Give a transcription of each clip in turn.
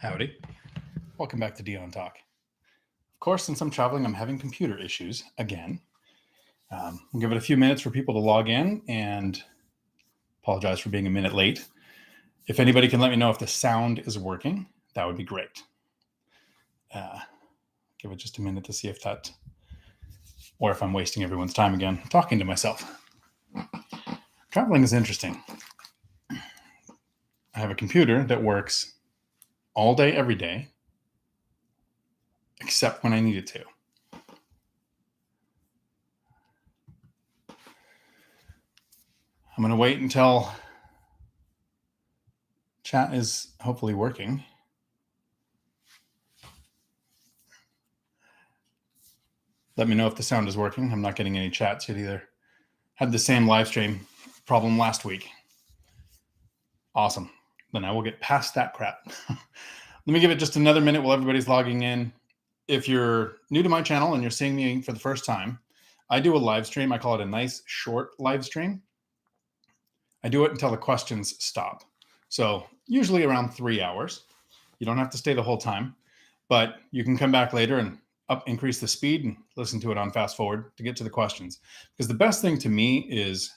Howdy. Welcome back to Dion Talk. Of course, since I'm traveling, I'm having computer issues again. We'll give it a few minutes for people to log in and apologize for being a minute late. If anybody can let me know if the sound is working, that would be great. Give it just a minute to see if that, or if I'm wasting everyone's time again, talking to myself. Traveling is interesting. I have a computer that works all day, every day, except when I need it to. I'm going to wait until chat is hopefully working. Let me know if the sound is working. I'm not getting any chats yet either. Had the same live stream problem last week. Awesome. Then I will get past that crap. Let me give it just another minute while everybody's logging in. If you're new to my channel and you're seeing me for the first time, I do a live stream. I call it a nice short live stream. I do it until the questions stop. So usually around 3 hours. You don't have to stay the whole time, but you can come back later and increase the speed and listen to it on fast forward to get to the questions. Because the best thing to me is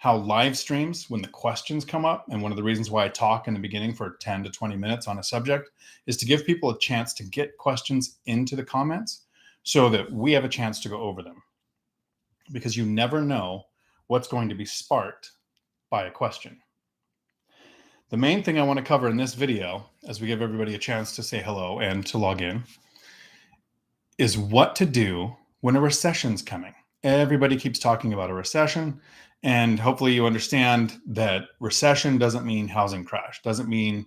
how live streams, when the questions come up, and one of the reasons why I talk in the beginning for 10 to 20 minutes on a subject is to give people a chance to get questions into the comments so that we have a chance to go over them. Because you never know what's going to be sparked by a question. The main thing I want to cover in this video, as we give everybody a chance to say hello and to log in, is what to do when a recession's coming. Everybody keeps talking about a recession, and hopefully you understand that recession doesn't mean housing crash, doesn't mean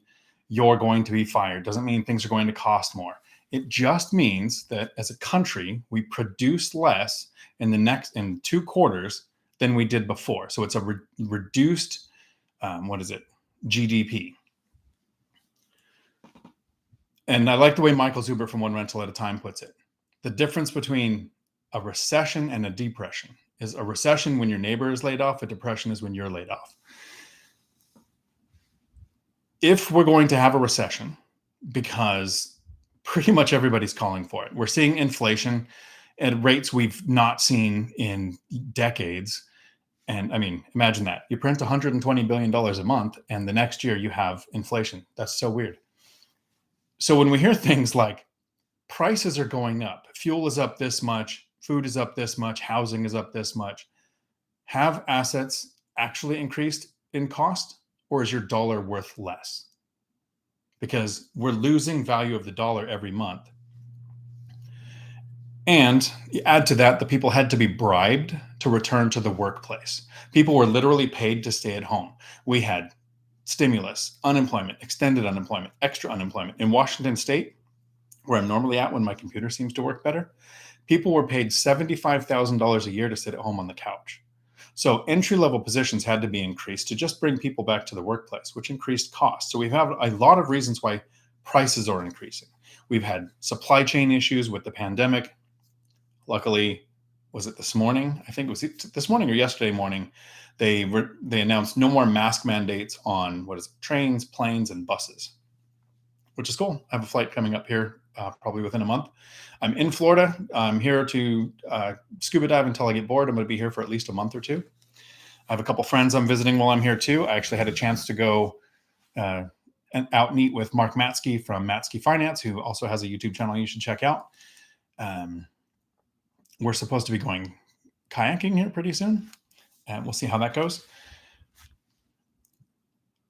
you're going to be fired, doesn't mean things are going to cost more. It just means that as a country, we produce less in 2 quarters than we did before. So it's a reduced, GDP. And I like the way Michael Zuber from One Rental at a Time puts it. The difference between a recession and a depression is a recession when your neighbor is laid off, a depression is when you're laid off. If we're going to have a recession, because pretty much everybody's calling for it, we're seeing inflation at rates we've not seen in decades. And I mean, imagine that. You print $120 billion a month, and the next year you have inflation. That's so weird. So when we hear things like prices are going up, fuel is up this much, food is up this much, housing is up this much, have assets actually increased in cost, or is your dollar worth less? Because we're losing value of the dollar every month. And you add to that, the people had to be bribed to return to the workplace. People were literally paid to stay at home. We had stimulus, unemployment, extended unemployment, extra unemployment. In Washington State, where I'm normally at when my computer seems to work better, people were paid $75,000 a year to sit at home on the couch. So entry-level positions had to be increased to just bring people back to the workplace, which increased costs. So we have a lot of reasons why prices are increasing. We've had supply chain issues with the pandemic. Luckily, was it this morning? I think it was this morning or yesterday morning. They announced no more mask mandates on trains, planes, and buses, which is cool. I have a flight coming up here probably within a month. I'm in Florida. I'm here to scuba dive until I get bored. I'm going to be here for at least a month or 2. I have a couple friends I'm visiting while I'm here too. I actually had a chance to go and out meet with Mark Matsky from Matsky Finance, who also has a YouTube channel you should check out. We're supposed to be going kayaking here pretty soon, and we'll see how that goes.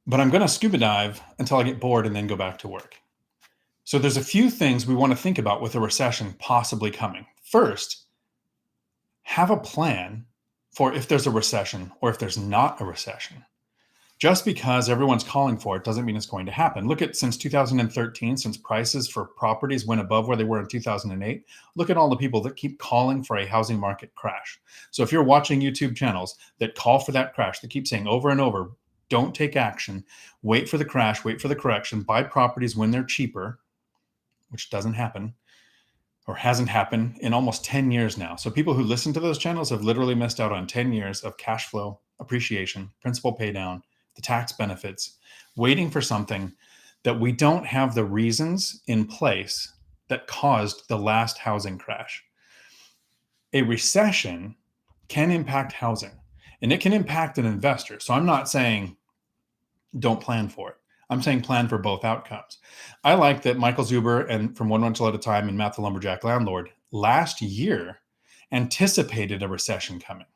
But I'm going to scuba dive until I get bored and then go back to work. So there's a few things we want to think about with a recession possibly coming. First, have a plan for if there's a recession or if there's not a recession. Just because everyone's calling for it doesn't mean it's going to happen. Look at since 2013, since prices for properties went above where they were in 2008, look at all the people that keep calling for a housing market crash. So if you're watching YouTube channels that call for that crash, that keep saying over and over, don't take action, wait for the crash, wait for the correction, buy properties when they're cheaper, which doesn't happen or hasn't happened in almost 10 years now. So people who listen to those channels have literally missed out on 10 years of cash flow appreciation, principal pay down, the tax benefits, waiting for something that we don't have the reasons in place that caused the last housing crash. A recession can impact housing, and it can impact an investor. So I'm not saying don't plan for it. I'm saying plan for both outcomes. I like that Michael Zuber and from One Rental at a Time and Matt the Lumberjack Landlord last year anticipated a recession coming.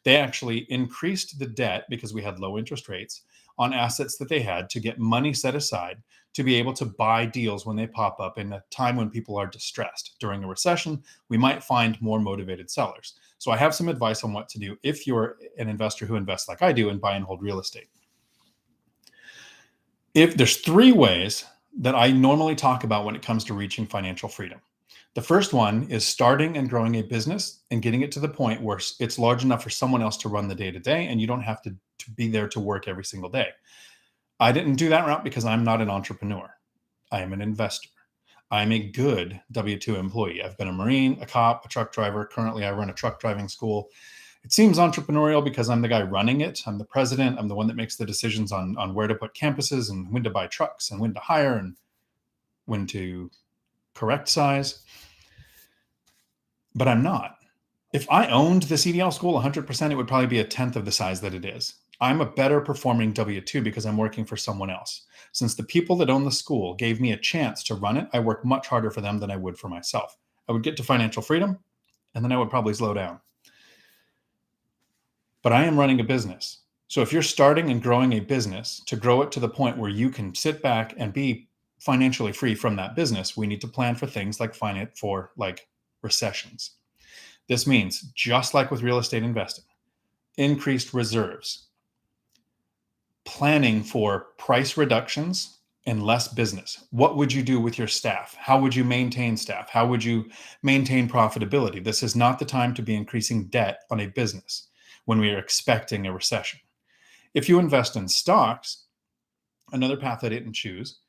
They actually increased the debt because we had low interest rates on assets that they had to get money set aside to be able to buy deals when they pop up in a time when people are distressed. During a recession, we might find more motivated sellers. So I have some advice on what to do if you're an investor who invests like I do and buy and hold real estate. If there's 3 ways that I normally talk about when it comes to reaching financial freedom. The first one is starting and growing a business and getting it to the point where it's large enough for someone else to run the day-to-day and you don't have to be there to work every single day. I didn't do that route because I'm not an entrepreneur. I am an investor. I'm a good W-2 employee. I've been a Marine, a cop, a truck driver. Currently, I run a truck driving school. It seems entrepreneurial because I'm the guy running it. I'm the president. I'm the one that makes the decisions on where to put campuses and when to buy trucks and when to hire and when to correct size. But I'm not. If I owned the CDL school 100%, it would probably be a tenth of the size that it is. I'm a better performing W-2 because I'm working for someone else. Since the people that own the school gave me a chance to run it, I work much harder for them than I would for myself. I would get to financial freedom, and then I would probably slow down. But I am running a business. So if you're starting and growing a business, to grow it to the point where you can sit back and be financially free from that business, we need to plan for things like recessions. This means, just like with real estate investing, increased reserves, planning for price reductions and less business. What would you do with your staff? How would you maintain staff? How would you maintain profitability? This is not the time to be increasing debt on a business when we are expecting a recession. If you invest in stocks, another path I didn't choose,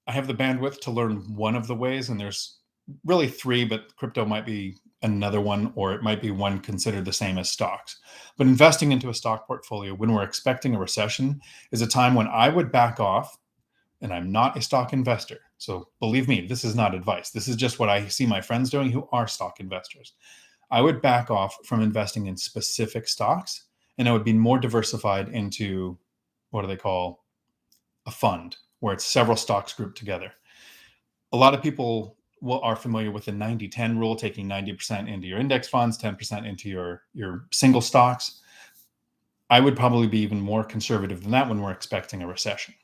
I have the bandwidth to learn one of the ways, and there's really 3, but crypto might be another one, or it might be one considered the same as stocks. But investing into a stock portfolio when we're expecting a recession is a time when I would back off, and I'm not a stock investor. So believe me, this is not advice. This is just what I see my friends doing who are stock investors. I would back off from investing in specific stocks, and I would be more diversified into what do they call a fund, where it's several stocks grouped together. A lot of people are familiar with the 90-10 rule, taking 90% into your index funds, 10% into your single stocks. I would probably be even more conservative than that when we're expecting a recession,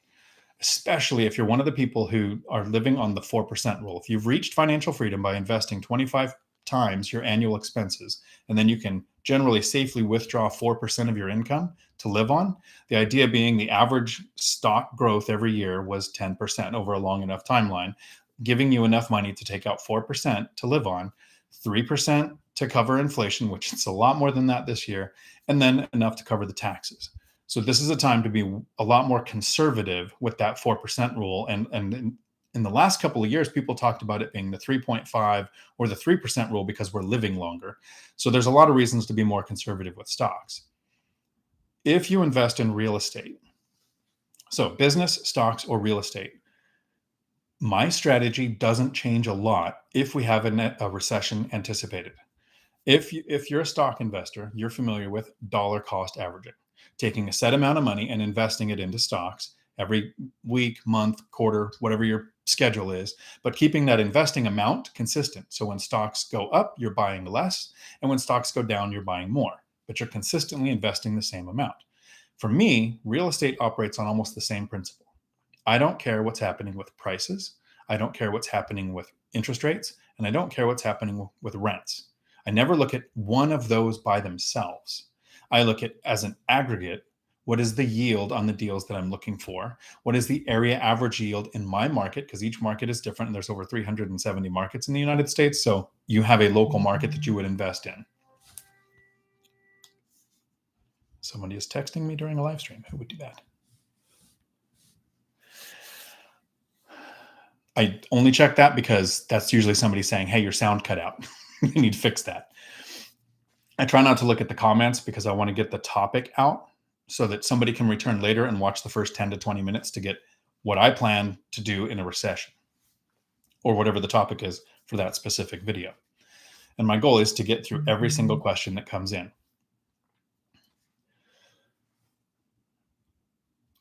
especially if you're one of the people who are living on the 4% rule. If you've reached financial freedom by investing 25 times your annual expenses, and then you can generally safely withdraw 4% of your income to live on, the idea being the average stock growth every year was 10% over a long enough timeline, giving you enough money to take out 4% to live on, 3% to cover inflation, which is a lot more than that this year, and then enough to cover the taxes. So this is a time to be a lot more conservative with that 4% rule. And in the last couple of years, people talked about it being the 3.5 or the 3% rule because we're living longer. So there's a lot of reasons to be more conservative with stocks. If you invest in real estate, so business, stocks, or real estate, my strategy doesn't change a lot if we have a recession anticipated. If you're a stock investor, you're familiar with dollar cost averaging, taking a set amount of money and investing it into stocks every week, month, quarter, whatever your schedule is, but keeping that investing amount consistent. So when stocks go up, you're buying less, and when stocks go down, you're buying more, but you're consistently investing the same amount. For me, real estate operates on almost the same principle. I don't care what's happening with prices. I don't care what's happening with interest rates, and I don't care what's happening with rents. I never look at one of those by themselves. I look at as an aggregate, what is the yield on the deals that I'm looking for? What is the area average yield in my market? Because each market is different, and there's over 370 markets in the United States. So you have a local market that you would invest in. Somebody is texting me during a live stream. Who would do that? I only check that because that's usually somebody saying, hey, your sound cut out. You need to fix that. I try not to look at the comments because I want to get the topic out so that somebody can return later and watch the first 10 to 20 minutes to get what I plan to do in a recession, or whatever the topic is for that specific video. And my goal is to get through every single question that comes in.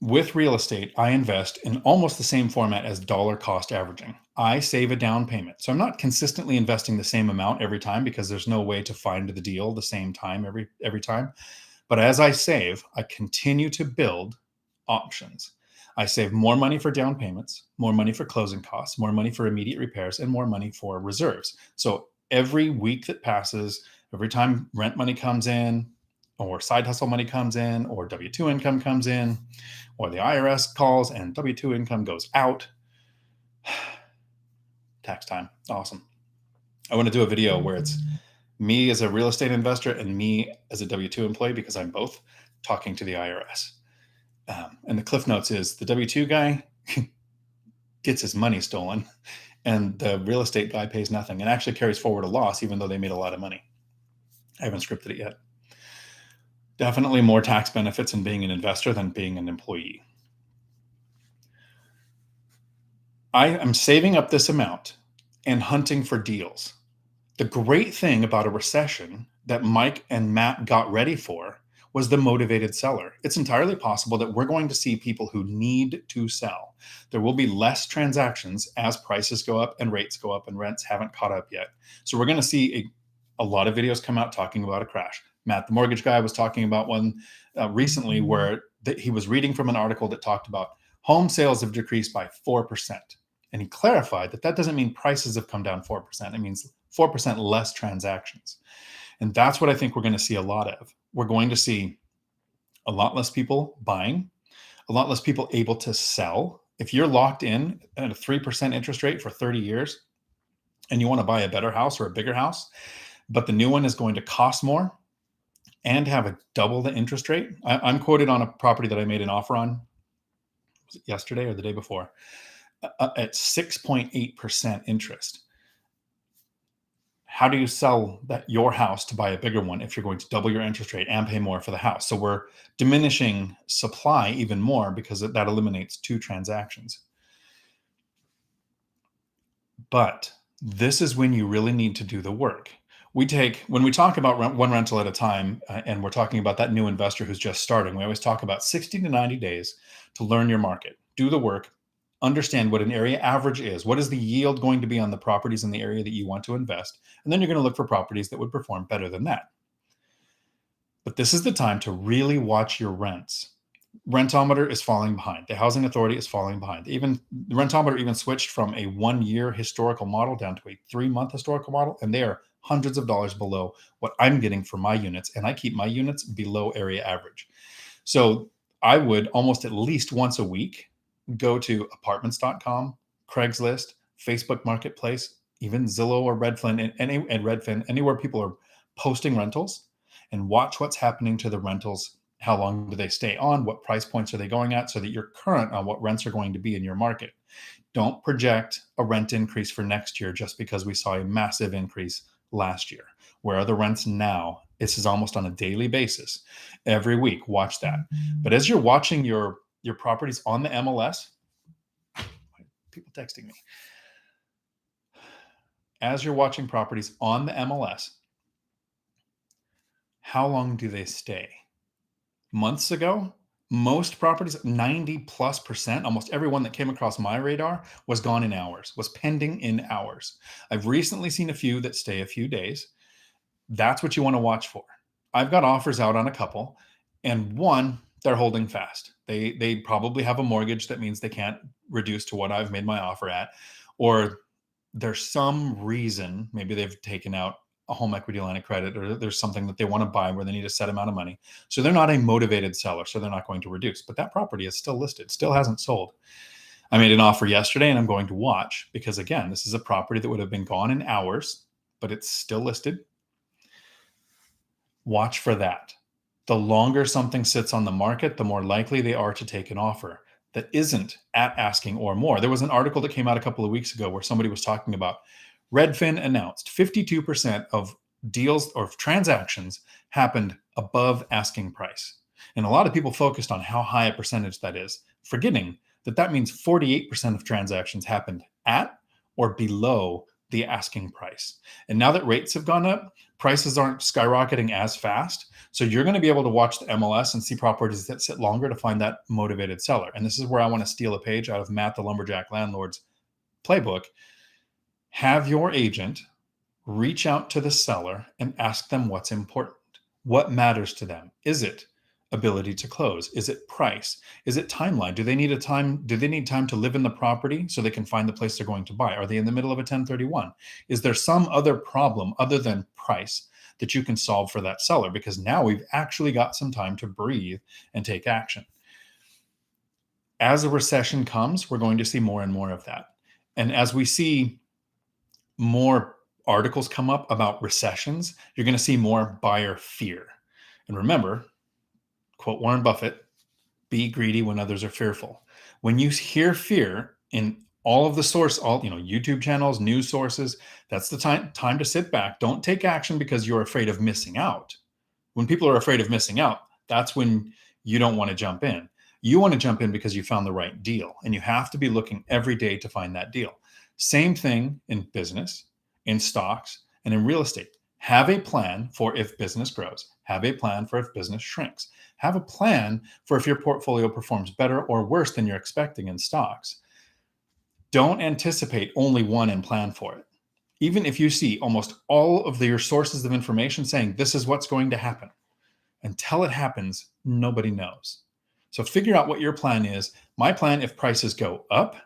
With real estate, I invest in almost the same format as dollar cost averaging. I save a down payment. So I'm not consistently investing the same amount every time, because there's no way to find the deal the same time every time. But as I save, I continue to build options. I save more money for down payments, more money for closing costs, more money for immediate repairs, and more money for reserves. So every week that passes, every time rent money comes in, or side hustle money comes in, or W-2 income comes in, or the IRS calls and W-2 income goes out. Tax time. Awesome. I want to do a video where it's me as a real estate investor and me as a W-2 employee, because I'm both, talking to the IRS. And the cliff notes is the W-2 guy gets his money stolen, and the real estate guy pays nothing and actually carries forward a loss, even though they made a lot of money. I haven't scripted it yet. Definitely more tax benefits in being an investor than being an employee. I am saving up this amount and hunting for deals. The great thing about a recession that Mike and Matt got ready for was the motivated seller. It's entirely possible that we're going to see people who need to sell. There will be less transactions as prices go up and rates go up and rents haven't caught up yet. So we're going to see a lot of videos come out talking about a crash. Matt, the mortgage guy, was talking about one recently where he was reading from an article that talked about home sales have decreased by 4%. And he clarified that doesn't mean prices have come down 4%. It means 4% less transactions. And that's what I think we're going to see a lot of. We're going to see a lot less people buying, a lot less people able to sell. If you're locked in at a 3% interest rate for 30 years and you want to buy a better house or a bigger house, but the new one is going to cost more and have a double the interest rate. I'm quoted on a property that I made an offer on, was it yesterday or the day before, at 6.8% interest. How do you sell your house to buy a bigger one if you're going to double your interest rate and pay more for the house? So we're diminishing supply even more, because that eliminates 2 transactions. But this is when you really need to do the work. When we talk about one rental at a time, and we're talking about that new investor who's just starting, we always talk about 60 to 90 days to learn your market, do the work, understand what an area average is. What is the yield going to be on the properties in the area that you want to invest? And then you're going to look for properties that would perform better than that. But this is the time to really watch your rents. Rentometer is falling behind. The housing authority is falling behind. Even the Rentometer even switched from a 1-year historical model down to a 3-month historical model, and they are hundreds of dollars below what I'm getting for my units, and I keep my units below area average. So I would almost at least once a week go to apartments.com, Craigslist, Facebook Marketplace, even Zillow or Redfin, and Redfin, anywhere people are posting rentals, and watch what's happening to the rentals. How long do they stay on? What price points are they going at, so that you're current on what rents are going to be in your market. Don't project a rent increase for next year just because we saw a massive increase last year. Where are the rents now? This is almost on a daily basis. Every week, watch that. But as you're watching your properties on the MLS, people texting me. As you're watching properties on the MLS, how long do they stay? Months ago, most properties, 90+%, almost everyone that came across my radar was gone in hours, was pending in hours. I've recently seen a few that stay a few days. That's what you want to watch for. I've got offers out on a couple, and one, they're holding fast. They probably have a mortgage that means they can't reduce to what I've made my offer at, or there's some reason, maybe they've taken out a home equity line of credit, or there's something that they want to buy where they need a set amount of money. So they're not a motivated seller, so they're not going to reduce. But that property is still listed, still hasn't sold. I made an offer yesterday, and I'm going to watch, because again, this is a property that would have been gone in hours, but it's still listed. Watch for that. The longer something sits on the market, the more likely they are to take an offer that isn't at asking or more. There was an article that came out a couple of weeks ago where somebody was talking about Redfin announced 52% of deals or transactions happened above asking price. And a lot of people focused on how high a percentage that is, forgetting that means 48% of transactions happened at or below the asking price. And now that rates have gone up, prices aren't skyrocketing as fast. So you're going to be able to watch the MLS and see properties that sit longer to find that motivated seller. And this is where I want to steal a page out of Matt the Lumberjack Landlord's playbook. Have your agent reach out to the seller and ask them what's important. What matters to them? Is it ability to close? Is it price? Is it timeline? Do they need time to live in the property so they can find the place they're going to buy? Are they in the middle of a 1031? Is there some other problem other than price that you can solve for that seller? Because now we've actually got some time to breathe and take action. As a recession comes, we're going to see more and more of that. And as we see more articles come up about recessions, you're going to see more buyer fear. And remember, quote Warren Buffett, be greedy when others are fearful. When you hear fear in all of the YouTube channels, news sources, that's the time to sit back. Don't take action because you're afraid of missing out. When people are afraid of missing out, that's when you don't want to jump in. You want to jump in because you found the right deal, and you have to be looking every day to find that deal. Same thing in business, in stocks, and in real estate. Have a plan for if business grows. Have a plan for if business shrinks. Have a plan for if your portfolio performs better or worse than you're expecting in stocks. Don't anticipate only one and plan for it. Even if you see almost all of your sources of information saying this is what's going to happen, until it happens, nobody knows. So figure out what your plan is. My plan, if prices go up,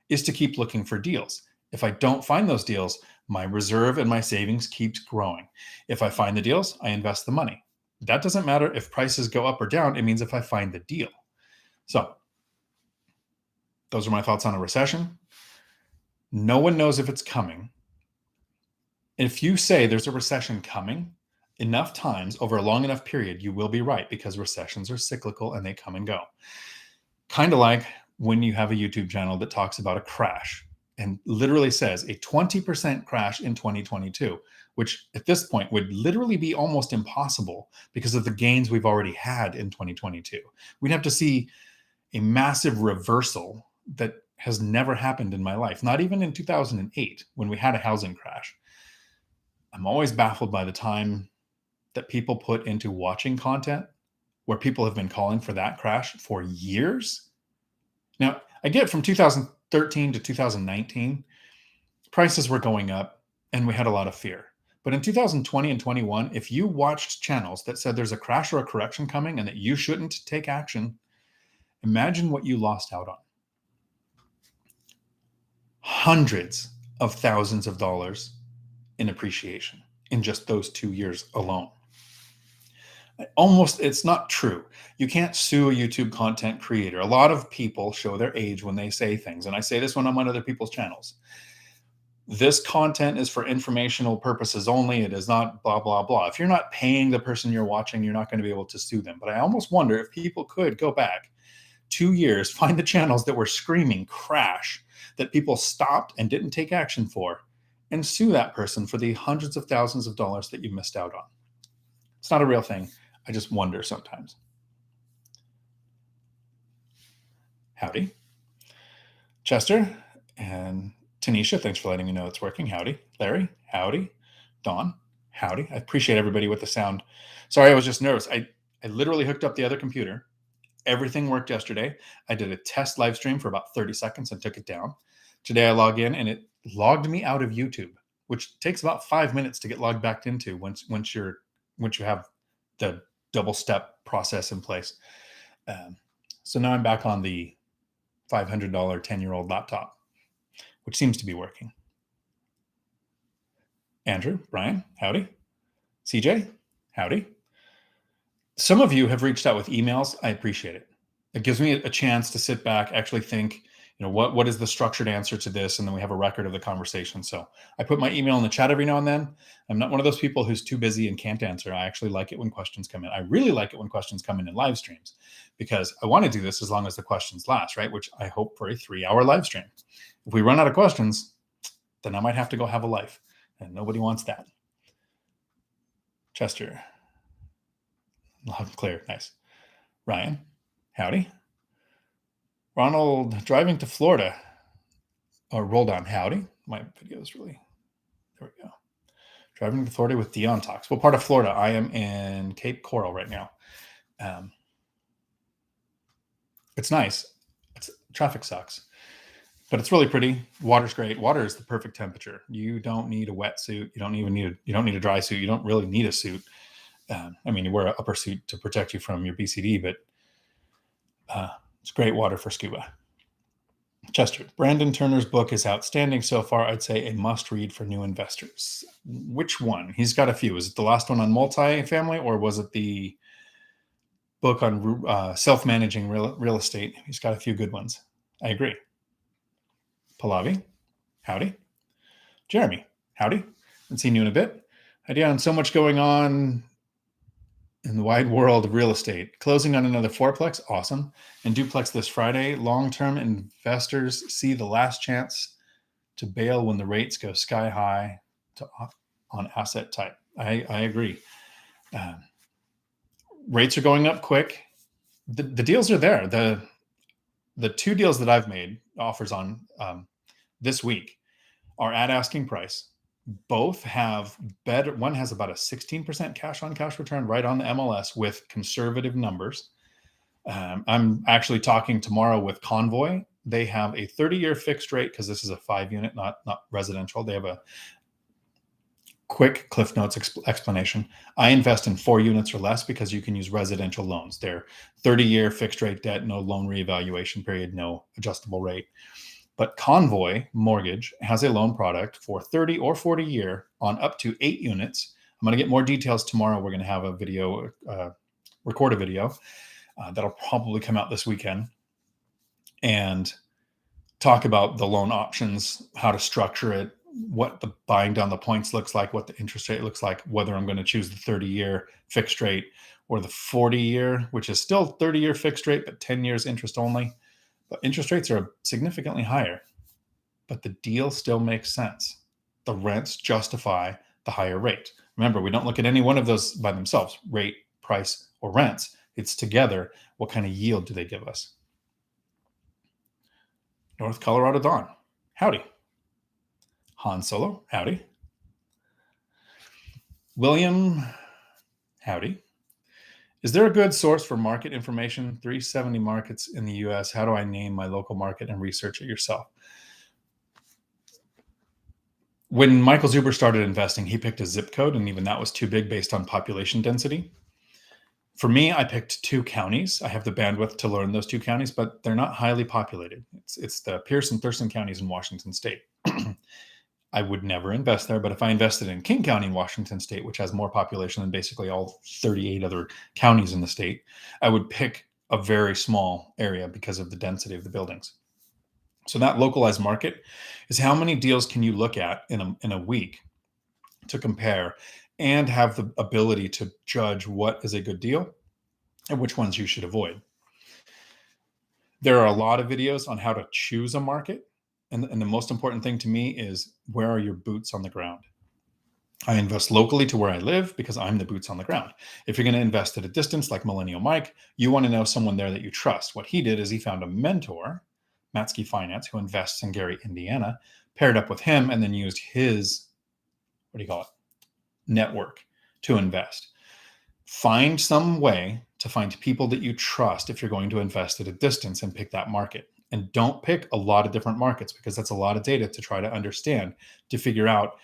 is to keep looking for deals. If I don't find those deals, my reserve and my savings keeps growing. If I find the deals, I invest the money. That doesn't matter if prices go up or down. It means if I find the deal. So those are my thoughts on a recession. No one knows if it's coming. If you say there's a recession coming, enough times over a long enough period, you will be right, because recessions are cyclical and they come and go. Kind of like when you have a YouTube channel that talks about a crash and literally says a 20% crash in 2022, which at this point would literally be almost impossible because of the gains we've already had in 2022. We'd have to see a massive reversal that has never happened in my life, not even in 2008 when we had a housing crash. I'm always baffled by the time that people put into watching content where people have been calling for that crash for years. Now, I get from 2013 to 2019, prices were going up and we had a lot of fear. But in 2020 and 21, if you watched channels that said there's a crash or a correction coming and that you shouldn't take action, imagine what you lost out on. Hundreds of thousands of dollars in appreciation in just those 2 years alone. It's not true. You can't sue a YouTube content creator. A lot of people show their age when they say things. And I say this when I'm on other people's channels. This content is for informational purposes only. It is not blah, blah, blah. If you're not paying the person you're watching, you're not going to be able to sue them. But I almost wonder if people could go back 2 years, find the channels that were screaming crash, that people stopped and didn't take action for, and sue that person for the hundreds of thousands of dollars that you missed out on. It's not a real thing. I just wonder sometimes. Howdy. Chester and Tanisha, thanks for letting me know it's working. Howdy. Larry, howdy. Dawn, howdy. I appreciate everybody with the sound. Sorry, I was just nervous. I literally hooked up the other computer. Everything worked yesterday. I did a test live stream for about 30 seconds and took it down. Today I log in and it logged me out of YouTube, which takes about 5 minutes to get logged back into once you have the double step process in place. So now I'm back on the $500 10-year-old laptop, which seems to be working. Andrew, Brian, howdy. CJ, howdy. Some of you have reached out with emails. I appreciate it. It gives me a chance to sit back, actually think, what is the structured answer to this? And then we have a record of the conversation. So I put my email in the chat every now and then. I'm not one of those people who's too busy and can't answer. I actually like it when questions come in. I really like it when questions come in live streams, because I want to do this as long as the questions last, right? Which I hope for a 3-hour live stream. If we run out of questions, then I might have to go have a life, and nobody wants that. Chester, loud and clear, nice. Ryan, howdy. Ronald, driving to Florida. Roll down. Howdy. My video is really, there we go. Driving to Florida with Dion Talks. What part of Florida? I am in Cape Coral right now. It's nice. Traffic sucks, but it's really pretty. Water's great. Water is the perfect temperature. You don't need a wetsuit. You don't need a dry suit. You don't really need a suit. I mean, you wear an upper suit to protect you from your BCD, but it's great water for scuba. Chester, Brandon Turner's book is outstanding so far. I'd say a must read for new investors. Which one? He's got a few. Is it the last one on multifamily, or was it the book on self-managing real estate? He's got a few good ones. I agree. Pallavi, howdy. Jeremy, howdy. Haven't seen you in a bit. Hi, Dion. So much going on in the wide world of real estate. Closing on another fourplex, awesome. And duplex this Friday. Long-term investors see the last chance to bail when the rates go sky high on asset type. I agree. Rates are going up quick. The deals are there. The two deals that I've made offers on this week are at asking price. Both have better. One has about a 16% cash on cash return right on the MLS with conservative numbers. I'm actually talking tomorrow with Convoy. They have a 30-year fixed rate because this is a 5-unit, not residential. They have a quick Cliff Notes explanation. I invest in 4 units or less because you can use residential loans. They're 30-year fixed rate debt, no loan reevaluation period, no adjustable rate. But Convoy Mortgage has a loan product for 30 or 40 year on up to 8 units. I'm going to get more details tomorrow. We're going to have a video, record a video that'll probably come out this weekend and talk about the loan options, how to structure it, what the buying down the points looks like, what the interest rate looks like, whether I'm going to choose the 30-year fixed rate or the 40-year, which is still 30-year fixed rate, but 10 years interest only. But interest rates are significantly higher, but the deal still makes sense. The rents justify the higher rate. Remember, we don't look at any one of those by themselves, rate, price, or rents. It's together. What kind of yield do they give us? North Colorado Dawn, howdy. Han Solo, howdy. William, howdy. Is there a good source for market information? 370 markets in the US. How do I name my local market and research it yourself? When Michael Zuber started investing, he picked a zip code, and even that was too big based on population density. For me, I picked 2 counties. I have the bandwidth to learn those 2 counties, but they're not highly populated. It's the Pierce and Thurston counties in Washington State. I would never invest there, but if I invested in King County in Washington State, which has more population than basically all 38 other counties in the state, I would pick a very small area because of the density of the buildings. So that localized market is how many deals can you look at in a week to compare and have the ability to judge what is a good deal and which ones you should avoid. There are a lot of videos on how to choose a market. And the most important thing to me is, where are your boots on the ground? I invest locally to where I live because I'm the boots on the ground. If you're going to invest at a distance like Millennial Mike, you want to know someone there that you trust. What he did is he found a mentor, Matsky Finance, who invests in Gary, Indiana, paired up with him, and then used his, network to invest. Find some way to find people that you trust if you're going to invest at a distance and pick that market. And don't pick a lot of different markets because that's a lot of data to try to understand, to figure out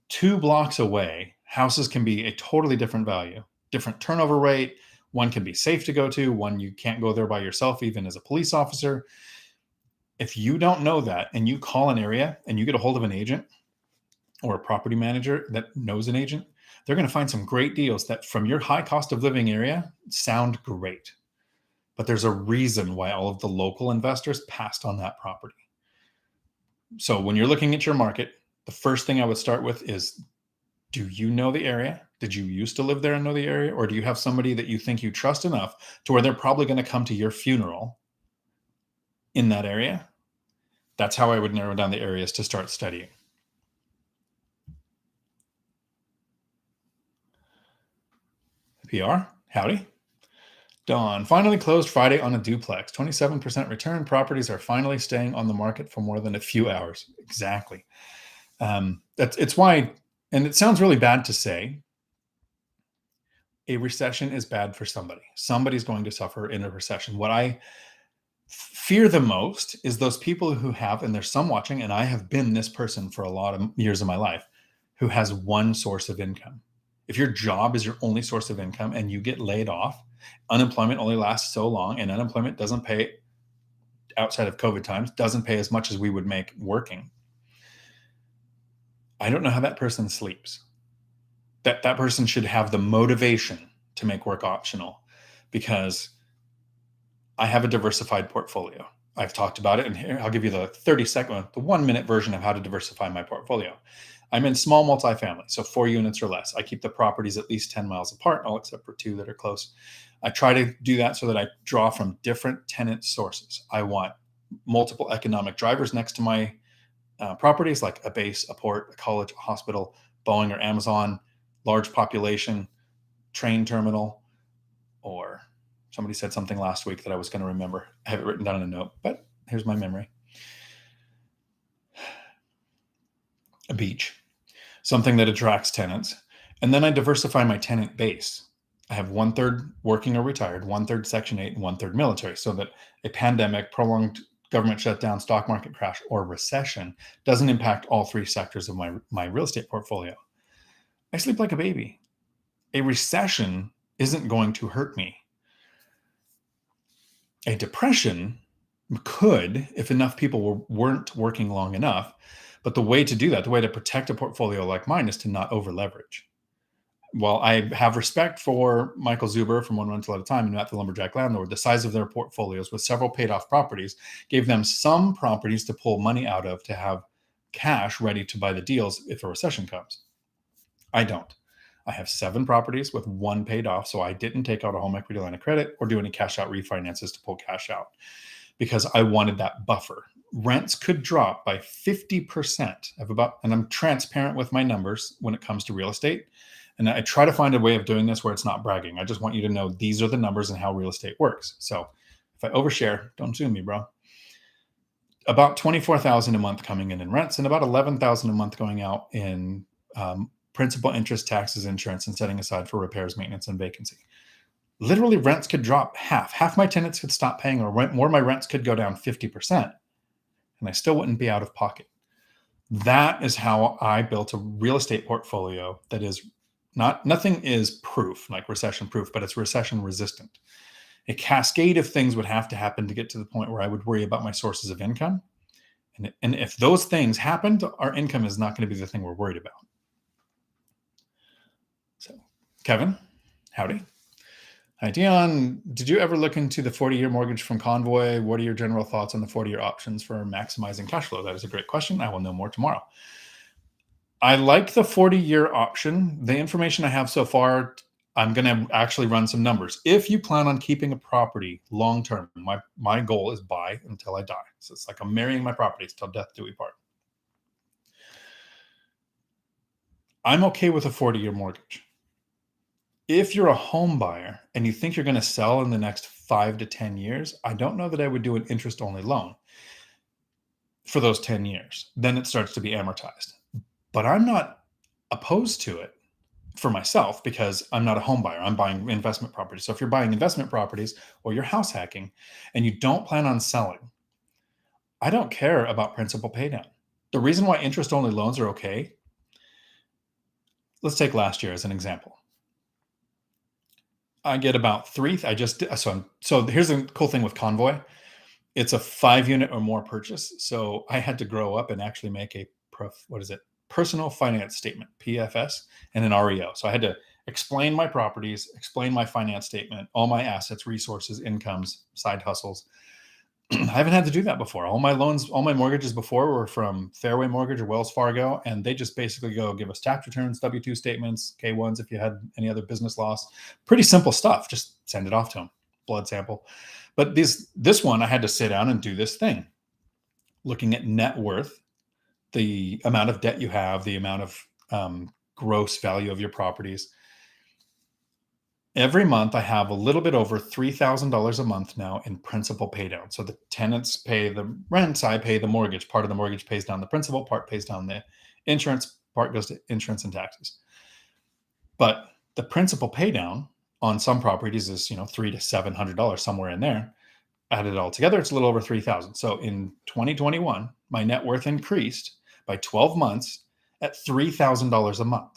2 blocks away, houses can be a totally different value, different turnover rate. One can be safe to go to, one you can't go there by yourself, even as a police officer. If you don't know that and you call an area and you get a hold of an agent or a property manager that knows an agent, they're going to find some great deals that from your high cost of living area sound great. But there's a reason why all of the local investors passed on that property. So when you're looking at your market, the first thing I would start with is, do you know the area? Did you used to live there and know the area? Or do you have somebody that you think you trust enough to where they're probably going to come to your funeral in that area? That's how I would narrow down the areas to start studying. PR, howdy. Dawn, finally closed Friday on a duplex. 27% return. Properties are finally staying on the market for more than a few hours. Exactly. It's why, and it sounds really bad to say, a recession is bad for somebody. Somebody's going to suffer in a recession. What I fear the most is those people who have, and there's some watching, and I have been this person for a lot of years of my life, who has one source of income. If your job is your only source of income and you get laid off, unemployment only lasts so long, and unemployment doesn't pay, outside of COVID times, doesn't pay as much as we would make working. I don't know how that person sleeps. That person should have the motivation to make work optional, because I have a diversified portfolio. I've talked about it, and here I'll give you the 30-second, the 1-minute version of how to diversify my portfolio. I'm in small multifamily, so 4 units or less. I keep the properties at least 10 miles apart, all except for 2 that are close. I try to do that so that I draw from different tenant sources. I want multiple economic drivers next to my properties, like a base, a port, a college, a hospital, Boeing or Amazon, large population, train terminal, or somebody said something last week that I was going to remember. I have it written down in a note, but here's my memory. A beach, something that attracts tenants. And then I diversify my tenant base. I have 1/3 working or retired, 1/3 Section 8, and 1/3 military, so that a pandemic, prolonged government shutdown, stock market crash, or recession doesn't impact all 3 sectors of my real estate portfolio. I sleep like a baby. A recession isn't going to hurt me. A depression could, if enough people weren't working long enough. But the way to do that, the way to protect a portfolio like mine, is to not over leverage. While I have respect for Michael Zuber from One Rental at a Time and Matt the Lumberjack Landlord, the size of their portfolios with several paid off properties gave them some properties to pull money out of to have cash ready to buy the deals if a recession comes. I don't. I have 7 properties with 1 paid off, so I didn't take out a home equity line of credit or do any cash out refinances to pull cash out, because I wanted that buffer. Rents could drop by 50% and I'm transparent with my numbers when it comes to real estate. And I try to find a way of doing this where it's not bragging. I just want you to know these are the numbers and how real estate works. So if I overshare, don't sue me, bro. About $24,000 a month coming in rents, and about $11,000 a month going out in principal, interest, taxes, insurance, and setting aside for repairs, maintenance, and vacancy. Literally, rents could drop half. Half my tenants could stop paying, or more of my rents could go down 50%, and I still wouldn't be out of pocket. That is how I built a real estate portfolio that is nothing is proof, like recession proof, but it's recession resistant. A cascade of things would have to happen to get to the point where I would worry about my sources of income. And if those things happened, our income is not going to be the thing we're worried about. So, Kevin, howdy. Hi, Dion. Did you ever look into the 40-year mortgage from Convoy? What are your general thoughts on the 40-year options for maximizing cash flow? That is a great question. I will know more tomorrow. I like the 40-year option. The information I have so far, I'm going to actually run some numbers. If you plan on keeping a property long-term, my goal is buy until I die. So it's like I'm marrying my properties till death do we part. I'm okay with a 40-year mortgage. If you're a home buyer and you think you're going to sell in the next 5 to 10 years, I don't know that I would do an interest-only loan for those 10 years. Then it starts to be amortized. But I'm not opposed to it for myself, because I'm not a home buyer. I'm buying investment properties. So if you're buying investment properties or you're house hacking and you don't plan on selling, I don't care about principal paydown. The reason why interest-only loans are okay, let's take last year as an example. I get about 3. So here's the cool thing with Convoy. It's a 5-unit or more purchase. So I had to grow up and actually make a personal finance statement, PFS, and an REO. So I had to explain my properties, explain my finance statement, all my assets, resources, incomes, side hustles. I haven't had to do that before. All my mortgages before were from Fairway Mortgage or Wells Fargo, and they just basically go give us tax returns, W-2 statements, K-1s if you had any other business loss. Pretty simple stuff. Just send it off to them, blood sample. But this one, I had to sit down and do this thing, looking at net worth, the amount of debt you have, the amount of gross value of your properties. Every month I have a little bit over $3,000 a month now in principal pay down. So the tenants pay the rent, I pay the mortgage. Part of the mortgage pays down the principal, part pays down the insurance, part goes to insurance and taxes. But the principal pay down on some properties is, $300 to $700, somewhere in there. Add it all together, it's a little over 3,000. So in 2021, my net worth increased by 12 months at $3,000 a month.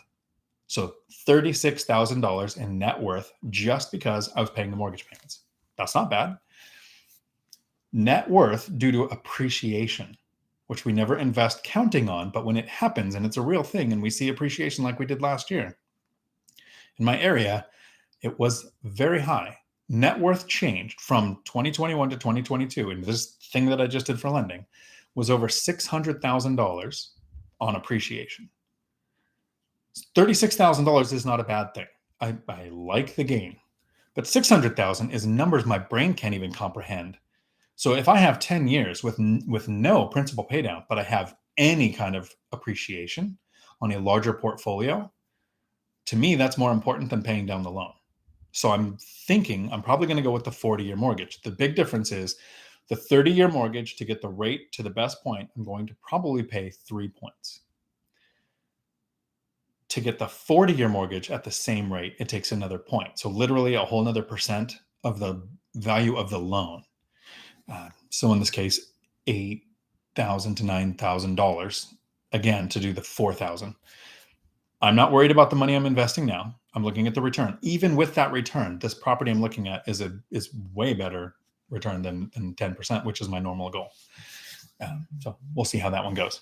So $36,000 in net worth just because I was paying the mortgage payments. That's not bad. Net worth due to appreciation, which we never invest counting on, but when it happens and it's a real thing and we see appreciation like we did last year, in my area, it was very high. Net worth changed from 2021 to 2022, and this thing that I just did for lending was over $600,000 on appreciation. $36,000 is not a bad thing. I like the gain, but $600,000 is numbers my brain can't even comprehend. So if I have 10 years with no principal pay down, but I have any kind of appreciation on a larger portfolio, to me, that's more important than paying down the loan. So I'm thinking I'm probably going to go with the 40-year mortgage. The big difference is the 30-year mortgage, to get the rate to the best point, I'm going to probably pay 3 points. To get the 40-year mortgage at the same rate, it takes another point. So literally a whole nother percent of the value of the loan. So in this case, $8,000 to $9,000, again, to do the 4,000. I'm not worried about the money I'm investing now. I'm looking at the return. Even with that return, this property I'm looking at is way better return than 10%, which is my normal goal. So we'll see how that one goes.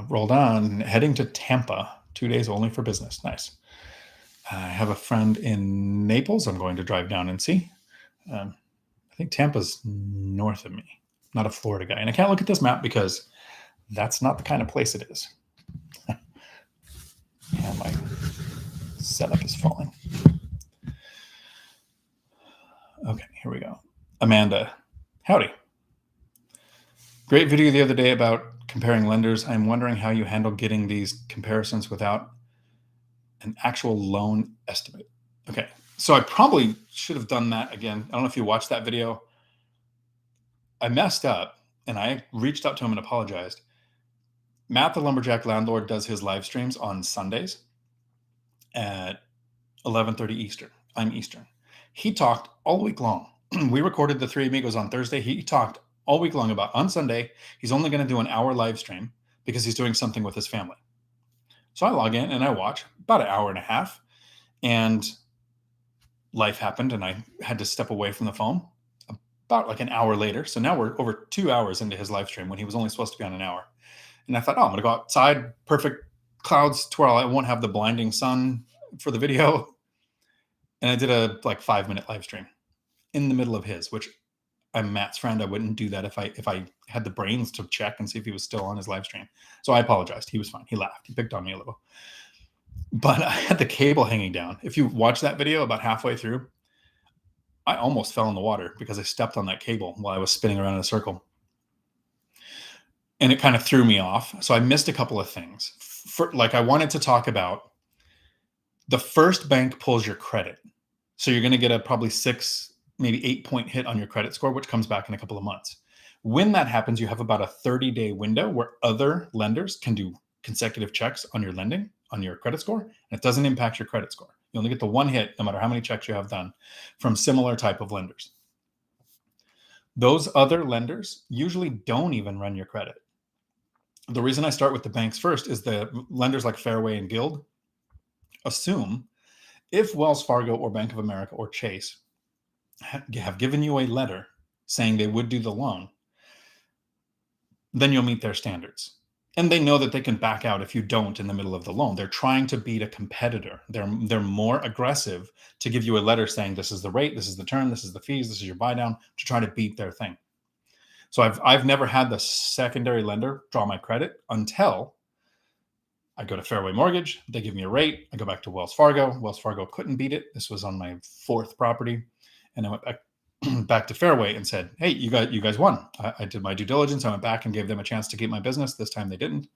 Rolled on, heading to Tampa, 2 days only for business. Nice. I have a friend in Naples I'm going to drive down and see. I think Tampa's north of me, not a Florida guy. And I can't look at this map because that's not the kind of place it is. Yeah, my setup is falling. Okay, here we go. Amanda, howdy. Great video the other day about comparing lenders. I'm wondering how you handle getting these comparisons without an actual loan estimate. Okay, so I probably should have done that again. I don't know if you watched that video. I messed up and I reached out to him and apologized. Matt, the Lumberjack Landlord, does his live streams on Sundays at 11:30 Eastern. I'm Eastern. He talked all week long. We recorded the Three Amigos on Thursday. He talked all week long about on Sunday, he's only going to do an hour live stream because he's doing something with his family. So I log in and I watch about an hour and a half, and life happened and I had to step away from the phone about like an hour later. So now we're over 2 hours into his live stream when he was only supposed to be on an hour. And I thought, I'm going to go outside, perfect clouds to where I won't have the blinding sun for the video. And I did a 5-minute live stream in the middle of his, which I'm Matt's friend. I wouldn't do that if I had the brains to check and see if he was still on his live stream. So I apologized. He was fine. He laughed. He picked on me a little. But I had the cable hanging down. If you watch that video about halfway through, I almost fell in the water because I stepped on that cable while I was spinning around in a circle. And it kind of threw me off. So I missed a couple of things. I wanted to talk about the first bank pulls your credit. So you're going to get a probably 6, maybe 8-point hit on your credit score, which comes back in a couple of months. When that happens, you have about a 30-day window where other lenders can do consecutive checks on your lending, on your credit score, and it doesn't impact your credit score. You only get the one hit no matter how many checks you have done from similar type of lenders. Those other lenders usually don't even run your credit. The reason I start with the banks first is the lenders like Fairway and Guild assume if Wells Fargo or Bank of America or Chase have given you a letter saying they would do the loan, then you'll meet their standards. And they know that they can back out if you don't in the middle of the loan. They're trying to beat a competitor. They're more aggressive to give you a letter saying this is the rate, this is the term, this is the fees, this is your buy down, to try to beat their thing. So I've never had the secondary lender draw my credit until I go to Fairway Mortgage. They give me a rate. I go back to Wells Fargo. Wells Fargo couldn't beat it. This was on my 4th property. And I went back back to Fairway and said, hey, you guys won. I did my due diligence. I went back and gave them a chance to keep my business. This time they didn't.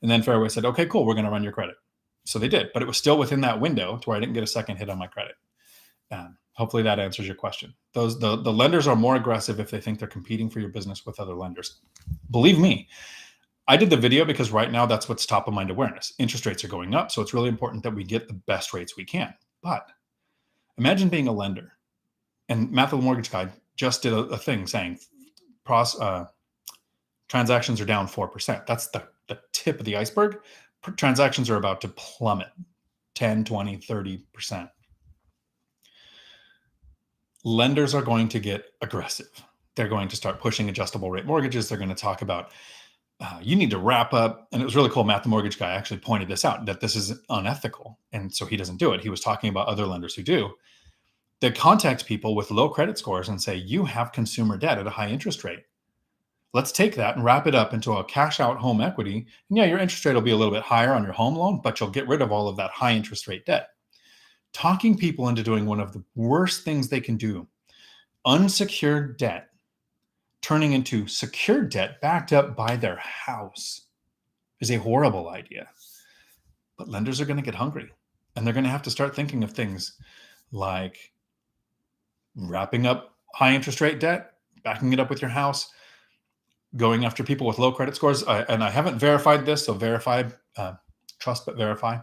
And then Fairway said, okay, cool, we're going to run your credit. So they did, but it was still within that window to where I didn't get a second hit on my credit. Hopefully that answers your question. The lenders are more aggressive if they think they're competing for your business with other lenders. Believe me, I did the video because right now that's what's top of mind awareness. Interest rates are going up, so it's really important that we get the best rates we can. But imagine being a lender, and Matt the Mortgage Guy just did a thing saying transactions are down 4%. That's the tip of the iceberg. Transactions are about to plummet 10, 20, 30%. Lenders are going to get aggressive. They're going to start pushing adjustable rate mortgages. They're going to talk about you need to wrap up. And it was really cool. Matt the Mortgage Guy actually pointed this out, that this is unethical. And so he doesn't do it. He was talking about other lenders who do. They contact people with low credit scores and say, you have consumer debt at a high interest rate. Let's take that and wrap it up into a cash out home equity. And yeah, your interest rate will be a little bit higher on your home loan, but you'll get rid of all of that high interest rate debt. Talking people into doing one of the worst things they can do, unsecured debt, turning into secured debt backed up by their house, is a horrible idea. But lenders are going to get hungry, and they're going to have to start thinking of things like wrapping up high interest rate debt, backing it up with your house, going after people with low credit scores. And I haven't verified this, so trust but verify.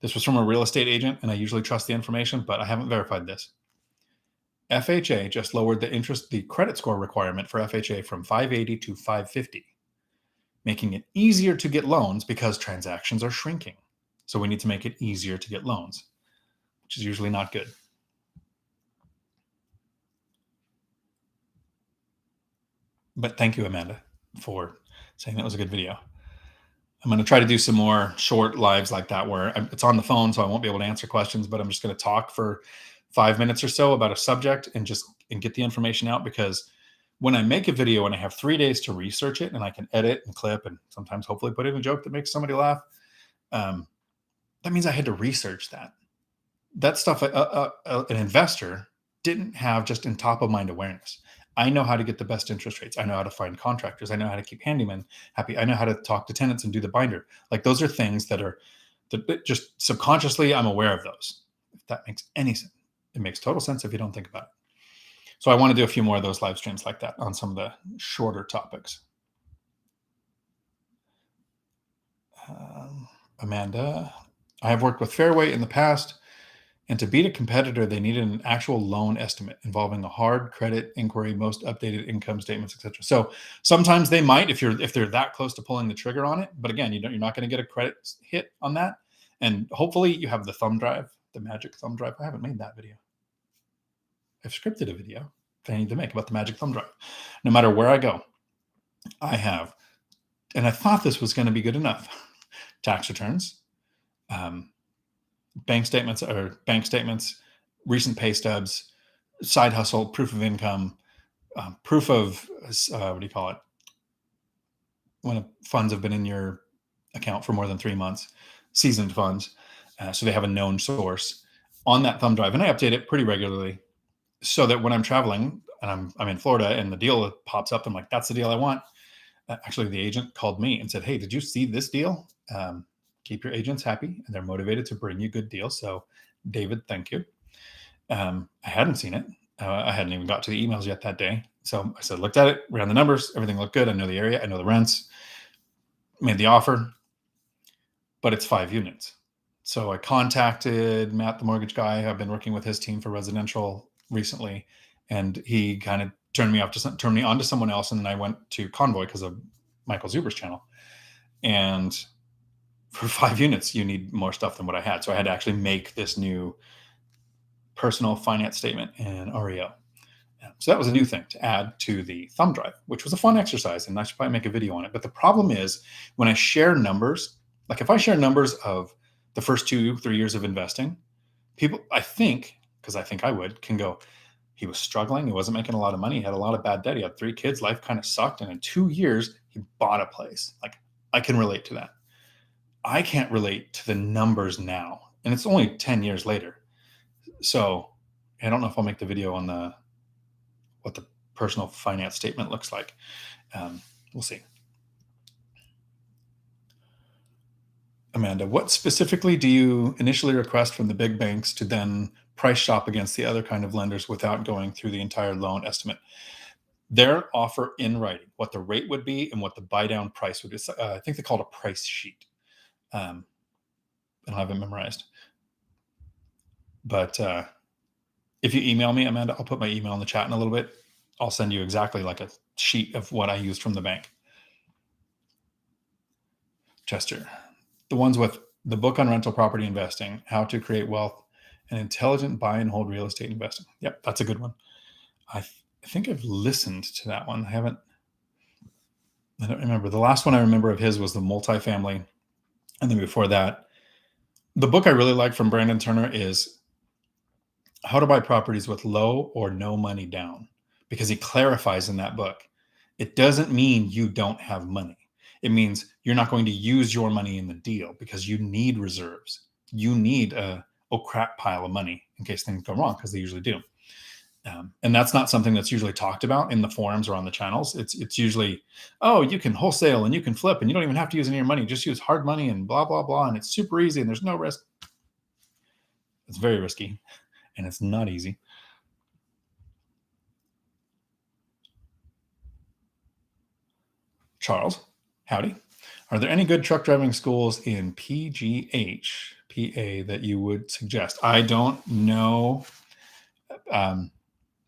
This was from a real estate agent, and I usually trust the information, but I haven't verified this. FHA just lowered the credit score requirement for FHA from 580 to 550, making it easier to get loans because transactions are shrinking. So we need to make it easier to get loans, which is usually not good. But thank you, Amanda, for saying that was a good video. I'm going to try to do some more short lives like that where it's on the phone, so I won't be able to answer questions, but I'm just going to talk for 5 minutes or so about a subject and get the information out. Because when I make a video and I have 3 days to research it, and I can edit and clip and sometimes hopefully put in a joke that makes somebody laugh, that means I had to research that. That stuff, an investor didn't have just in top of mind awareness. I know how to get the best interest rates. I know how to find contractors. I know how to keep handymen happy. I know how to talk to tenants and do the binder. Like, those are things that just subconsciously I'm aware of those. If that makes any sense. It makes total sense if you don't think about it. So I want to do a few more of those live streams like that on some of the shorter topics. Amanda, I have worked with Fairway in the past, and to beat a competitor, they needed an actual loan estimate involving a hard credit inquiry, most updated income statements, etc. So sometimes they might, if they're that close to pulling the trigger on it. But again, you're not going to get a credit hit on that. And hopefully you have the thumb drive, the magic thumb drive. I haven't made that video. I've scripted a video that I need to make about the magic thumb drive. No matter where I go, I have, and I thought this was going to be good enough. Tax returns, bank statements, recent pay stubs, side hustle, proof of income, proof of, what do you call it? When funds have been in your account for more than 3 months, seasoned funds. So they have a known source on that thumb drive. And I update it pretty regularly so that when I'm traveling and I'm in Florida and the deal pops up, I'm like, that's the deal I want. Actually, the agent called me and said, hey, did you see this deal? Keep your agents happy, and they're motivated to bring you good deals. So, David, thank you. I hadn't seen it. I hadn't even got to the emails yet that day. So I said, looked at it, ran the numbers. Everything looked good. I know the area. I know the rents. Made the offer. But it's 5 units. So I contacted Matt, the mortgage guy. I've been working with his team for residential recently. And he kind of turned me on to someone else. And then I went to Convoy because of Michael Zuber's channel. And for 5 units, you need more stuff than what I had. So I had to actually make this new personal finance statement in REO. So that was a new thing to add to the thumb drive, which was a fun exercise. And I should probably make a video on it. But the problem is when I share numbers, like if I share numbers of the first 2-3 years of investing, people, I think I would, can go, he was struggling. He wasn't making a lot of money. He had a lot of bad debt. He had 3 kids. Life kind of sucked. And in 2 years, he bought a place. Like, I can relate to that. I can't relate to the numbers now. And it's only 10 years later. So I don't know if I'll make the video on what the personal finance statement looks like. We'll see. Amanda, what specifically do you initially request from the big banks to then price shop against the other kind of lenders without going through the entire loan estimate? Their offer in writing, what the rate would be and what the buy down price would be. I think they call it a price sheet. I don't have it memorized. But if you email me, Amanda, I'll put my email in the chat in a little bit. I'll send you exactly like a sheet of what I used from the bank. Chester, the ones with the book on rental property investing, how to create wealth, and intelligent buy and hold real estate investing. Yep, that's a good one. I think I've listened to that one. I don't remember. The last one I remember of his was the multifamily. And then before that, the book I really like from Brandon Turner is How to Buy Properties with Low or No Money Down, because he clarifies in that book, it doesn't mean you don't have money. It means you're not going to use your money in the deal because you need reserves. You need a crap pile of money in case things go wrong, because they usually do. And that's not something that's usually talked about in the forums or on the channels. It's usually, oh, you can wholesale and you can flip and you don't even have to use any of your money. Just use hard money and blah, blah, blah. And it's super easy and there's no risk. It's very risky and it's not easy. Charles, howdy. Are there any good truck driving schools in PGH, PA, that you would suggest? I don't know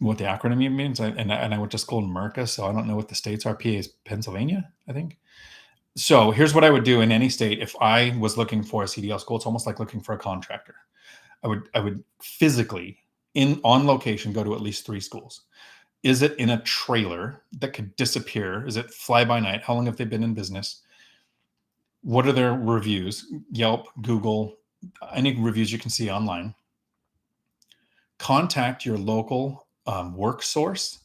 what the acronym means. And I went to school in Merca, so I don't know what the states are. PA is Pennsylvania, I think. So here's what I would do in any state. If I was looking for a CDL school, it's almost like looking for a contractor. I would physically, on location, go to at least 3 schools. Is it in a trailer that could disappear? Is it fly by night? How long have they been in business? What are their reviews? Yelp, Google, any reviews you can see online. Contact your local work source,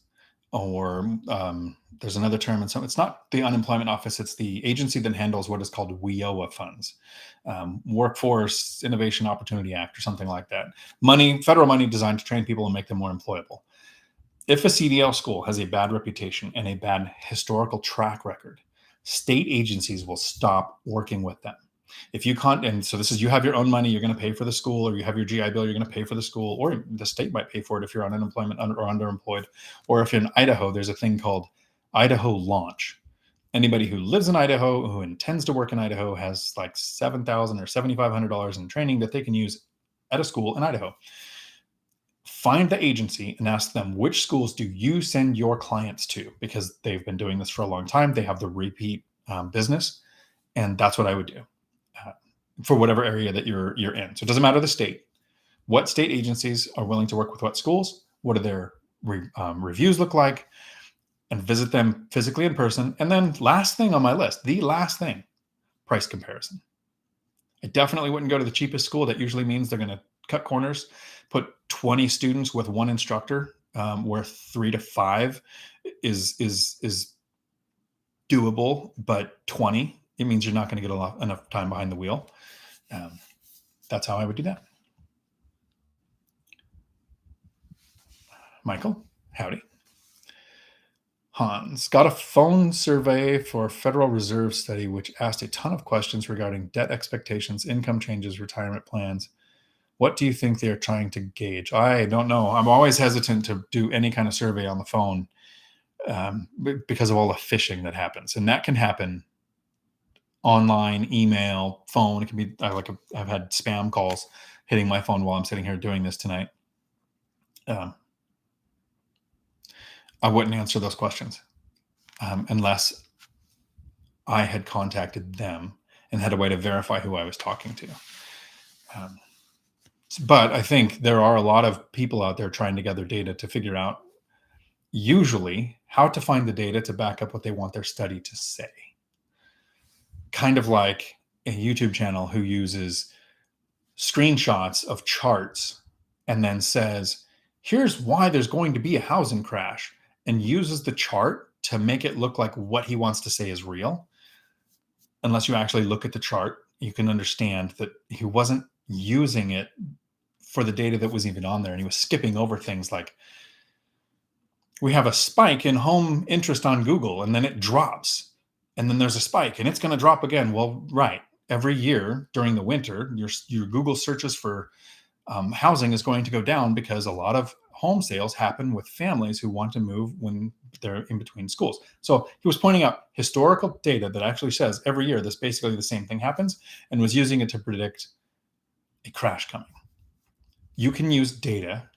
or there's another term. And so it's not the unemployment office. It's the agency that handles what is called WIOA funds, Workforce Innovation Opportunity Act, or something like that. Federal money designed to train people and make them more employable. If a CDL school has a bad reputation and a bad historical track record, state agencies will stop working with them. If you can't, and so this is, you have your own money, you're going to pay for the school, or you have your GI Bill, you're going to pay for the school, or the state might pay for it if you're on unemployment or underemployed. Or if you're in Idaho, there's a thing called Idaho Launch. Anybody who lives in Idaho, who intends to work in Idaho, has like $7,000 or $7,500 in training that they can use at a school in Idaho. Find the agency and ask them, which schools do you send your clients to? Because they've been doing this for a long time. They have the repeat business. And that's what I would do for whatever area that you're in. So it doesn't matter the state. What state agencies are willing to work with what schools? What do their reviews look like? And visit them physically in person. And then last thing on my list, the last thing, price comparison. I definitely wouldn't go to the cheapest school. That usually means they're going to cut corners, put 20 students with one instructor, where 3 to 5 is doable, but 20, it means you're not going to get enough time behind the wheel. That's how I would do that. Michael, howdy. Hans, got a phone survey for Federal Reserve study, which asked a ton of questions regarding debt expectations, income changes, retirement plans. What do you think they're trying to gauge? I don't know. I'm always hesitant to do any kind of survey on the phone because of all the phishing that happens. And that can happen online, email, phone. It can be I've had spam calls hitting my phone while I'm sitting here doing this tonight. I wouldn't answer those questions unless I had contacted them and had a way to verify who I was talking to. But I think there are a lot of people out there trying to gather data to figure out usually how to find the data to back up what they want their study to say. Kind of like a YouTube channel who uses screenshots of charts and then says, here's why there's going to be a housing crash, and uses the chart to make it look like what he wants to say is real. Unless you actually look at the chart, you can understand that he wasn't using it for the data that was even on there. And he was skipping over things like We have a spike in home interest on Google, and then it drops. And then there's a spike, and it's going to drop again. Well, right. Every year during the winter, your Google searches for housing is going to go down because a lot of home sales happen with families who want to move when they're in between schools. So he was pointing out historical data that actually says every year this basically the same thing happens, and was using it to predict a crash coming. You can use data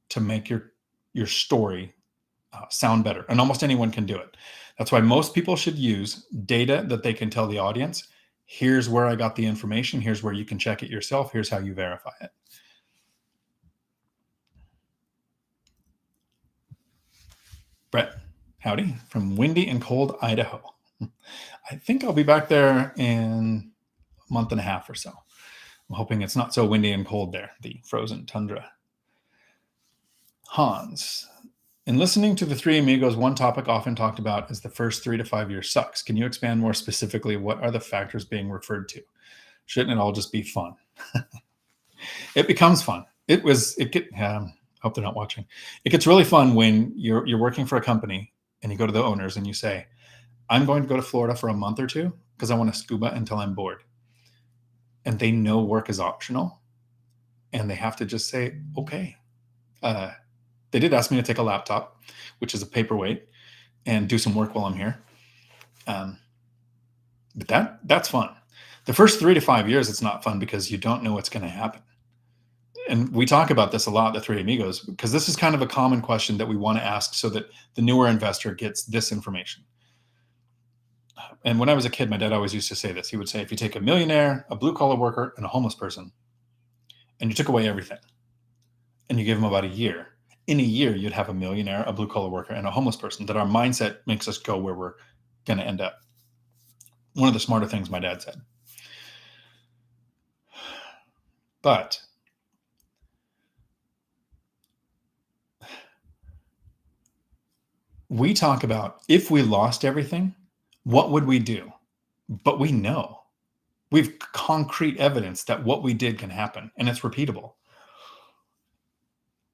to make your story sound better, and almost anyone can do it. That's why most people should use data that they can tell the audience, here's where I got the information, here's where you can check it yourself, here's how you verify it. Brett, howdy, from windy and cold Idaho. I think I'll be back there in a month and a half or so. I'm hoping it's not so windy and cold there, the frozen tundra. Hans, in listening to the Three Amigos, one topic often talked about is the first 3 to 5 years sucks. Can you expand more specifically? What are the factors being referred to? Shouldn't it all just be fun? It becomes fun. Hope they're not watching. It gets really fun when you're working for a company and you go to the owners and you say, I'm going to go to Florida for a month or two because I want to scuba until I'm bored. And they know work is optional, and they have to just say, okay. They did ask me to take a laptop, which is a paperweight, and do some work while I'm here. But that's fun. The first 3 to 5 years, it's not fun because you don't know what's going to happen. And we talk about this a lot, the Three Amigos, because this is kind of a common question that we want to ask so that the newer investor gets this information. And when I was a kid, my dad always used to say this. He would say, if you take a millionaire, a blue-collar worker, and a homeless person, and you took away everything, and you give them about a year, in a year, you'd have a millionaire, a blue-collar worker, and a homeless person, that our mindset makes us go where we're going to end up. One of the smarter things my dad said. But we talk about if we lost everything, what would we do? But we know. We've concrete evidence that what we did can happen, and it's repeatable.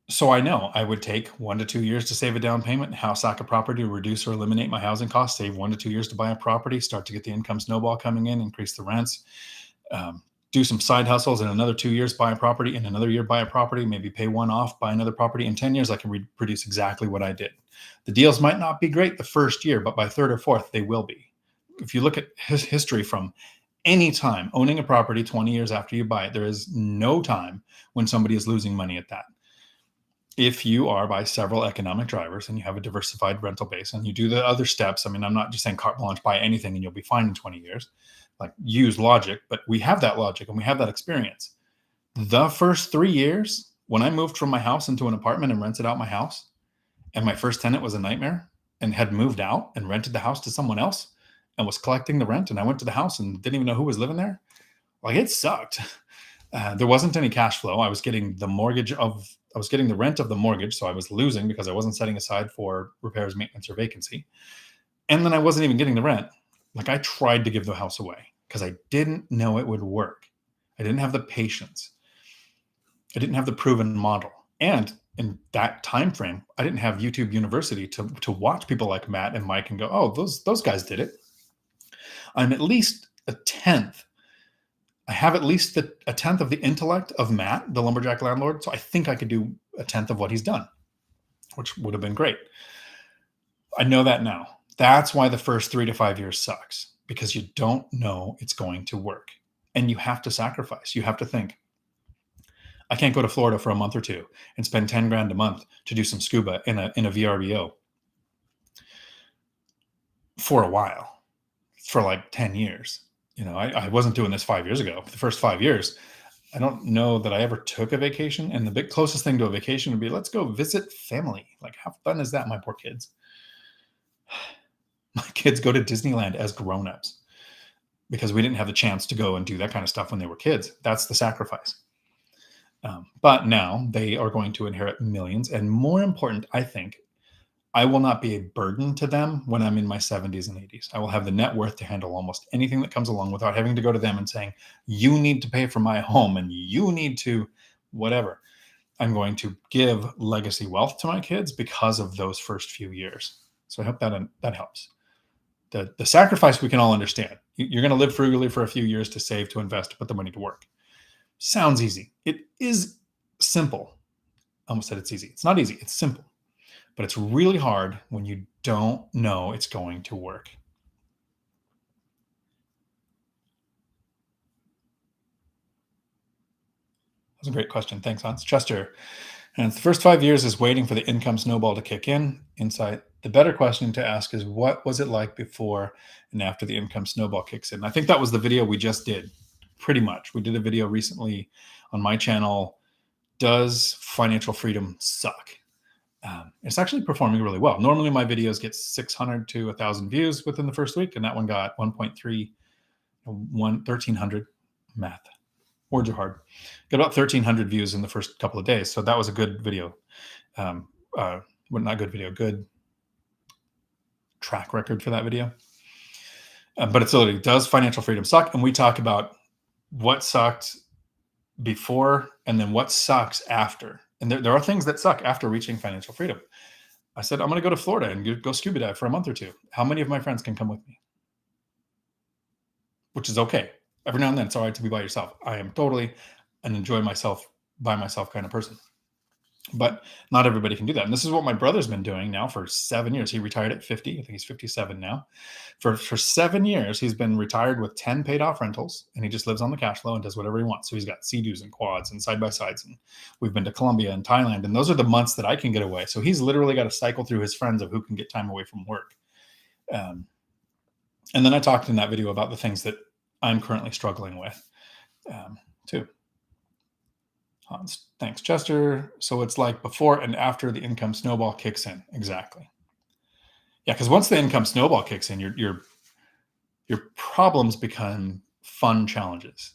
So I know I would take 1 to 2 years to save a down payment, house hack a property, reduce or eliminate my housing costs, save 1 to 2 years to buy a property, start to get the income snowball coming in, increase the rents, do some side hustles, in another 2 years, buy a property, in another year, buy a property, maybe pay one off, buy another property. In 10 years, I can reproduce exactly what I did. The deals might not be great the first year, but by third or fourth, they will be. If you look at history from any time, owning a property 20 years after you buy it, there is no time when somebody is losing money at that. If you are by several economic drivers and you have a diversified rental base and you do the other steps, I mean, I'm not just saying carte blanche, buy anything and you'll be fine in 20 years. Like, use logic, but we have that logic and we have that experience. The first 3 years, when I moved from my house into an apartment and rented out my house, and my first tenant was a nightmare and had moved out and rented the house to someone else and was collecting the rent, and I went to the house and didn't even know who was living there, like, it sucked. There wasn't any cash flow. I was getting the rent of the mortgage, so I was losing because I wasn't setting aside for repairs, maintenance, or vacancy. And then I wasn't even getting the rent. Like, I tried to give the house away because I didn't know it would work. I didn't have the patience. I didn't have the proven model. And in that time frame, I didn't have YouTube University to watch people like Matt and Mike and go, oh, those guys did it. I'm at least a tenth. I have at least a tenth of the intellect of Matt, the lumberjack landlord. So I think I could do a tenth of what he's done, which would have been great. I know that now. That's why the first 3 to 5 years sucks, because you don't know it's going to work. And you have to sacrifice. You have to think, I can't go to Florida for a month or two and spend 10 grand a month to do some scuba in a VRBO for a while, for like 10 years. You know, I wasn't doing this 5 years ago. For the first 5 years, I don't know that I ever took a vacation. And the big closest thing to a vacation would be, let's go visit family. Like, how fun is that, my poor kids? My kids go to Disneyland as grown-ups because we didn't have the chance to go and do that kind of stuff when they were kids. That's the sacrifice. But now they are going to inherit millions. And more important, I think, I will not be a burden to them when I'm in my 70s and 80s. I will have the net worth to handle almost anything that comes along without having to go to them and saying, you need to pay for my home and you need to whatever. I'm going to give legacy wealth to my kids because of those first few years. So I hope that helps. The sacrifice we can all understand. You're going to live frugally for a few years to save, to invest, to put the money to work. Sounds easy. It is simple. I almost said it's easy. It's not easy. It's simple. But it's really hard when you don't know it's going to work. That's a great question. Thanks, Hans. Chester. And the first 5 years is waiting for the income snowball to kick in. Insight. The better question to ask is, what was it like before and after the income snowball kicks in? I think that was the video we just did. Pretty much. We did a video recently on my channel. Does financial freedom suck? It's actually performing really well. Normally my videos get 600 to 1,000 views within the first week, and that one got 1,300 math. Words are hard. Got about 1,300 views in the first couple of days. So that was a good video. Well, not good video, good track record for that video. But it's literally, does financial freedom suck? And we talk about what sucked before and then what sucks after. And there are things that suck after reaching financial freedom. I said, I'm going to go to Florida and go scuba dive for a month or two. How many of my friends can come with me? Which is okay. Every now and then, it's all right to be by yourself. I am totally an enjoy myself by myself kind of person. But not everybody can do that. And this is what my brother's been doing now for 7 years. He retired at 50. I think he's 57 now. For 7 years, he's been retired with 10 paid off rentals, and he just lives on the cash flow and does whatever he wants. So he's got Sea-Doos and quads and side-by-sides. And we've been to Colombia and Thailand. And those are the months that I can get away. So he's literally got to cycle through his friends of who can get time away from work. And then I talked in that video about the things that I'm currently struggling with too. Hans, thanks, Chester. So it's like before and after the income snowball kicks in. Exactly. Yeah, because once the income snowball kicks in, your problems become fun challenges.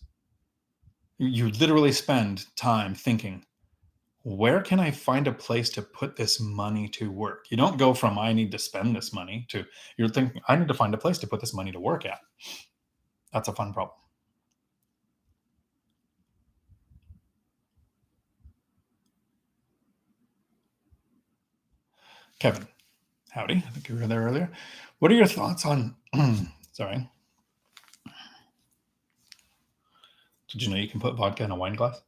You literally spend time thinking, where can I find a place to put this money to work? You don't go from I need to spend this money to you're thinking, I need to find a place to put this money to work at. That's a fun problem. Kevin, howdy. I think you were there earlier. What are your thoughts on, sorry. Did you know you can put vodka in a wine glass?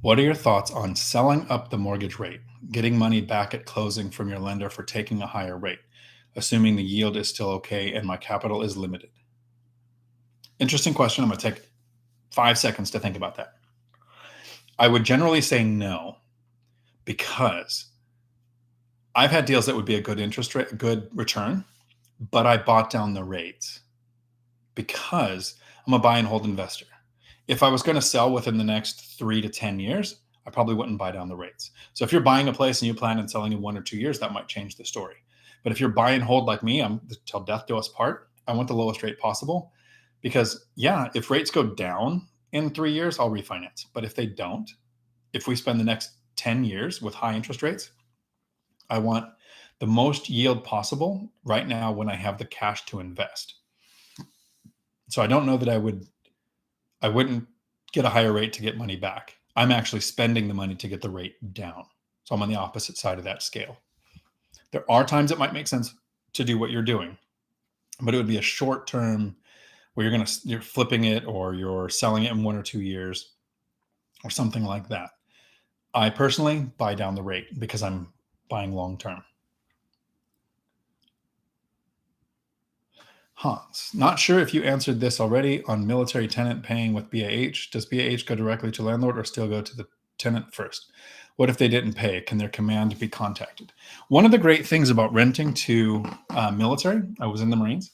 What are your thoughts on selling up the mortgage rate, getting money back at closing from your lender for taking a higher rate, assuming the yield is still okay and my capital is limited? Interesting question. I'm going to take 5 seconds to think about that. I would generally say no, because I've had deals that would be a good interest rate, a good return, but I bought down the rates because I'm a buy and hold investor. If I was going to sell within the next 3 to 10 years, I probably wouldn't buy down the rates. So if you're buying a place and you plan on selling in 1 or 2 years, that might change the story. But if you're buy and hold like me, I'm till death do us part. I want the lowest rate possible because, yeah, if rates go down in 3 years, I'll refinance. But if they don't, if we spend the next 10 years with high interest rates, I want the most yield possible right now when I have the cash to invest. So I don't know that I wouldn't get a higher rate to get money back. I'm actually spending the money to get the rate down. So I'm on the opposite side of that scale. There are times it might make sense to do what you're doing, but it would be a short term where you're flipping it or you're selling it in 1 or 2 years or something like that. I personally buy down the rate because I'm buying long term. Hans, not sure if you answered this already on military tenant paying with BAH. Does BAH go directly to landlord or still go to the tenant first? What if they didn't pay? Can their command be contacted? One of the great things about renting to military, I was in the Marines,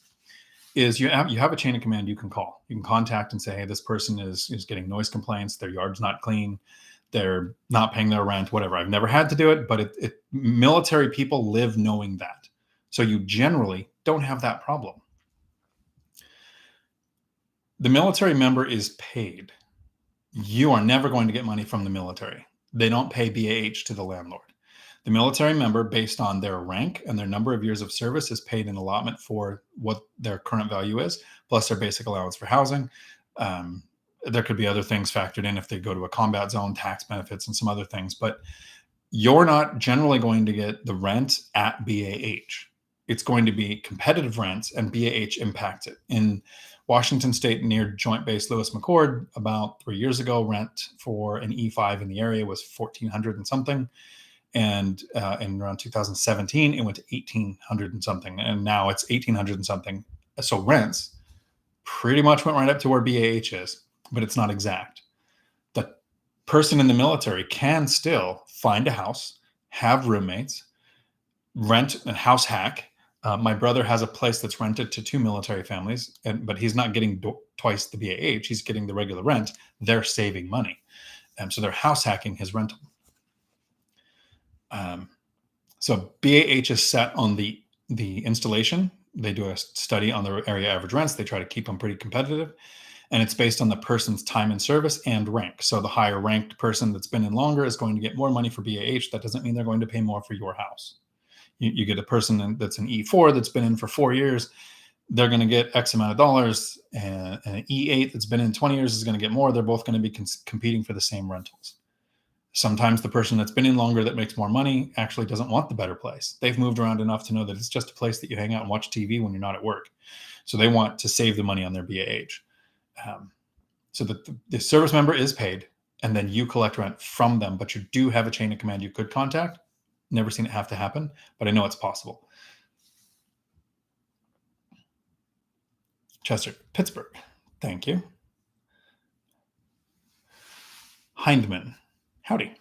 is you have a chain of command you can call. You can contact and say, hey, this person is getting noise complaints. Their yard's not clean. They're not paying their rent, whatever. I've never had to do it, but military people live knowing that. So you generally don't have that problem. The military member is paid. You are never going to get money from the military. They don't pay BAH to the landlord. The military member, based on their rank and their number of years of service, is paid an allotment for what their current value is, plus their basic allowance for housing. There could be other things factored in if they go to a combat zone, tax benefits, and some other things. But you're not generally going to get the rent at BAH. It's going to be competitive rents, and BAH impacts it. In Washington State, near Joint Base Lewis McChord, about 3 years ago, rent for an E5 in the area was $1,400 and something. And in around 2017, it went to 1,800 and something. And now it's 1,800 and something. So rents pretty much went right up to where BAH is, but it's not exact. The person in the military can still find a house, have roommates, rent a house hack. My brother has a place that's rented to 2 military families, but he's not getting twice the BAH. He's getting the regular rent. They're saving money. So they're house hacking his rental. So BAH is set on the installation. They do a study on the area average rents. They try to keep them pretty competitive. And it's based on the person's time in service and rank. So the higher ranked person that's been in longer is going to get more money for BAH. That doesn't mean they're going to pay more for your house. You get a person that's an E4 that's been in for 4 years, they're going to get X amount of dollars, and an E8 that's been in 20 years is going to get more. They're both going to be competing for the same rentals. Sometimes the person that's been in longer that makes more money actually doesn't want the better place. They've moved around enough to know that it's just a place that you hang out and watch TV when you're not at work. So they want to save the money on their BAH. So that the service member is paid, and then you collect rent from them, but you do have a chain of command you could contact. Never seen it have to happen, but I know it's possible. Chester, Pittsburgh. Thank you. Hindman. Howdy.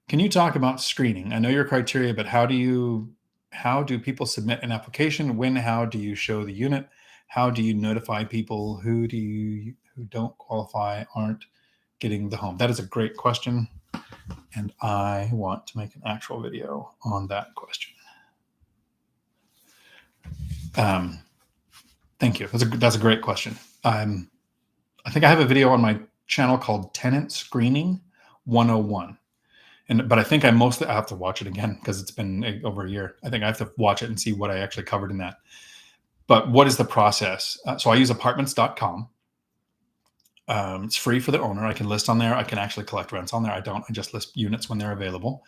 Can you talk about screening? I know your criteria, but how do people submit an application? How do you show the unit? How do you notify people who don't qualify, aren't getting the home? That is a great question. And I want to make an actual video on that question. Thank you. That's a great question. I think I have a video on my channel called Tenant Screening 101. But I think I have to watch it again because it's been over a year. I think I have to watch it and see what I actually covered in that. But what is the process? So I use apartments.com. It's free for the owner. I can list on there. I can actually collect rents on there. I don't. I just list units when they're available.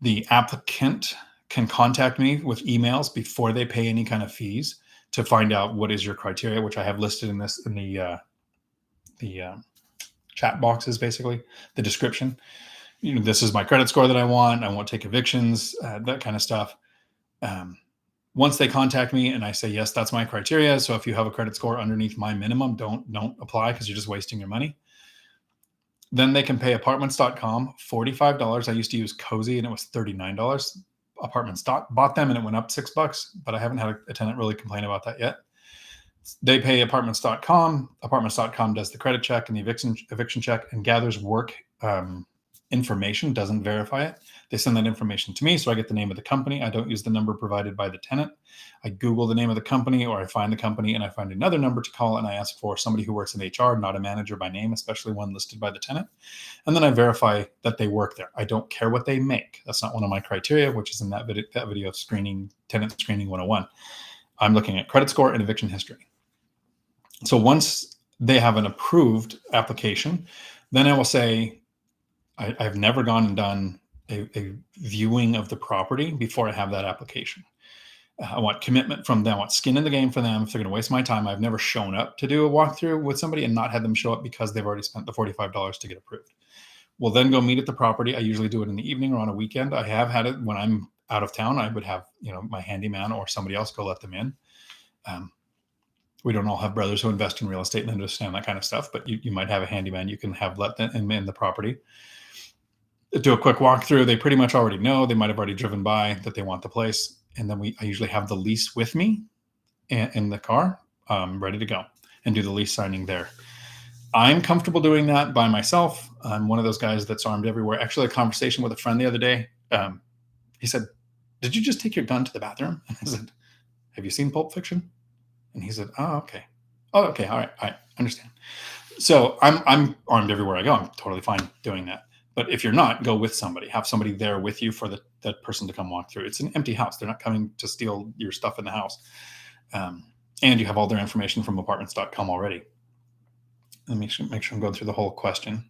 The applicant can contact me with emails before they pay any kind of fees to find out what is your criteria, which I have listed in the chat boxes, basically the description. This is my credit score that I want. I won't take evictions, that kind of stuff. Once they contact me and I say, yes, that's my criteria. So if you have a credit score underneath my minimum, don't apply because you're just wasting your money. Then they can pay apartments.com $45. I used to use Cozy and it was $39. Apartments bought them and it went up $6, but I haven't had a tenant really complain about that yet. They pay apartments.com. Apartments.com does the credit check and the eviction check and gathers work information, doesn't verify it. They send that information to me, so I get the name of the company. I don't use the number provided by the tenant. I Google the name of the company, or I find the company and I find another number to call, and I ask for somebody who works in HR, not a manager by name, especially one listed by the tenant. And then I verify that they work there. I don't care what they make. That's not one of my criteria, which is in that video of Tenant Screening 101. I'm looking at credit score and eviction history. So once they have an approved application, then I will say, I've never gone and done a viewing of the property before I have that application. I want commitment from them. I want skin in the game for them. If they're going to waste my time, I've never shown up to do a walkthrough with somebody and not had them show up because they've already spent the $45 to get approved. We'll then go meet at the property. I usually do it in the evening or on a weekend. I have had it when I'm out of town. I would have my handyman or somebody else go let them in. We don't all have brothers who invest in real estate and understand that kind of stuff, but you might have a handyman you can have let them in the property. Do a quick walkthrough. They pretty much already know. They might have already driven by that they want the place. And then I usually have the lease with me in the car, ready to go, and do the lease signing there. I'm comfortable doing that by myself. I'm one of those guys that's armed everywhere. Actually, a conversation with a friend the other day. He said, "Did you just take your gun to the bathroom?" And I said, "Have you seen Pulp Fiction?" And he said, "Oh, okay. Oh, okay. All right. I understand." So I'm armed everywhere I go. I'm totally fine doing that. But if you're not, go with somebody. Have somebody there with you for that person to come walk through. It's an empty house. They're not coming to steal your stuff in the house. And you have all their information from apartments.com already. Let me make sure I'm going through the whole question.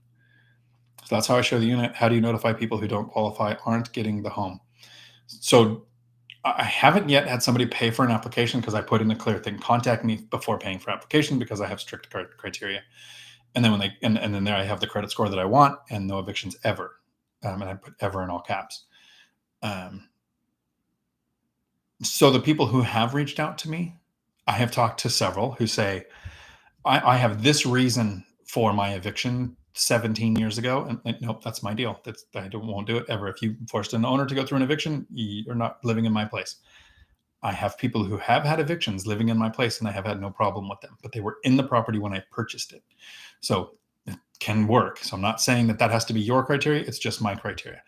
So that's how I show the unit. How do you notify people who don't qualify, aren't getting the home? So I haven't yet had somebody pay for an application because I put in a clear thing. Contact me before paying for application because I have strict criteria. And then when they and then there I have the credit score that I want and no evictions ever. And I put ever in all caps. So the people who have reached out to me, I have talked to several who say, I have this reason for my eviction 17 years ago. And nope, that's my deal. Won't do it ever. If you forced an owner to go through an eviction, you're not living in my place. I have people who have had evictions living in my place and I have had no problem with them, but they were in the property when I purchased it. So it can work. So I'm not saying that has to be your criteria. It's just my criteria.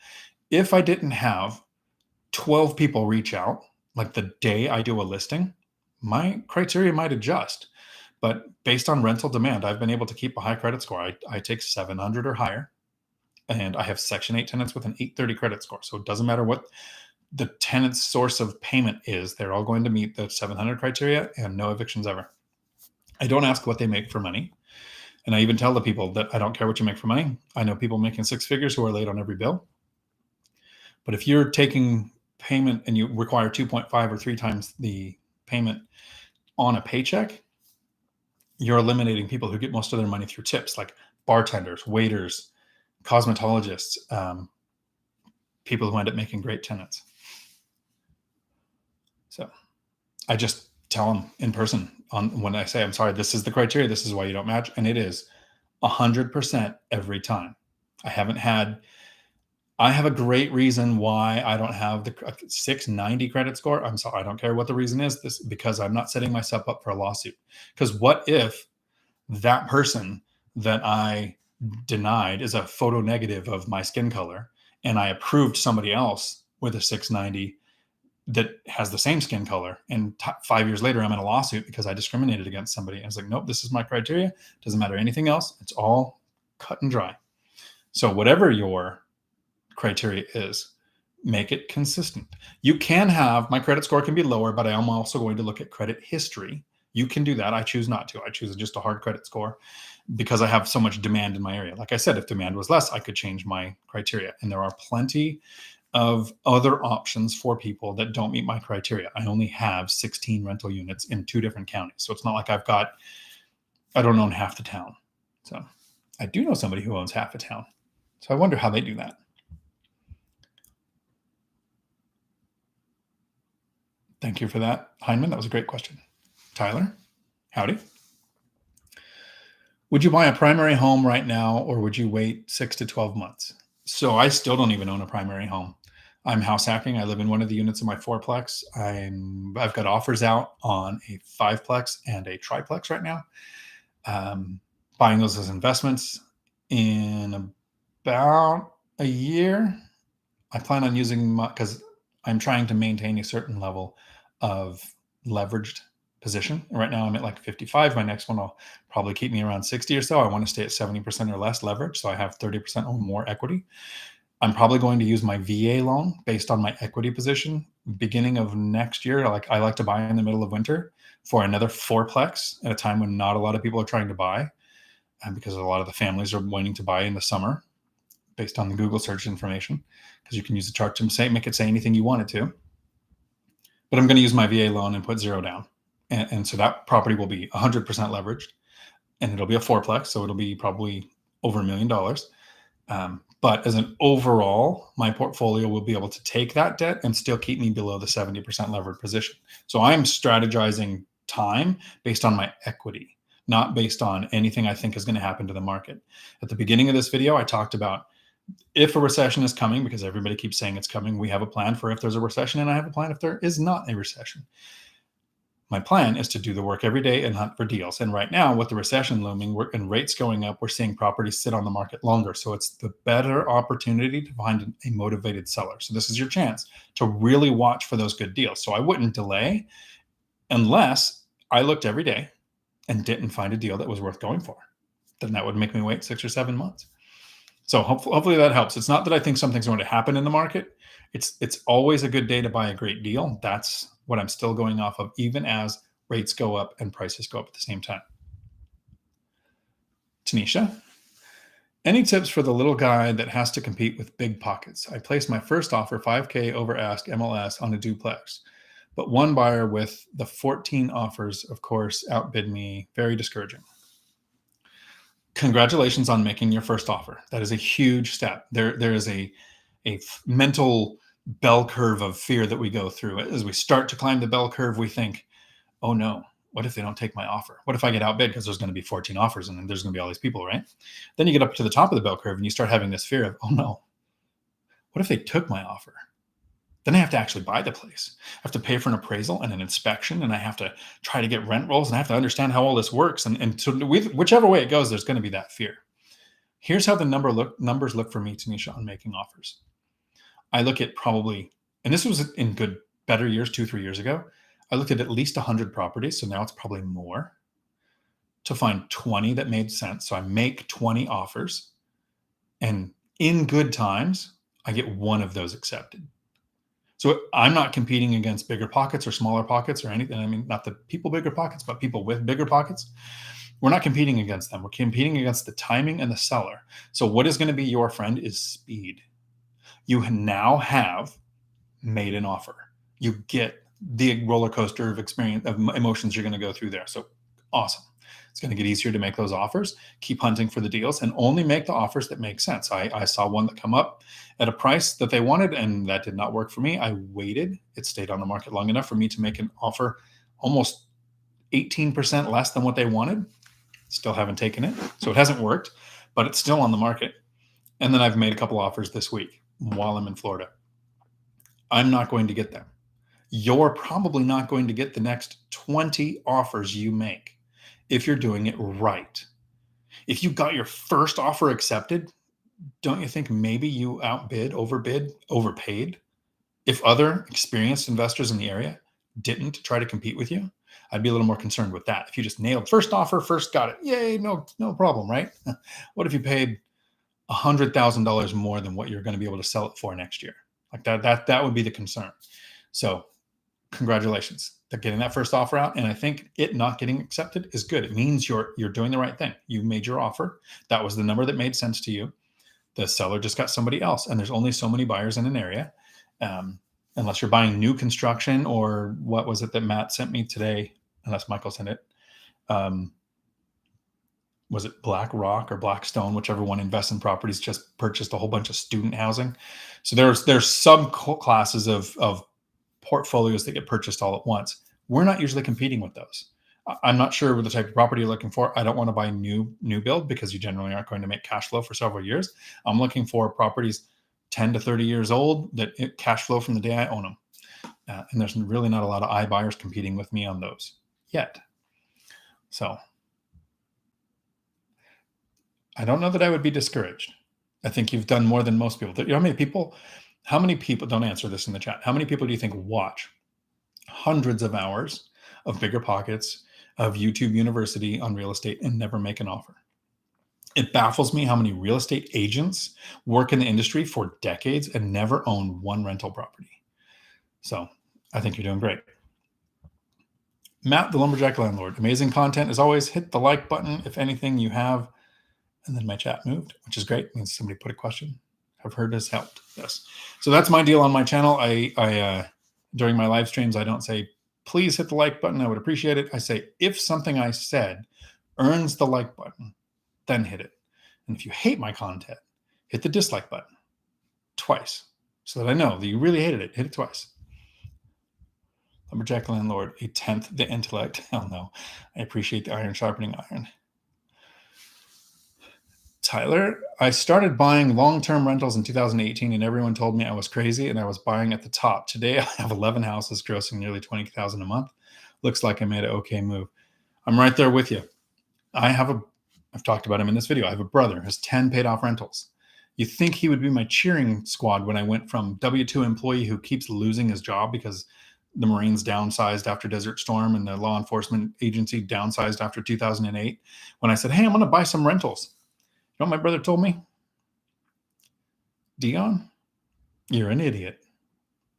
If I didn't have 12 people reach out, like the day I do a listing, my criteria might adjust. But based on rental demand, I've been able to keep a high credit score. I take 700 or higher, and I have Section 8 tenants with an 830 credit score. So it doesn't matter what the tenant's source of payment is. They're all going to meet the 700 criteria and no evictions ever. I don't ask what they make for money. And I even tell the people that I don't care what you make for money. I know people making six figures who are late on every bill. But if you're taking payment and you require 2.5 or 3 times the payment on a paycheck, you're eliminating people who get most of their money through tips, like bartenders, waiters, cosmetologists, people who end up making great tenants. So I just tell them in person when I say, I'm sorry, this is the criteria, this is why you don't match. And it is 100% every time. I have a great reason why I don't have the 690 credit score. I'm sorry, I don't care what the reason is. Because I'm not setting myself up for a lawsuit. Because what if that person that I denied is a photo negative of my skin color, and I approved somebody else with a 690 that has the same skin color, and 5 years later I'm in a lawsuit because I discriminated against somebody. And it's like, nope, this is my criteria. Doesn't matter anything else. It's all cut and dry. So whatever your criteria is, make it consistent. You can have, my credit score can be lower, but I am also going to look at credit history. You can do that. I choose not to. I choose just a hard credit score because I have so much demand in my area. Like I said, if demand was less, I could change my criteria. And there are plenty of other options for people that don't meet my criteria. I only have 16 rental units in 2 different counties. So it's not like I don't own half the town. So I do know somebody who owns half a town. So I wonder how they do that. Thank you for that, Heineman. That was a great question. Tyler, howdy. Would you buy a primary home right now, or would you wait 6 to 12 months? So I still don't even own a primary home. I'm house hacking. I live in one of the units of my 4-plex. I've got offers out on a 5-plex and a triplex right now. Buying those as investments in about a year. I plan on using because I'm trying to maintain a certain level of leveraged position. Right now I'm at like 55. My next one will probably keep me around 60 or so. I want to stay at 70% or less leverage. So I have 30% or more equity. I'm probably going to use my VA loan based on my equity position beginning of next year. I like to buy in the middle of winter for another 4-plex at a time when not a lot of people are trying to buy, because a lot of the families are waiting to buy in the summer based on the Google search information, because you can use the chart to make it say anything you want it to. But I'm going to use my VA loan and put 0 down. And so that property will be 100% leveraged, and it'll be a 4-plex. So it'll be probably over $1 million. But as an overall, my portfolio will be able to take that debt and still keep me below the 70% levered position. So I'm strategizing time based on my equity, not based on anything I think is going to happen to the market. At the beginning of this video, I talked about if a recession is coming, because everybody keeps saying it's coming. We have a plan for if there's a recession, and I have a plan if there is not a recession. My plan is to do the work every day and hunt for deals. And right now, with the recession looming and rates going up, we're seeing properties sit on the market longer. So it's the better opportunity to find a motivated seller. So this is your chance to really watch for those good deals. So I wouldn't delay unless I looked every day and didn't find a deal that was worth going for. Then that would make me wait 6 or 7 months. So hopefully that helps. It's not that I think something's going to happen in the market. It's always a good day to buy a great deal. That's what I'm still going off of, even as rates go up and prices go up at the same time. Tanisha, any tips for the little guy that has to compete with big pockets? I placed my first offer, 5K over ask MLS, on a duplex, but one buyer with the 14 offers, of course, outbid me. Very discouraging. Congratulations on making your first offer. That is a huge step. There is a mental bell curve of fear that we go through. As we start to climb the bell curve, we think, oh no, what if they don't take my offer? What if I get outbid because there's going to be 14 offers and then there's going to be all these people, right? Then you get up to the top of the bell curve and you start having this fear of, oh no, what if they took my offer? Then I have to actually buy the place. I have to pay for an appraisal and an inspection, and I have to try to get rent rolls, and I have to understand how all this works. And so whichever way it goes, there's going to be that fear. Here's how the numbers look for me, Tanisha, on making offers. I look at probably, and this was in better years, 2-3 years ago, I looked at least 100 properties. So now it's probably more, to find 20 that made sense. So I make 20 offers, and in good times, I get one of those accepted. So I'm not competing against BiggerPockets or smaller pockets or anything. I mean, not the people BiggerPockets, but people with BiggerPockets. We're not competing against them. We're competing against the timing and the seller. So what is going to be your friend is speed. You now have made an offer. You get the roller coaster of experience, of emotions you're going to go through there. So awesome. It's going to get easier to make those offers. Keep hunting for the deals and only make the offers that make sense. I saw one that come up at a price that they wanted, and that did not work for me. I waited. It stayed on the market long enough for me to make an offer almost 18% less than what they wanted. Still haven't taken it. So it hasn't worked, but it's still on the market. And then I've made a couple offers this week while I'm in Florida. I'm not going to get them. You're probably not going to get the next 20 offers you make if you're doing it right. If you got your first offer accepted, don't you think maybe you outbid, overbid, overpaid? If other experienced investors in the area didn't try to compete with you, I'd be a little more concerned with that. If you just nailed first offer, first got it, yay, no problem, right? What if you paid $100,000 more than what you're going to be able to sell it for next year? Like that would be the concern. So congratulations. They're getting that first offer out. And I think it not getting accepted is good. It means you're doing the right thing. You made your offer. That was the number that made sense to you. The seller just got somebody else. And there's only so many buyers in an area. Unless you're buying new construction, or what was it that Matt sent me today? Unless Michael sent it. Was it BlackRock or Blackstone, whichever one invests in properties, just purchased a whole bunch of student housing. So there's subclasses of portfolios that get purchased all at once. We're not usually competing with those. I'm not sure what the type of property you're looking for. I don't want to buy new build because you generally aren't going to make cash flow for several years. I'm looking for properties 10 to 30 years old that cash flow from the day I own them. And there's really not a lot of iBuyers competing with me on those yet. So I don't know that I would be discouraged. I think you've done more than most people. You know how many people, don't answer this in the chat, how many people do you think watch hundreds of hours of BiggerPockets, of YouTube University on real estate and never make an offer? It baffles me how many real estate agents work in the industry for decades and never own one rental property. So I think you're doing great. Matt, the Lumberjack Landlord, amazing content as always. Hit the like button if anything you have. And then my chat moved, which is great. It means somebody put a question. I've heard has helped. Yes. So that's my deal on my channel. I during my live streams, I don't say, please hit the like button. I would appreciate it. I say, if something I said earns the like button, then hit it. And if you hate my content, hit the dislike button twice so that I know that you really hated it. Hit it twice. Lumberjack Landlord, a 10th the intellect. Hell no. I appreciate the iron sharpening iron. Tyler, I started buying long-term rentals in 2018 and everyone told me I was crazy and I was buying at the top. Today I have 11 houses grossing nearly $20,000 a month. Looks like I made an okay move. I'm right there with you. I've talked about him in this video. I have a brother who has 10 paid off rentals. You think he would be my cheering squad when I went from W-2 employee who keeps losing his job because the Marines downsized after Desert Storm and the law enforcement agency downsized after 2008. When I said, hey, I'm going to buy some rentals. You know what my brother told me? Dion, you're an idiot.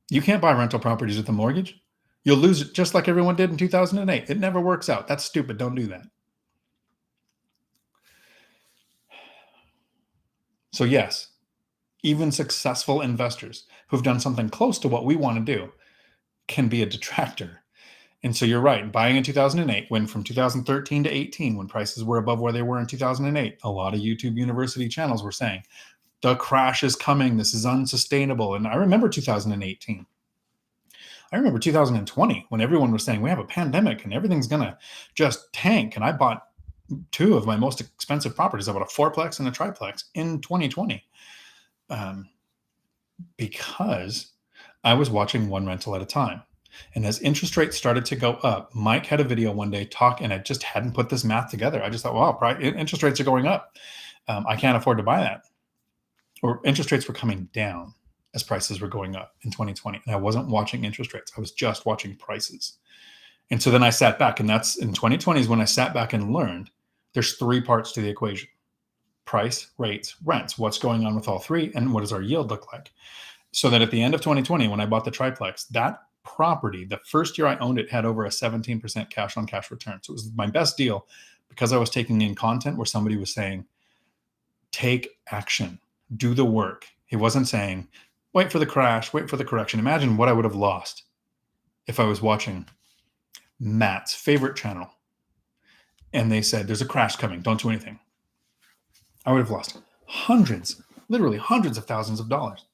You can't buy rental properties with a mortgage. You'll lose it just like everyone did in 2008. It never works out. That's stupid. Don't do that. So yes, even successful investors who've done something close to what we want to do can be a detractor. And so you're right. Buying in 2008, when from 2013 to 18, when prices were above where they were in 2008, a lot of YouTube University channels were saying, the crash is coming. This is unsustainable. And I remember 2018. I remember 2020 when everyone was saying we have a pandemic and everything's going to just tank. And I bought two of my most expensive properties. I bought a fourplex and a triplex in 2020 because I was watching one rental at a time. And as interest rates started to go up, Mike had a video one day and I just hadn't put this math together. I just thought, wow, interest rates are going up. I can't afford to buy that. Or interest rates were coming down as prices were going up in 2020. And I wasn't watching interest rates. I was just watching prices. And so then I sat back, and that's in 2020 is when I sat back and learned there's three parts to the equation: price, rates, rents. What's going on with all three, and what does our yield look like? So that at the end of 2020, when I bought the triplex, that property, the first year I owned it, had over a 17% cash on cash return. So it was my best deal because I was taking in content where somebody was saying, take action, do the work. He wasn't saying, wait for the crash, wait for the correction. Imagine what I would have lost if I was watching Matt's favorite channel and they said, there's a crash coming, don't do anything. I would have lost hundreds, literally hundreds of thousands of dollars.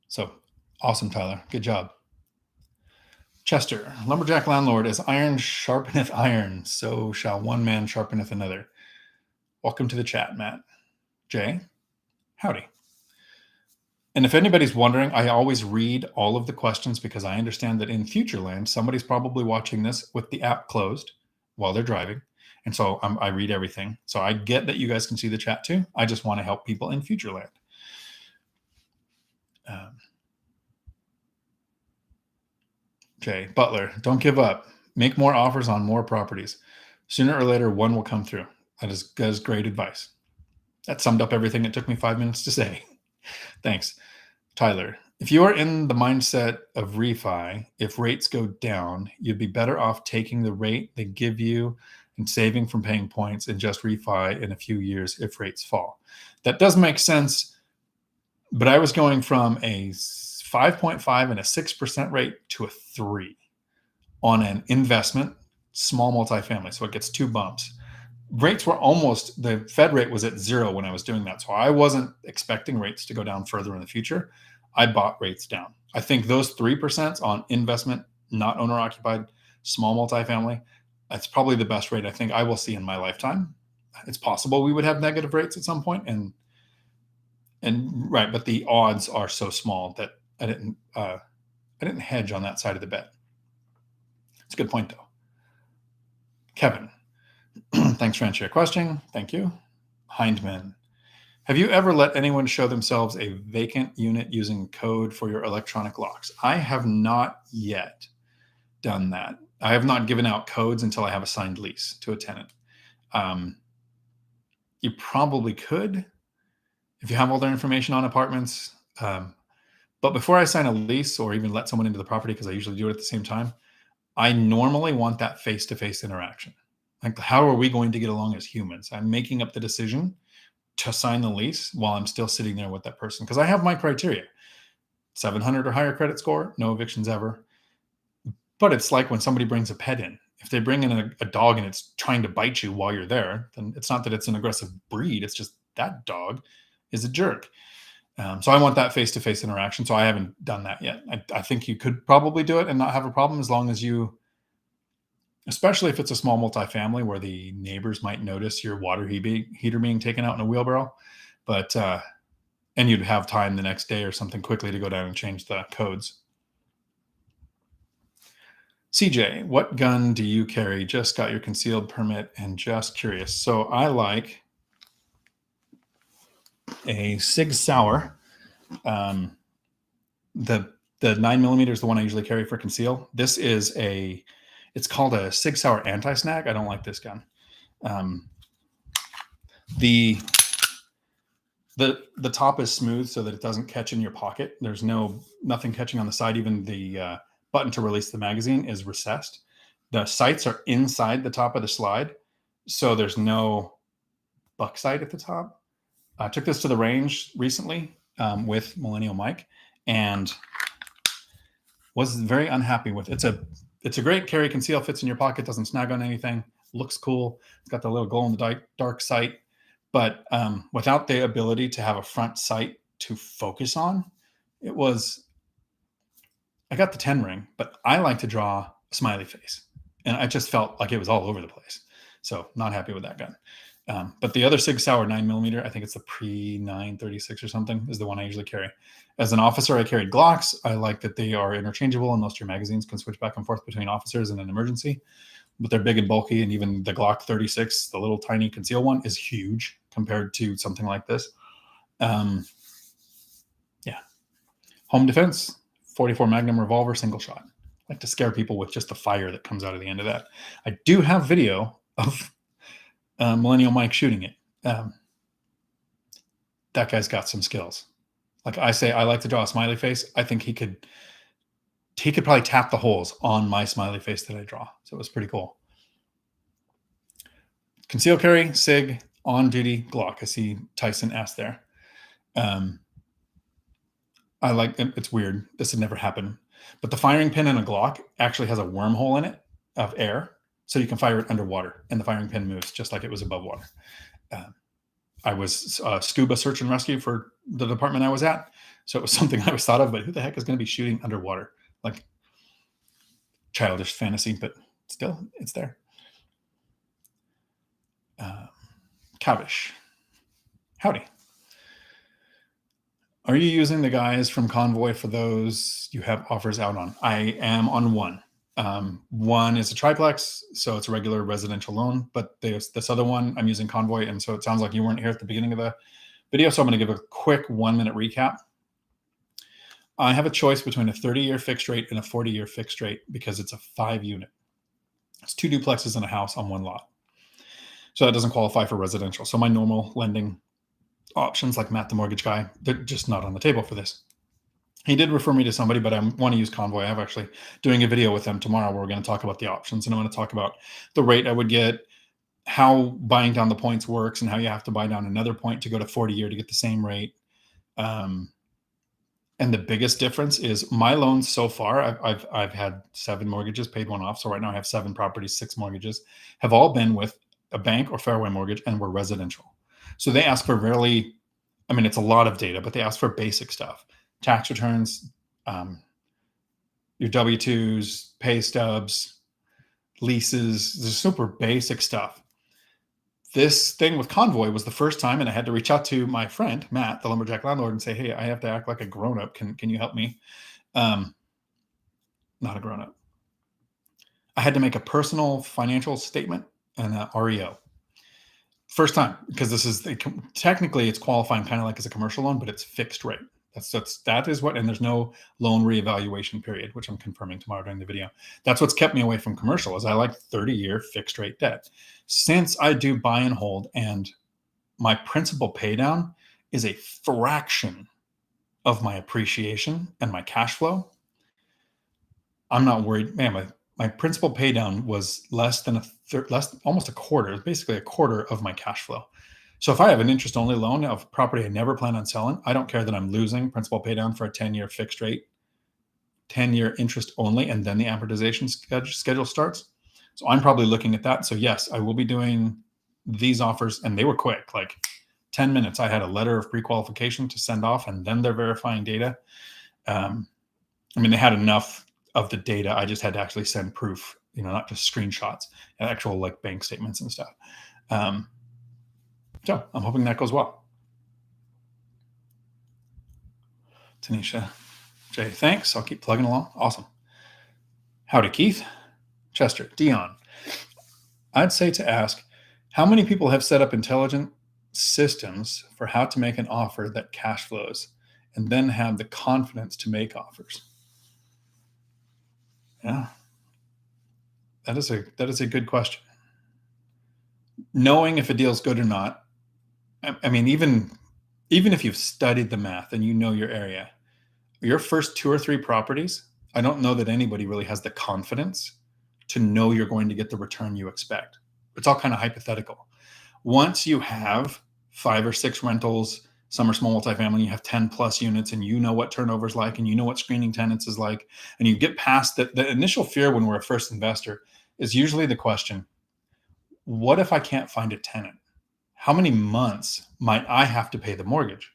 So awesome, Tyler. Good job. Chester, lumberjack landlord, as iron sharpeneth iron, so shall one man sharpeneth another. Welcome to the chat, Matt. Jay, howdy. And if anybody's wondering, I always read all of the questions because I understand that in Futureland, somebody's probably watching this with the app closed while they're driving. And so I read everything. So I get that you guys can see the chat too. I just want to help people in Futureland. Jay, Butler, don't give up. Make more offers on more properties. Sooner or later, one will come through. That is great advice. That summed up everything it took me 5 minutes to say. Thanks. Tyler, if you are in the mindset of refi, if rates go down, you'd be better off taking the rate they give you and saving from paying points and just refi in a few years if rates fall. That does make sense, but I was going from a 5.5 and a 6% rate to a 3 on an investment, small multifamily. So it gets two bumps. Rates were the Fed rate was at 0 when I was doing that. So I wasn't expecting rates to go down further in the future. I bought rates down. I think those 3% on investment, not owner occupied, small multifamily, that's probably the best rate I think I will see in my lifetime. It's possible we would have negative rates at some point, and right, but the odds are so small that I didn't hedge on that side of the bet. It's a good point though. Kevin, thanks for answering your question. Thank you. Hindman, have you ever let anyone show themselves a vacant unit using code for your electronic locks? I have not yet done that. I have not given out codes until I have a signed lease to a tenant. You probably could if you have all their information on apartments. But before I sign a lease or even let someone into the property, because I usually do it at the same time, I normally want that face-to-face interaction. Like, how are we going to get along as humans? I'm making up the decision to sign the lease while I'm still sitting there with that person, because I have my criteria. 700 or higher credit score, no evictions ever. But it's like when somebody brings a pet in. If they bring in a dog and it's trying to bite you while you're there, then it's not that it's an aggressive breed. It's just that dog is a jerk. So I want that face-to-face interaction. So I haven't done that yet. I think you could probably do it and not have a problem, as long as you, especially if it's a small multifamily where the neighbors might notice your water heater being taken out in a wheelbarrow. But, and you'd have time the next day or something quickly to go down and change the codes. CJ, what gun do you carry? Just got your concealed permit and just curious. So I like a Sig Sauer. The 9mm is the one I usually carry for conceal. This is it's called a Sig Sauer Anti-Snag. I don't like this gun. The top is smooth so that it doesn't catch in your pocket. There's nothing catching on the side. Even the button to release the magazine is recessed. The sights are inside the top of the slide, so there's no buck sight at the top. I took this to the range recently with Millennial Mike and was very unhappy with it. It's a great carry conceal, fits in your pocket, doesn't snag on anything, looks cool. It's got the little glow in the dark sight, but without the ability to have a front sight to focus on, I got the 10 ring, but I like to draw a smiley face, and I just felt like it was all over the place. So not happy with that gun. But the other Sig Sauer 9mm, I think it's the pre 936 or something, is the one I usually carry. As an officer, I carried Glocks. I like that they are interchangeable, and most of your magazines can switch back and forth between officers in an emergency. But they're big and bulky, and even the Glock 36, the little tiny conceal one, is huge compared to something like this. Yeah. Home defense, 44 Magnum revolver, single shot. I like to scare people with just the fire that comes out of the end of that. I do have video of Millennial Mike shooting it. That guy's got some skills. Like I say, I like to draw a smiley face. I think he could probably tap the holes on my smiley face that I draw. So it was pretty cool. Conceal carry, Sig, on duty, Glock. I see Tyson S there. I like it. It's weird. This had never happened. But the firing pin in a Glock actually has a wormhole in it of air, so you can fire it underwater, and the firing pin moves just like it was above water. I was scuba search and rescue for the department I was at, so it was something I was thought of, but who the heck is going to be shooting underwater? Like, childish fantasy, but still, it's there. Cavish. Howdy. Are you using the guys from Convoy for those you have offers out on? I am on one. One is a triplex, so it's a regular residential loan, but there's this other one I'm using Convoy, and so it sounds like you weren't here at the beginning of the video, so I'm going to give a quick 1-minute recap. I have a choice between a 30-year fixed rate and a 40-year fixed rate because it's a 5-unit. It's 2 duplexes and a house on one lot. So that doesn't qualify for residential. So my normal lending options like Matt the mortgage guy, they're just not on the table for this. He did refer me to somebody, but I want to use Convoy. I'm actually doing a video with them tomorrow where we're going to talk about the options, and I'm going to talk about the rate I would get, how buying down the points works, and how you have to buy down another point to go to 40-year to get the same rate. And the biggest difference is my loans so far, I've had 7 mortgages, paid one off. So right now I have 7 properties, 6 mortgages, have all been with a bank or Fairway Mortgage, and we're residential. So they ask for it's a lot of data, but they ask for basic stuff. Tax returns, your W-2s, pay stubs, leases, the super basic stuff. This thing with Convoy was the first time, and I had to reach out to my friend, Matt, the lumberjack landlord, and say, hey, I have to act like a grown-up. Can you help me? Not a grown-up. I had to make a personal financial statement and an REO. First time, because technically it's qualifying kind of like as a commercial loan, but it's fixed rate. That is what, and there's no loan reevaluation period, which I'm confirming tomorrow during the video. That's what's kept me away from commercial, is I like 30-year fixed rate debt. Since I do buy and hold, and my principal pay down is a fraction of my appreciation and my cash flow, I'm not worried. Man, my principal pay down was almost a quarter, basically a quarter of my cash flow. So if I have an interest only loan of property I never plan on selling, I don't care that I'm losing principal pay down for a 10-year fixed rate, 10-year interest only, and then the amortization schedule starts. So I'm probably looking at that. So yes, I will be doing these offers, and they were quick, like 10 minutes. I had a letter of pre-qualification to send off, and then they're verifying data. They had enough of the data. I just had to actually send proof, not just screenshots and actual like bank statements and stuff. So I'm hoping that goes well. Tanisha Jay, thanks. I'll keep plugging along. Awesome. Howdy, Keith. Chester, Dion. I'd say to ask, how many people have set up intelligent systems for how to make an offer that cash flows and then have the confidence to make offers? Yeah, that is a good question. Knowing if a deal's good or not I mean, even if you've studied the math and you know your area, your first 2 or 3 properties, I don't know that anybody really has the confidence to know you're going to get the return you expect. It's all kind of hypothetical. Once you have 5 or 6 rentals, some are small multifamily, you have 10 plus units, and you know what turnover is like, and you know what screening tenants is like, and you get past the initial fear when we're a first investor is usually the question, what if I can't find a tenant? How many months might I have to pay the mortgage?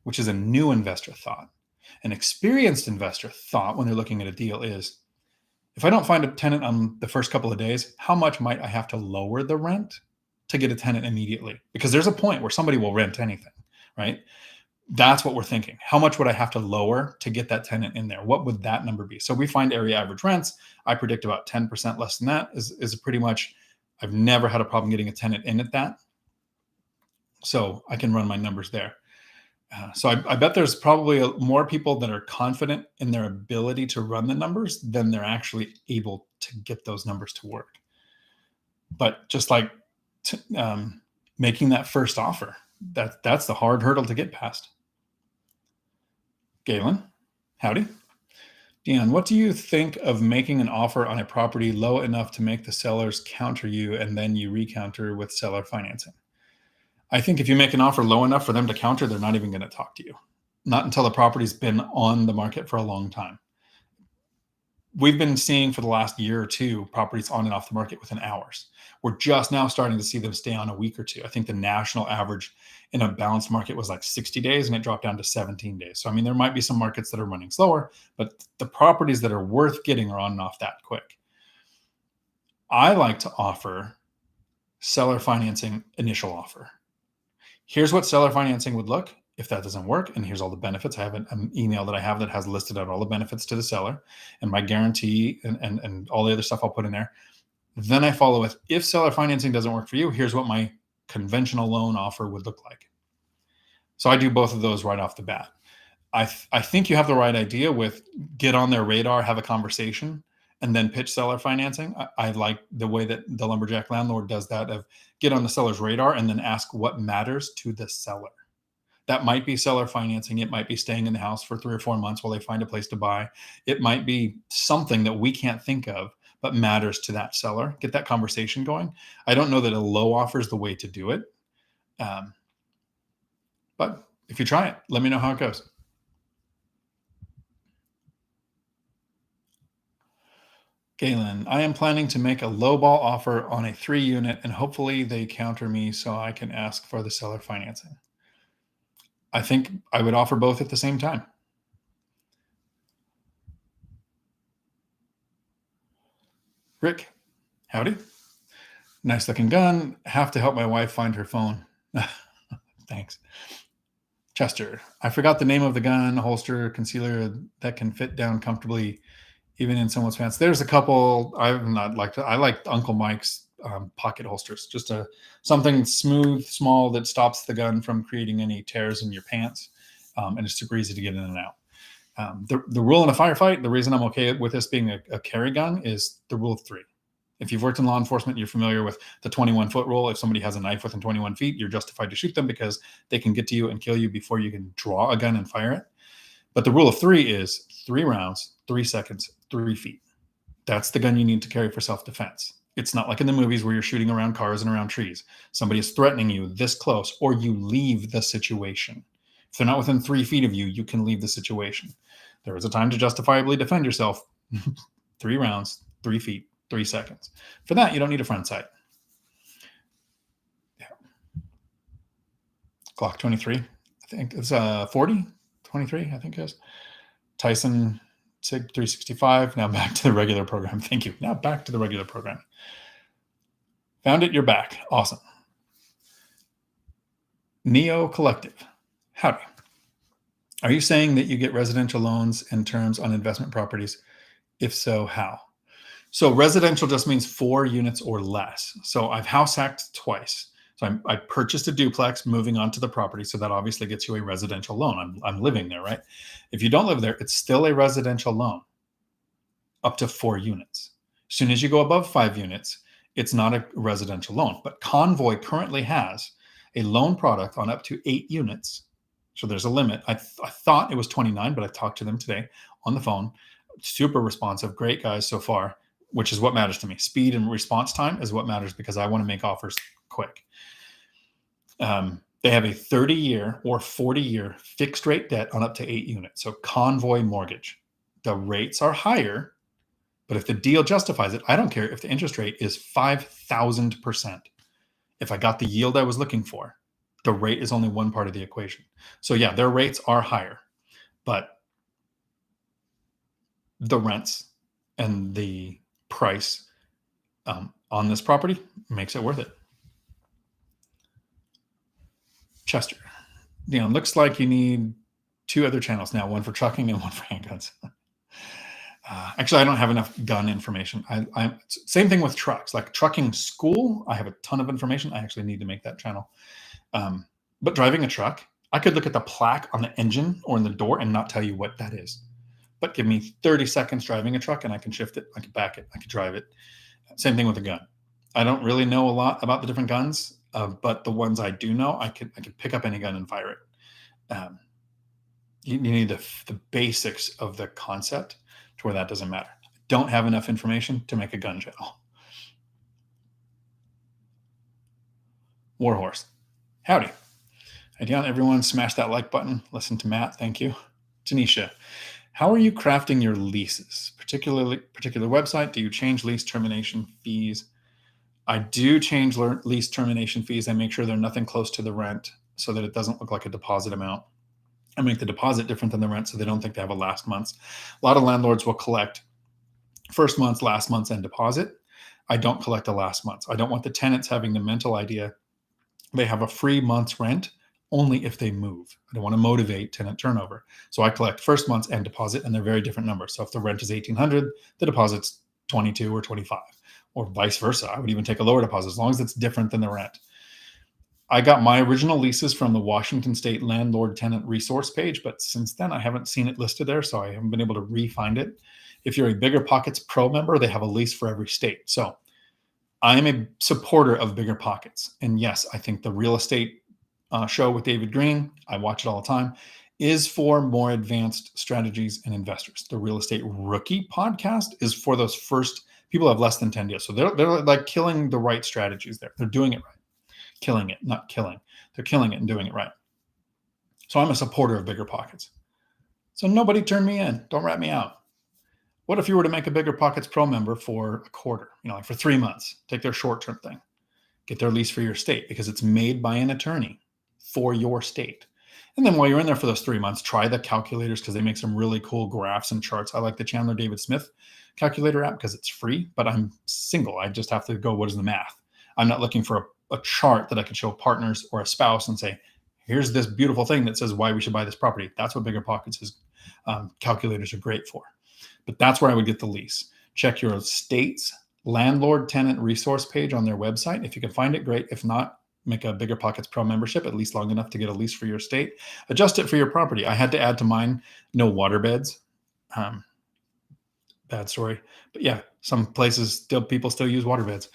Which is a new investor thought. An experienced investor thought when they're looking at a deal is, if I don't find a tenant on the first couple of days, how much might I have to lower the rent to get a tenant immediately? Because there's a point where somebody will rent anything, right? That's what we're thinking. How much would I have to lower to get that tenant in there? What would that number be? So we find area average rents. I predict about 10% less than that is pretty much, I've never had a problem getting a tenant in at that. So I can run my numbers there. So I bet there's probably more people that are confident in their ability to run the numbers than they're actually able to get those numbers to work. But just like making that first offer, that's the hard hurdle to get past. Galen, howdy. Dion, what do you think of making an offer on a property low enough to make the sellers counter you and then you recounter with seller financing? I think if you make an offer low enough for them to counter, they're not even going to talk to you. Not until the property's been on the market for a long time. We've been seeing for the last year or two properties on and off the market within hours. We're just now starting to see them stay on a week or two. I think the national average in a balanced market was like 60 days and it dropped down to 17 days. So, I mean, there might be some markets that are running slower, but the properties that are worth getting are on and off that quick. I like to offer seller financing initial offer. Here's what seller financing would look if that doesn't work. And here's all the benefits. I have an email that I have that has listed out all the benefits to the seller and my guarantee and all the other stuff I'll put in there. Then I follow with, if seller financing doesn't work for you, here's what my conventional loan offer would look like. So I do both of those right off the bat. I think you have the right idea with get on their radar, have a conversation, and then pitch seller financing. I like the way that the lumberjack landlord does that, of get on the seller's radar and then ask what matters to the seller. That might be seller financing. It might be staying in the house for 3 or 4 months while they find a place to buy. It might be something that we can't think of, but matters to that seller. Get that conversation going. I don't know that a low offer is the way to do it. But if you try it, let me know how it goes. Galen, I am planning to make a lowball offer on a 3-unit and hopefully they counter me so I can ask for the seller financing. I think I would offer both at the same time. Rick, howdy. Nice looking gun. Have to help my wife find her phone. Thanks. Chester, I forgot the name of the gun, holster, concealer that can fit down comfortably even in someone's pants. There's a couple. I like Uncle Mike's pocket holsters. Just something smooth, small that stops the gun from creating any tears in your pants, and it's super easy to get in and out. The rule in a firefight, the reason I'm okay with this being a carry gun is the rule of 3. If you've worked in law enforcement, you're familiar with the 21-foot rule. If somebody has a knife within 21 feet, you're justified to shoot them because they can get to you and kill you before you can draw a gun and fire it. But the rule of 3 is 3 rounds, 3 seconds, 3 feet. That's the gun you need to carry for self-defense. It's not like in the movies where you're shooting around cars and around trees. Somebody is threatening you this close, or you leave the situation. If they're not within 3 feet of you, you can leave the situation. There is a time to justifiably defend yourself. 3 rounds, 3 feet, 3 seconds. For that, you don't need a front sight. Yeah. Glock 23. I think it's 40, 23, I think it is. Tyson Sig 365. Now back to the regular program. Thank you. Now back to the regular program. Found it. You're back. Awesome. Neo Collective. Howdy. Are you saying that you get residential loans and terms on investment properties? If so, how? So residential just means 4 units or less. So I've house hacked twice. So I purchased a duplex moving onto the property. So that obviously gets you a residential loan. I'm living there, right? If you don't live there, it's still a residential loan up to 4 units. As soon as you go above 5 units, it's not a residential loan. But Convoy currently has a loan product on up to 8 units. So there's a limit. I thought it was 29, but I talked to them today on the phone. Super responsive, great guys so far, which is what matters to me. Speed and response time is what matters because I want to make offers quick. They have a 30-year or 40-year fixed rate debt on up to 8 units. So convoy mortgage. The rates are higher, but if the deal justifies it, I don't care if the interest rate is 5,000%. If I got the yield I was looking for, the rate is only one part of the equation. So yeah, their rates are higher, but the rents and the price on this property makes it worth it. Chester, Dion, looks like you need 2 other channels now, one for trucking and one for handguns. Actually, I don't have enough gun information. Same thing with trucks, like trucking school. I have a ton of information. I actually need to make that channel. But driving a truck, I could look at the plaque on the engine or in the door and not tell you what that is. But give me 30 seconds driving a truck and I can shift it, I can back it, I can drive it. Same thing with a gun. I don't really know a lot about the different guns, but the ones I do know, I can pick up any gun and fire it. You need the basics of the concept to where that doesn't matter. I don't have enough information to make a gun channel. Warhorse. Howdy. Hey, Dion, everyone smash that like button. Listen to Matt. Thank you. Tanisha. How are you crafting your leases? Particular website? Do you change lease termination fees? I do change lease termination fees. I make sure they're nothing close to the rent so that it doesn't look like a deposit amount. I make the deposit different than the rent so they don't think they have a last month's. A lot of landlords will collect first month's, last month's, and deposit. I don't collect the last month's. I don't want the tenants having the mental idea they have a free month's rent only if they move. I don't want to motivate tenant turnover. So I collect first month's and deposit, and they're very different numbers. So if the rent is $1,800, the deposit's 22 or 25, or vice versa. I would even take a lower deposit as long as it's different than the rent. I got my original leases from the Washington State Landlord Tenant Resource page, but since then I haven't seen it listed there, so I haven't been able to re-find it. If you're a BiggerPockets Pro member, they have a lease for every state. So I am a supporter of BiggerPockets. And yes, I think the real estate show with David Green, I watch it all the time, is for more advanced strategies and investors. The Real Estate Rookie podcast is for those first people who have less than 10 deals. So they're like killing the right strategies there. They're doing it right. Killing it, not killing. They're killing it and doing it right. So I'm a supporter of BiggerPockets. So nobody turn me in. Don't rat me out. What if you were to make a BiggerPockets Pro member for a quarter, like for 3 months, take their short-term thing, get their lease for your state because it's made by an attorney for your state. And then while you're in there for those 3 months, try the calculators because they make some really cool graphs and charts. I like the Chandler David Smith calculator app because it's free, but I'm single. I just have to go, what is the math? I'm not looking for a chart that I can show partners or a spouse and say, here's this beautiful thing that says why we should buy this property. That's what BiggerPockets is. Calculators are great for. But that's where I would get the lease. Check your state's landlord tenant resource page on their website. If you can find it, great. If not, make a BiggerPockets Pro membership, at least long enough to get a lease for your state. Adjust it for your property. I had to add to mine no water beds. Bad story. But yeah, some places people still use water beds.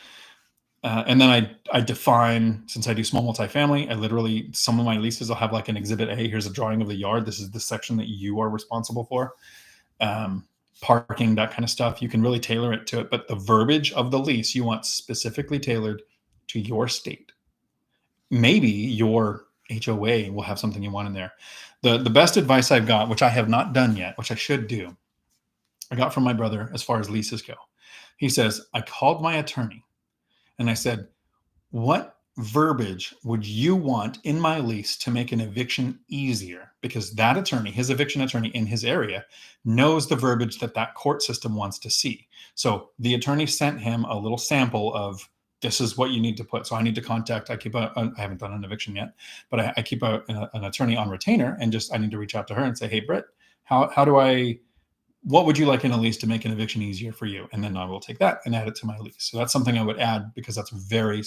And then I define, since I do small multifamily, I literally, some of my leases will have like an exhibit A. Here's a drawing of the yard. This is the section that you are responsible for. Parking, that kind of stuff. You can really tailor it to it. But the verbiage of the lease, you want specifically tailored to your state. Maybe your HOA will have something you want in there. The best advice I've got, which I have not done yet, which I should do, I got from my brother as far as leases go. He says, I called my attorney and I said, what verbiage would you want in my lease to make an eviction easier? Because that attorney, his eviction attorney in his area, knows the verbiage that court system wants to see. So the attorney sent him a little sample of, this is what you need to put. So I need to contact, I haven't done an eviction yet, but I keep an attorney on retainer and I need to reach out to her and say, hey, Britt, what would you like in a lease to make an eviction easier for you? And then I will take that and add it to my lease. So that's something I would add because that's very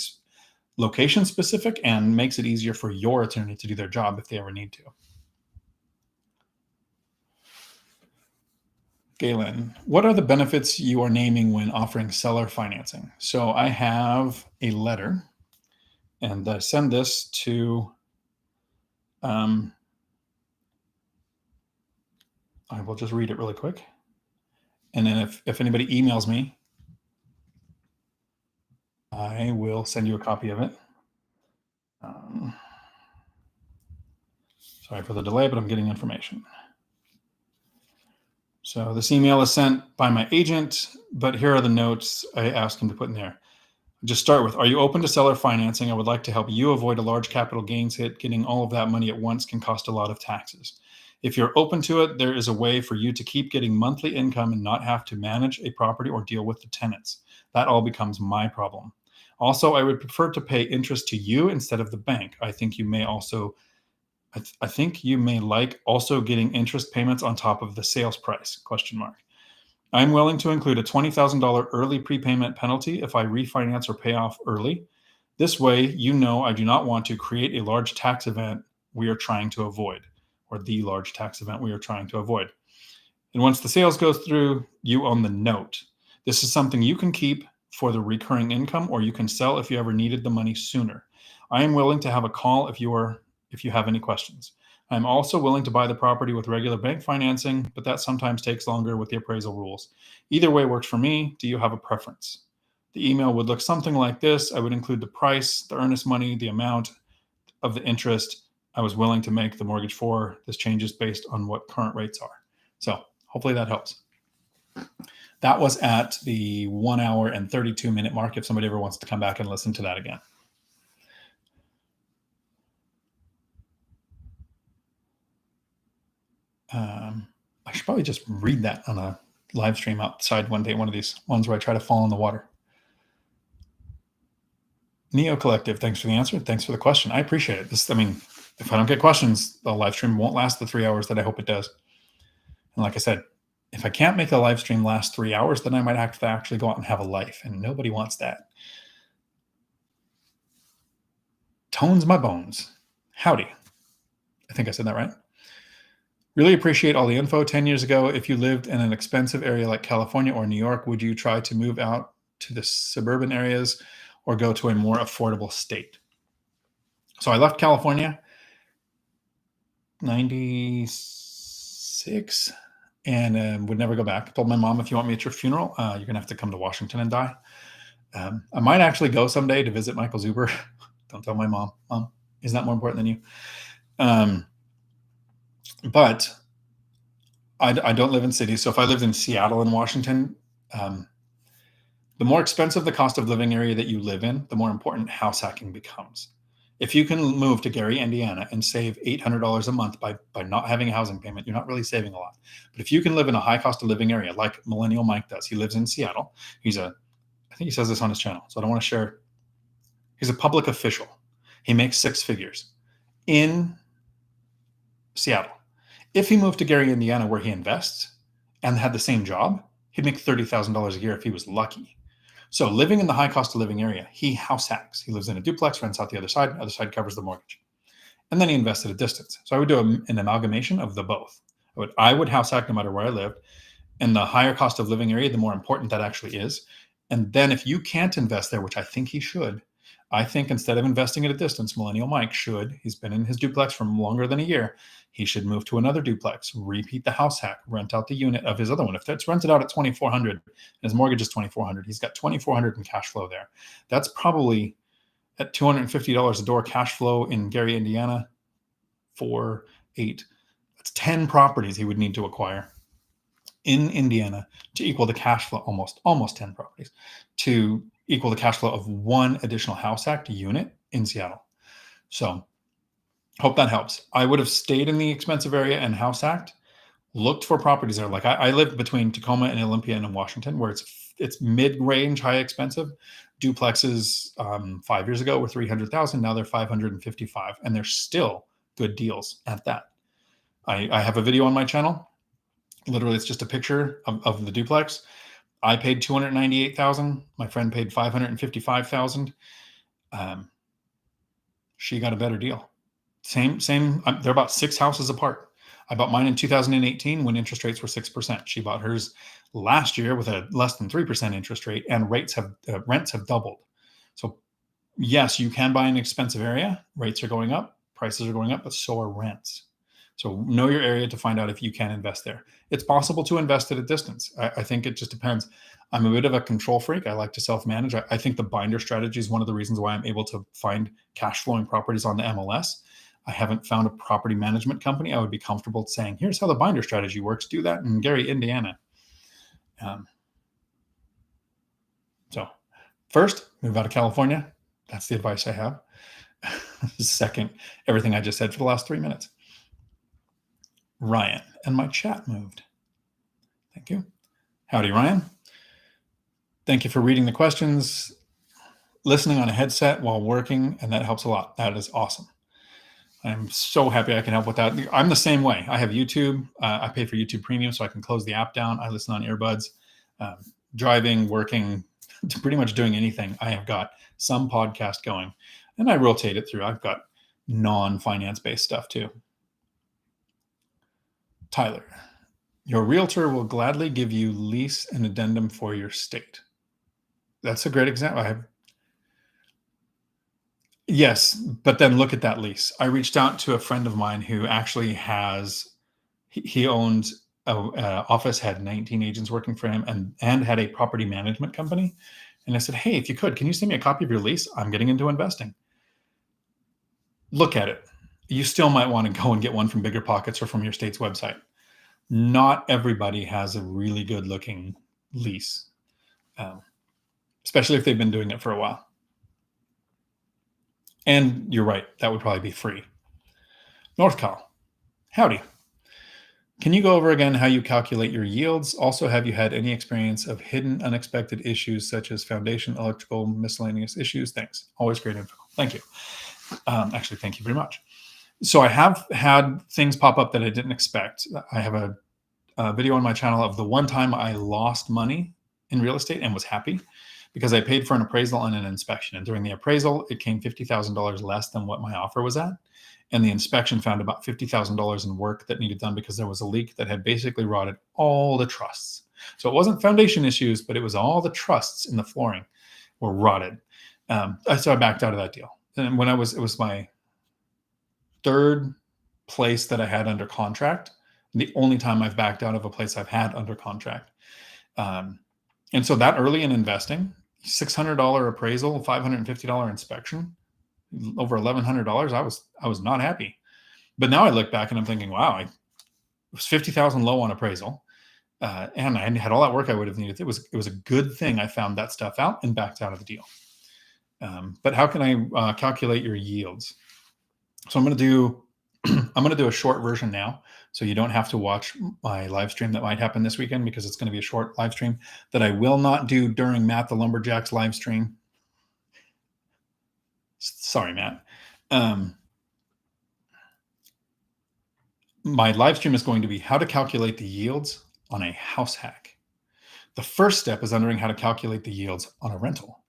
location specific and makes it easier for your attorney to do their job if they ever need to. Galen, what are the benefits you are naming when offering seller financing? So I have a letter And I send this to, I will just read it really quick. And then if anybody emails me, I will send you a copy of it. Sorry for the delay, but I'm getting information. So this email is sent by my agent, but here are the notes I asked him to put in there. Just start with, are you open to seller financing? I would like to help you avoid a large capital gains hit. Getting all of that money at once can cost a lot of taxes. If you're open to it, there is a way for you to keep getting monthly income and not have to manage a property or deal with the tenants. That all becomes my problem. Also, I would prefer to pay interest to you instead of the bank. I think you may like also getting interest payments on top of the sales price, ? I'm willing to include a $20,000 early prepayment penalty if I refinance or pay off early. This way, I do not want to create a large tax event we are trying to avoid, or the large tax event we are trying to avoid. And once the sales goes through, you own the note. This is something you can keep for the recurring income, or you can sell if you ever needed the money sooner. I am willing to have a call if you have any questions. I'm also willing to buy the property with regular bank financing, but that sometimes takes longer with the appraisal rules. Either way works for me. Do you have a preference? The email would look something like this. I would include the price, the earnest money, the amount of the interest I was willing to make the mortgage for. This changes based on what current rates are. So hopefully that helps. That was at the 1 hour and 32-minute mark, if somebody ever wants to come back and listen to that again. I should probably just read that on a live stream outside one day, one of these ones where I try to fall in the water. Neo Collective, thanks for the answer. Thanks for the question. I appreciate it. If I don't get questions, the live stream won't last the 3 hours that I hope it does. And like I said, if I can't make a live stream last 3 hours, then I might have to actually go out and have a life, and nobody wants that. Tones my bones. Howdy. I think I said that right. Really appreciate all the info. 10 years ago, if you lived in an expensive area like California or New York, would you try to move out to the suburban areas or go to a more affordable state? So I left California 96 and would never go back. I told my mom, if you want me at your funeral, you're going to have to come to Washington and die. I might actually go someday to visit Michael Zuber. Don't tell my mom. Mom, isn't that more important than you? But I don't live in cities. So if I lived in Seattle and Washington, the more expensive the cost of living area that you live in, the more important house hacking becomes. If you can move to Gary, Indiana and save $800 a month by not having a housing payment, you're not really saving a lot. But if you can live in a high cost of living area like Millennial Mike does, he lives in Seattle. I think he says this on his channel, so I don't want to share. He's a public official. He makes six figures in Seattle. If he moved to Gary, Indiana, where he invests and had the same job, he'd make $30,000 a year if he was lucky. So living in the high cost of living area, he house hacks. He lives in a duplex, rents out the other side covers the mortgage. And then he invests at a distance. So I would do an amalgamation of the both. I would house hack no matter where I lived. And the higher cost of living area, the more important that actually is. And then if you can't invest there, which I think he should, I think instead of investing at a distance, Millennial Mike he's been in his duplex for longer than a year, he should move to another duplex, repeat the house hack, rent out the unit of his other one. If it's rented out at $2,400 and his mortgage is $2,400, he's got $2,400 in cash flow there. That's probably at $250 a door cash flow in Gary, Indiana, 4, 8. That's 10 properties he would need to acquire in Indiana to equal the cash flow, almost 10 properties, to equal the cash flow of one additional house hacked unit in Seattle. So hope that helps. I would have stayed in the expensive area and house hacked, looked for properties there. Like I live between Tacoma and Olympia and in Washington, where it's mid-range, high expensive. Duplexes 5 years ago were $300,000. Now they're $555,000, and they're still good deals at that. I have a video on my channel. Literally, it's just a picture of the duplex. I paid $298,000. My friend paid $555,000. She got a better deal. Same. They're about 6 houses apart. I bought mine in 2018 when interest rates were 6%. She bought hers last year with a less than 3% interest rate, and rents have doubled. So Yes, you can buy an expensive area. Rates are going up, prices are going up, but so are rents. So know your area to find out if you can invest there. It's possible to invest at a distance. I think it just depends. I'm a bit of a control freak. I like to self-manage. I think the binder strategy is one of the reasons why I'm able to find cash flowing properties on the MLS. I haven't found a property management company I would be comfortable saying, here's how the binder strategy works. Do that in Gary, Indiana. Um, so first, move out of California. That's the advice I have. Second, everything I just said for the last 3 minutes. Ryan, and my chat moved. Thank you. Howdy, Ryan. Thank you for reading the questions, listening on a headset while working, and that helps a lot. That is awesome. I'm so happy I can help with that. I'm the same way. I have YouTube. I pay for YouTube Premium so I can close the app down. I listen on earbuds. Driving, working, pretty much doing anything. I have got some podcast going, and I rotate it through. I've got non-finance based stuff too. Tyler, your realtor will gladly give you lease and addendum for your state. That's a great example. Yes, but then look at that lease. I reached out to a friend of mine who actually he owns a office, had 19 agents working for him, and had a property management company. And I said, hey, if you could, can you send me a copy of your lease? I'm getting into investing. Look at it. You still might want to go and get one from BiggerPockets or from your state's website. Not everybody has a really good looking lease, especially if they've been doing it for a while. And you're right, that would probably be free. North Cal, howdy. Can you go over again how you calculate your yields? Also, have you had any experience of hidden unexpected issues such as foundation, electrical, miscellaneous issues? Thanks. Always great info. Thank you. Actually, thank you very much. So I have had things pop up that I didn't expect. I have a video on my channel of the one time I lost money in real estate and was happy because I paid for an appraisal and an inspection. And during the appraisal, it came $50,000 less than what my offer was at. And the inspection found about $50,000 in work that needed done because there was a leak that had basically rotted all the trusses. So it wasn't foundation issues, but it was all the trusses in the flooring were rotted. So I backed out of that deal. And when it was my third place that I had under contract, the only time I've backed out of a place I've had under contract. And so that early in investing, $600 appraisal, $550 inspection, over $1,100, I was not happy. But now I look back and I'm thinking, wow, it was $50,000 low on appraisal. And I had all that work I would have needed. It was a good thing I found that stuff out and backed out of the deal. But how can I calculate your yields? So I'm going to do a short version now. So you don't have to watch my live stream that might happen this weekend because it's going to be a short live stream that I will not do during Matt the Lumberjack's live stream. Sorry, Matt. My live stream is going to be how to calculate the yields on a house hack. The first step is understanding how to calculate the yields on a rental.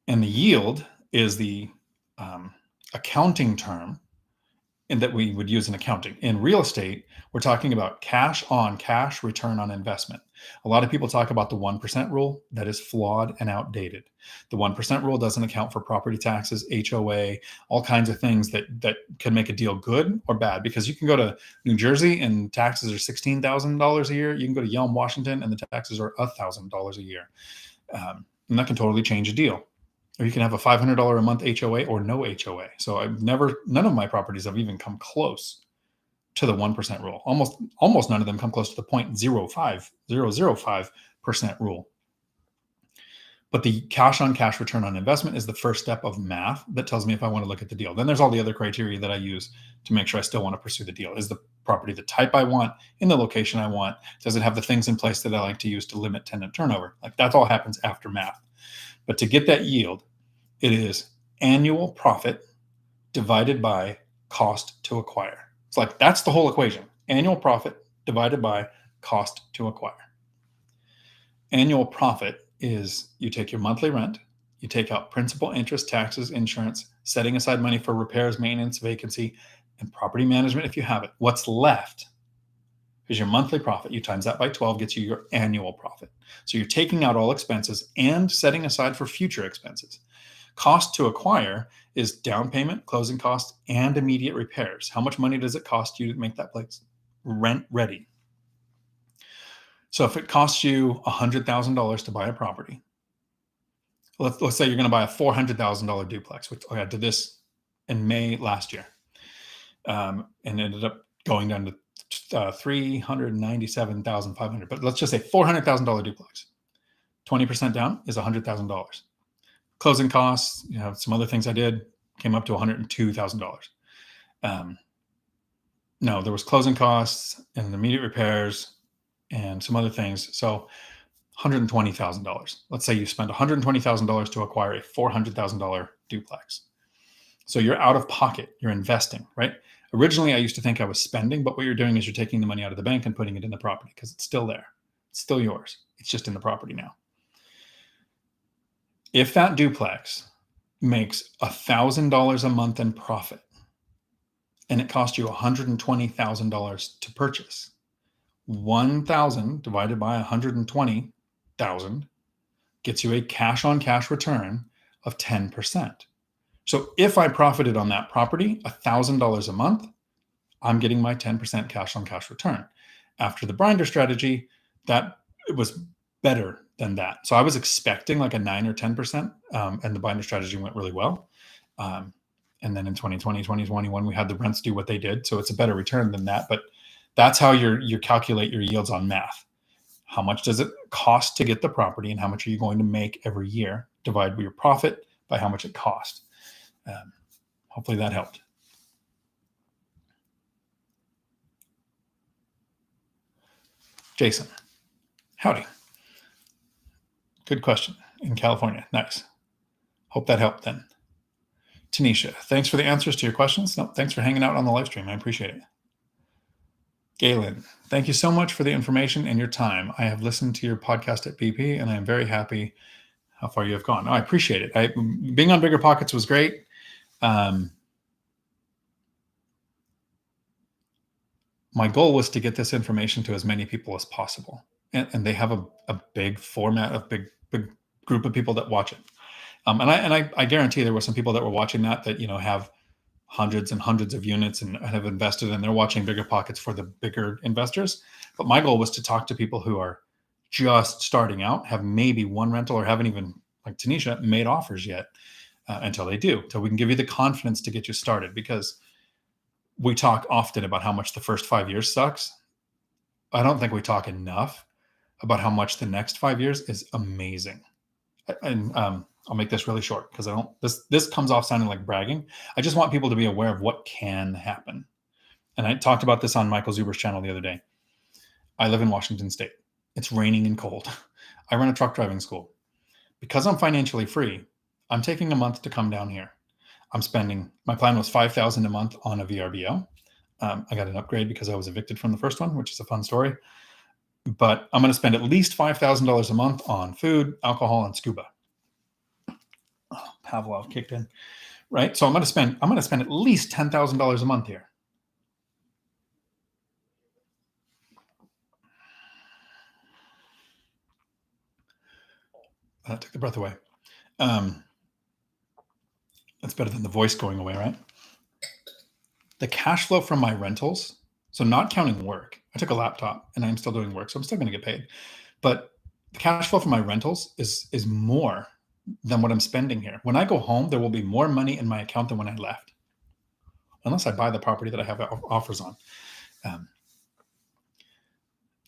And the yield is the accounting term and that we would use in accounting. In real estate, we're talking about cash on cash return on investment. A lot of people talk about the 1% rule. That is flawed and outdated. The 1% rule doesn't account for property taxes, HOA, all kinds of things that can make a deal good or bad, because you can go to New Jersey and taxes are $16,000 a year. You can go to Yelm, Washington, and the taxes are $1,000 a year. And that can totally change a deal. Or you can have a $500 a month HOA or no HOA. So none of my properties have even come close to the 1% rule. Almost none of them come close to the 0.005% rule. But the cash on cash return on investment is the first step of math that tells me if I want to look at the deal. Then there's all the other criteria that I use to make sure I still want to pursue the deal. Is the property the type I want, in the location I want? Does it have the things in place that I like to use to limit tenant turnover? Like that all happens after math. But to get that yield, it is annual profit divided by cost to acquire. It's like that's the whole equation. Annual profit divided by cost to acquire. Annual profit is you take your monthly rent, you take out principal, interest, taxes, insurance, setting aside money for repairs, maintenance, vacancy, and property management if you have it. What's left is your monthly profit. You times that by 12 gets you your annual profit. So you're taking out all expenses and setting aside for future expenses. Cost to acquire is down payment, closing costs, and immediate repairs. How much money does it cost you to make that place rent ready? So if it costs you $100,000 to buy a property, let's say you're going to buy a $400,000 duplex, which I did this in May last year, and ended up going down to $397,500. But let's just say $400,000 duplex. 20% down is $100,000. Closing costs, some other things I did came up to $102,000. No, there was closing costs and immediate repairs and some other things. So $120,000. Let's say you spend $120,000 to acquire a $400,000 duplex. So you're out of pocket, you're investing, right? Originally, I used to think I was spending, but what you're doing is you're taking the money out of the bank and putting it in the property because it's still there. It's still yours. It's just in the property now. If that duplex makes $1,000 a month in profit and it cost you $120,000 to purchase, 1,000 divided by 120,000 gets you a cash on cash return of 10%. So if I profited on that property $1,000 a month, I'm getting my 10% cash on cash return. After the Binder strategy, that it was better than that. So I was expecting like a 9 or 10%, and the Binder strategy went really well. And then in 2020, 2021, we had the rents do what they did. So it's a better return than that. But that's how you calculate your yields on math. How much does it cost to get the property and how much are you going to make every year? Divide your profit by how much it cost. Hopefully that helped. Jason, howdy. Good question. In California. Nice. Hope that helped then. Tanisha, thanks for the answers to your questions. No, thanks for hanging out on the live stream. I appreciate it. Galen, thank you so much for the information and your time. I have listened to your podcast at BP, and I am very happy how far you have gone. Oh, I appreciate it. Being on BiggerPockets was great. My goal was to get this information to as many people as possible. And they have a big format of big group of people that watch it. And I guarantee there were some people that were watching that have hundreds and hundreds of units and have invested, and they're watching BiggerPockets for the bigger investors. But my goal was to talk to people who are just starting out, have maybe one rental, or haven't even, like Tanisha, made offers yet until they do. So we can give you the confidence to get you started, because we talk often about how much the first 5 years sucks. I don't think we talk enough about how much the next 5 years is amazing. And I'll make this really short because this comes off sounding like bragging. I just want people to be aware of what can happen. And I talked about this on Michael Zuber's channel the other day. I live in Washington State. It's raining and cold. I run a truck driving school. Because I'm financially free, I'm taking a month to come down here. My plan was $5,000 a month on a VRBO. I got an upgrade because I was evicted from the first one, which is a fun story. But I'm going to spend at least $5,000 a month on food, alcohol, and scuba. Oh, Pavlov kicked in, right? So I'm going to spend at least $10,000 a month here. That took the breath away. That's better than the voice going away, right? The cash flow from my rentals, so not counting work. I took a laptop and I'm still doing work, so I'm still going to get paid. But the cash flow from my rentals is more than what I'm spending here. When I go home, there will be more money in my account than when I left, unless I buy the property that I have offers on.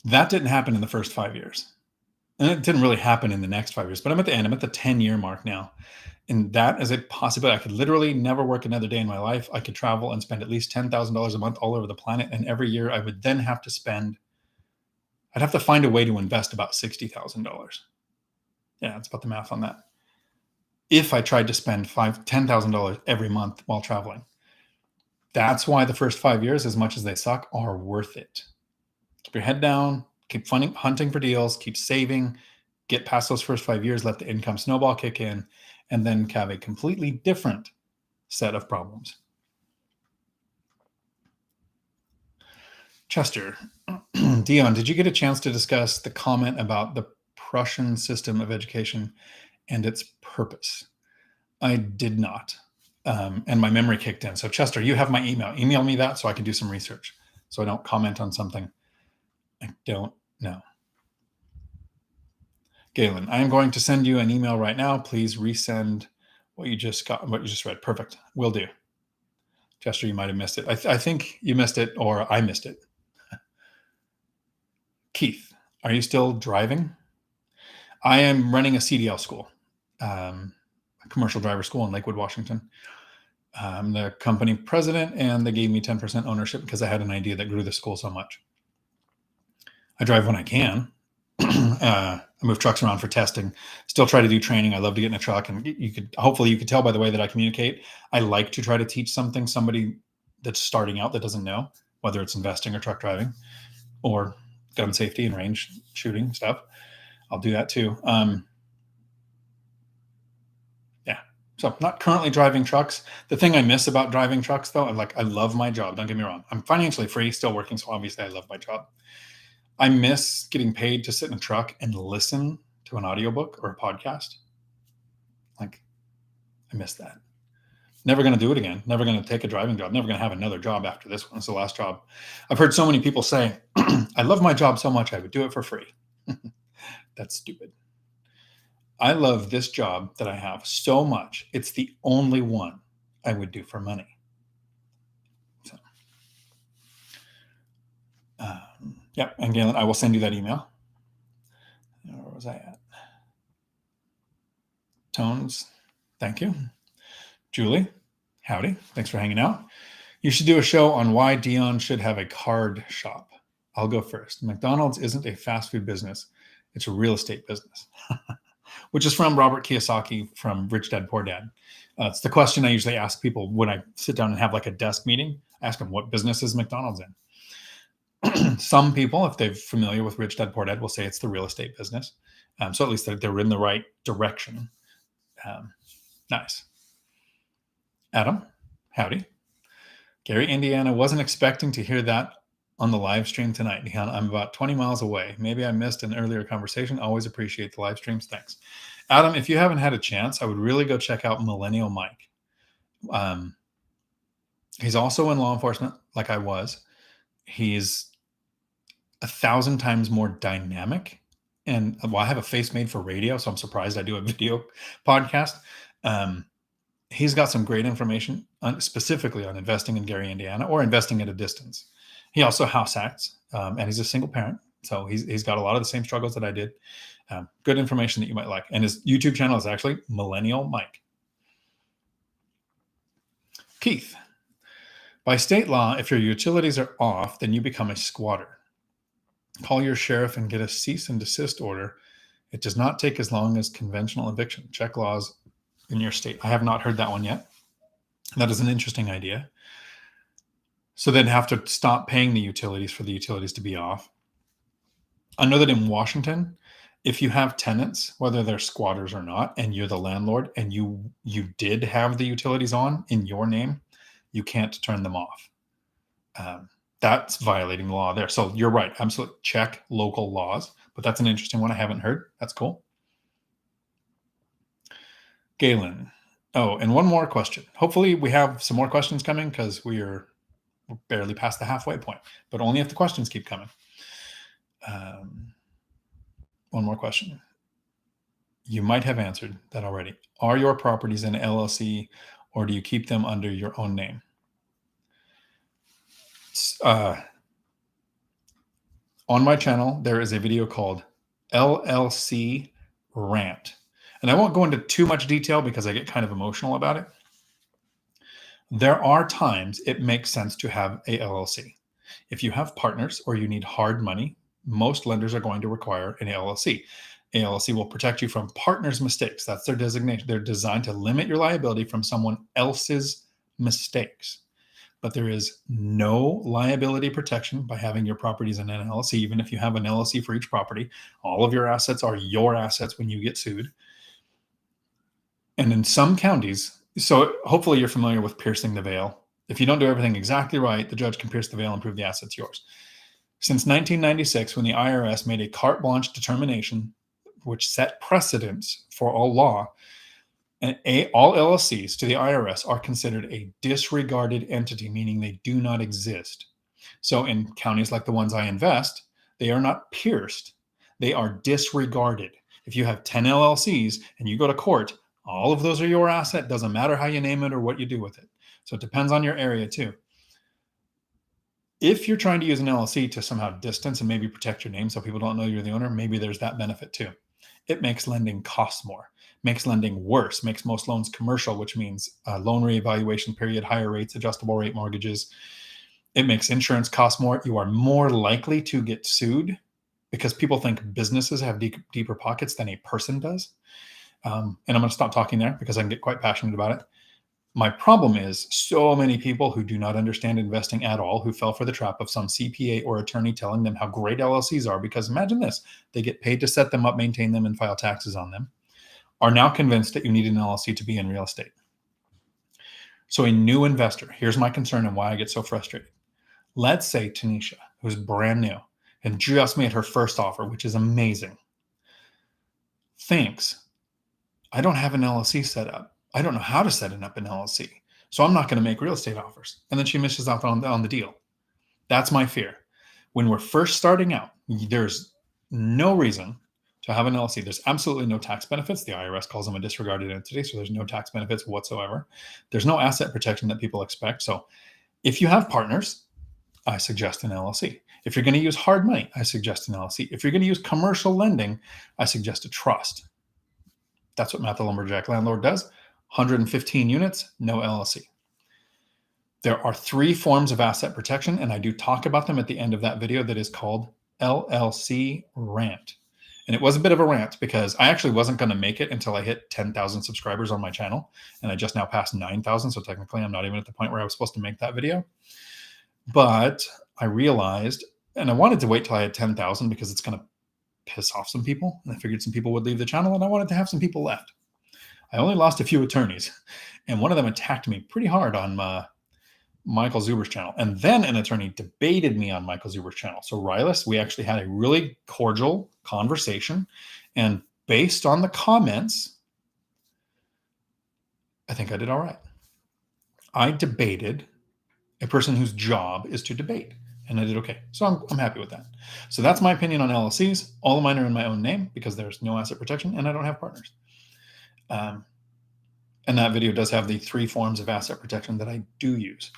That didn't happen in the first 5 years. And it didn't really happen in the next 5 years, but I'm at the end. I'm at the 10-year mark now. And that is a possibility. I could literally never work another day in my life. I could travel and spend at least $10,000 a month all over the planet. And every year I would then have to I'd have to find a way to invest about $60,000. Yeah, that's about the math on that. If I tried to spend $10,000 every month while traveling. That's why the first 5 years, as much as they suck, are worth it. Keep your head down, keep hunting for deals, keep saving, get past those first 5 years, let the income snowball kick in, and then have a completely different set of problems. Chester, Dion, did you get a chance to discuss the comment about the Prussian system of education and its purpose? I did not. And my memory kicked in. So Chester, you have my email. Email me that so I can do some research, so I don't comment on something I don't know. Galen, I am going to send you an email right now. Please resend what you just read. Perfect. Will do. Chester, you might have missed it. I think you missed it, or I missed it. Keith, are you still driving? I am running a CDL school, a commercial driver school in Lakewood, Washington. I'm the company president, and they gave me 10% ownership because I had an idea that grew the school so much. I drive when I can. I move trucks around for testing. Still try to do training. I love to get in a truck, and hopefully you could tell by the way that I communicate. I like to try to teach somebody that's starting out that doesn't know, whether it's investing or truck driving or gun safety and range shooting stuff. I'll do that too. So not currently driving trucks. The thing I miss about driving trucks, though, I love my job. Don't get me wrong. I'm financially free, still working, so obviously I love my job. I miss getting paid to sit in a truck and listen to an audiobook or a podcast. I miss that. Never going to do it again. Never going to take a driving job. Never going to have another job after this one. It's the last job. I've heard so many people say, I love my job so much I would do it for free. That's stupid. I love this job that I have so much. It's the only one I would do for money. So, yeah. And Galen, I will send you that email. Where was I at? Tones. Thank you. Julie, howdy. Thanks for hanging out. You should do a show on why Dion should have a card shop. I'll go first. McDonald's isn't a fast food business. It's a real estate business. Which is from Robert Kiyosaki from Rich Dad, Poor Dad. It's the question I usually ask people when I sit down and have a desk meeting. I ask them, what business is McDonald's in? Some people, if they're familiar with Rich Dad, Poor Dad, will say it's the real estate business. So at least they're in the right direction. Nice. Adam, howdy. Gary, Indiana, wasn't expecting to hear that on the live stream tonight. I'm about 20 miles away. Maybe I missed an earlier conversation. Always appreciate the live streams. Thanks. Adam, if you haven't had a chance, I would really go check out Millennial Mike. He's also in law enforcement, like I was. He's 1,000 times more dynamic. And I have a face made for radio, so I'm surprised I do a video podcast. He's got some great information specifically on investing in Gary, Indiana, or investing at a distance. He also house acts, and he's a single parent. So he's got a lot of the same struggles that I did. Good information that you might like. And his YouTube channel is actually Millennial Mike. Keith, by state law, if your utilities are off, then you become a squatter. Call your sheriff and get a cease and desist order. It does not take as long as conventional eviction. Check laws in your state. I have not heard that one yet. That is an interesting idea. So they'd have to stop paying the utilities for the utilities to be off. I know that in Washington, if you have tenants, whether they're squatters or not, and you're the landlord and you did have the utilities on in your name, you can't turn them off. That's violating the law there. So you're right. Absolutely. Check local laws. But that's an interesting one I haven't heard. That's cool. Galen. Oh, and one more question. Hopefully we have some more questions coming because we're barely past the halfway point, but only if the questions keep coming. One more question. You might have answered that already. Are your properties in LLC or do you keep them under your own name? On my channel, there is a video called LLC Rant. And I won't go into too much detail because I get kind of emotional about it. There are times it makes sense to have a LLC. If you have partners or you need hard money, most lenders are going to require an LLC. An LLC will protect you from partners' mistakes. That's their designation. They're designed to limit your liability from someone else's mistakes. But there is no liability protection by having your properties in an LLC. Even if you have an LLC for each property, all of your assets are your assets when you get sued. And in some counties, so hopefully you're familiar with piercing the veil. If you don't do everything exactly right, the judge can pierce the veil and prove the asset's yours. Since 1996, when the IRS made a carte blanche determination, which set precedents for all law, And all LLCs to the IRS are considered a disregarded entity, meaning they do not exist. So in counties like the ones I invest, they are not pierced, they are disregarded. If you have 10 LLCs and you go to court, all of those are your asset. Doesn't matter how you name it or what you do with it. So it depends on your area too. If you're trying to use an LLC to somehow distance and maybe protect your name so people don't know you're the owner, maybe there's that benefit too. It makes lending cost more, makes lending worse, makes most loans commercial, which means loan reevaluation period, higher rates, adjustable rate mortgages. It makes insurance cost more. You are more likely to get sued because people think businesses have deeper pockets than a person does. And I'm going to stop talking there because I can get quite passionate about it. My problem is so many people who do not understand investing at all, who fell for the trap of some CPA or attorney telling them how great LLCs are, because imagine this, they get paid to set them up, maintain them, and file taxes on them, are now convinced that you need an LLC to be in real estate. So a new investor, here's my concern and why I get so frustrated. Let's say Tanisha, who's brand new and just made her first offer, which is amazing, thinks, I don't have an LLC set up. I don't know how to set up an LLC. So I'm not going to make real estate offers. And then she misses out on the deal. That's my fear. When we're first starting out, there's no reason to have an LLC. There's absolutely no tax benefits. The IRS calls them a disregarded entity. So there's no tax benefits whatsoever. There's no asset protection that people expect. So if you have partners, I suggest an LLC. If you're going to use hard money, I suggest an LLC. If you're going to use commercial lending, I suggest a trust. That's what Matt the Lumberjack Landlord does. 115 units, no LLC. There are 3 forms of asset protection, and I do talk about them at the end of that video that is called LLC Rant. And it was a bit of a rant because I actually wasn't going to make it until I hit 10,000 subscribers on my channel. And I just now passed 9,000. So technically I'm not even at the point where I was supposed to make that video. But I realized, and I wanted to wait till I had 10,000 because it's going to piss off some people. And I figured some people would leave the channel and I wanted to have some people left. I only lost a few attorneys, and one of them attacked me pretty hard on Michael Zuber's channel. And then an attorney debated me on Michael Zuber's channel. So Rylas, we actually had a really cordial conversation. And based on the comments, I think I did all right. I debated a person whose job is to debate, and I did okay. So I'm happy with that. So that's my opinion on LLCs. All of mine are in my own name because there's no asset protection and I don't have partners. And that video does have the 3 forms of asset protection that I do use.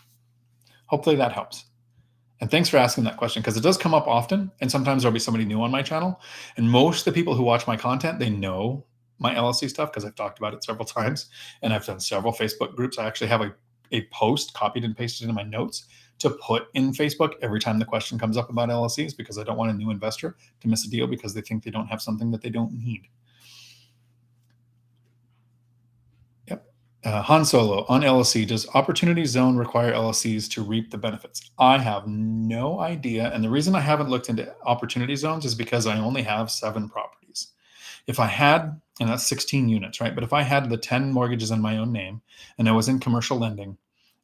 Hopefully that helps. And thanks for asking that question because it does come up often. And sometimes there'll be somebody new on my channel. And most of the people who watch my content, they know my LLC stuff because I've talked about it several times. And I've done several Facebook groups. I actually have a post copied and pasted in my notes to put in Facebook every time the question comes up about LLCs because I don't want a new investor to miss a deal because they think they don't have something that they don't need. Han Solo on LLC, does Opportunity Zone require LLCs to reap the benefits? I have no idea. And the reason I haven't looked into Opportunity Zones is because I only have 7 properties. If I had, and that's 16 units, right? But if I had the 10 mortgages in my own name and I was in commercial lending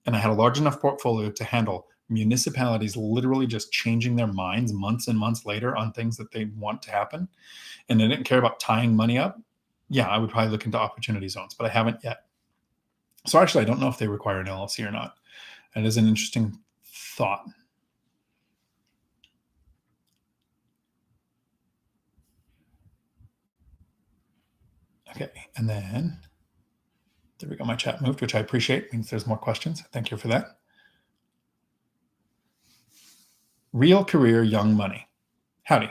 and I had a large enough portfolio to handle municipalities literally just changing their minds months and months later on things that they want to happen, and they didn't care about tying money up, yeah, I would probably look into Opportunity Zones, but I haven't yet. So actually, I don't know if they require an LLC or not. It is an interesting thought. Okay, and then there we go. My chat moved, which I appreciate. It means there's more questions. Thank you for that. Real career, young money. Howdy.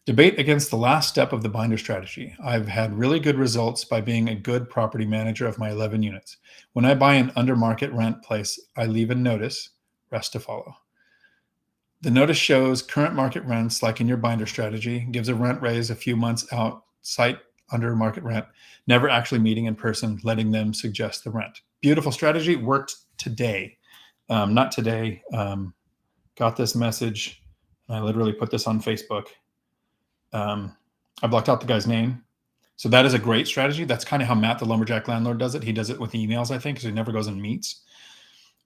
Debate against the last step of the binder strategy. I've had really good results by being a good property manager of my 11 units. When I buy an under market rent place, I leave a notice, rest to follow. The notice shows current market rents, like in your binder strategy, gives a rent raise a few months out, cite under market rent, never actually meeting in person, letting them suggest the rent. Beautiful strategy, worked today. Not today. Got this message, and I literally put this on Facebook. I blocked out the guy's name. So that is a great strategy. That's kind of how Matt the Lumberjack Landlord does it. He does it with emails, I think, because he never goes and meets.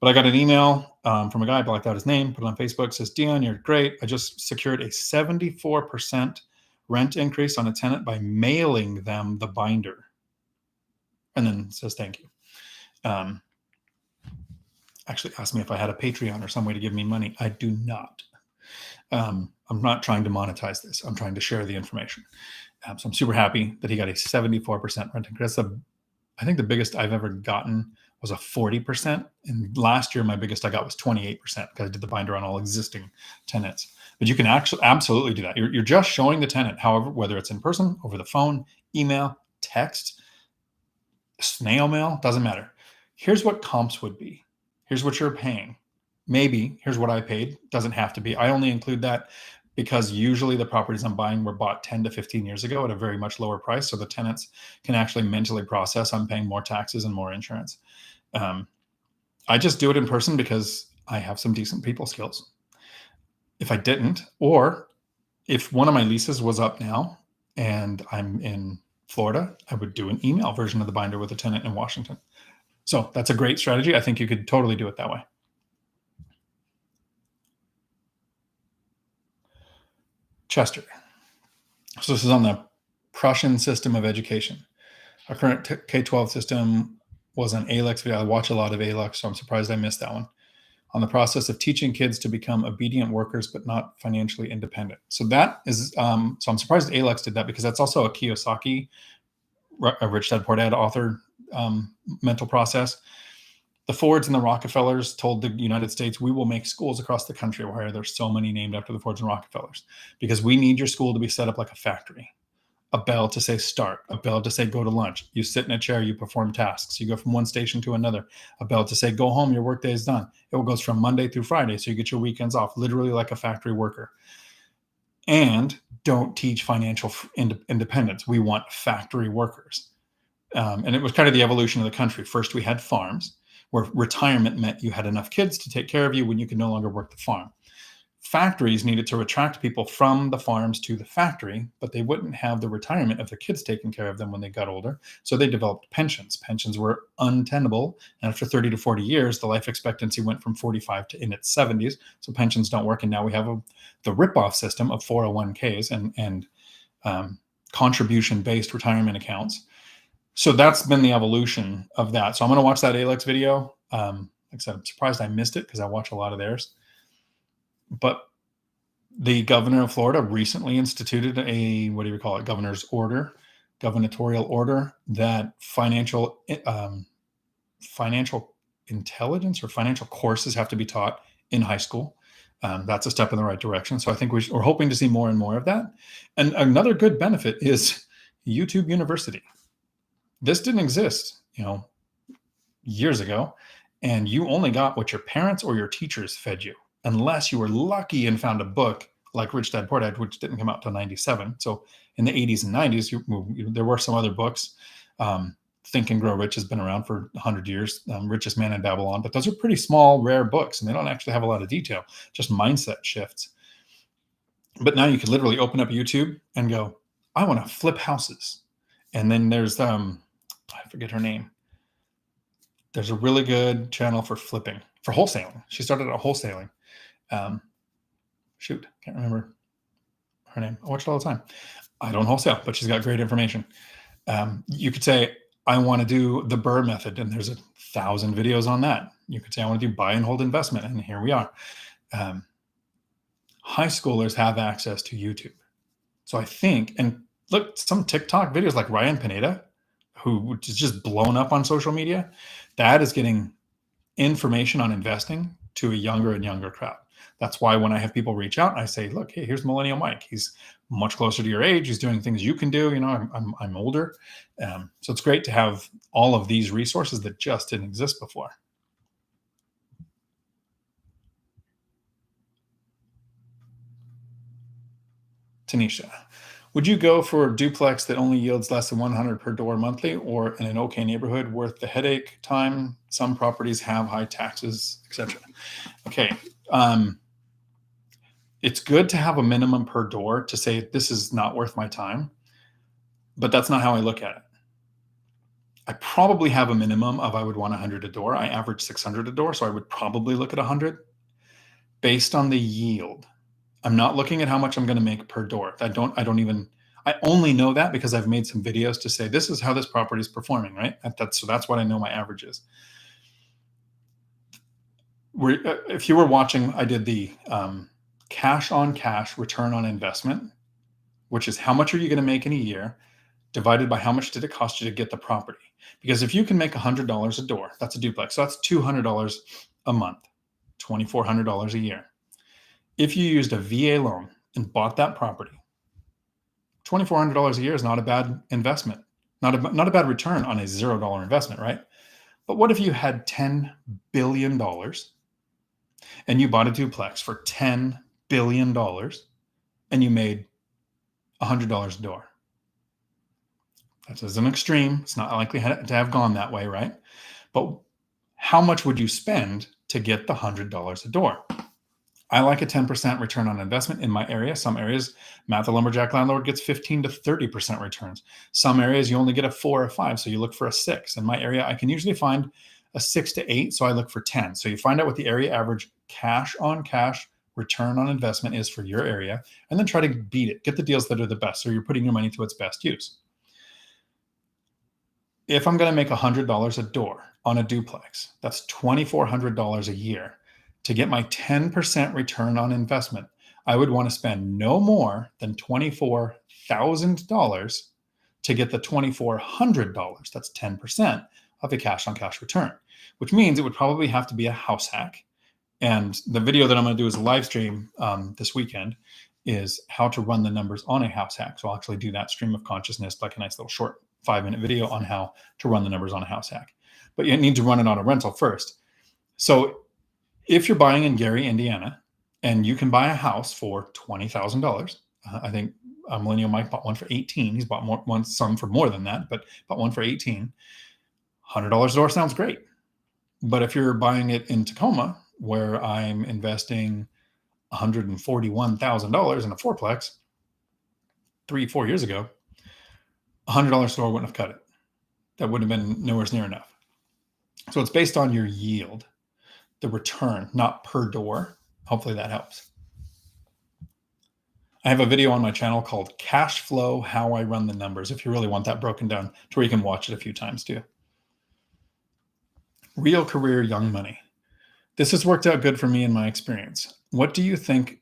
But I got an email from a guy, blocked out his name, put it on Facebook, says, Dion, you're great. I just secured a 74% rent increase on a tenant by mailing them the binder. and then says thank you. Actually asked me if I had a Patreon or some way to give me money. I do not. I'm not trying to monetize this. I'm trying to share the information. So I'm super happy that he got a 74% rent increase. I think the biggest I've ever gotten was a 40%. And last year, my biggest I got was 28% because I did the binder on all existing tenants. But you can actually absolutely do that. You're just showing the tenant, however, whether it's in person, over the phone, email, text, snail mail, doesn't matter. Here's what comps would be. Here's what you're paying. Maybe here's what I paid. Doesn't have to be. I only include that because usually the properties I'm buying were bought 10 to 15 years ago at a very much lower price. So the tenants can actually mentally process I'm paying more taxes and more insurance. I just do it in person because I have some decent people skills. If I didn't, or if one of my leases was up now and I'm in Florida, I would do an email version of the binder with a tenant in Washington. So that's a great strategy. I think you could totally do it that way. Chester. So this is on the Prussian system of education. Our current K-12 system was an ALEX video. I watch a lot of ALEX, so I'm surprised I missed that one. On the process of teaching kids to become obedient workers, but not financially independent. So that is, so I'm surprised ALEX did that because that's also a Kiyosaki, a Rich Dad Poor Dad author mental process. The Fords and the Rockefellers told the United States, we will make schools across the country where there's so many named after the Fords and Rockefellers because we need your school to be set up like a factory. A bell to say start, a bell to say go to lunch. You sit in a chair, you perform tasks. You go from one station to another. A bell to say go home, your workday is done. It goes from Monday through Friday, so you get your weekends off, literally like a factory worker. And don't teach financial independence. We want factory workers. And it was kind of the evolution of the country. First, we had farms where retirement meant you had enough kids to take care of you when you could no longer work the farm. Factories needed to attract people from the farms to the factory, but they wouldn't have the retirement of their kids taking care of them when they got older. So they developed pensions. Pensions were untenable. And after 30 to 40 years, the life expectancy went from 45 to in its 70s. So pensions don't work. And now we have the rip-off system of 401ks and contribution-based retirement accounts. So that's been the evolution of that. So I'm going to watch that ALEX video. Like I said, I'm surprised I missed it because I watch a lot of theirs. But the governor of Florida recently instituted a, what do you call it, gubernatorial order that financial intelligence or financial courses have to be taught in high school. That's a step in the right direction. So I think we're hoping to see more and more of that. And another good benefit is YouTube University. This didn't exist, years ago, and you only got what your parents or your teachers fed you, unless you were lucky and found a book like Rich Dad Poor Dad, which didn't come out till 97. So in the 80s and 90s, there were some other books. Think and Grow Rich has been around for 100 years, Richest Man in Babylon, but those are pretty small, rare books, and they don't actually have a lot of detail, just mindset shifts. But now you could literally open up YouTube and go, I want to flip houses. And then there's, I forget her name. There's a really good channel for flipping, for wholesaling. She started out wholesaling. Can't remember her name. I watch it all the time. I don't wholesale, but she's got great information. You could say, I want to do the Burr method, and there's 1,000 videos on that. You could say, I want to do buy and hold investment, and here we are. High schoolers have access to YouTube. So I think, and look, some TikTok videos like Ryan Pineda, who is just blown up on social media, that is getting information on investing to a younger and younger crowd. That's why when I have people reach out, I say, look, hey, here's Millennial Mike. He's much closer to your age. He's doing things you can do. I'm older. So it's great to have all of these resources that just didn't exist before. Tanisha, would you go for a duplex that only yields less than 100 per door monthly, or in an okay neighborhood worth the headache time? Some properties have high taxes, etc. Okay. It's good to have a minimum per door to say this is not worth my time, but that's not how I look at it. I probably have a minimum of I would want 100 a door. I average 600 a door, so I would probably look at 100 based on the yield. I'm not looking at how much I'm going to make per door. I only know that because I've made some videos to say, this is how this property is performing, right? So that's what I know my average is. If you were watching, I did the cash on cash return on investment, which is how much are you going to make in a year divided by how much did it cost you to get the property. Because if you can make $100 a door, that's a duplex. So that's $200 a month, $2,400 a year. If you used a VA loan and bought that property, $2,400 a year is not a bad investment, not a bad return on a $0 investment, right? But what if you had $10 billion and you bought a duplex for $10 billion and you made $100 a door? That is an extreme. It's not likely to have gone that way, right? But how much would you spend to get the $100 a door? I like a 10% return on investment in my area. Some areas, Matt the Lumberjack Landlord gets 15 to 30% returns. Some areas you only get a 4 or 5, so you look for a 6. In my area, I can usually find a 6 to 8, so I look for 10. So you find out what the area average cash on cash return on investment is for your area, and then try to beat it. Get the deals that are the best, so you're putting your money to its best use. If I'm going to make $100 a door on a duplex, that's $2,400 a year. To get my 10% return on investment, I would want to spend no more than $24,000 to get the $2,400. That's 10% of a cash on cash return, which means it would probably have to be a house hack. And the video that I'm going to do as a live stream this weekend is how to run the numbers on a house hack. So I'll actually do that stream of consciousness, like a nice little short 5-minute video on how to run the numbers on a house hack. But you need to run it on a rental first. So if you're buying in Gary, Indiana, and you can buy a house for $20,000, I think Millennial Mike bought one for 18. He's bought some for more than that, but bought one for 18. $100 a door sounds great. But if you're buying it in Tacoma, where I'm investing $141,000 in a fourplex 3-4 years ago, $100 store wouldn't have cut it. That wouldn't have been nowhere near enough. So it's based on your yield, the return, not per door. Hopefully that helps. I have a video on my channel called Cash Flow, How I Run the Numbers, if you really want that broken down to where you can watch it a few times too. Real career, young money. This has worked out good for me in my experience. What do you think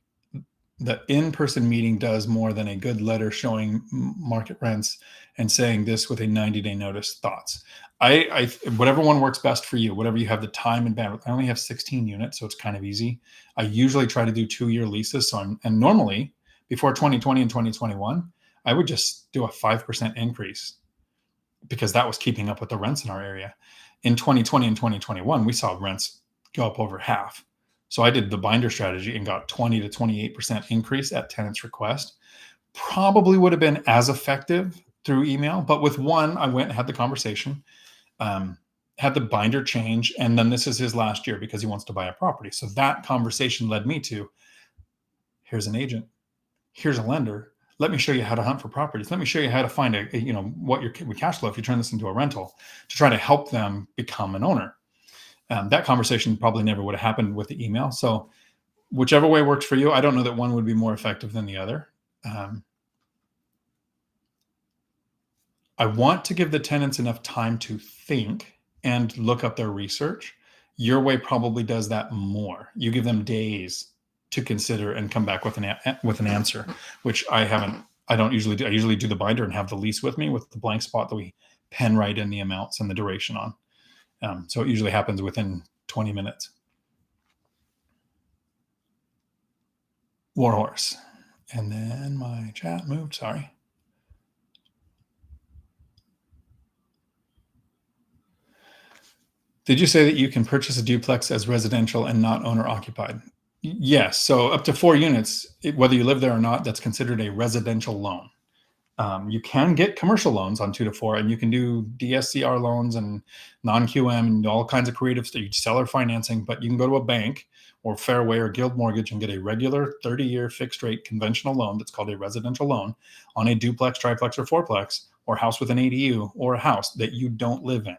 the in-person meeting does more than a good letter showing market rents and saying this with a 90-day notice? Thoughts? Whatever one works best for you, whatever you have the time and bandwidth. I only have 16 units, so it's kind of easy. I usually try to do 2-year leases. And normally before 2020 and 2021, I would just do a 5% increase because that was keeping up with the rents in our area. In 2020 and 2021, we saw rents go up over half. So I did the binder strategy and got 20 to 28% increase at tenant's request. Probably would have been as effective through email, but with one, I went and had the conversation, had the binder change, and then this is his last year because he wants to buy a property. So that conversation led me to, here's an agent, here's a lender. Let me show you how to hunt for properties. Let me show you how to find what your cash flow if you turn this into a rental, to try to help them become an owner. That conversation probably never would have happened with the email. So whichever way works for you, I don't know that one would be more effective than the other. I want to give the tenants enough time to think and look up their research. Your way probably does that more. You give them days to consider and come back with an answer, which I haven't. I don't usually do. I usually do the binder and have the lease with me with the blank spot that we pen write in the amounts and the duration on. So it usually happens within 20 minutes. Warhorse. And then my chat moved, sorry. Did you say that you can purchase a duplex as residential and not owner occupied? Yes. So up to 4 units, whether you live there or not, that's considered a residential loan. You can get commercial loans on 2 to 4, and you can do DSCR loans and non-QM and all kinds of creative stuff, seller financing, but you can go to a bank or Fairway or Guild Mortgage and get a regular 30-year fixed rate conventional loan that's called a residential loan on a duplex, triplex, or fourplex, or house with an ADU, or a house that you don't live in.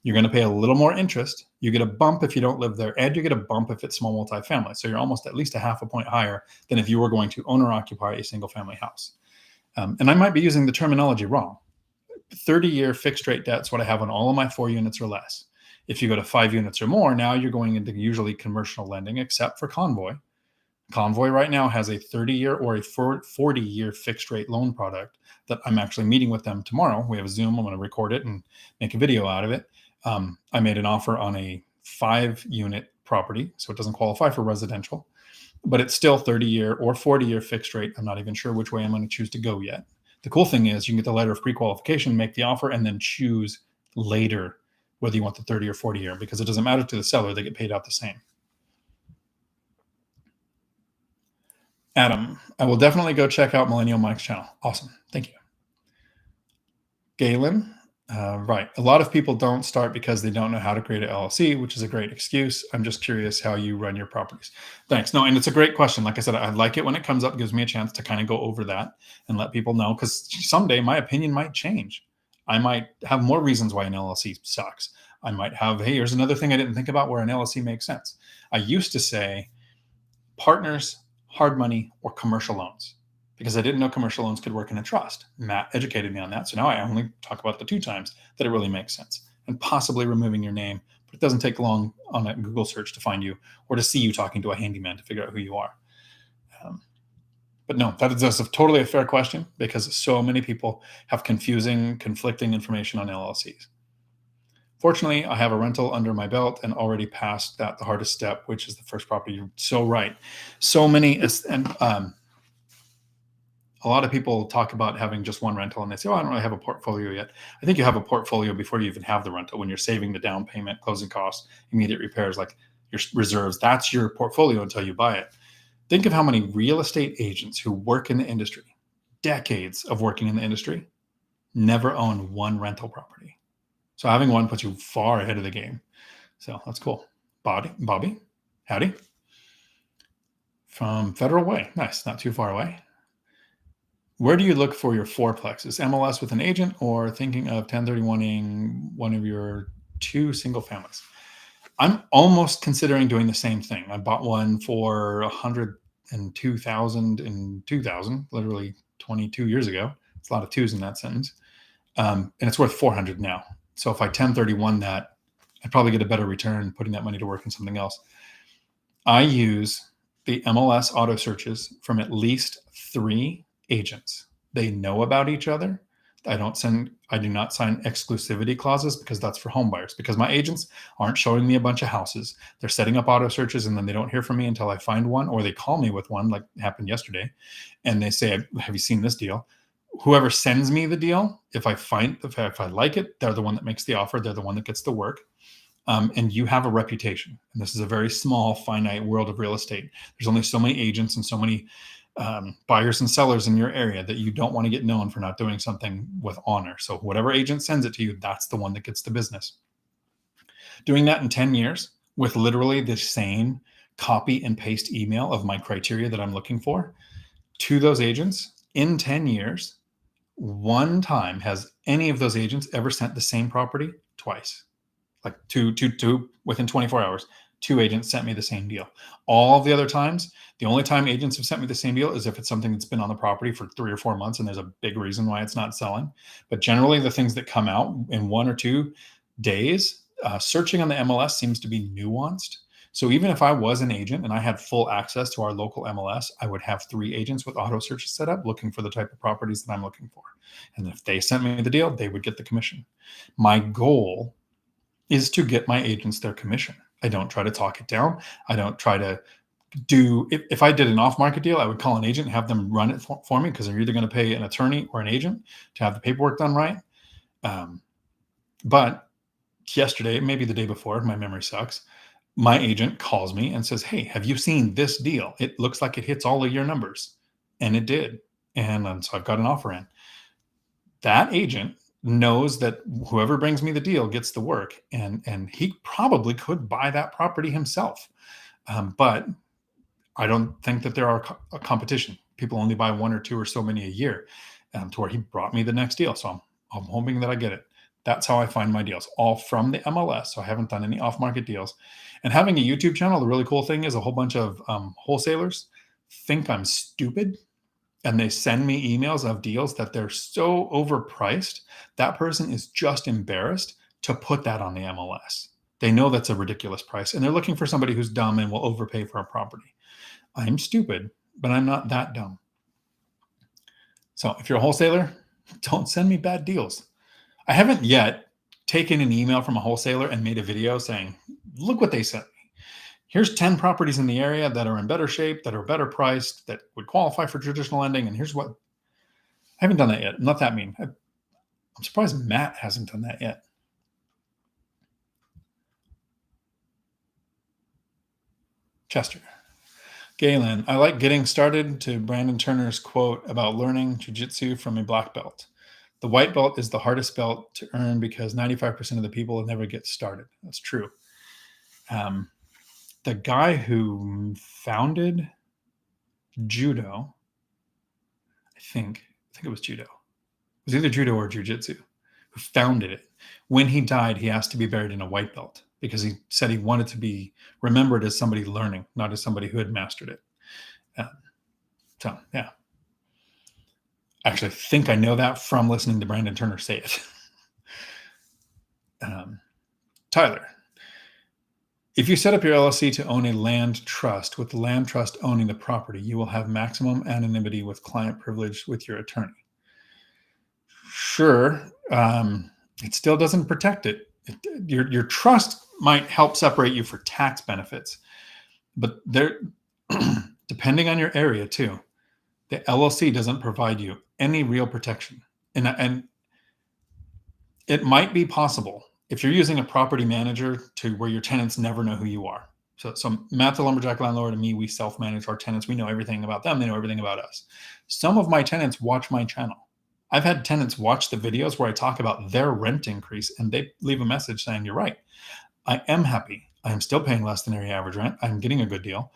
You're going to pay a little more interest. You get a bump if you don't live there, and you get a bump if it's small multifamily. So you're almost at least a half a point higher than if you were going to owner occupy a single family house. And I might be using the terminology wrong. 30-year fixed rate debt's what I have on all of my 4 units or less. If you go to 5 units or more, now you're going into usually commercial lending, except for Convoy. Convoy right now has a 30-year or a 40-year fixed rate loan product that I'm actually meeting with them tomorrow. We have a Zoom. I'm going to record it and make a video out of it. I made an offer on a 5-unit property, so it doesn't qualify for residential, but it's still 30-year or 40-year fixed rate. I'm not even sure which way I'm going to choose to go yet. The cool thing is you can get the letter of pre-qualification, make the offer, and then choose later whether you want the 30 or 40 year, because it doesn't matter to the seller. They get paid out the same. Adam, I will definitely go check out Millennial Mike's channel. Awesome. Thank you. Galen, right. A lot of people don't start because they don't know how to create an LLC, which is a great excuse. I'm just curious how you run your properties. Thanks. No, and it's a great question. Like I said, I like it when it comes up. It gives me a chance to kind of go over that and let people know, because someday my opinion might change. I might have more reasons why an LLC sucks. I might have, hey, here's another thing I didn't think about where an LLC makes sense. I used to say partners, hard money, or commercial loans, because I didn't know commercial loans could work in a trust. Matt educated me on that. So now I only talk about the 2 times that it really makes sense, and possibly removing your name, but it doesn't take long on a Google search to find you or to see you talking to a handyman to figure out who you are. But no, that's totally a fair question, because so many people have conflicting information on LLCs. Fortunately, I have a rental under my belt and already passed the hardest step, which is the first property. You're so right. So many, and a lot of people talk about having just one rental and they say, oh, I don't really have a portfolio yet. I think you have a portfolio before you even have the rental, when you're saving the down payment, closing costs, immediate repairs, like your reserves. That's your portfolio until you buy it. Think of how many real estate agents who work in the industry, decades of working in the industry, never own one rental property. So having one puts you far ahead of the game. So that's cool. Bobby, howdy. From Federal Way. Nice, not too far away. Where do you look for your fourplexes? MLS with an agent, or thinking of 1031ing one of your 2 single families? I'm almost considering doing the same thing. I bought one for $102,000 in 2000, literally 22 years ago. It's a lot of 2s in that sentence. And it's worth $400 now. So if I 1031 that, I'd probably get a better return putting that money to work in something else. I use the MLS auto searches from at least 3 agents. They know about each other. I do not sign exclusivity clauses, because that's for home buyers, because my agents aren't showing me a bunch of houses. They're setting up auto searches, and then they don't hear from me until I find one, or they call me with one, like happened yesterday. And they say, have you seen this deal? Whoever sends me the deal, if I like it, they're the one that makes the offer. They're the one that gets the work. And you have a reputation. And this is a very small, finite world of real estate. There's only so many agents and so many buyers and sellers in your area that you don't want to get known for not doing something with honor. So whatever agent sends it to you, that's the one that gets the business. Doing that in 10 years with literally the same copy and paste email of my criteria that I'm looking for to those agents in 10 years, one time has any of those agents ever sent the same property twice. Like two within 24 hours, 2 agents sent me the same deal. All of the other times, the only time agents have sent me the same deal is if it's something that's been on the property for 3 or 4 months and there's a big reason why it's not selling. But generally, the things that come out in 1 or 2 days, searching on the MLS seems to be nuanced. So even if I was an agent and I had full access to our local MLS, I would have 3 agents with auto searches set up looking for the type of properties that I'm looking for. And if they sent me the deal, they would get the commission. My goal is to get my agents their commission. I don't try to talk it down. I don't try to if I did an off-market deal, I would call an agent and have them run it for me, because they're either going to pay an attorney or an agent to have the paperwork done right. But yesterday, maybe the day before, my memory sucks, my agent calls me and says, hey, have you seen this deal? It looks like it hits all of your numbers. And it did. And so I've got an offer in. That agent knows that whoever brings me the deal gets the work. And he probably could buy that property himself. But I don't think that there are a competition. People only buy 1 or 2 or so many a year, to where he brought me the next deal. So I'm hoping that I get it. That's how I find my deals, all from the MLS. So I haven't done any off-market deals. And having a YouTube channel, the really cool thing is a whole bunch of wholesalers think I'm stupid and they send me emails of deals that they're so overpriced, that person is just embarrassed to put that on the MLS. They know that's a ridiculous price, and they're looking for somebody who's dumb and will overpay for a property. I'm stupid, but I'm not that dumb. So if you're a wholesaler, don't send me bad deals. I haven't yet taken an email from a wholesaler and made a video saying, look what they sent me. Here's 10 properties in the area that are in better shape, that are better priced, that would qualify for traditional lending. And here's what. I haven't done that yet. I'm not that mean. I'm surprised Matt hasn't done that yet. Chester. Galen, I like getting started to Brandon Turner's quote about learning jiu-jitsu from a black belt. The white belt is the hardest belt to earn because 95% of the people never get started. That's true. The guy who founded judo, I think it was judo. It was either judo or jiu-jitsu, who founded it. When he died, he asked to be buried in a white belt because he said he wanted to be remembered as somebody learning, not as somebody who had mastered it. So, yeah. Actually, I think I know that from listening to Brandon Turner say it. Tyler, if you set up your LLC to own a land trust with the land trust owning the property, you will have maximum anonymity with client privilege with your attorney. Sure. It still doesn't protect it. Your trust might help separate you for tax benefits, but there, depending on your area too, the LLC doesn't provide you any real protection. And it might be possible if you're using a property manager to where your tenants never know who you are. So Matt, the lumberjack landlord, and me, we self-manage our tenants. We know everything about them. They know everything about us. Some of my tenants watch my channel. I've had tenants watch the videos where I talk about their rent increase, and they leave a message saying, you're right. I am happy. I am still paying less than area average rent. I'm getting a good deal.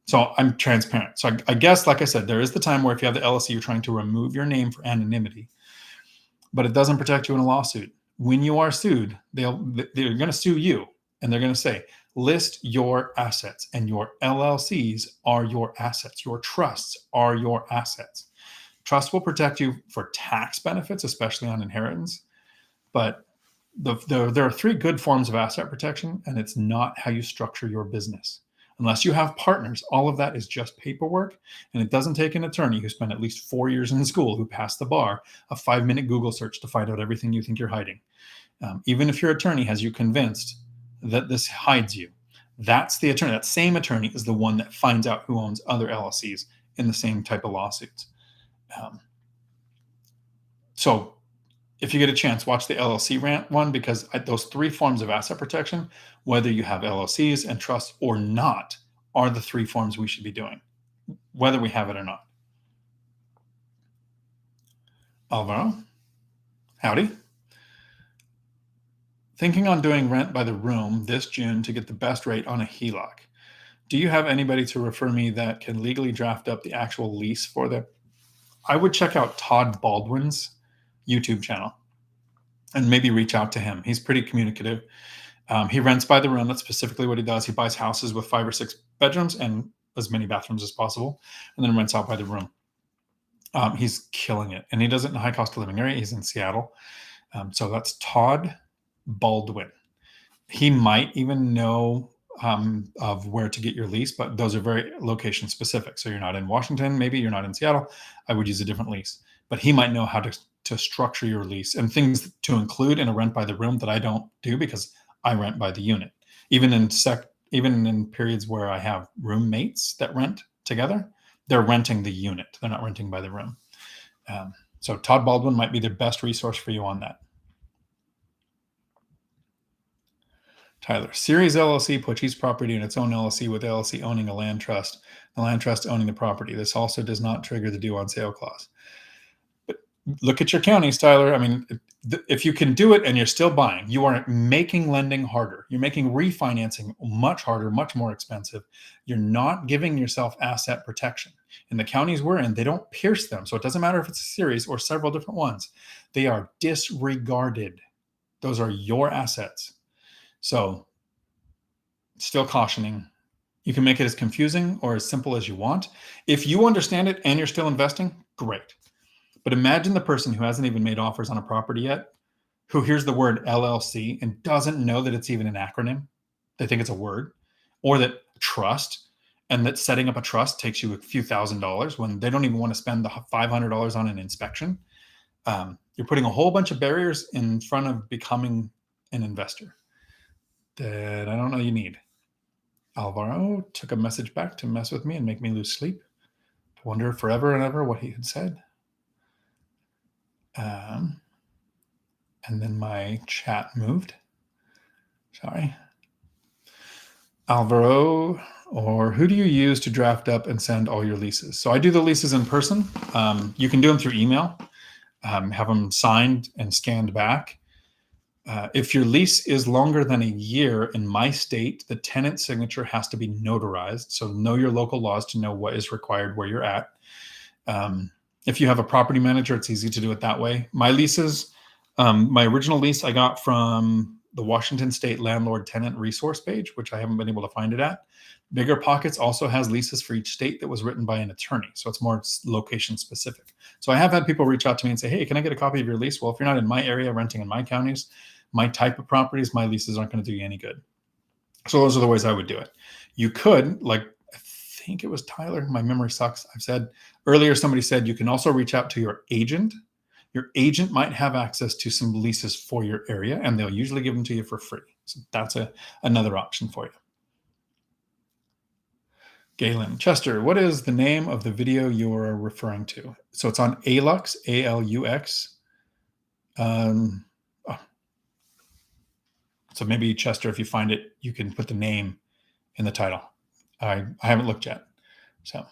So I'm transparent. So I guess, like I said, there is the time where if you have the LLC, you're trying to remove your name for anonymity, but it doesn't protect you in a lawsuit. When you are sued, they're going to sue you, and they're going to say, list your assets, and your LLCs are your assets. Your trusts are your assets. Trust will protect you for tax benefits, especially on inheritance. But there are three good forms of asset protection, and it's not how you structure your business. Unless you have partners, all of that is just paperwork, and it doesn't take an attorney who spent at least 4 years in school, who passed the bar, a 5-minute Google search to find out everything you think you're hiding. Even if your attorney has you convinced that this hides you, that's the attorney. That same attorney is the one that finds out who owns other LLCs in the same type of lawsuits. So if you get a chance, watch the LLC rant one, because those three forms of asset protection, whether you have LLCs and trusts or not, are the three forms we should be doing, whether we have it or not. Alvaro, howdy. Thinking on doing rent by the room this June to get the best rate on a HELOC. Do you have anybody to refer me that can legally draft up the actual lease for them? I would check out Todd Baldwin's YouTube channel and maybe reach out to him. He's pretty communicative. He rents by the room. That's specifically what he does. He buys houses with 5 or 6 bedrooms and as many bathrooms as possible, and then rents out by the room. He's killing it. And he does it in a high cost of living area. He's in Seattle. So that's Todd Baldwin. He might even know of where to get your lease, but those are very location specific. So you're not in Washington, maybe you're not in Seattle. I would use a different lease, but he might know how to structure your lease and things to include in a rent by the room that I don't do because I rent by the unit. Even in periods where I have roommates that rent together, they're renting the unit. They're not renting by the room. So Todd Baldwin might be the best resource for you on that. Tyler, Series LLC puts each property in its own LLC with LLC owning a land trust, the land trust owning the property. This also does not trigger the due on sale clause. But look at your counties, Tyler. I mean, if you can do it and you're still buying, you are making lending harder. You're making refinancing much harder, much more expensive. You're not giving yourself asset protection. In the counties we're in, they don't pierce them. So it doesn't matter if it's a series or several different ones. They are disregarded. Those are your assets. So still cautioning, You can make it as confusing or as simple as you want. If you understand it and you're still investing, great. But imagine the person who hasn't even made offers on a property yet, who hears the word LLC and doesn't know that it's even an acronym. They think it's a word, or that trust, and that setting up a trust takes you a few $1,000s when they don't even want to spend the $500 on an inspection. You're putting a whole bunch of barriers in front of becoming an investor that I don't know you need. Alvaro took a message back to mess with me and make me lose sleep. I wonder forever and ever what he had said. And then my chat moved. Sorry. Alvaro, or who do you use to draft up and send all your leases? So I do the leases in person. You can do them through email, have them signed and scanned back. If your lease is longer than a year in my state, the tenant signature has to be notarized. So know your local laws to know what is required where you're at. If you have a property manager, it's easy to do it that way. My leases, my original lease I got from the Washington State Landlord Tenant Resource page, which I haven't been able to find it at. BiggerPockets also has leases for each state that was written by an attorney. So it's more location specific. So I have had people reach out to me and say, hey, can I get a copy of your lease? Well, if you're not in my area, renting in my counties, my type of properties, my leases aren't going to do you any good. So those are the ways I would do it. You could, like, I think it was Tyler, my memory sucks. I've said earlier, somebody said you can also reach out to your agent. Your agent might have access to some leases for your area, and they'll usually give them to you for free. So that's another option for you. Galen, Chester, what is the name of the video you are referring to? So it's on Alux, A-L-U-X. So maybe, Chester, if you find it, you can put the name in the title. I haven't looked yet. So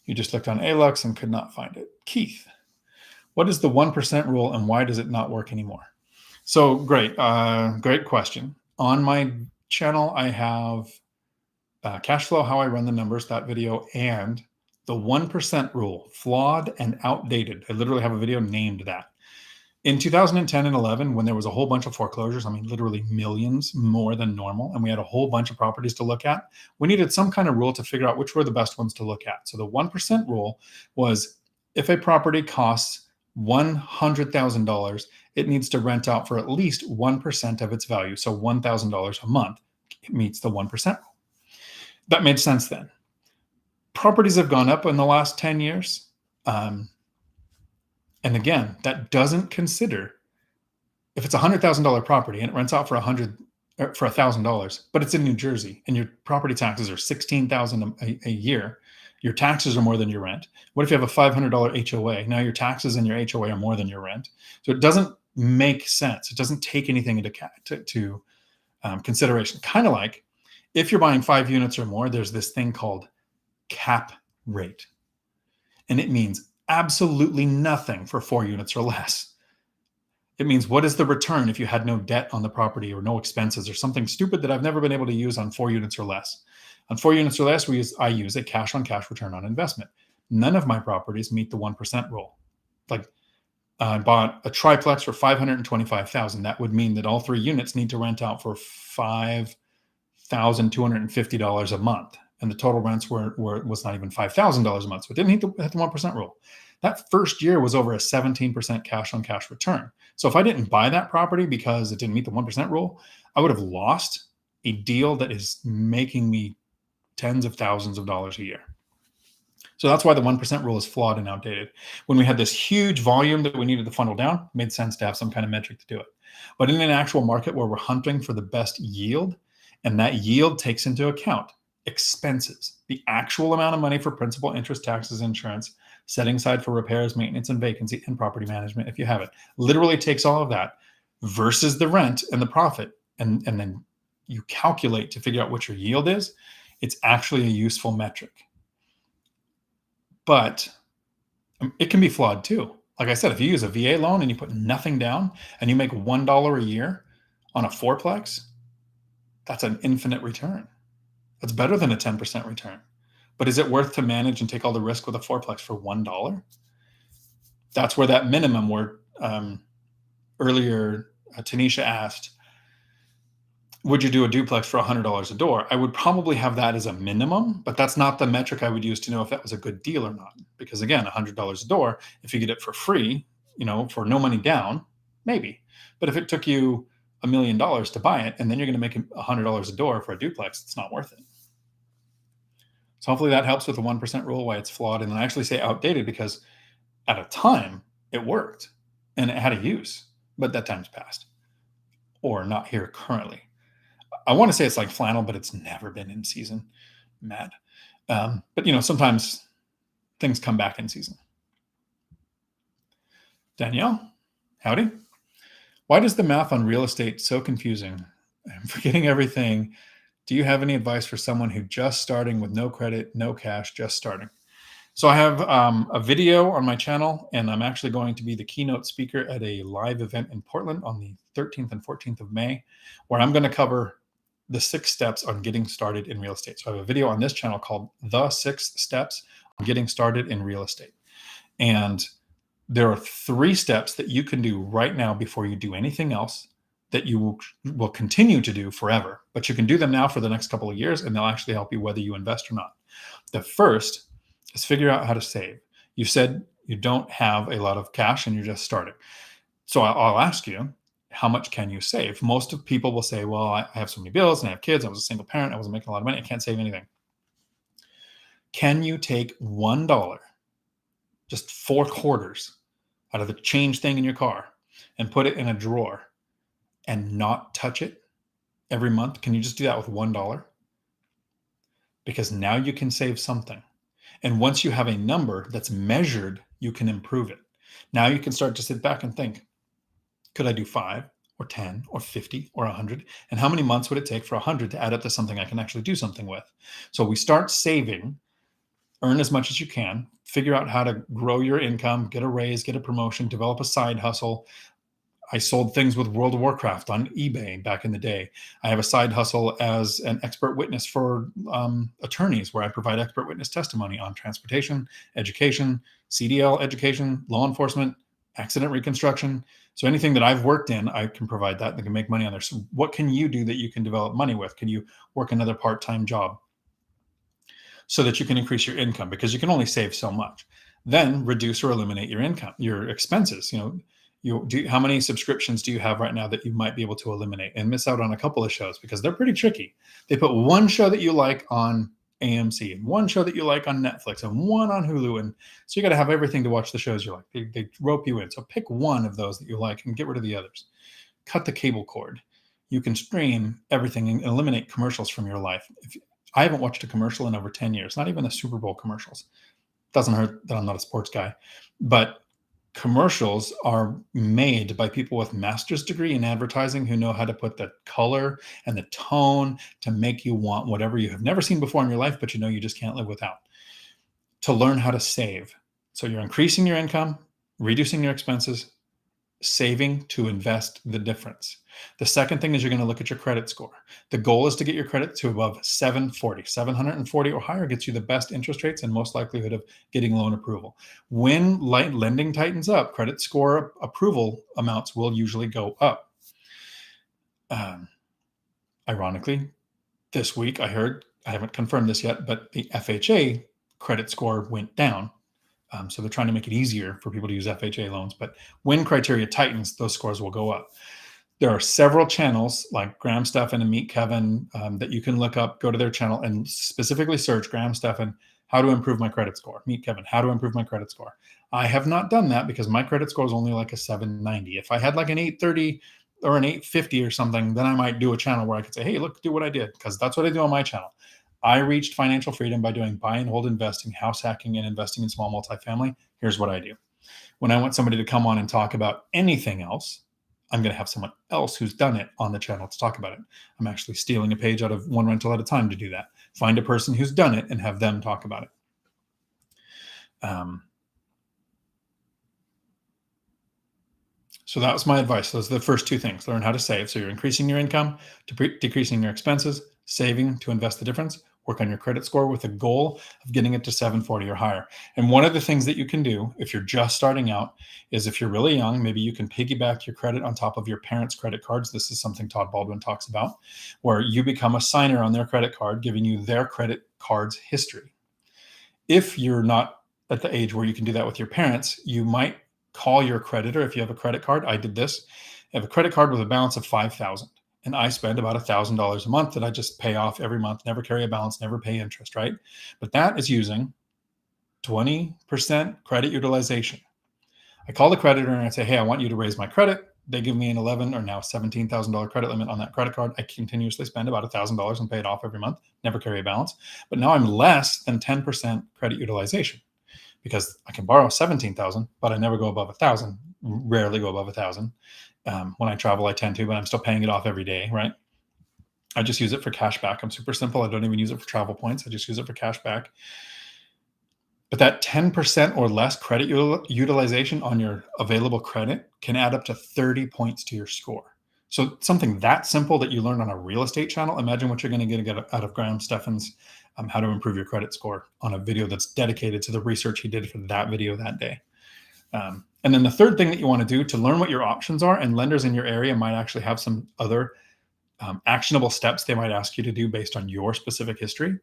you just looked on Alux and could not find it. Keith, what is the 1% rule and why does it not work anymore? So great question. On my channel, I have cash flow, how I run the numbers, that video, and the 1% rule, flawed and outdated. I literally have a video named that. In 2010 and 11, when there was a whole bunch of foreclosures, I mean, literally millions more than normal, and we had a whole bunch of properties to look at, we needed some kind of rule to figure out which were the best ones to look at. So the 1% rule was if a property costs $100,000, it needs to rent out for at least 1% of its value. So $1,000 a month. It meets the 1% rule. That made sense then. Properties have gone up in the last 10 years. And again, that doesn't consider if it's a $100,000 property and it rents out for $1,000, but it's in New Jersey and your property taxes are $16,000 a year. Your taxes are more than your rent. What if you have a $500 HOA? Now your taxes and your HOA are more than your rent. So it doesn't make sense. It doesn't take anything into consideration. Kind of like if you're buying 5 units or more, there's this thing called cap rate. And it means absolutely nothing for 4 units or less. It means what is the return if you had no debt on the property or no expenses or something stupid that I've never been able to use on 4 units or less. On 4 units or less, I use a cash on cash return on investment. None of my properties meet the 1% rule. Like I bought a triplex for $525,000. That would mean that all 3 units need to rent out for $5,250 a month. And the total rents was not even $5,000 a month. So it didn't hit the 1% rule. That first year was over a 17% cash on cash return. So if I didn't buy that property because it didn't meet the 1% rule, I would have lost a deal that is making me tens of thousands of dollars a year. So that's why the 1% rule is flawed and outdated. When we had this huge volume that we needed to funnel down, it made sense to have some kind of metric to do it. But in an actual market where we're hunting for the best yield, and that yield takes into account expenses, the actual amount of money for principal, interest, taxes, insurance, setting aside for repairs, maintenance, and vacancy, and property management if you have it. Literally takes all of that versus the rent and the profit, and then you calculate to figure out what your yield is. It's actually a useful metric. But it can be flawed too. Like I said, if you use a VA loan and you put nothing down and you make $1 a year on a fourplex, that's an infinite return. That's better than a 10% return. But is it worth to manage and take all the risk with a fourplex for $1? That's where that minimum where earlier Tanisha asked, Would you do a duplex for $100 a door? I would probably have that as a minimum, but that's not the metric I would use to know if that was a good deal or not. Because again, $100 a door, if you get it for free, for no money down, maybe. But if it took you $1 million to buy it, and then you're going to make $100 a door for a duplex, it's not worth it. So hopefully that helps with the 1% rule, why it's flawed. And I actually say outdated because at a time it worked and it had a use, but that time's passed or not here currently. I want to say it's like flannel, but it's never been in season. Mad. But sometimes things come back in season. Danielle, howdy. Why does the math on real estate so confusing? I'm forgetting everything. Do you have any advice for someone who just starting with no credit, no cash, just starting? So I have a video on my channel, and I'm actually going to be the keynote speaker at a live event in Portland on the 13th and 14th of May, where I'm going to cover the 6 steps on getting started in real estate. So I have a video on this channel called The 6 Steps on Getting Started in Real Estate. And there are 3 steps that you can do right now before you do anything else that you will continue to do forever. But you can do them now for the next couple of years, and they'll actually help you whether you invest or not. The first is figure out how to save. You said you don't have a lot of cash and you're just starting. So I'll ask you, how much can you save? Most of people will say, well, I have so many bills and I have kids. I was a single parent. I wasn't making a lot of money. I can't save anything. Can you take $1, just 4 quarters out of the change thing in your car and put it in a drawer and not touch it every month? Can you just do that with $1? Because now you can save something. And once you have a number that's measured, you can improve it. Now you can start to sit back and think, could I do 5 or 10 or 50 or 100? And how many months would it take for 100 to add up to something I can actually do something with? So we start saving, earn as much as you can, figure out how to grow your income, get a raise, get a promotion, develop a side hustle. I sold things with World of Warcraft on eBay back in the day. I have a side hustle as an expert witness for attorneys where I provide expert witness testimony on transportation, education, CDL education, law enforcement, accident reconstruction. So anything that I've worked in, I can provide that and can make money on there. So what can you do that you can develop money with? Can you work another part-time job so that you can increase your income? Because you can only save so much. Then reduce or eliminate your income, your expenses. How many subscriptions do you have right now that you might be able to eliminate and miss out on a couple of shows because they're pretty tricky? They put one show that you like on AMC and one show that you like on Netflix and one on Hulu. And so you got to have everything to watch the shows you like. They rope you in. So pick one of those that you like and get rid of the others. Cut the cable cord. You can stream everything and eliminate commercials from your life. I haven't watched a commercial in over 10 years, not even the Super Bowl commercials. Doesn't hurt that I'm not a sports guy, but commercials are made by people with master's degree in advertising who know how to put the color and the tone to make you want whatever you have never seen before in your life, but you just can't live without. To learn how to save. So you're increasing your income, reducing your expenses, saving to invest the difference. The second thing is you're going to look at your credit score. The goal is to get your credit to above 740. 740 or higher gets you the best interest rates and most likelihood of getting loan approval. When lending tightens up, credit score approval amounts will usually go up. Ironically, this week I heard, I haven't confirmed this yet, but the FHA credit score went down. So they're trying to make it easier for people to use FHA loans. But when criteria tightens, those scores will go up. There are several channels like Graham Stephan and Meet Kevin that you can look up, go to their channel and specifically search Graham Stephan, how to improve my credit score. Meet Kevin, how to improve my credit score. I have not done that because my credit score is only like a 790. If I had like an 830 or an 850 or something, then I might do a channel where I could say, hey, look, do what I did, because that's what I do on my channel. I reached financial freedom by doing buy and hold investing, house hacking, and investing in small multifamily. Here's what I do. When I want somebody to come on and talk about anything else, I'm going to have someone else who's done it on the channel to talk about it. I'm actually stealing a page out of One Rental at a Time to do that. Find a person who's done it and have them talk about it. So that was my advice. Those are the first 2 things. Learn how to save. So you're increasing your income, decreasing your expenses, saving to invest the difference, work on your credit score with a goal of getting it to 740 or higher. And one of the things that you can do if you're just starting out is, if you're really young, maybe you can piggyback your credit on top of your parents' credit cards. This is something Todd Baldwin talks about, where you become a signer on their credit card, giving you their credit card's history. If you're not at the age where you can do that with your parents, you might call your creditor. If you have a credit card, I did this. I have a credit card with a balance of $5,000, and I spend about $1,000 a month that I just pay off every month, never carry a balance, never pay interest, right? But that is using 20% credit utilization. I call the creditor and I say, hey, I want you to raise my credit. They give me an $11,000 or now $17,000 credit limit on that credit card. I continuously spend about $1,000 and pay it off every month, never carry a balance. But now I'm less than 10% credit utilization, because I can borrow $17,000, but I never go above $1,000, rarely go above $1,000. When I travel, I tend to, but I'm still paying it off every day, right? I just use it for cash back. I'm super simple. I don't even use it for travel points. I just use it for cash back. But that 10% or less credit utilization on your available credit can add up to 30 points to your score. So something that simple that you learned on a real estate channel, imagine what you're going to get out of Graham Stephan's How to Improve Your Credit Score, on a video that's dedicated to the research he did for that video that day. And then the third thing that you want to do to learn what your options are, and lenders in your area might actually have some other actionable steps they might ask you to do based on your specific history.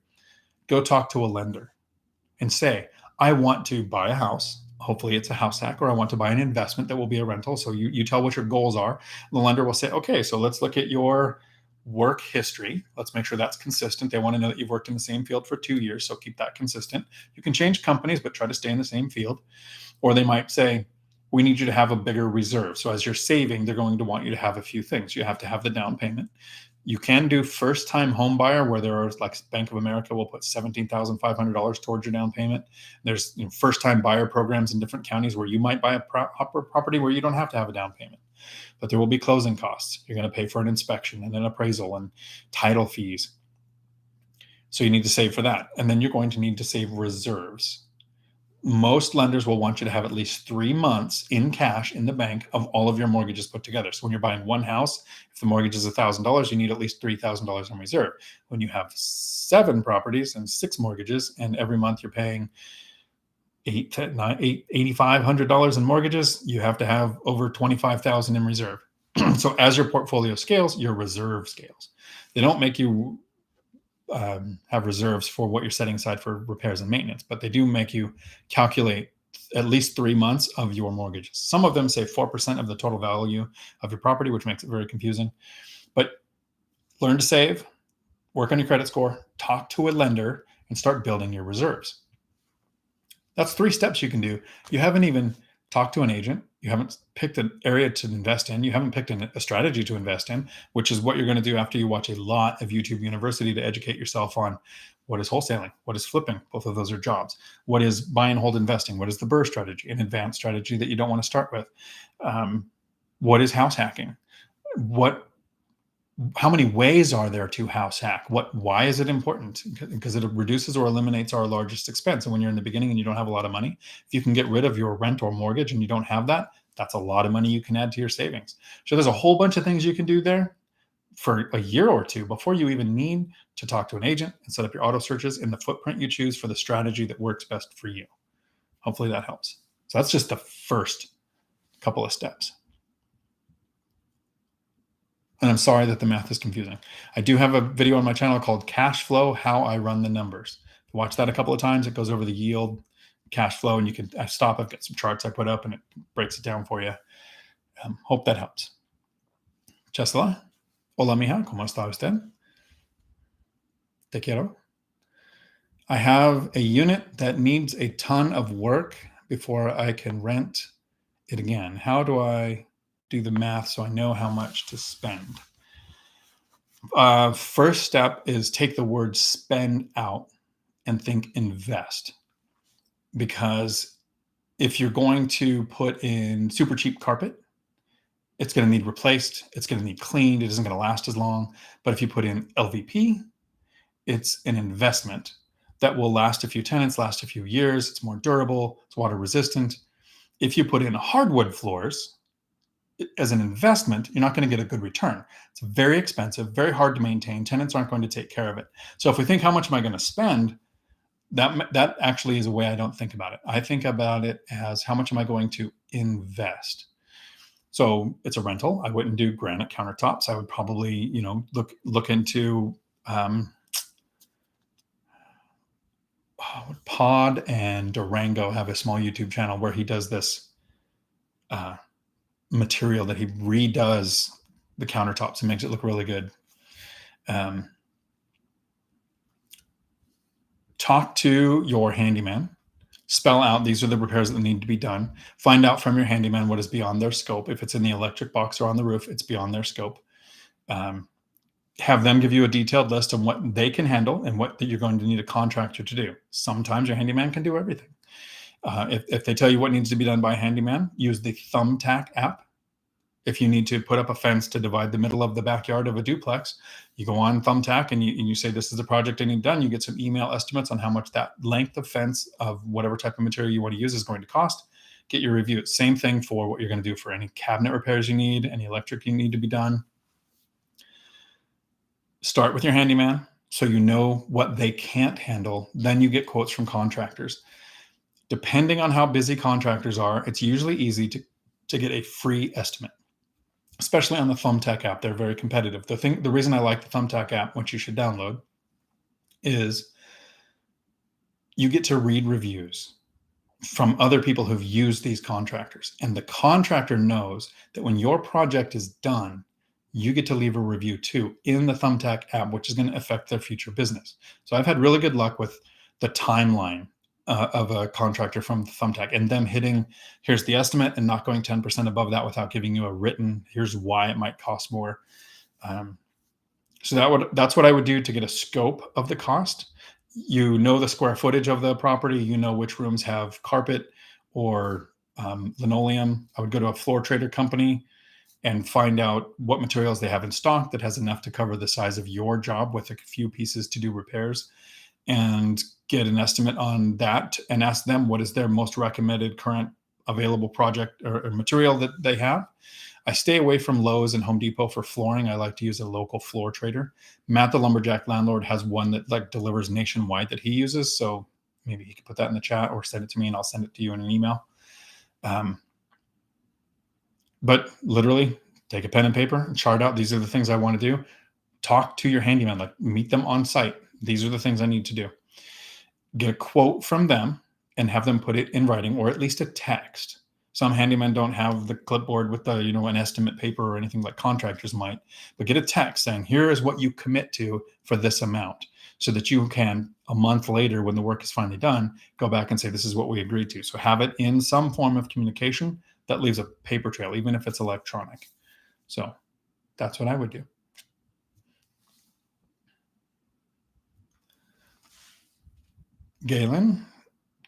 Go talk to a lender and say, I want to buy a house. Hopefully it's a house hack, or I want to buy an investment that will be a rental. So you tell what your goals are. The lender will say, okay, so let's look at your work history. Let's make sure that's consistent. They want to know that you've worked in the same field for 2 years. So keep that consistent. You can change companies, but try to stay in the same field. Or they might say, we need you to have a bigger reserve. So as you're saving, they're going to want you to have a few things. You have to have the down payment. You can do first-time home buyer, where there are, like Bank of America will put $17,500 towards your down payment. There's first-time buyer programs in different counties where you might buy a property where you don't have to have a down payment, but there will be closing costs. You're going to pay for an inspection and an appraisal and title fees. So you need to save for that. And then you're going to need to save reserves. Most lenders will want you to have at least 3 months in cash in the bank of all of your mortgages put together. So when you're buying one house, if the mortgage is $1,000, you need at least $3,000 in reserve. When you have 7 properties and 6 mortgages, and every month you're paying $8,500 in mortgages, you have to have over $25,000 in reserve. So as your portfolio scales, your reserve scales. They don't make you have reserves for what you're setting aside for repairs and maintenance, but they do make you calculate at least 3 months of your mortgages. Some of them say 4% of the total value of your property, which makes it very confusing. But learn to save, work on your credit score, talk to a lender, and start building your reserves. That's 3 steps you can do. You haven't even talked to an agent. You haven't picked an area to invest in. You haven't picked a strategy to invest in, which is what you're going to do after you watch a lot of YouTube University to educate yourself on what is wholesaling, what is flipping. Both of those are jobs. What is buy and hold investing? What is the BRRRR strategy, an advanced strategy that you don't want to start with? What is house hacking? How many ways are there to house hack? Why is it important? Because it reduces or eliminates our largest expense. And when you're in the beginning and you don't have a lot of money, if you can get rid of your rent or mortgage and you don't have that, that's a lot of money you can add to your savings. So there's a whole bunch of things you can do there for a year or two before you even need to talk to an agent and set up your auto searches in the footprint you choose for the strategy that works best for you. Hopefully that helps. So that's just the first couple of steps. And I'm sorry that the math is confusing. I do have a video on my channel called Cash Flow, How I Run the Numbers. Watch that a couple of times. It goes over the yield, cash flow, and I've got some charts I put up and it breaks it down for you. Hope that helps. Chesla, hola mija, ¿cómo está usted? Te quiero. I have a unit that needs a ton of work before I can rent it again. How do I do the math so I know how much to spend? First step is take the word spend out and think invest. Because if you're going to put in super cheap carpet, it's going to need replaced. It's going to need cleaned. It isn't going to last as long. But if you put in LVP, it's an investment that will last a few tenants, last a few years. It's more durable. It's water resistant. If you put in hardwood floors, as an investment, you're not going to get a good return. It's very expensive, very hard to maintain. Tenants aren't going to take care of it. So if we think, how much am I going to spend? That actually is a way I don't think about it. I think about it as, how much am I going to invest? So it's a rental. I wouldn't do granite countertops. I would probably, look into Pod and Durango have a small YouTube channel where he does this material that he redoes the countertops and makes it look really good. Talk to your handyman. Spell out, these are the repairs that need to be done. Find out from your handyman what is beyond their scope. If it's in the electric box or on the roof, it's beyond their scope. Have them give you a detailed list of what they can handle and what you're going to need a contractor to do. Sometimes your handyman can do everything. If they tell you what needs to be done by a handyman, use the Thumbtack app. If you need to put up a fence to divide the middle of the backyard of a duplex, you go on Thumbtack and you say, this is the project I need done. You get some email estimates on how much that length of fence of whatever type of material you want to use is going to cost. Get your review. Same thing for what you're going to do for any cabinet repairs you need, any electric you need to be done. Start with your handyman so you know what they can't handle. Then you get quotes from contractors. Depending on how busy contractors are, it's usually easy to get a free estimate. Especially on the Thumbtack app, they're very competitive. The reason I like the Thumbtack app, which you should download, is you get to read reviews from other people who've used these contractors. And the contractor knows that when your project is done, you get to leave a review too in the Thumbtack app, which is going to affect their future business. So I've had really good luck with the timeline of a contractor from Thumbtack and them hitting, here's the estimate, and not going 10% above that without giving you a written, here's why it might cost more. So that's what I would do to get a scope of the cost. You know the square footage of the property, you know which rooms have carpet or linoleum. I would go to a floor trader company and find out what materials they have in stock that has enough to cover the size of your job with a few pieces to do repairs, and get an estimate on that and ask them what is their most recommended current available project or material that they have. I stay away from Lowe's and Home Depot for flooring. I like to use a local floor trader. Matt, the lumberjack landlord, has one that delivers nationwide that he uses. So maybe he could put that in the chat or send it to me and I'll send it to you in an email. But literally take a pen and paper and chart out, these are the things I want to do. Talk to your handyman, meet them on site. These are the things I need to do. Get a quote from them and have them put it in writing or at least a text. Some handymen don't have the clipboard with the, an estimate paper or anything like contractors might, but get a text saying, here is what you commit to for this amount, so that you can, a month later, when the work is finally done, go back and say, this is what we agreed to. So have it in some form of communication that leaves a paper trail, even if it's electronic. So that's what I would do. Galen,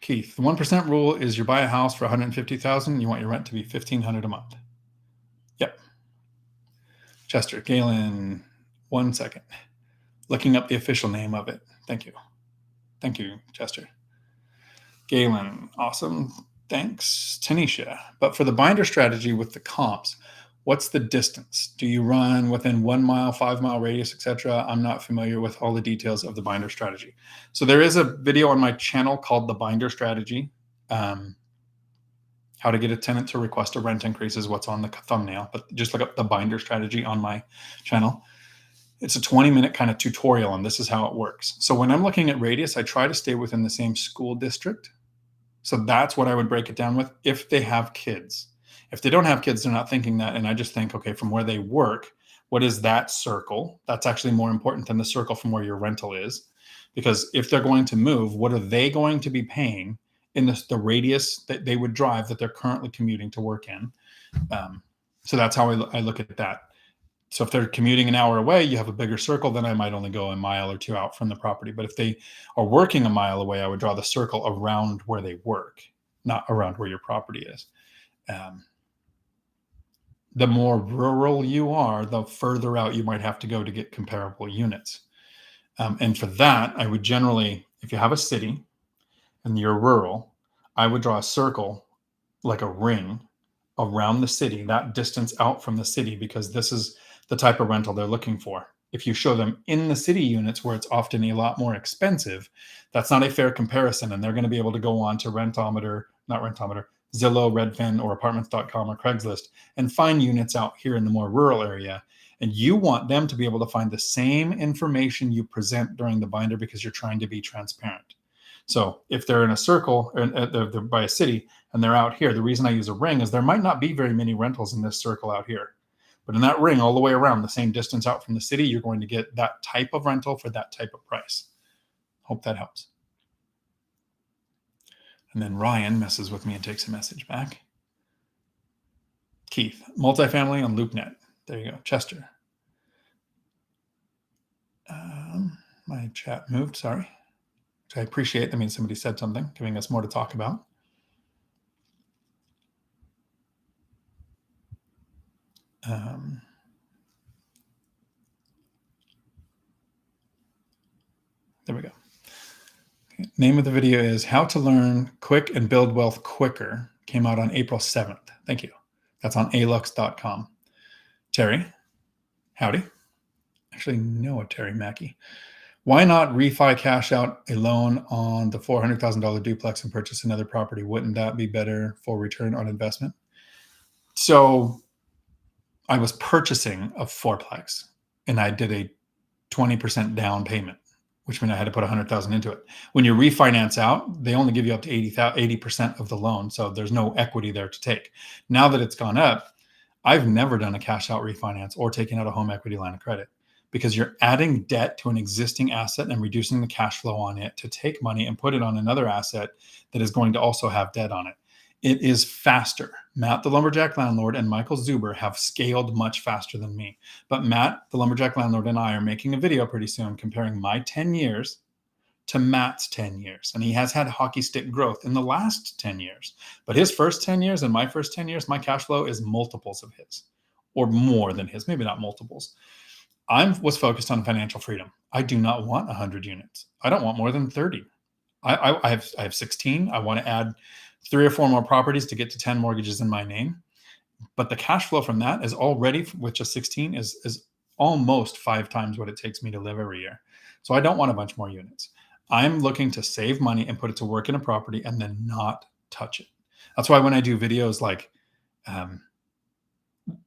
Keith, the 1% rule is you buy a house for $150,000, you want your rent to be $1,500 a month. Yep. Chester, Galen, 1 second. Looking up the official name of it. Thank you. Thank you, Chester. Galen, awesome. Thanks. Tanisha, but for the binder strategy with the comps, what's the distance? Do you run within 1 mile, 5 mile radius, etc.? I'm not familiar with all the details of the binder strategy. So there is a video on my channel called The Binder Strategy. How to get a tenant to request a rent increase is what's on the thumbnail, but just look up The Binder Strategy on my channel. It's a 20-minute kind of tutorial, and this is how it works. So when I'm looking at radius, I try to stay within the same school district. So that's what I would break it down with if they have kids. If they don't have kids, they're not thinking that. And I just think, okay, from where they work, what is that circle? That's actually more important than the circle from where your rental is. Because if they're going to move, what are they going to be paying in the radius that they would drive that they're currently commuting to work in? So that's how I look at that. So if they're commuting an hour away, you have a bigger circle, then I might only go a mile or two out from the property. But if they are working a mile away, I would draw the circle around where they work, not around where your property is. The more rural you are, the further out you might have to go to get comparable units. And for that, I would generally, if you have a city and you're rural, I would draw a circle like a ring around the city, that distance out from the city, because this is the type of rental they're looking for. If you show them in the city units where it's often a lot more expensive, that's not a fair comparison. And they're going to be able to go on to Zillow, Redfin, or apartments.com or Craigslist and find units out here in the more rural area. And you want them to be able to find the same information you present during the binder because you're trying to be transparent. So if they're in a circle, or they're by a city and they're out here, the reason I use a ring is there might not be very many rentals in this circle out here. But in that ring all the way around, the same distance out from the city, you're going to get that type of rental for that type of price. Hope that helps. And then Ryan messes with me and takes a message back. Keith, multifamily on LoopNet. There you go. Chester. My chat moved, sorry. Which I appreciate. That means somebody said something, giving us more to talk about. There we go. Okay. Name of the video is How to Learn Quick and Build Wealth Quicker. Came out on April 7th. Thank you. That's on alux.com. Terry, howdy. Actually, no, Terry Mackey. Why not refi cash out a loan on the $400,000 duplex and purchase another property? Wouldn't that be better for return on investment? So I was purchasing a fourplex and I did a 20% down payment, which meant I had to put $100,000 into it. When you refinance out, they only give you up to 80% of the loan. So there's no equity there to take. Now that it's gone up, I've never done a cash out refinance or taken out a home equity line of credit, because you're adding debt to an existing asset and reducing the cash flow on it to take money and put it on another asset that is going to also have debt on it. It is faster. Matt, the lumberjack landlord, and Michael Zuber have scaled much faster than me. But Matt, the lumberjack landlord, and I are making a video pretty soon comparing my 10 years to Matt's 10 years. And he has had hockey stick growth in the last 10 years. But his first 10 years and my first 10 years, my cash flow is multiples of his, or more than his, maybe not multiples. I was focused on financial freedom. I do not want 100 units. I don't want more than 30. I have 16. I want to add 3 or 4 more properties to get to 10 mortgages in my name. But the cash flow from that is already, with just 16, is almost 5 times what it takes me to live every year. So I don't want a bunch more units. I'm looking to save money and put it to work in a property and then not touch it. That's why when I do videos like,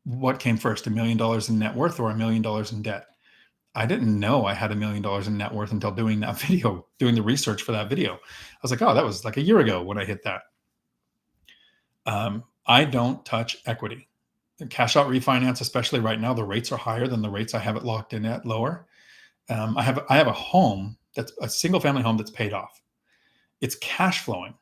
what came first, $1 million in net worth or $1 million in debt? I didn't know I had $1 million in net worth until doing that video, doing the research for that video. I was like, oh, that was like a year ago when I hit that. I don't touch equity. Cash out refinance, especially right now, the rates are higher than the rates I have it locked in at lower. I have a home that's a single family home that's paid off. It's cash flowing.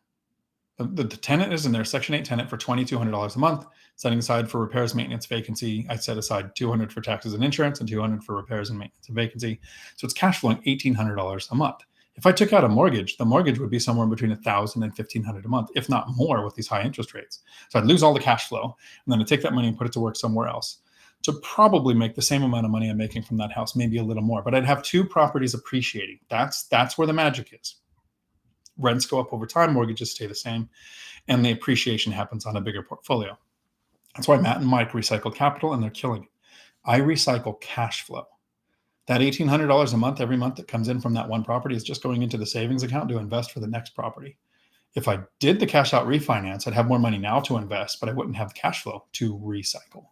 The tenant is in there, Section 8 tenant, for $2,200 a month, setting aside for repairs, maintenance, vacancy. I set aside $200 for taxes and insurance and $200 for repairs and maintenance and vacancy. So it's cash flowing $1,800 a month. If I took out a mortgage, the mortgage would be somewhere between $1,000 and $1,500 a month, if not more, with these high interest rates. So I'd lose all the cash flow, and then I'd take that money and put it to work somewhere else to probably make the same amount of money I'm making from that house, maybe a little more. But I'd have 2 properties appreciating. That's where the magic is. Rents go up over time, mortgages stay the same, and the appreciation happens on a bigger portfolio. That's why Matt and Mike recycle capital, and they're killing it. I recycle cash flow. That $1,800 a month, every month that comes in from that one property, is just going into the savings account to invest for the next property. If I did the cash out refinance, I'd have more money now to invest, but I wouldn't have the cash flow to recycle.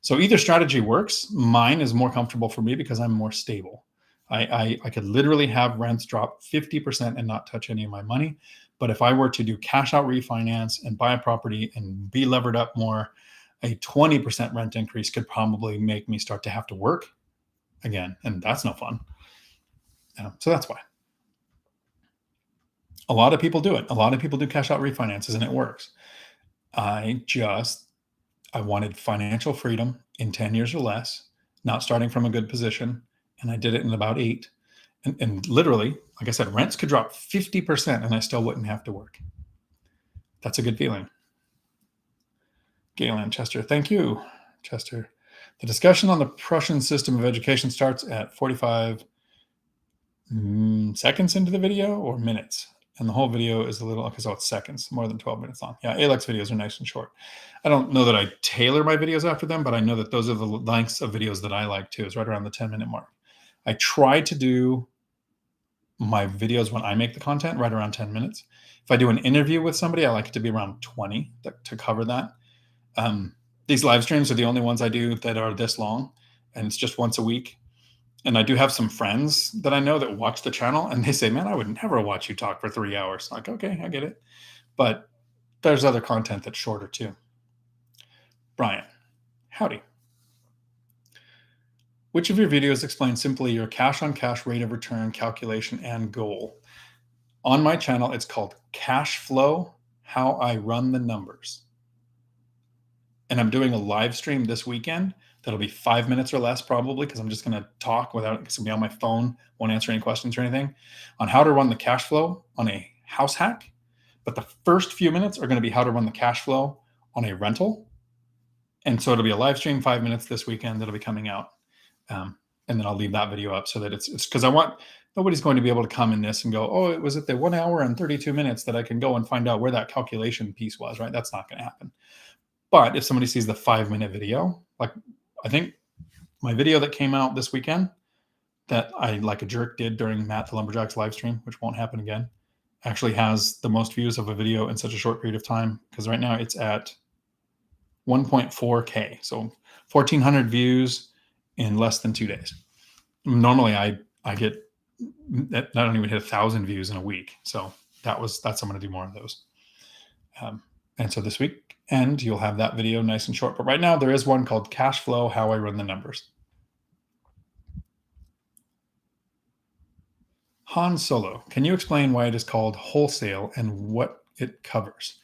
So either strategy works. Mine is more comfortable for me because I'm more stable. I could literally have rents drop 50% and not touch any of my money. But if I were to do cash out refinance and buy a property and be levered up more, a 20% rent increase could probably make me start to have to work again. And that's no fun. So that's why. A lot of people do it. A lot of people do cash out refinances and it works. I wanted financial freedom in 10 years or less, not starting from a good position. And I did it in about 8. And literally, like I said, rents could drop 50% and I still wouldn't have to work. That's a good feeling. Galen, Chester, thank you, Chester. The discussion on the Prussian system of education starts at 45 seconds into the video, or minutes. And the whole video is a little, okay, so it's seconds, more than 12 minutes long. Yeah, Alex videos are nice and short. I don't know that I tailor my videos after them, but I know that those are the lengths of videos that I like too, is right around the 10-minute mark. I try to do my videos when I make the content right around 10 minutes. If I do an interview with somebody, I like it to be around 20 to cover that. These live streams are the only ones I do that are this long, and it's just once a week. And I do have some friends that I know that watch the channel, and they say, man, I would never watch you talk for 3 hours. Like, okay, I get it. But there's other content that's shorter too. Brian, howdy. Which of your videos explain simply your cash-on-cash rate of return calculation and goal? On my channel, it's called Cash Flow, How I Run the Numbers. And I'm doing a live stream this weekend. That'll be 5 minutes or less probably, because I'm just going to talk without, it's going to be on my phone, won't answer any questions or anything, on how to run the cash flow on a house hack. But the first few minutes are going to be how to run the cash flow on a rental. And so it'll be a live stream, 5 minutes this weekend that'll be coming out. And then I'll leave that video up so that it's because I want, nobody's going to be able to come in this and go, oh, it was at the 1 hour and 32 minutes that I can go and find out where that calculation piece was, right? That's not going to happen. But if somebody sees the 5-minute video, like I think my video that came out this weekend that I like a jerk did during Matt the Lumberjack's live stream, which won't happen again, actually has the most views of a video in such a short period of time, because right now it's at 1.4K. So 1,400 views in less than 2 days. Normally I get, I don't even hit 1,000 views in a week. So that's, I'm going to do more of those. And so this week, and you'll have that video nice and short. But right now there is one called Cash Flow, How I Run the Numbers. Han Solo, can you explain why it is called wholesale and what it covers?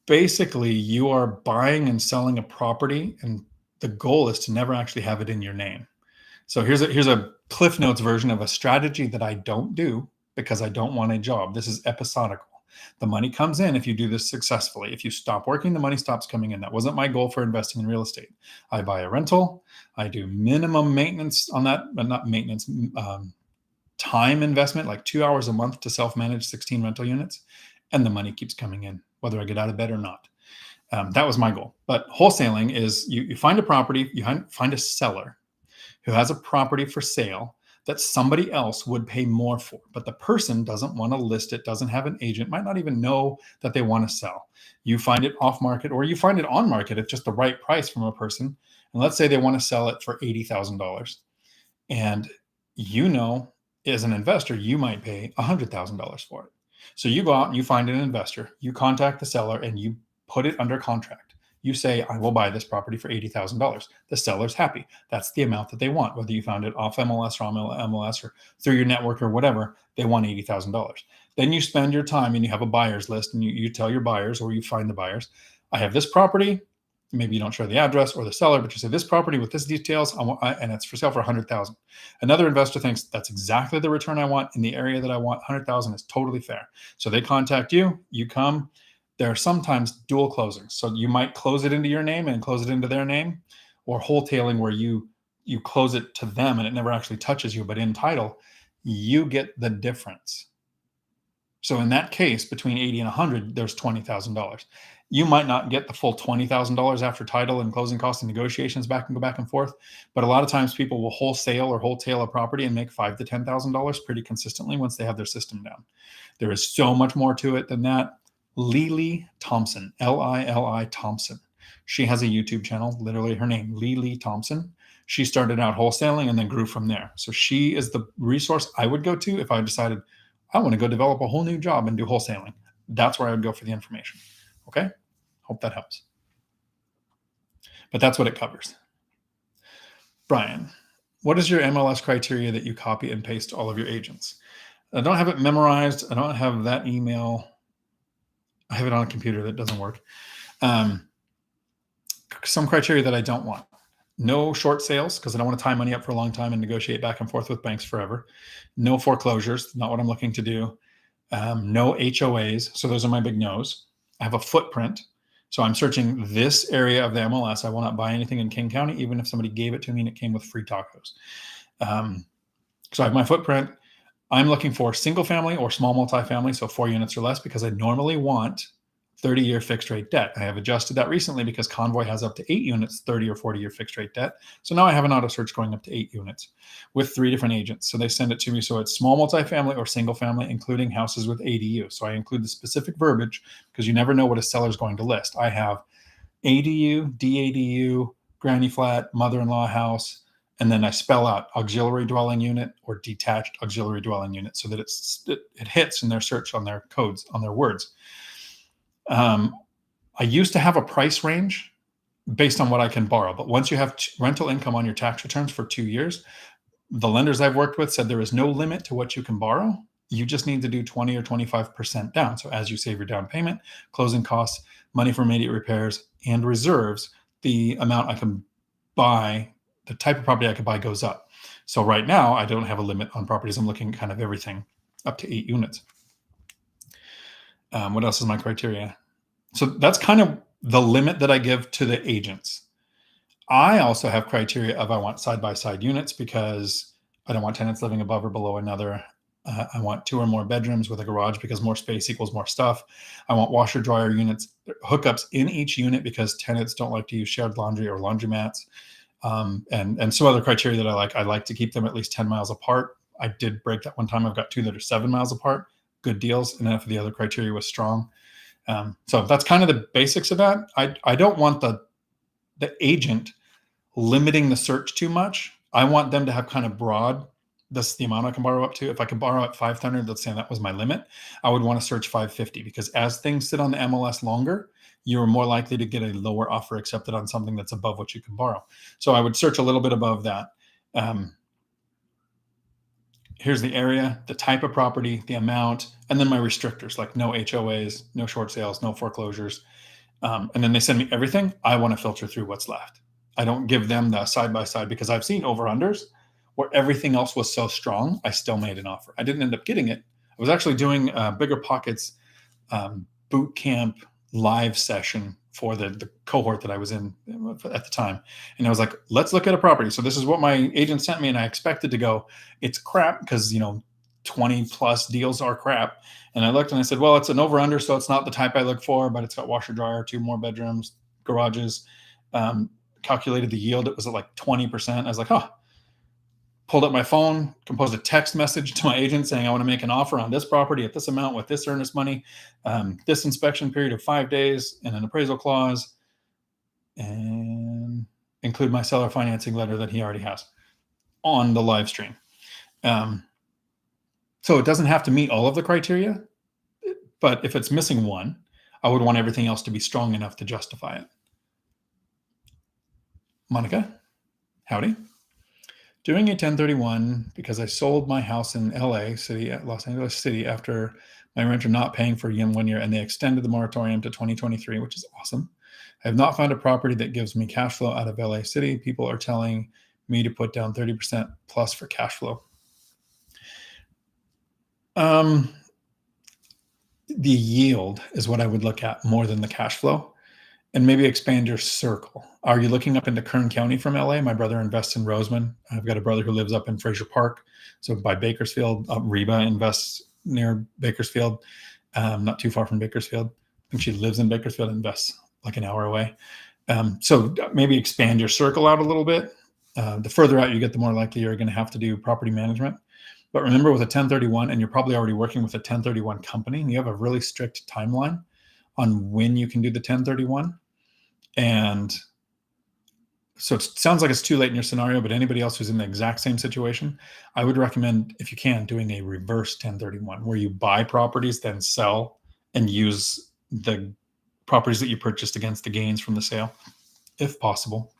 Basically, you are buying and selling a property, and the goal is to never actually have it in your name. So here's a Cliff Notes version of a strategy that I don't do because I don't want a job. This is episodical. The money comes in if you do this successfully. If you stop working, the money stops coming in. That wasn't my goal for investing in real estate. I buy a rental. I do minimum maintenance on that, but not maintenance, time investment, like 2 hours a month to self-manage 16 rental units. And the money keeps coming in, whether I get out of bed or not. That was my goal. But wholesaling is you find a property, you find a seller who has a property for sale that somebody else would pay more for, but the person doesn't want to list it, doesn't have an agent, might not even know that they want to sell. You find it off market, or you find it on market at just the right price from a person. And let's say they want to sell it for $80,000. And you know, as an investor, you might pay $100,000 for it. So you go out and you find an investor, you contact the seller, and you put it under contract. You say, I will buy this property for $80,000. The seller's happy. That's the amount that they want. Whether you found it off MLS or on MLS or through your network or whatever, they want $80,000. Then you spend your time and you have a buyer's list, and you tell your buyers, or you find the buyers, I have this property. Maybe you don't share the address or the seller, but you say this property with this details, and it's for sale for $100,000. Another investor thinks that's exactly the return I want in the area that I want. $100,000 is totally fair. So they contact you, you come. There are sometimes dual closings. So you might close it into your name and close it into their name, or wholetailing where you close it to them and it never actually touches you, but in title, you get the difference. So in that case, between 80 and 100, there's $20,000. You might not get the full $20,000 after title and closing costs and negotiations go back and forth. But a lot of times people will wholesale a property and make $5,000 to $10,000 pretty consistently once they have their system down. There is so much more to it than that. Lily Thompson, Lili Thompson. She has a YouTube channel, literally her name, Lily Thompson. She started out wholesaling and then grew from there. So she is the resource I would go to if I decided I want to go develop a whole new job and do wholesaling. That's where I would go for the information. Okay? Hope that helps. But that's what it covers. Brian, what is your MLS criteria that you copy and paste to all of your agents? I don't have it memorized. I don't have that email. I have it on a computer that doesn't work. Some criteria that I don't want. No short sales, because I don't want to tie money up for a long time and negotiate back and forth with banks forever. No foreclosures, not what I'm looking to do. No HOAs, so those are my big no's. I have a footprint, so I'm searching this area of the MLS. I will not buy anything in King County, even if somebody gave it to me and it came with free tacos. So I have my footprint. I'm looking for single family or small multifamily, so 4 units or less, because I normally want 30-year fixed rate debt. I have adjusted that recently because Convoy has up to 8 units, 30 or 40-year fixed rate debt. So now I have an auto search going up to 8 units with 3 different agents. So they send it to me. So it's small multifamily or single family, including houses with ADU. So I include the specific verbiage because you never know what a seller is going to list. I have ADU, DADU, granny flat, mother-in-law house, and then I spell out auxiliary dwelling unit or detached auxiliary dwelling unit so that it hits in their search on their codes, on their words. I used to have a price range based on what I can borrow, but once you have rental income on your tax returns for 2 years, the lenders I've worked with said there is no limit to what you can borrow. You just need to do 20 or 25% down. So as you save your down payment, closing costs, money for immediate repairs, and reserves, the amount I can buy, the type of property I could buy goes up. So right now, I don't have a limit on properties. I'm looking kind of everything up to 8 units. What else is my criteria? So that's kind of the limit that I give to the agents. I also have criteria of I want side-by-side units because I don't want tenants living above or below another. I want 2 or more bedrooms with a garage because more space equals more stuff. I want washer dryer units, hookups in each unit because tenants don't like to use shared laundry or laundromats. And some other criteria that I like. I like to keep them at least 10 miles apart. I did break that one time. I've got 2 that are 7 miles apart. Good deals. And then if the other criteria was strong. So that's kind of the basics of that. I don't want the agent limiting the search too much. I want them to have kind of broad, this is the amount I can borrow up to. If I could borrow at 500, let's say that was my limit, I would want to search 550 because as things sit on the MLS longer, you're more likely to get a lower offer accepted on something that's above what you can borrow. So I would search a little bit above that. Here's the area, the type of property, the amount, and then my restrictors, like no HOAs, no short sales, no foreclosures. And then they send me everything. I want to filter through what's left. I don't give them the side-by-side because I've seen over-unders where everything else was so strong, I still made an offer. I didn't end up getting it. I was actually doing BiggerPockets boot camp live session for the cohort that I was in at the time. And I was like, let's look at a property. So this is what my agent sent me. And I expected to go, it's crap because, 20 plus deals are crap. And I looked and I said, well, it's an over under. So it's not the type I look for, but it's got washer dryer, 2 more bedrooms, garages, calculated the yield. It was at like 20%. I was like, pulled up my phone, composed a text message to my agent saying, I want to make an offer on this property at this amount with this earnest money, this inspection period of 5 days and an appraisal clause, and include my seller financing letter that he already has on the live stream. So it doesn't have to meet all of the criteria, but if it's missing one, I would want everything else to be strong enough to justify it. Monica, howdy. Doing a 1031 because I sold my house in Los Angeles City, after my renter not paying for 1 year, and they extended the moratorium to 2023, which is awesome. I have not found a property that gives me cash flow out of LA City. People are telling me to put down 30% plus for cash flow. The yield is what I would look at more than the cash flow, and maybe expand your circle. Are you looking up into Kern County from LA? My brother invests in Roseman. I've got a brother who lives up in Fraser Park, so by Bakersfield. Reba invests near Bakersfield, not too far from Bakersfield. I think she lives in Bakersfield, invests like an hour away. So maybe expand your circle out a little bit. The further out you get, the more likely you're going to have to do property management. But remember, with a 1031, and you're probably already working with a 1031 company, and you have a really strict timeline on when you can do the 1031. And so it sounds like it's too late in your scenario, but anybody else who's in the exact same situation, I would recommend, if you can, doing a reverse 1031 where you buy properties, then sell and use the properties that you purchased against the gains from the sale, if possible.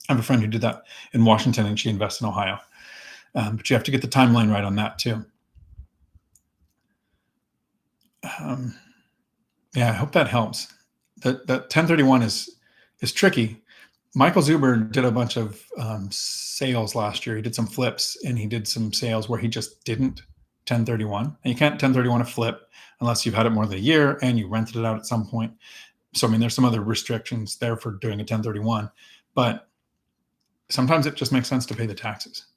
I have a friend who did that in Washington, and she invests in Ohio. But you have to get the timeline right on that too. I hope that helps. That 1031 is tricky. Michael Zuber did a bunch of sales last year. He did some flips, and he did some sales where he just didn't 1031. And you can't 1031 a flip unless you've had it more than a year and you rented it out at some point. So, there's some other restrictions there for doing a 1031. But sometimes it just makes sense to pay the taxes,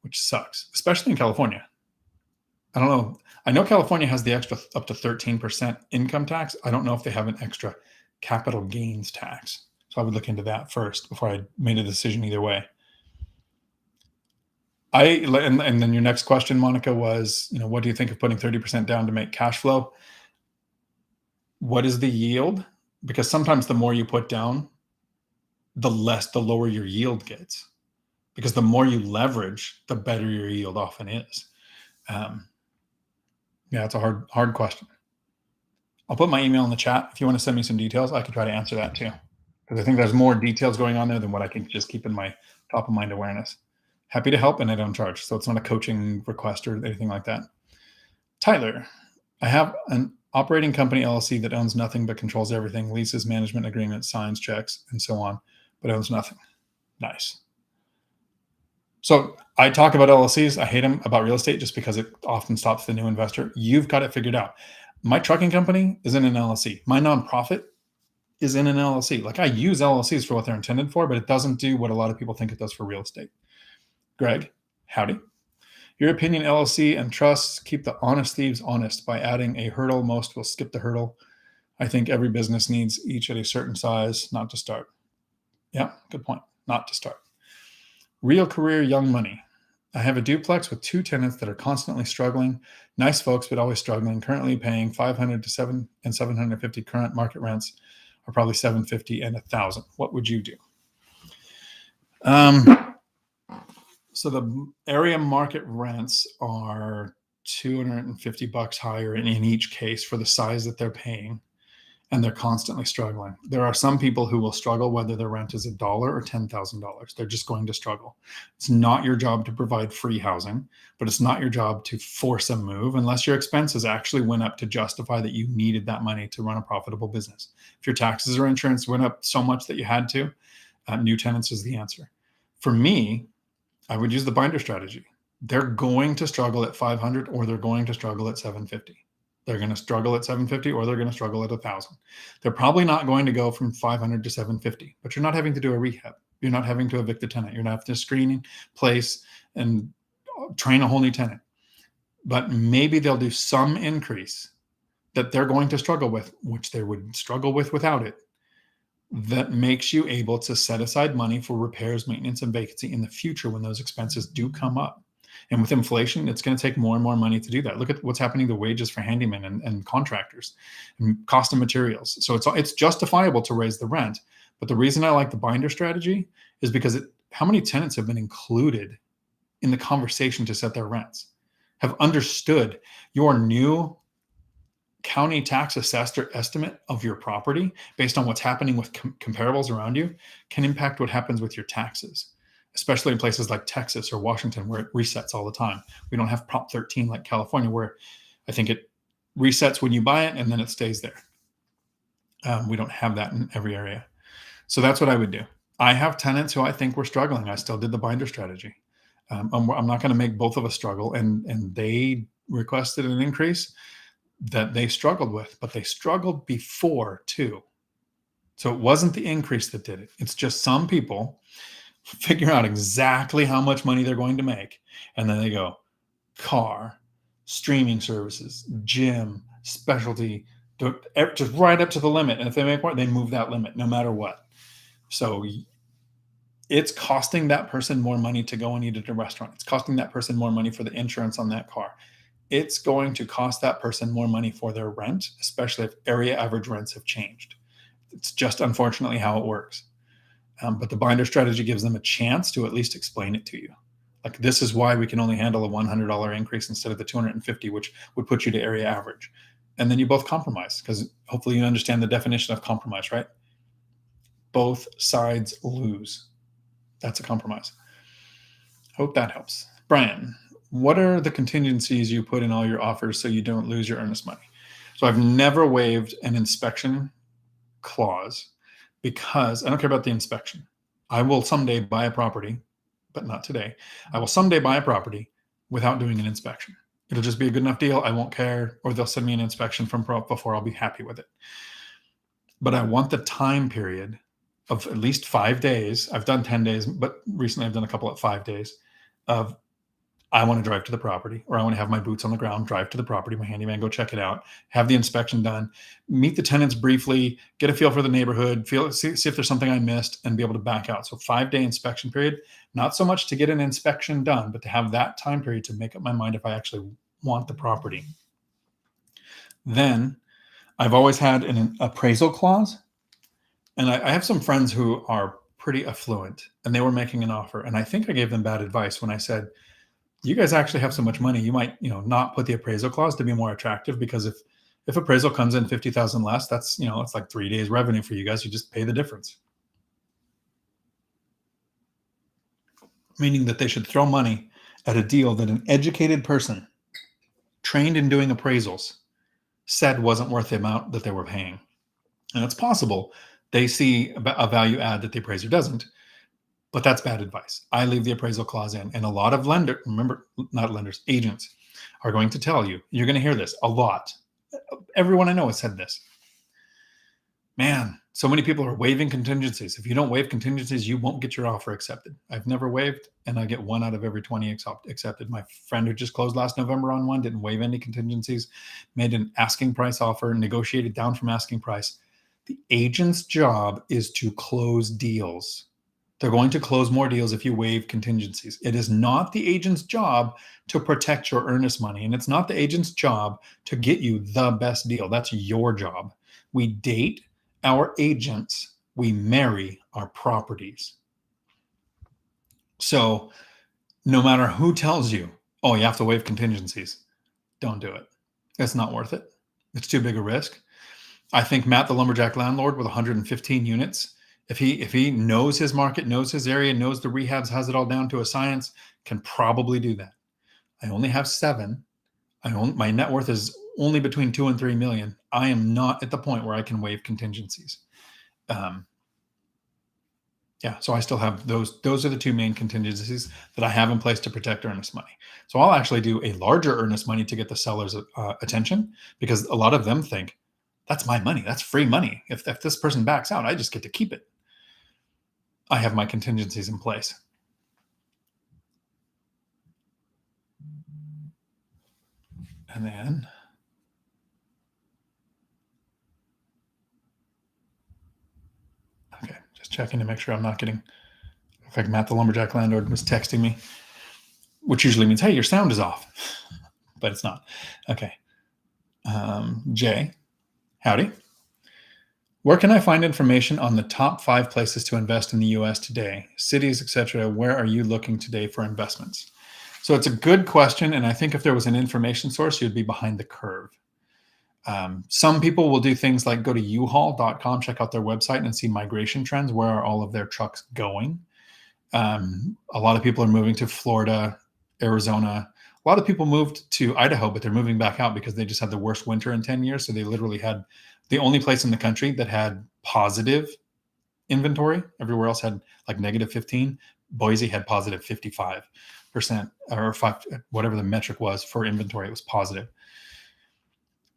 which sucks, especially in California. I don't know. I know California has the extra up to 13% income tax. I don't know if they have an extra capital gains tax. So I would look into that first before I made a decision either way. And then your next question, Monica, was, what do you think of putting 30% down to make cash flow? What is the yield? Because sometimes the more you put down, the lower your yield gets. Because the more you leverage, the better your yield often is. It's a hard question. I'll put my email in the chat. If you want to send me some details, I can try to answer that too. Because I think there's more details going on there than what I can just keep in my top of mind awareness. Happy to help, and I don't charge. So it's not a coaching request or anything like that. Tyler, I have an operating company LLC that owns nothing but controls everything, leases, management agreements, signs, checks, and so on, but owns nothing. Nice. So I talk about LLCs. I hate them about real estate just because it often stops the new investor. You've got it figured out. My trucking company is in an LLC. My nonprofit is in an LLC. Like, I use LLCs for what they're intended for, but it doesn't do what a lot of people think it does for real estate. Greg, howdy. Your opinion, LLC and trusts keep the honest thieves honest by adding a hurdle. Most will skip the hurdle. I think every business needs each at a certain size, not to start. Yeah, good point. Not to start. Real career, young money. I have a duplex with 2 tenants that are constantly struggling. Nice folks, but always struggling. Currently paying $500 to $750. Current market rents are probably $750 and $1,000. What would you do? So the area market rents are $250 higher in each case for the size that they're paying, and they're constantly struggling. There are some people who will struggle whether their rent is $1 or $10,000. They're just going to struggle. It's not your job to provide free housing, but it's not your job to force a move unless your expenses actually went up to justify that you needed that money to run a profitable business. If your taxes or insurance went up so much that you had to, new tenants is the answer. For me, I would use the binder strategy. They're going to struggle at 500 or they're going to struggle at 750. They're going to struggle at 750 or they're going to struggle at 1,000. They're probably not going to go from 500 to 750, but you're not having to do a rehab. You're not having to evict the tenant. You're not having to screen, place, and train a whole new tenant. But maybe they'll do some increase that they're going to struggle with, which they would struggle with without it, that makes you able to set aside money for repairs, maintenance, and vacancy in the future when those expenses do come up. And with inflation, it's going to take more and more money to do that. Look at what's happening to wages for handymen and contractors and cost of materials. So it's justifiable to raise the rent. But the reason I like the binder strategy is because how many tenants have been included in the conversation to set their rents, have understood your new county tax assessed or estimate of your property based on what's happening with comparables around you can impact what happens with your taxes, especially in places like Texas or Washington, where it resets all the time. We don't have Prop 13 like California, where I think it resets when you buy it and then it stays there. We don't have that in every area. So that's what I would do. I have tenants who I think were struggling. I still did the binder strategy. I'm not going to make both of us struggle. And they requested an increase that they struggled with, but they struggled before too. So it wasn't the increase that did it. It's just some people figure out exactly how much money they're going to make. And then they go car, streaming services, gym, specialty, just right up to the limit. And if they make more, they move that limit no matter what. So it's costing that person more money to go and eat at a restaurant. It's costing that person more money for the insurance on that car. It's going to cost that person more money for their rent, especially if area average rents have changed. It's just unfortunately how it works. But the binder strategy gives them a chance to at least explain it to you. Like, this is why we can only handle a $100 increase instead of the $250, which would put you to area average. And then you both compromise, because hopefully you understand the definition of compromise, right? Both sides lose. That's a compromise. Hope that helps. Brian, what are the contingencies you put in all your offers so you don't lose your earnest money? So I've never waived an inspection clause because I don't care about the inspection. I will someday buy a property, but not today. I will someday buy a property without doing an inspection. It'll just be a good enough deal. I won't care, or they'll send me an inspection from before. I'll be happy with it. But I want the time period of at least 5 days. I've done 10 days, but recently I've done a couple at 5 days of I want to drive to the property, or I want to have my boots on the ground, drive to the property, my handyman go check it out, have the inspection done, meet the tenants briefly, get a feel for the neighborhood, see if there's something I missed, and be able to back out. So 5-day inspection period, not so much to get an inspection done, but to have that time period to make up my mind if I actually want the property. Then I've always had an appraisal clause. And I have some friends who are pretty affluent, and they were making an offer. And I think I gave them bad advice when I said, you guys actually have so much money, you might, not put the appraisal clause to be more attractive, because if appraisal comes in 50,000 less, that's, it's like 3 days revenue for you guys. You just pay the difference. Meaning that they should throw money at a deal that an educated person trained in doing appraisals said wasn't worth the amount that they were paying. And it's possible they see a value add that the appraiser doesn't, but that's bad advice. I leave the appraisal clause in, and a lot of agents are going to tell you, you're going to hear this a lot. Everyone I know has said this. Man, so many people are waiving contingencies. If you don't waive contingencies, you won't get your offer accepted. I've never waived, and I get 1 out of every 20 accepted. My friend who just closed last November on one didn't waive any contingencies, made an asking price offer, negotiated down from asking price. The agent's job is to close deals. They're going to close more deals if you waive contingencies. It is not the agent's job to protect your earnest money, and it's not the agent's job to get you the best deal. That's your job. We date our agents. We marry our properties. So no matter who tells you, oh, you have to waive contingencies, don't do it. It's not worth it. It's too big a risk. I think Matt, the lumberjack landlord with 115 units, if he knows his market, knows his area, knows the rehabs, has it all down to a science, can probably do that. I only have 7. My net worth is only between 2 and 3 million. I am not at the point where I can waive contingencies. So I still have those. Those are the 2 main contingencies that I have in place to protect earnest money. So I'll actually do a larger earnest money to get the seller's attention, because a lot of them think, that's my money. That's free money. If this person backs out, I just get to keep it. I have my contingencies in place. And then okay, just checking to make sure I'm not getting, in fact, Matt, the lumberjack landlord, was texting me, which usually means, hey, your sound is off, but it's not. Okay. Jay, howdy. Where can I find information on the top 5 places to invest in the U.S. today? Cities, etc. Where are you looking today for investments? So it's a good question, and I think if there was an information source, you'd be behind the curve. Some people will do things like go to uhaul.com, check out their website, and see migration trends. Where are all of their trucks going? A lot of people are moving to Florida, Arizona. A lot of people moved to Idaho, but they're moving back out because they just had the worst winter in 10 years. So they literally had the only place in the country that had positive inventory. Everywhere else had like negative 15. Boise had positive 55%, or 5, whatever the metric was for inventory. It was positive.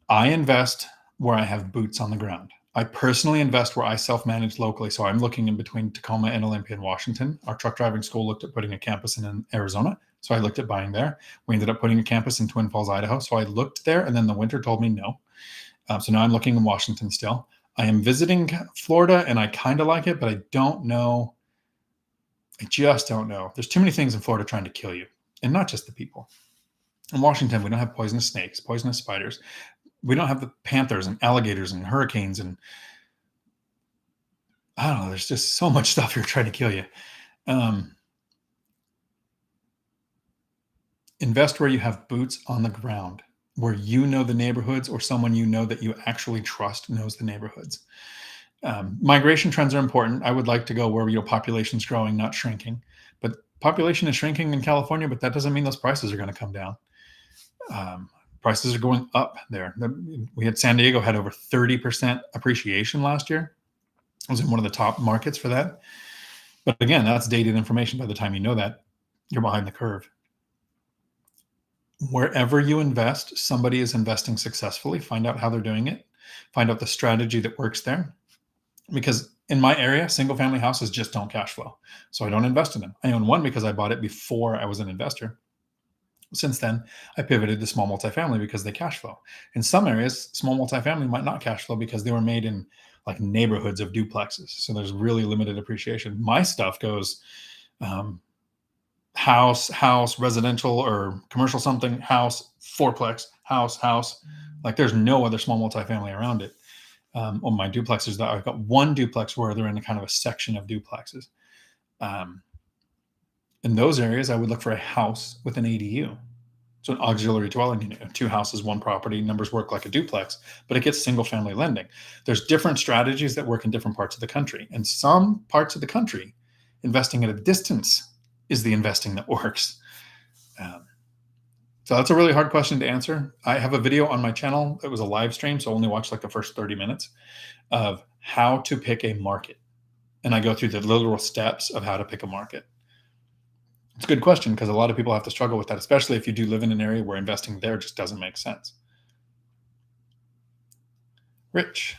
I invest where I have boots on the ground. I personally invest where I self-manage locally. So I'm looking in between Tacoma and Olympia in Washington. Our truck driving school looked at putting a campus in Arizona. So I looked at buying there. We ended up putting a campus in Twin Falls, Idaho. So I looked there, and then the winter told me no. So now I'm looking in Washington still. I am visiting Florida, and I kind of like it, but I don't know. I just don't know. There's too many things in Florida trying to kill you, and not just the people. In Washington, we don't have poisonous snakes, poisonous spiders. We don't have the panthers and alligators and hurricanes, and I don't know. There's just so much stuff here trying to kill you. Invest where you have boots on the ground, where you know the neighborhoods, or someone you know that you actually trust knows the neighborhoods. Migration trends are important. I would like to go where population's growing, not shrinking. But population is shrinking in California, but that doesn't mean those prices are going to come down. Prices are going up there. We had San Diego had over 30% appreciation last year. It was in one of the top markets for that. But again, that's dated information. By the time you know that, you're behind the curve. Wherever you invest, somebody is investing successfully. Find out how they're doing it. Find out the strategy that works there. Because in my area, single family houses just don't cash flow. So I don't invest in them. I own one because I bought it before I was an investor. Since then, I pivoted to small multifamily because they cash flow. In some areas, small multifamily might not cash flow because they were made in like neighborhoods of duplexes. So there's really limited appreciation. My stuff goes um, house, residential or commercial something, house, fourplex, house. Like there's no other small multifamily around it. On my duplexes, that I've got one duplex where they're in a kind of a section of duplexes. Um, in those areas, I would look for a house with an ADU. So an auxiliary dwelling unit, two houses, one property, numbers work like a duplex, but it gets single family lending. There's different strategies that work in different parts of the country. And some parts of the country, investing at a distance is the investing that works. Um, so that's a really hard question to answer. I have a video on my channel. It was a live stream, so only watch like the first 30 minutes of how to pick a market. And I go through the literal steps of how to pick a market. It's a good question because a lot of people have to struggle with that, especially if you do live in an area where investing there just doesn't make sense. Rich,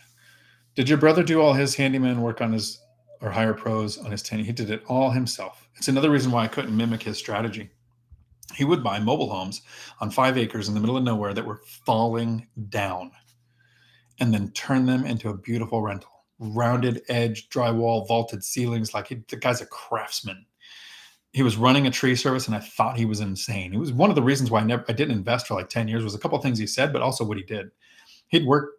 did your brother do all his handyman work on his or hire pros on his tenant? He did it all himself. It's another reason why I couldn't mimic his strategy. He would buy mobile homes on 5 acres in the middle of nowhere that were falling down and then turn them into a beautiful rental. Rounded edge, drywall, vaulted ceilings. The guy's a craftsman. He was running a tree service and I thought he was insane. It was one of the reasons why I didn't invest for like 10 years was a couple of things he said, but also what he did. He'd work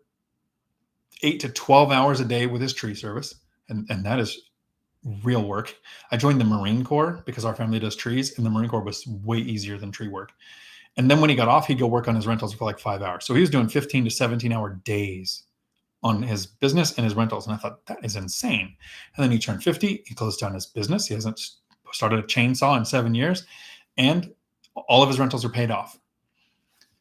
8 to 12 hours a day with his tree service. And that is real work. I joined the Marine Corps because our family does trees, and the Marine Corps was way easier than tree work. And then when he got off, he'd go work on his rentals for like 5 hours. So he was doing 15 to 17-hour days on his business and his rentals. And I thought, that is insane. And then he turned 50. He closed down his business. He hasn't started a chainsaw in 7 years. And all of his rentals are paid off.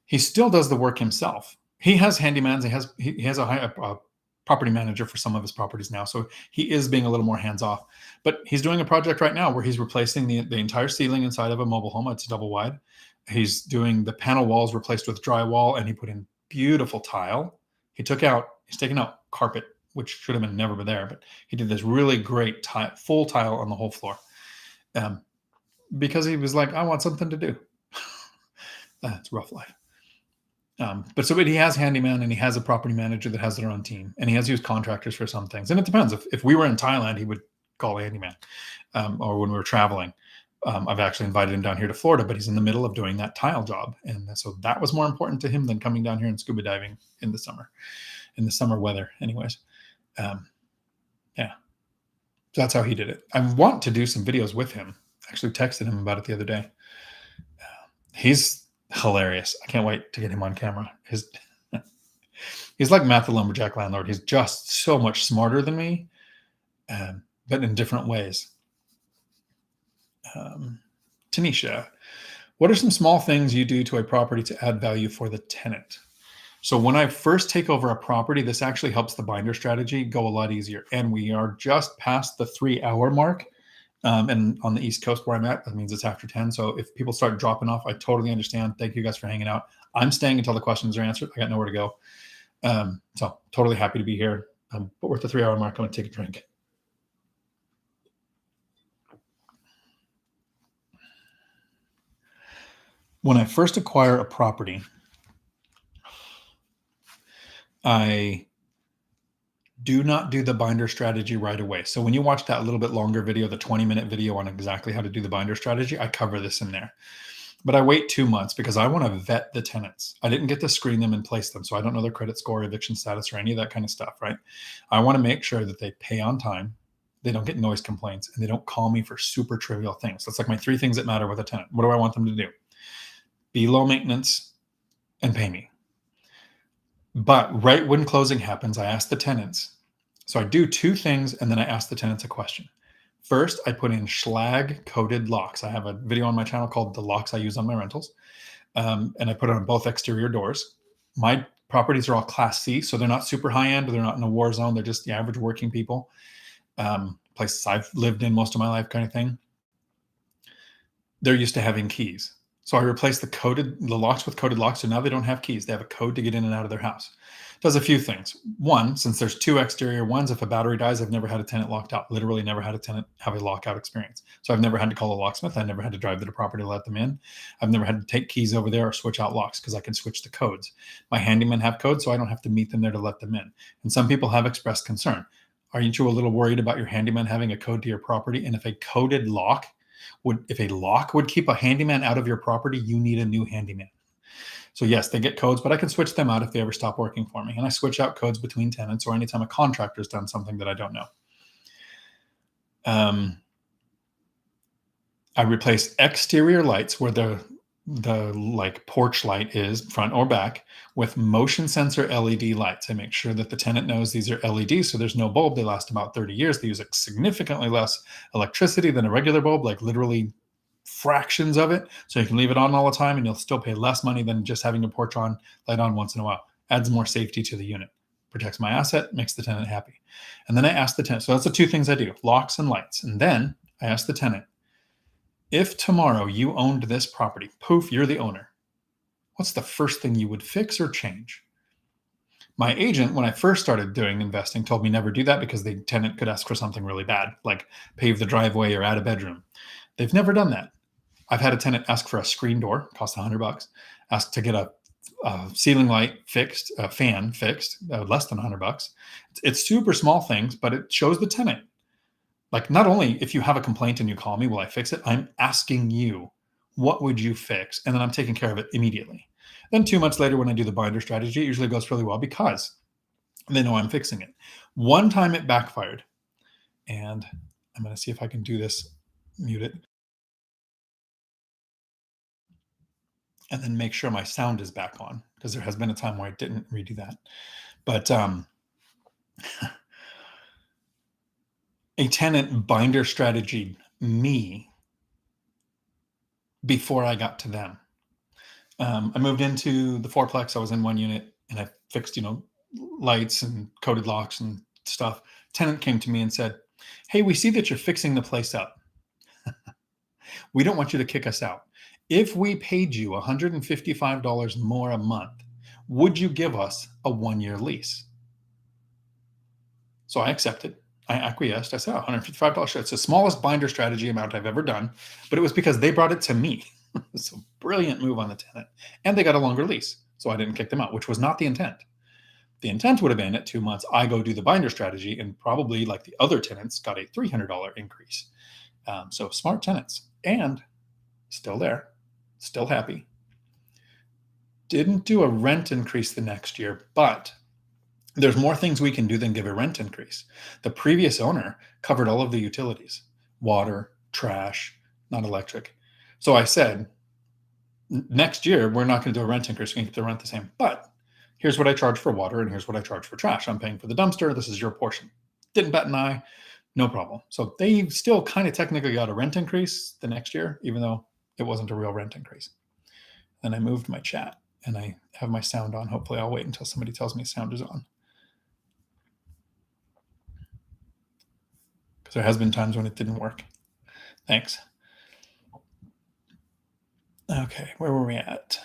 He still does the work himself. He has handymans. He has a property manager for some of his properties now. So he is being a little more hands off. But he's doing a project right now where he's replacing the entire ceiling inside of a mobile home. It's double wide. He's doing the panel walls replaced with drywall, and he put in beautiful tile. He's taken out carpet, which should have been never been there, but he did this really great full tile on the whole floor. Because he was like, I want something to do. It's a rough life. But he has handyman and he has a property manager that has their own team, and he has used contractors for some things. And it depends. If we were in Thailand, he would call a handyman. Or when we were traveling, I've actually invited him down here to Florida, but he's in the middle of doing that tile job. And so that was more important to him than coming down here and scuba diving in the summer weather anyways. Yeah. So that's how he did it. I want to do some videos with him. I actually texted him about it the other day. He's hilarious. I can't wait to get him on camera. He's like Matt the Lumberjack Landlord. He's just so much smarter than me, but in different ways. Tanisha, what are some small things you do to a property to add value for the tenant? So when I first take over a property, this actually helps the binder strategy go a lot easier. And we are just past the 3-hour mark. And on the East Coast where I'm at, that means it's after 10. So if people start dropping off, I totally understand. Thank you guys for hanging out. I'm staying until the questions are answered. I got nowhere to go. So totally happy to be here. But we're at the 3-hour mark. I'm going to take a drink. When I first acquire a property, I do not do the binder strategy right away. So when you watch that little bit longer video, the 20-minute video on exactly how to do the binder strategy, I cover this in there. But I wait 2 months because I want to vet the tenants. I didn't get to screen them and place them, so I don't know their credit score, eviction status, or any of that kind of stuff, right? I want to make sure that they pay on time, they don't get noise complaints, and they don't call me for super trivial things. That's like my 3 things that matter with a tenant. What do I want them to do? Be low maintenance and pay me. But right when closing happens, I ask the tenants. So I do 2 things, and then I ask the tenants a question. First, I put in schlag coated locks. I have a video on my channel called The Locks I Use on My Rentals. And I put it on both exterior doors. My properties are all Class C, so they're not super high end. They're not in a war zone. They're just the average working people. Places I've lived in most of my life kind of thing. They're used to having keys. So I replaced the locks with coded locks. So now they don't have keys. They have a code to get in and out of their house. Does a few things. One, since there's 2 exterior ones, if a battery dies, I've never had a tenant locked out. Literally never had a tenant have a lockout experience. So I've never had to call a locksmith. I never had to drive to the property to let them in. I've never had to take keys over there or switch out locks because I can switch the codes. My handymen have codes, so I don't have to meet them there to let them in. And some people have expressed concern. Aren't you a little worried about your handyman having a code to your property? And if a coded lock if a lock would keep a handyman out of your property, you need a new handyman. So yes, they get codes, but I can switch them out if they ever stop working for me. And I switch out codes between tenants or anytime a contractor's done something that I don't know. I replace exterior lights where the like porch light is, front or back, with motion sensor LED lights. I make sure that the tenant knows these are LEDs, so there's no bulb. They last about 30 years. They use significantly less electricity than a regular bulb, like literally fractions of it. So you can leave it on all the time and you'll still pay less money than just having your porch light on once in a while. Adds more safety to the unit, protects my asset, makes the tenant happy. And then I ask the tenant, so that's the 2 things I do, locks and lights. And then I ask the tenant, if tomorrow you owned this property, poof, you're the owner, what's the first thing you would fix or change? My agent, when I first started doing investing, told me never do that because the tenant could ask for something really bad, like pave the driveway or add a bedroom. They've never done that. I've had a tenant ask for a screen door, cost $100, ask to get a ceiling light fixed, a fan fixed, less than $100. It's super small things, but it shows the tenant. Like, not only if you have a complaint and you call me, will I fix it? I'm asking you, what would you fix? And then I'm taking care of it immediately. Then 2 months later, when I do the binder strategy, it usually goes really well because they know I'm fixing it. One time it backfired. And I'm going to see if I can do this, mute it. And then make sure my sound is back on, because there has been a time where I didn't redo that. But a tenant binder strategied me before I got to them. I moved into the fourplex. I was in one unit and I fixed, lights and coded locks and stuff. Tenant came to me and said, "Hey, we see that you're fixing the place up. We don't want you to kick us out. If we paid you $155 more a month, would you give us a 1-year lease?" So I accepted. I acquiesced. I said, $155. It's the smallest binder strategy amount I've ever done, but it was because they brought it to me. It's a brilliant move on the tenant. And they got a longer lease, so I didn't kick them out, which was not the intent. The intent would have been at 2 months, I go do the binder strategy, and probably like the other tenants got a $300 increase. So smart tenants, and still there, still happy. Didn't do a rent increase the next year, but there's more things we can do than give a rent increase. The previous owner covered all of the utilities, water, trash, not electric. So I said, next year, we're not going to do a rent increase. We can keep the rent the same. But here's what I charge for water and here's what I charge for trash. I'm paying for the dumpster. This is your portion. Didn't bat an eye. No problem. So they still kind of technically got a rent increase the next year, even though it wasn't a real rent increase. Then I moved my chat and I have my sound on. Hopefully I'll wait until somebody tells me sound is on. Because there has been times when it didn't work. Thanks. Okay, where were we at?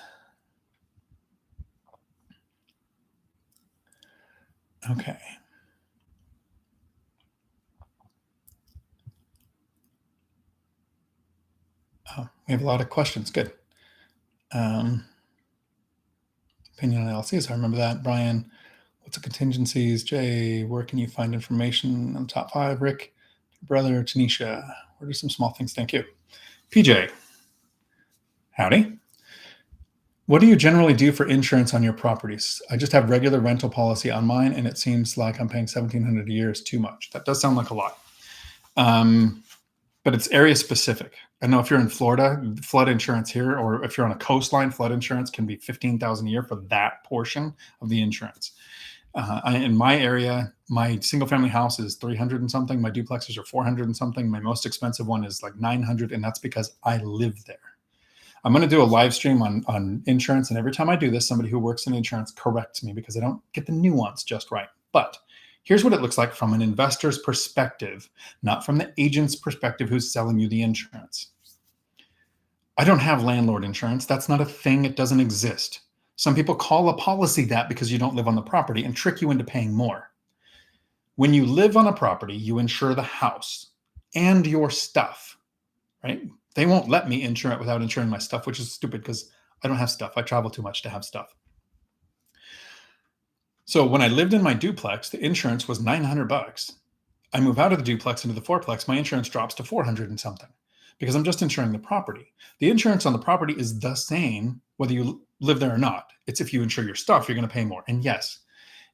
Okay. Oh, we have a lot of questions. Good. Opinion on LLCs. I remember that. Brian, what's the contingencies? Jay, where can you find information on top 5? Rick, brother, Tanisha, where are some small things? Thank you. PJ, howdy. What do you generally do for insurance on your properties? I just have regular rental policy on mine, and it seems like I'm paying $1,700 a year is too much. That does sound like a lot. But it's area specific. I know if you're in Florida, flood insurance here, or if you're on a coastline, flood insurance can be $15,000 a year for that portion of the insurance. In my area, my single family house is 300 and something. My duplexes are 400 and something. My most expensive one is like 900, and that's because I live there. I'm going to do a live stream on insurance, and every time I do this, somebody who works in insurance corrects me because I don't get the nuance just right. But here's what it looks like from an investor's perspective, not from the agent's perspective who's selling you the insurance. I don't have landlord insurance. That's not a thing. It doesn't exist. Some people call a policy that because you don't live on the property and trick you into paying more. When you live on a property, you insure the house and your stuff, right? They won't let me insure it without insuring my stuff, which is stupid because I don't have stuff. I travel too much to have stuff. So when I lived in my duplex, the insurance was $900. I move out of the duplex into the fourplex, my insurance drops to 400 and something because I'm just insuring the property. The insurance on the property is the same whether you live there or not. It's if you insure your stuff, you're going to pay more. And yes,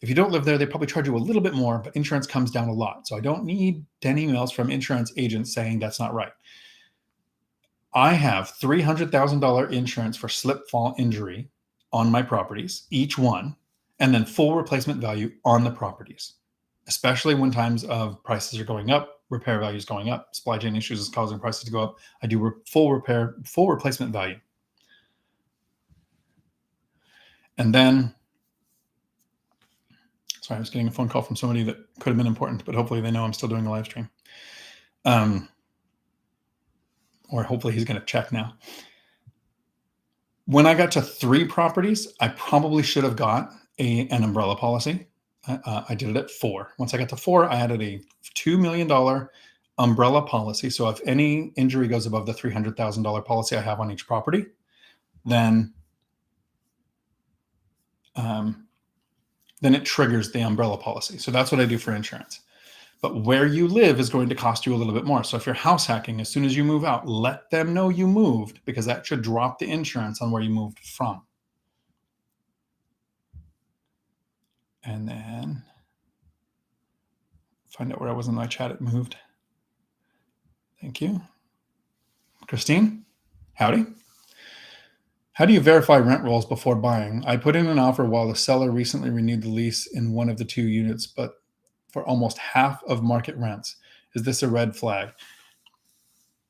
if you don't live there, they probably charge you a little bit more, but insurance comes down a lot. So I don't need 10 emails from insurance agents saying that's not right. I have $300,000 insurance for slip, fall, injury on my properties, each one, and then full replacement value on the properties, especially when times of prices are going up, repair values going up, supply chain issues is causing prices to go up. I do full replacement value. And then, sorry, I was getting a phone call from somebody that could have been important, but hopefully they know I'm still doing a live stream. Or hopefully he's going to check now. When I got to 3 properties, I probably should have got an umbrella policy. I did it at 4. Once I got to 4, I added a $2 million umbrella policy. So if any injury goes above the $300,000 policy I have on each property, then it triggers the umbrella policy. So that's what I do for insurance. But where you live is going to cost you a little bit more. So if you're house hacking, as soon as you move out, let them know you moved because that should drop the insurance on where you moved from. And then find out where I was in my chat. It moved. Thank you. Christine, howdy. How do you verify rent rolls before buying? I put in an offer while the seller recently renewed the lease in one of the 2 units, but for almost half of market rents. Is this a red flag?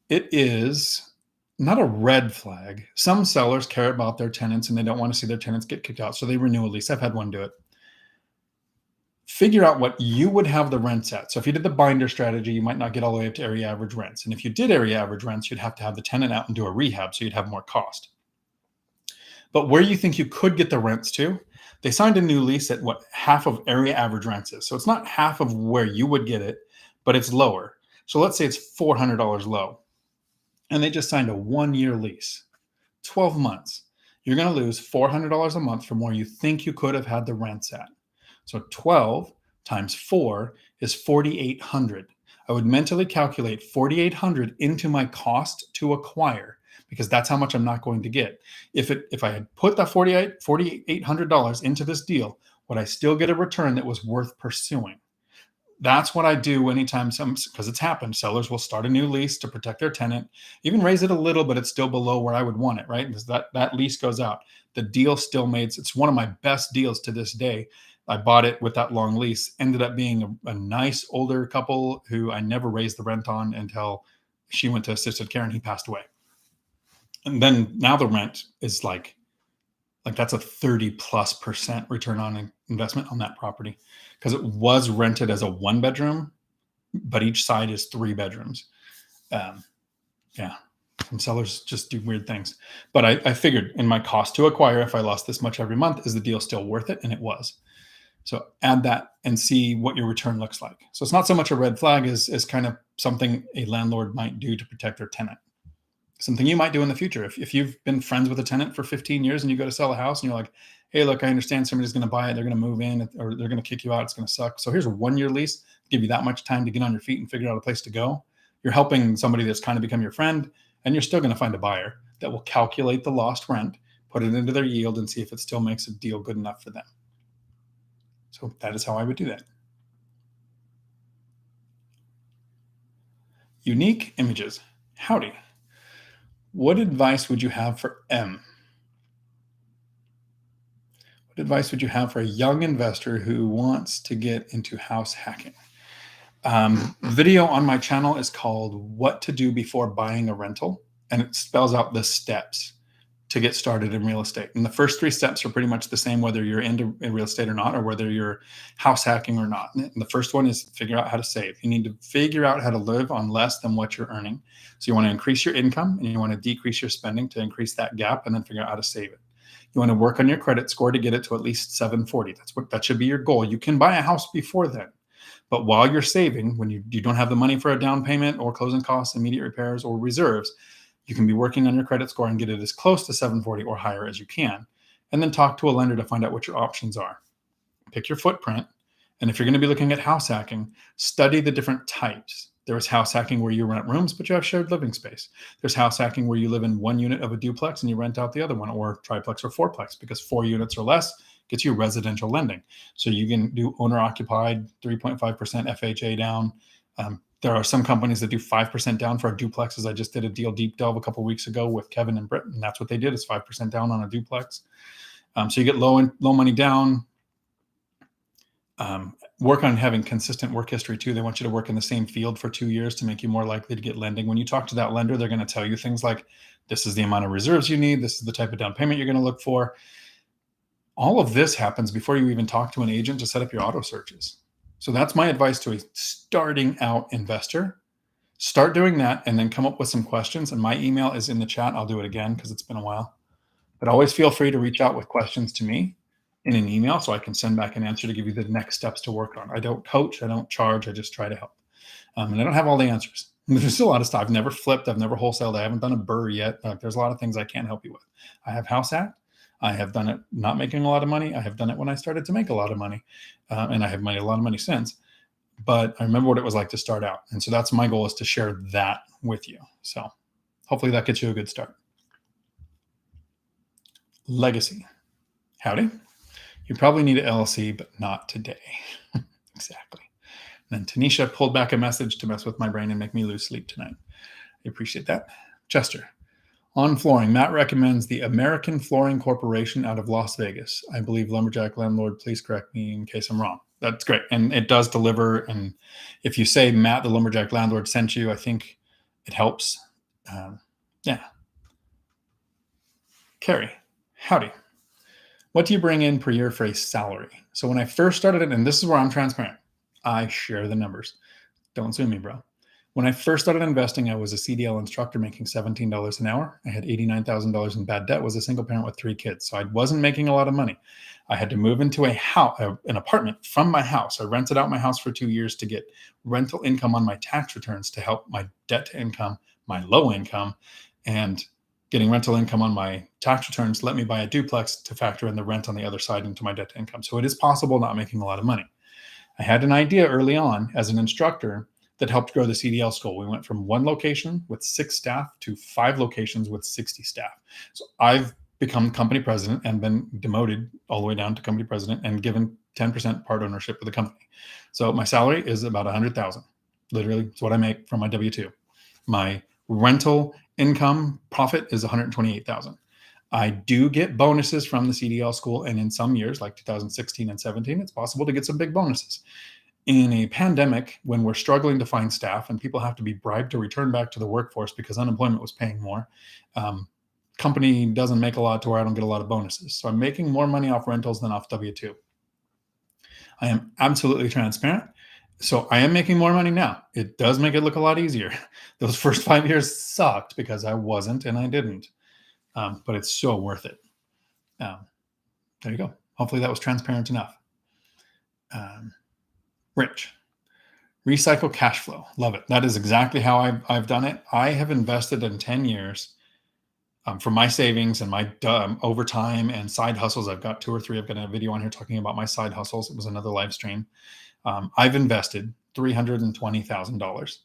It is not a red flag. Some sellers care about their tenants and they don't want to see their tenants get kicked out, so they renew a lease. I've had one do it. Figure out what you would have the rents at. So if you did the binder strategy, you might not get all the way up to area average rents. And if you did area average rents, you'd have to have the tenant out and do a rehab, so you'd have more cost. But where you think you could get the rents to, they signed a new lease at what half of area average rents is. So it's not half of where you would get it, but it's lower. So let's say it's $400 low. And they just signed a 1-year lease, 12 months. You're going to lose $400 a month from where you think you could have had the rents at. So 12 times 4 is $4,800. I would mentally calculate $4,800 into my cost to acquire, because that's how much I'm not going to get. If I had put that $4,800 into this deal, would I still get a return that was worth pursuing? That's what I do anytime because it's happened. Sellers will start a new lease to protect their tenant, even raise it a little, but it's still below where I would want it, right? Because that lease goes out. The deal still made, it's one of my best deals to this day. I bought it with that long lease, ended up being a nice older couple who I never raised the rent on until she went to assisted care and he passed away. And then now the rent is like that's a 30+% return on investment on that property because it was rented as a 1-bedroom, but each side is 3 bedrooms. Yeah, some sellers just do weird things. But I figured in my cost to acquire, if I lost this much every month, is the deal still worth it? And it was. So add that and see what your return looks like. So it's not so much a red flag as kind of something a landlord might do to protect their tenant. Something you might do in the future. If you've been friends with a tenant for 15 years and you go to sell a house and you're like, hey, look, I understand somebody's going to buy it. They're going to move in or they're going to kick you out. It's going to suck. So here's a 1-year lease, give you that much time to get on your feet and figure out a place to go. You're helping somebody that's kind of become your friend, and you're still going to find a buyer that will calculate the lost rent, put it into their yield, and see if it still makes a deal good enough for them. So that is how I would do that. Unique images. Howdy. What advice would you have for M? What advice would you have for a young investor who wants to get into house hacking? Video on my channel is called What to Do Before Buying a Rental, and it spells out the steps to get started in real estate. And the first 3 steps are pretty much the same, whether you're into real estate or not, or whether you're house hacking or not. And the first one is figure out how to save. You need to figure out how to live on less than what you're earning. So you want to increase your income and you want to decrease your spending to increase that gap, and then figure out how to save it. You want to work on your credit score to get it to at least 740. That should be your goal. You can buy a house before then. But while you're saving, when you don't have the money for a down payment or closing costs, immediate repairs, or reserves, you can be working on your credit score and get it as close to 740 or higher as you can. And then talk to a lender to find out what your options are. Pick your footprint. And if you're going to be looking at house hacking, study the different types. There is house hacking where you rent rooms, but you have shared living space. There's house hacking where you live in one unit of a duplex and you rent out the other one, or triplex or fourplex, because 4 units or less gets you residential lending. So you can do owner occupied, 3.5% FHA down. There are some companies that do 5% down for duplexes. I just did a deal deep delve a couple of weeks ago with Kevin and Britt, and that's what they did, is 5% down on a duplex. So you get low money down. Work on having consistent work history too. They want you to work in the same field for 2 years to make you more likely to get lending. When you talk to that lender, they're going to tell you things like, this is the amount of reserves you need. This is the type of down payment you're going to look for. All of this happens before you even talk to an agent to set up your auto searches. So that's my advice to a starting out investor. Start doing that and then come up with some questions. And my email is in the chat. I'll do it again because it's been a while. But always feel free to reach out with questions to me in an email so I can send back an answer to give you the next steps to work on. I don't coach. I don't charge. I just try to help. And I don't have all the answers. There's a lot of stuff. I've never flipped. I've never wholesaled. I haven't done a BRRRR yet. There's a lot of things I can't help you with. I have house hacked. I have done it not making a lot of money. I have done it when I started to make a lot of money. And I have made a lot of money since. But I remember what it was like to start out. And so that's my goal, is to share that with you. So hopefully that gets you a good start. Legacy. Howdy. You probably need an LLC, but not today. Exactly. And then Tanisha pulled back a message to mess with my brain and make me lose sleep tonight. I appreciate that. Chester. On flooring, Matt recommends the American Flooring Corporation out of Las Vegas. I believe lumberjack landlord. Please correct me in case I'm wrong. That's great. And it does deliver. And if you say Matt, the lumberjack landlord, sent you, I think it helps. Yeah. Carrie, howdy. What do you bring in per year for a salary? So when I first started it, and this is where I'm transparent, I share the numbers. Don't sue me, bro. When I first started investing, I was a CDL instructor making $17 an hour. I had $89,000 in bad debt, was a single parent with 3 kids. So I wasn't making a lot of money. I had to move into an apartment from my house. I rented out my house for 2 years to get rental income on my tax returns to help my debt to income, my low income, and getting rental income on my tax returns let me buy a duplex to factor in the rent on the other side into my debt to income. So it is possible not making a lot of money. I had an idea early on as an instructor that helped grow the CDL school. We went from 1 location with 6 staff to 5 locations with 60 staff. So I've become company president and been demoted all the way down to company president and given 10% part ownership of the company. So my salary is about $100,000. Literally, it's what I make from my W-2. My rental income profit is $128,000. I do get bonuses from the CDL school, and in some years, like 2016 and 17, it's possible to get some big bonuses. In a pandemic, when we're struggling to find staff and people have to be bribed to return back to the workforce because unemployment was paying more, company doesn't make a lot to where I don't get a lot of bonuses. So I'm making more money off rentals than off W-2. I am absolutely transparent. So I am making more money now. It does make it look a lot easier. Those first 5 years sucked because I wasn't and I didn't. But it's so worth it. There you go. Hopefully that was transparent enough. Rich. Recycle cash flow. Love it. That is exactly how I've done it. I have invested in 10 years from my savings and my overtime and side hustles. I've got 2 or 3. I've got a video on here talking about my side hustles. It was another live stream. I've invested $320,000.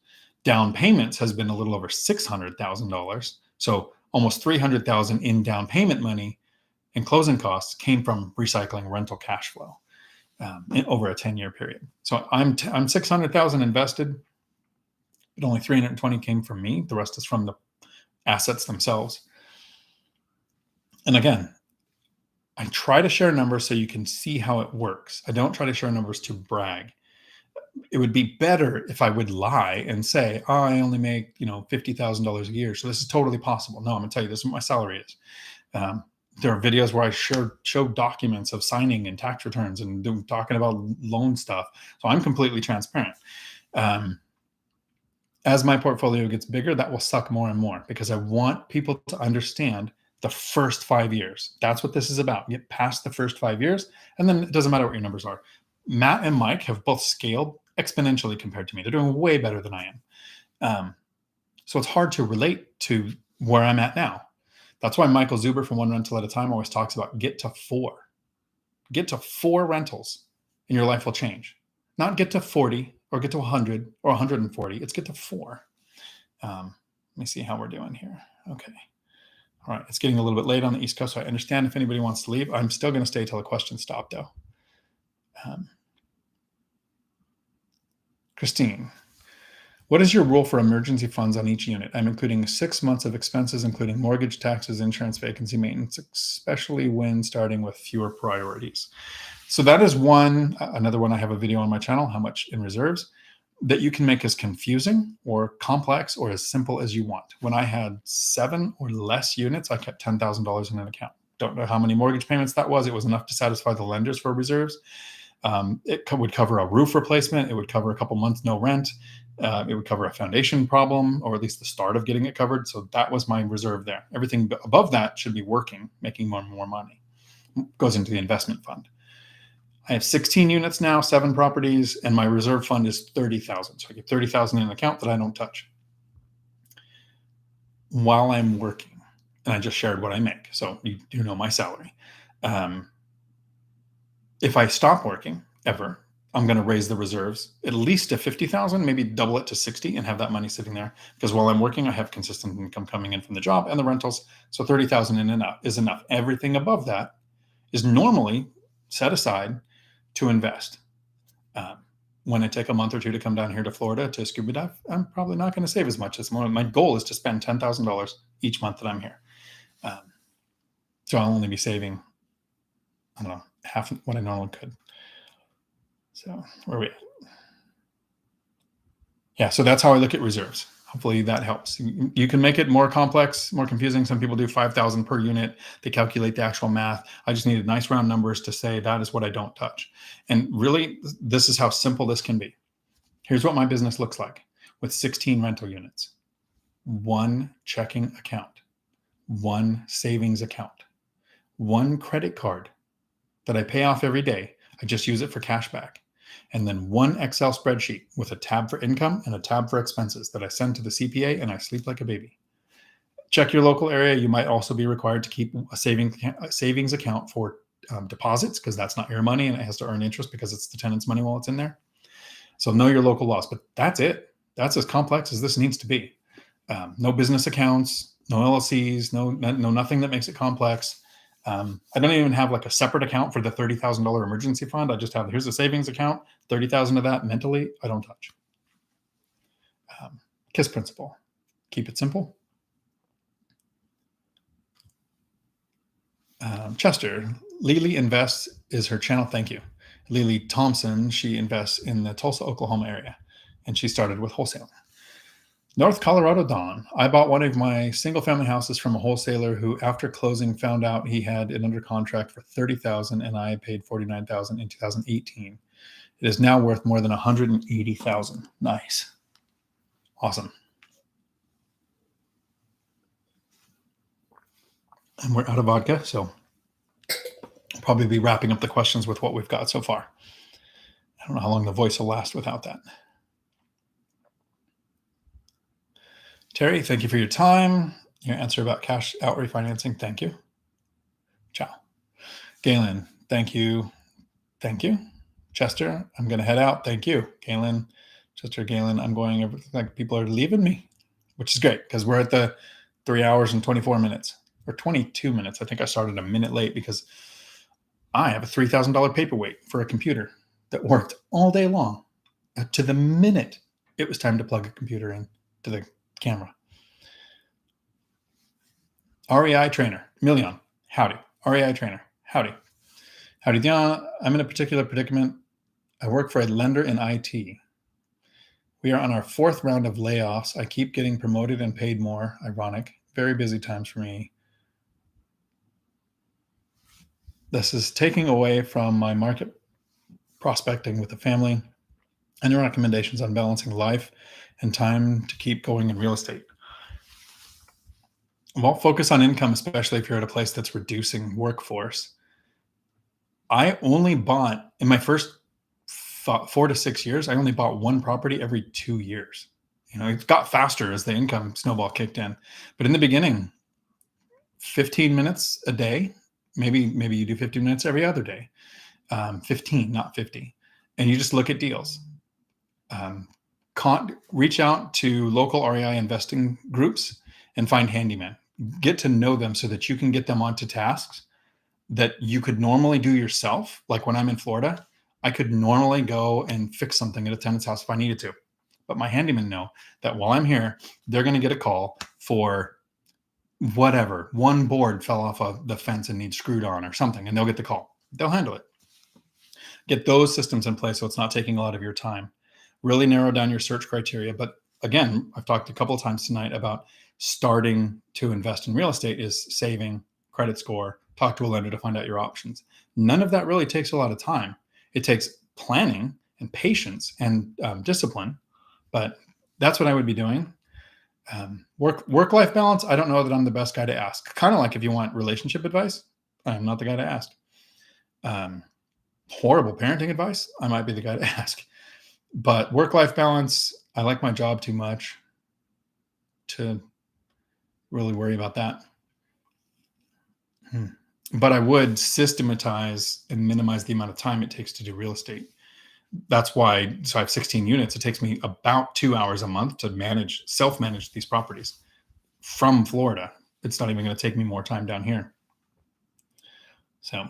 Down payments has been a little over $600,000. So almost $300,000 in down payment money and closing costs came from recycling rental cash flow over a 10-year period. So I'm $600,000 invested, but only $320 came from me. The rest is from the assets themselves. And again, I try to share numbers so you can see how it works. I don't try to share numbers to brag. It would be better if I would lie and say, oh, I only make $50,000 a year, so this is totally possible. No, I'm going to tell you, this is what my salary is. There are videos where I show documents of signing and tax returns and talking about loan stuff. So I'm completely transparent. As my portfolio gets bigger, that will suck more and more because I want people to understand the first 5 years. That's what this is about. Get past the first 5 years, and then it doesn't matter what your numbers are. Matt and Mike have both scaled exponentially compared to me. They're doing way better than I am. So it's hard to relate to where I'm at now. That's why Michael Zuber from One Rental at a Time always talks about get to 4. Get to 4 rentals and your life will change. Not get to 40 or get to 100 or 140. It's get to 4. Let me see how we're doing here. Okay. All right. It's getting a little bit late on the East Coast, so I understand if anybody wants to leave. I'm still going to stay till the questions stop, though. Christine, what is your rule for emergency funds on each unit? I'm including 6 months of expenses, including mortgage, taxes, insurance, vacancy, maintenance, especially when starting with fewer priorities. So that is another one. I have a video on my channel, how much in reserves, that you can make as confusing or complex or as simple as you want. When I had 7 or less units, I kept $10,000 in an account. Don't know how many mortgage payments that was. It was enough to satisfy the lenders for reserves. It would cover a roof replacement. It would cover a couple months no rent. It would cover a foundation problem, or at least the start of getting it covered. So that was my reserve there. Everything above that should be working, making more and more money. Goes into the investment fund. I have 16 units now, 7 properties, and my reserve fund is $30,000. So I get $30,000 in an account that I don't touch while I'm working. And I just shared what I make. So you know my salary. If I stop working ever, I'm going to raise the reserves at least to 50,000, maybe double it to 60 and have that money sitting there. Because while I'm working, I have consistent income coming in from the job and the rentals. So 30,000 is enough. Everything above that is normally set aside to invest. When I take a month or 2 to come down here to Florida to scuba dive, I'm probably not going to save as much as more. My goal is to spend $10,000 each month that I'm here. So I'll only be saving, I don't know, half what I normally could. So where are we at? Yeah, so that's how I look at reserves. Hopefully that helps. You can make it more complex, more confusing. Some people do 5,000 per unit. They calculate the actual math. I just needed nice round numbers to say that is what I don't touch. And really, this is how simple this can be. Here's what my business looks like with 16 rental units. 1 checking account, 1 savings account, 1 credit card that I pay off every day. I just use it for cash back. And then 1 Excel spreadsheet with a tab for income and a tab for expenses that I send to the CPA, and I sleep like a baby. Check your local area. You might also be required to keep a savings account for deposits, because that's not your money and it has to earn interest because it's the tenant's money while it's in there. So know your local laws, but that's it. That's as complex as this needs to be. No business accounts, no LLCs, no nothing that makes it complex. I don't even have like a separate account for the $30,000 emergency fund. I just have, here's a savings account, 30,000 of that mentally, I don't touch. KISS principle, keep it simple. Chester, Lily Invests is her channel. Thank you. Lily Thompson, she invests in the Tulsa, Oklahoma area, and she started with wholesaling. North Colorado Dawn, I bought one of my single family houses from a wholesaler who, after closing, found out he had it under contract for $30,000 and I paid $49,000 in 2018. It is now worth more than $180,000. Nice. Awesome. And we're out of vodka, so I'll probably be wrapping up the questions with what we've got so far. I don't know how long the voice will last without that. Terry, thank you for your time. Your answer about cash out refinancing. Thank you. Ciao. Galen, thank you. Thank you. Chester, I'm going to head out. Thank you. Galen, Chester, Galen, I'm going, like people are leaving me, which is great because we're at the 3 hours and 24 minutes or 22 minutes. I think I started a minute late because I have a $3,000 paperweight for a computer that worked all day long. To the minute it was time to plug a computer in to the camera. REI trainer, Million, howdy. REI trainer, howdy. Howdy, Dion. I'm in a particular predicament. I work for a lender in IT. We are on our 4th round of layoffs. I keep getting promoted and paid more. Ironic. Very busy times for me. This is taking away from my market prospecting with the family and the recommendations on balancing life and time to keep going in real estate. Won't focus on income, especially if you're at a place that's reducing workforce. I only bought in my first 4 to 6 years, I only bought one property every 2 years. It got faster as the income snowball kicked in. But in the beginning, 15 minutes a day, maybe you do 15 minutes every other day, 15, not 50. And you just look at deals. Reach out to local REI investing groups and find handyman. Get to know them so that you can get them onto tasks that you could normally do yourself. Like when I'm in Florida, I could normally go and fix something at a tenant's house if I needed to. But my handymen know that while I'm here, they're going to get a call for whatever. One board fell off of the fence and needs screwed on or something, and they'll get the call. They'll handle it. Get those systems in place so it's not taking a lot of your time. Really narrow down your search criteria. But again, I've talked a couple of times tonight about starting to invest in real estate is saving, credit score, talk to a lender to find out your options. None of that really takes a lot of time. It takes planning and patience and discipline, but that's what I would be doing. Work-life balance, I don't know that I'm the best guy to ask. Kind of like if you want relationship advice, I'm not the guy to ask. Horrible parenting advice, I might be the guy to ask. But work-life balance, I like my job too much to really worry about that. But I would systematize and minimize the amount of time it takes to do real estate. That's why, so I have 16 units. It takes me about 2 hours a month to self-manage these properties from Florida. It's not even going to take me more time down here. So,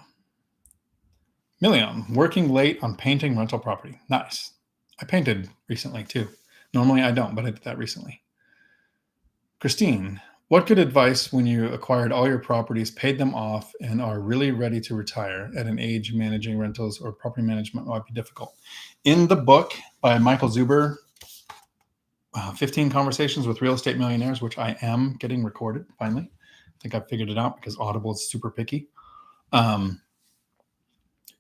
Million, working late on painting rental property. Nice. I painted recently too. Normally I don't, but I did that recently. Christine, what good advice when you acquired all your properties, paid them off, and are really ready to retire at an age managing rentals or property management might be difficult? In the book by Michael Zuber, 15 Conversations with Real Estate Millionaires, which I am getting recorded finally. I think I've figured it out because Audible is super picky.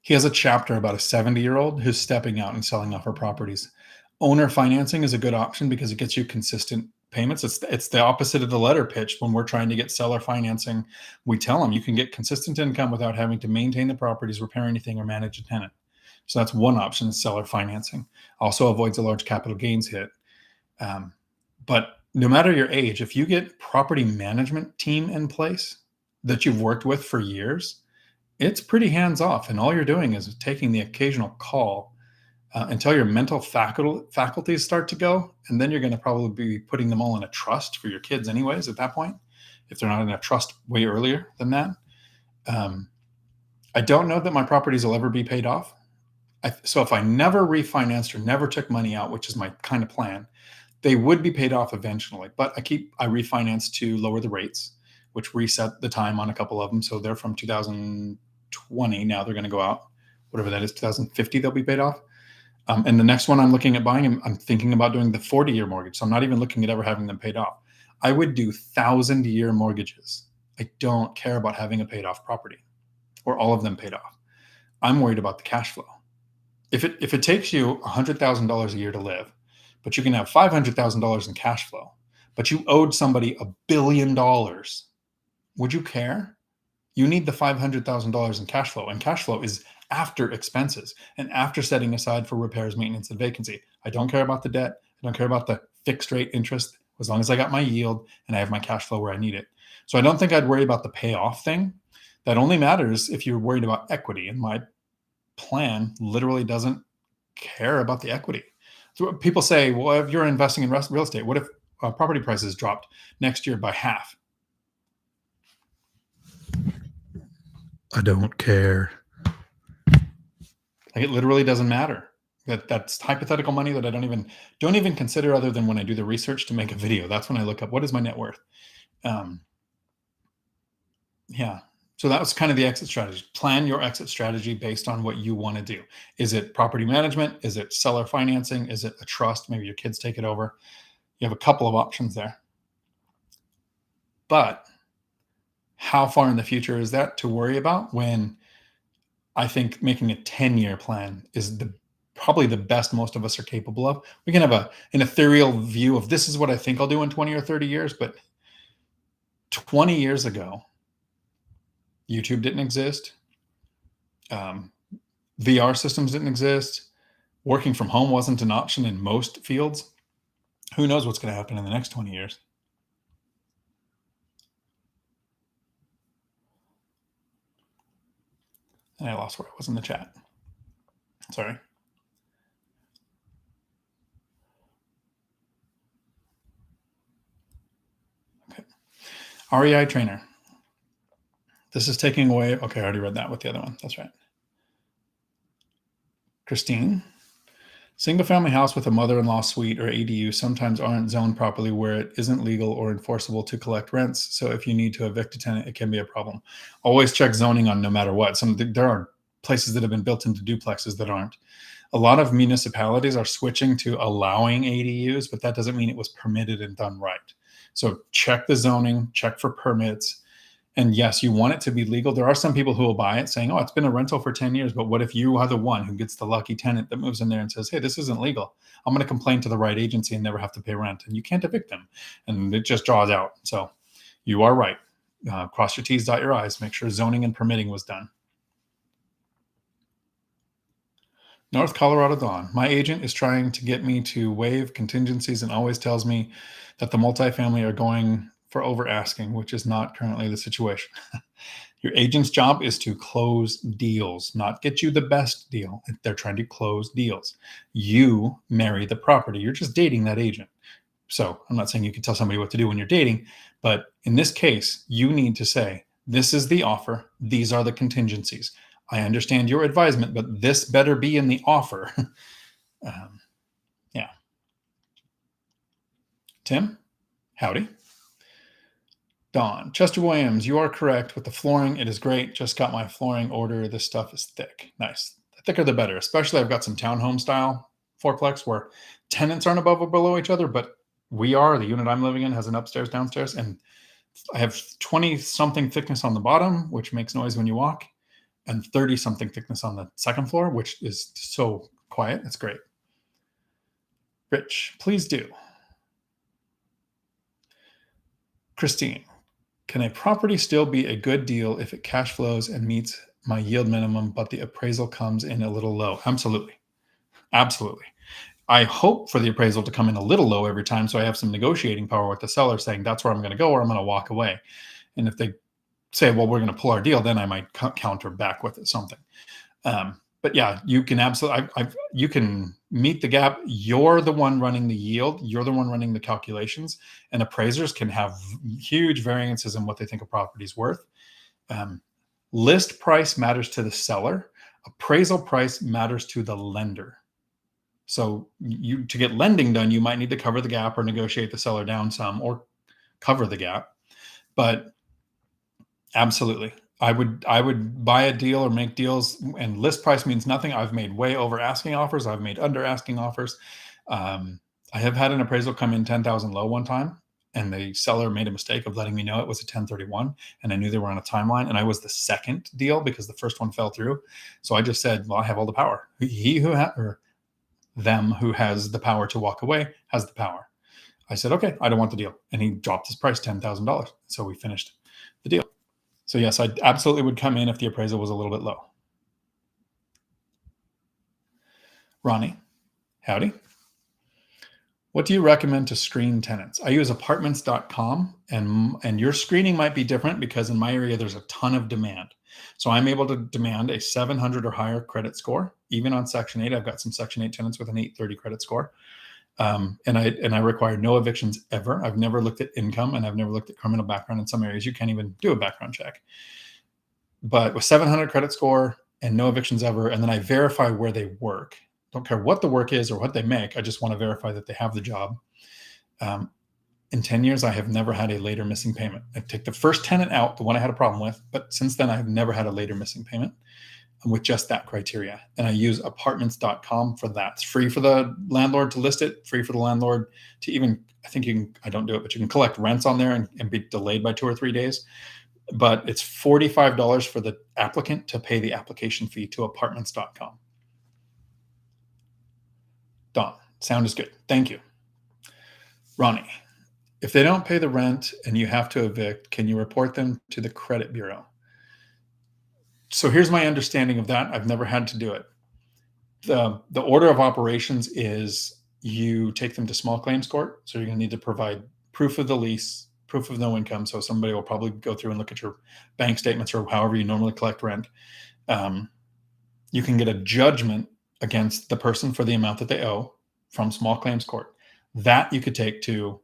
He has a chapter about a 70-year-old who's stepping out and selling off her properties. Owner financing is a good option because it gets you consistent payments. It's the opposite of the letter pitch. When we're trying to get seller financing, we tell them you can get consistent income without having to maintain the properties, repair anything, or manage a tenant. So that's one option, is seller financing. Also avoids a large capital gains hit. But no matter your age, if you get property management team in place that you've worked with for years, it's pretty hands-off, and all you're doing is taking the occasional call until your mental faculties start to go, and then you're going to probably be putting them all in a trust for your kids anyways at that point, if they're not in a trust way earlier than that. I don't know that my properties will ever be paid off. So if I never refinanced or never took money out, which is my kind of plan, they would be paid off eventually. But I refinance to lower the rates, which reset the time on a couple of them. So they're from 2020. Now they're going to go out, whatever that is, 2050, they'll be paid off. And the next one I'm looking at buying, I'm thinking about doing the 40-year mortgage. So I'm not even looking at ever having them paid off. I would do 1,000-year mortgages. I don't care about having a paid off property or all of them paid off. I'm worried about the cash flow. If it takes you $100,000 a year to live, but you can have $500,000 in cash flow, but you owed somebody $1 billion, would you care? You need the $500,000 in cash flow, and cash flow is after expenses and after setting aside for repairs, maintenance, and vacancy. I don't care about the debt. I don't care about the fixed rate interest, as long as I got my yield and I have my cash flow where I need it. So I don't think I'd worry about the payoff thing. That only matters if you're worried about equity, and my plan literally doesn't care about the equity. So people say, well, if you're investing in real estate, what if property prices dropped next year by half? I don't care. Like, it literally doesn't matter. That's hypothetical money that I don't even consider, other than when I do the research to make a video. That's when I look up, what is my net worth? Yeah. So that was kind of the exit strategy. Plan your exit strategy based on what you want to do. Is it property management? Is it seller financing? Is it a trust? Maybe your kids take it over. You have a couple of options there. But how far in the future is that to worry about when I think making a 10-year plan is probably the best most of us are capable of. We can have an ethereal view of this is what I think I'll do in 20 or 30 years, but 20 years ago, YouTube didn't exist. VR systems didn't exist. Working from home wasn't an option in most fields. Who knows what's going to happen in the next 20 years? And I lost where I was in the chat. Sorry. Okay. REI trainer. This is taking away. Okay, I already read that with the other one. That's right. Christine. Single family house with a mother-in-law suite or ADU sometimes aren't zoned properly where it isn't legal or enforceable to collect rents. So if you need to evict a tenant, it can be a problem. Always check zoning on no matter what. There are places that have been built into duplexes that aren't. A lot of municipalities are switching to allowing ADUs, but that doesn't mean it was permitted and done right. So check the zoning, check for permits. And yes, you want it to be legal. There are some people who will buy it saying, oh, it's been a rental for 10 years. But what if you are the one who gets the lucky tenant that moves in there and says, hey, this isn't legal. I'm going to complain to the right agency and never have to pay rent. And you can't evict them. And it just draws out. So you are right. Cross your T's, dot your I's. Make sure zoning and permitting was done. North Colorado Dawn. My agent is trying to get me to waive contingencies and always tells me that the multifamily are going for over asking, which is not currently the situation. Your agent's job is to close deals, not get you the best deal. They're trying to close deals. You marry the property. You're just dating that agent. So I'm not saying you can tell somebody what to do when you're dating, but in this case, you need to say, this is the offer. These are the contingencies. I understand your advisement, but this better be in the offer. Yeah. Tim, howdy. Don, Chester Williams, you are correct with the flooring. It is great. Just got my flooring order. This stuff is thick. Nice. The thicker, the better. Especially I've got some townhome style fourplex where tenants aren't above or below each other, but we are. The unit I'm living in has an upstairs, downstairs, and I have 20 something thickness on the bottom, which makes noise when you walk, and 30 something thickness on the second floor, which is so quiet. It's great. Rich, please do. Christine, can a property still be a good deal if it cash flows and meets my yield minimum, but the appraisal comes in a little low? Absolutely. Absolutely. I hope for the appraisal to come in a little low every time, so I have some negotiating power with the seller saying that's where I'm going to go or I'm going to walk away. And if they say, well, we're going to pull our deal, then I might counter back with it, something. But yeah, you can absolutely, you can meet the gap. You're the one running the yield. You're the one running the calculations, and appraisers can have huge variances in what they think a property is worth. List price matters to the seller. Appraisal price matters to the lender. So to get lending done, you might need to cover the gap or negotiate the seller down some or cover the gap. But absolutely. I would buy a deal or make deals, and list price means nothing. I've made way over asking offers. I've made under asking offers. I have had an appraisal come in 10,000 low one time, and the seller made a mistake of letting me know it was a 1031, and I knew they were on a timeline, and I was the second deal because the first one fell through. So I just said, well, I have all the power. He who or them who has the power to walk away has the power. I said, okay, I don't want the deal. And he dropped his price $10,000. So we finished the deal. So yes, I absolutely would come in if the appraisal was a little bit low. Ronnie, howdy. What do you recommend to screen tenants? I use apartments.com, and your screening might be different because in my area, there's a ton of demand. So I'm able to demand a 700 or higher credit score. Even on Section 8, I've got some Section 8 tenants with an 830 credit score. And I require no evictions ever. I've never looked at income, and I've never looked at criminal background. In some areas, you can't even do a background check. But with 700 credit score and no evictions ever, and then I verify where they work. Don't care what the work is or what they make. I just want to verify that they have the job. In 10 years, I have never had a later missing payment. I take the first tenant out, the one I had a problem with, but since then I have never had a later missing payment with just that criteria. And I use apartments.com for that. It's free for the landlord to list it, free for the landlord to even, I think you can, I don't do it, but you can collect rents on there and be delayed by 2 or 3 days. but it's $45 for the applicant to pay the application fee to apartments.com. Don, sound is good. Thank you. Ronnie, if they don't pay the rent and you have to evict, can you report them to the credit bureau? So here's my understanding of that. I've never had to do it. The order of operations is you take them to small claims court. So you're going to need to provide proof of the lease, proof of no income. So somebody will probably go through and look at your bank statements or however you normally collect rent. You can get a judgment against the person for the amount that they owe from small claims court. That you could take to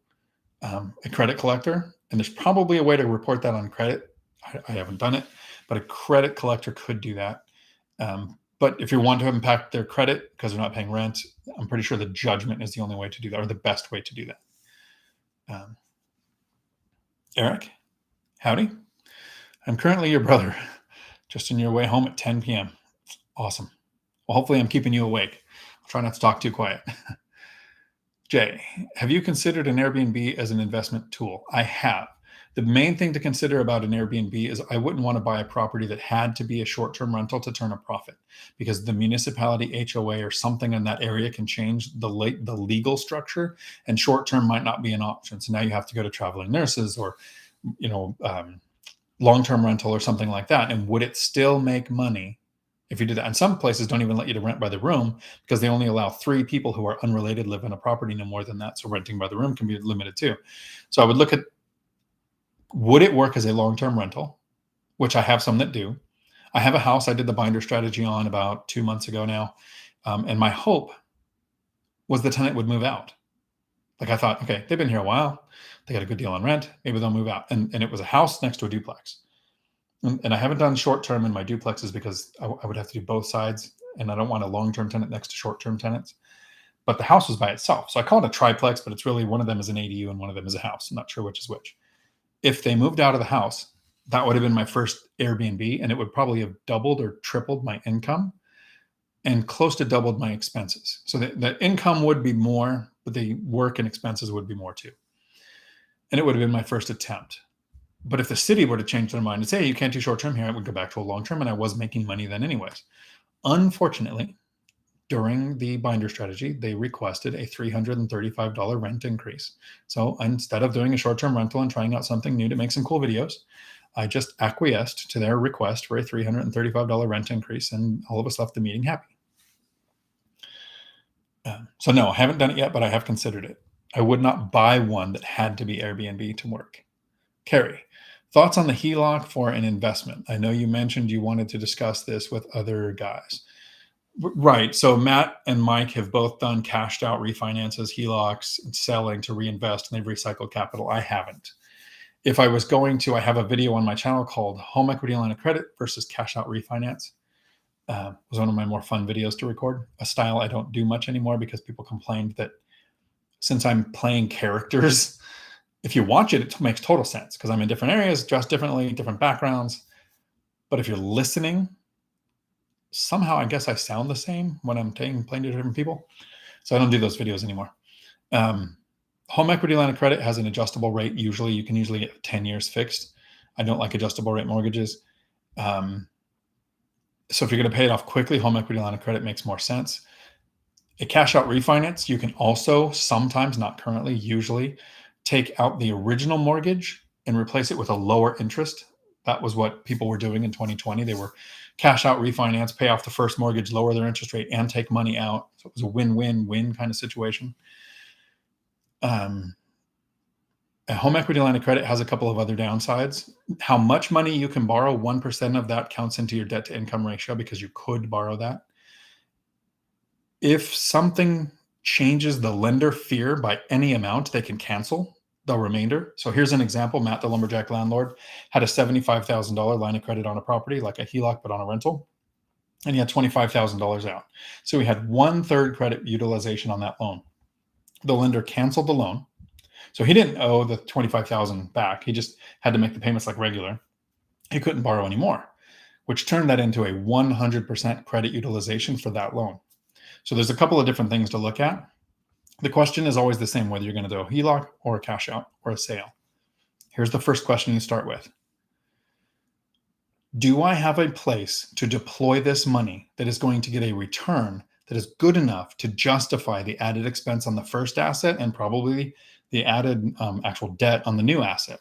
a credit collector. And there's probably a way to report that on credit. I haven't done it, but a credit collector could do that. But if you want to impact their credit because they're not paying rent, I'm pretty sure the judgment is the only way to do that, or the best way to do that. Eric, howdy. I'm currently your brother, just on your way home at 10 p.m. Awesome. Well, hopefully I'm keeping you awake. I'll try not to talk too quiet. Jay, have you considered an Airbnb as an investment tool? I have. The main thing to consider about an Airbnb is I wouldn't want to buy a property that had to be a short-term rental to turn a profit, because the municipality, HOA, or something in that area can change the legal structure, and short-term might not be an option. So now you have to go to traveling nurses or, long-term rental or something like that. And would it still make money if you do that? And some places don't even let you to rent by the room because they only allow 3 people who are unrelated live in a property, no more than that. So renting by the room can be limited too. So I would look at, would it work as a long-term rental, which I have some that do. I have a house I did the binder strategy on about 2 months ago now. And my hope was the tenant would move out. Like I thought, okay, they've been here a while. They got a good deal on rent. Maybe they'll move out. And it was a house next to a duplex. And I haven't done short-term in my duplexes because I would have to do both sides. And I don't want a long-term tenant next to short-term tenants. But the house was by itself. So I call it a triplex, but it's really one of them is an ADU and one of them is a house. I'm not sure which is which. If they moved out of the house, that would have been my first Airbnb, and it would probably have doubled or tripled my income and close to doubled my expenses. So the income would be more, but the work and expenses would be more too. And it would have been my first attempt. But if the city were to change their mind and say, hey, you can't do short-term here, I would go back to a long-term, and I was making money then anyways. Unfortunately, during the binder strategy, they requested a $335 rent increase. So instead of doing a short-term rental and trying out something new to make some cool videos, I just acquiesced to their request for a $335 rent increase, and all of us left the meeting happy. So no, I haven't done it yet, but I have considered it. I would not buy one that had to be Airbnb to work. Carrie, thoughts on the HELOC for an investment? I know you mentioned you wanted to discuss this with other guys. Right. So Matt and Mike have both done cashed out refinances, HELOCs, and selling to reinvest, and they've recycled capital. I haven't. If I was going to, I have a video on my channel called Home Equity Line of Credit versus Cash Out Refinance. It was one of my more fun videos to record, a style I don't do much anymore because people complained that since I'm playing characters, if you watch it, it makes total sense because I'm in different areas, dressed differently, different backgrounds. But if you're listening, somehow I guess I sound the same when I'm playing to different people. So I don't do those videos anymore. Home equity line of credit has an adjustable rate. Usually you can get 10 years fixed. I don't like adjustable rate mortgages. So if you're going to pay it off quickly, home equity line of credit makes more sense. A cash out refinance, you can also sometimes, not currently, usually take out the original mortgage and replace it with a lower interest. That was what people were doing in 2020. They were cash out refinance, pay off the first mortgage, lower their interest rate, and take money out. So it was a win-win-win kind of situation. A home equity line of credit has a couple of other downsides. How much money you can borrow, 1% of that counts into your debt to income ratio because you could borrow that. If something changes the lender fear by any amount, they can cancel the remainder. So here's an example. Matt, the lumberjack landlord, had a $75,000 line of credit on a property, like a HELOC, but on a rental. And he had $25,000 out. So he had 1/3 credit utilization on that loan. The lender canceled the loan. So he didn't owe the $25,000 back. He just had to make the payments like regular. He couldn't borrow anymore, which turned that into a 100% credit utilization for that loan. So there's a couple of different things to look at. The question is always the same, whether you're going to do a HELOC or a cash out or a sale. Here's the first question you start with. Do I have a place to deploy this money that is going to get a return that is good enough to justify the added expense on the first asset and probably the added actual debt on the new asset?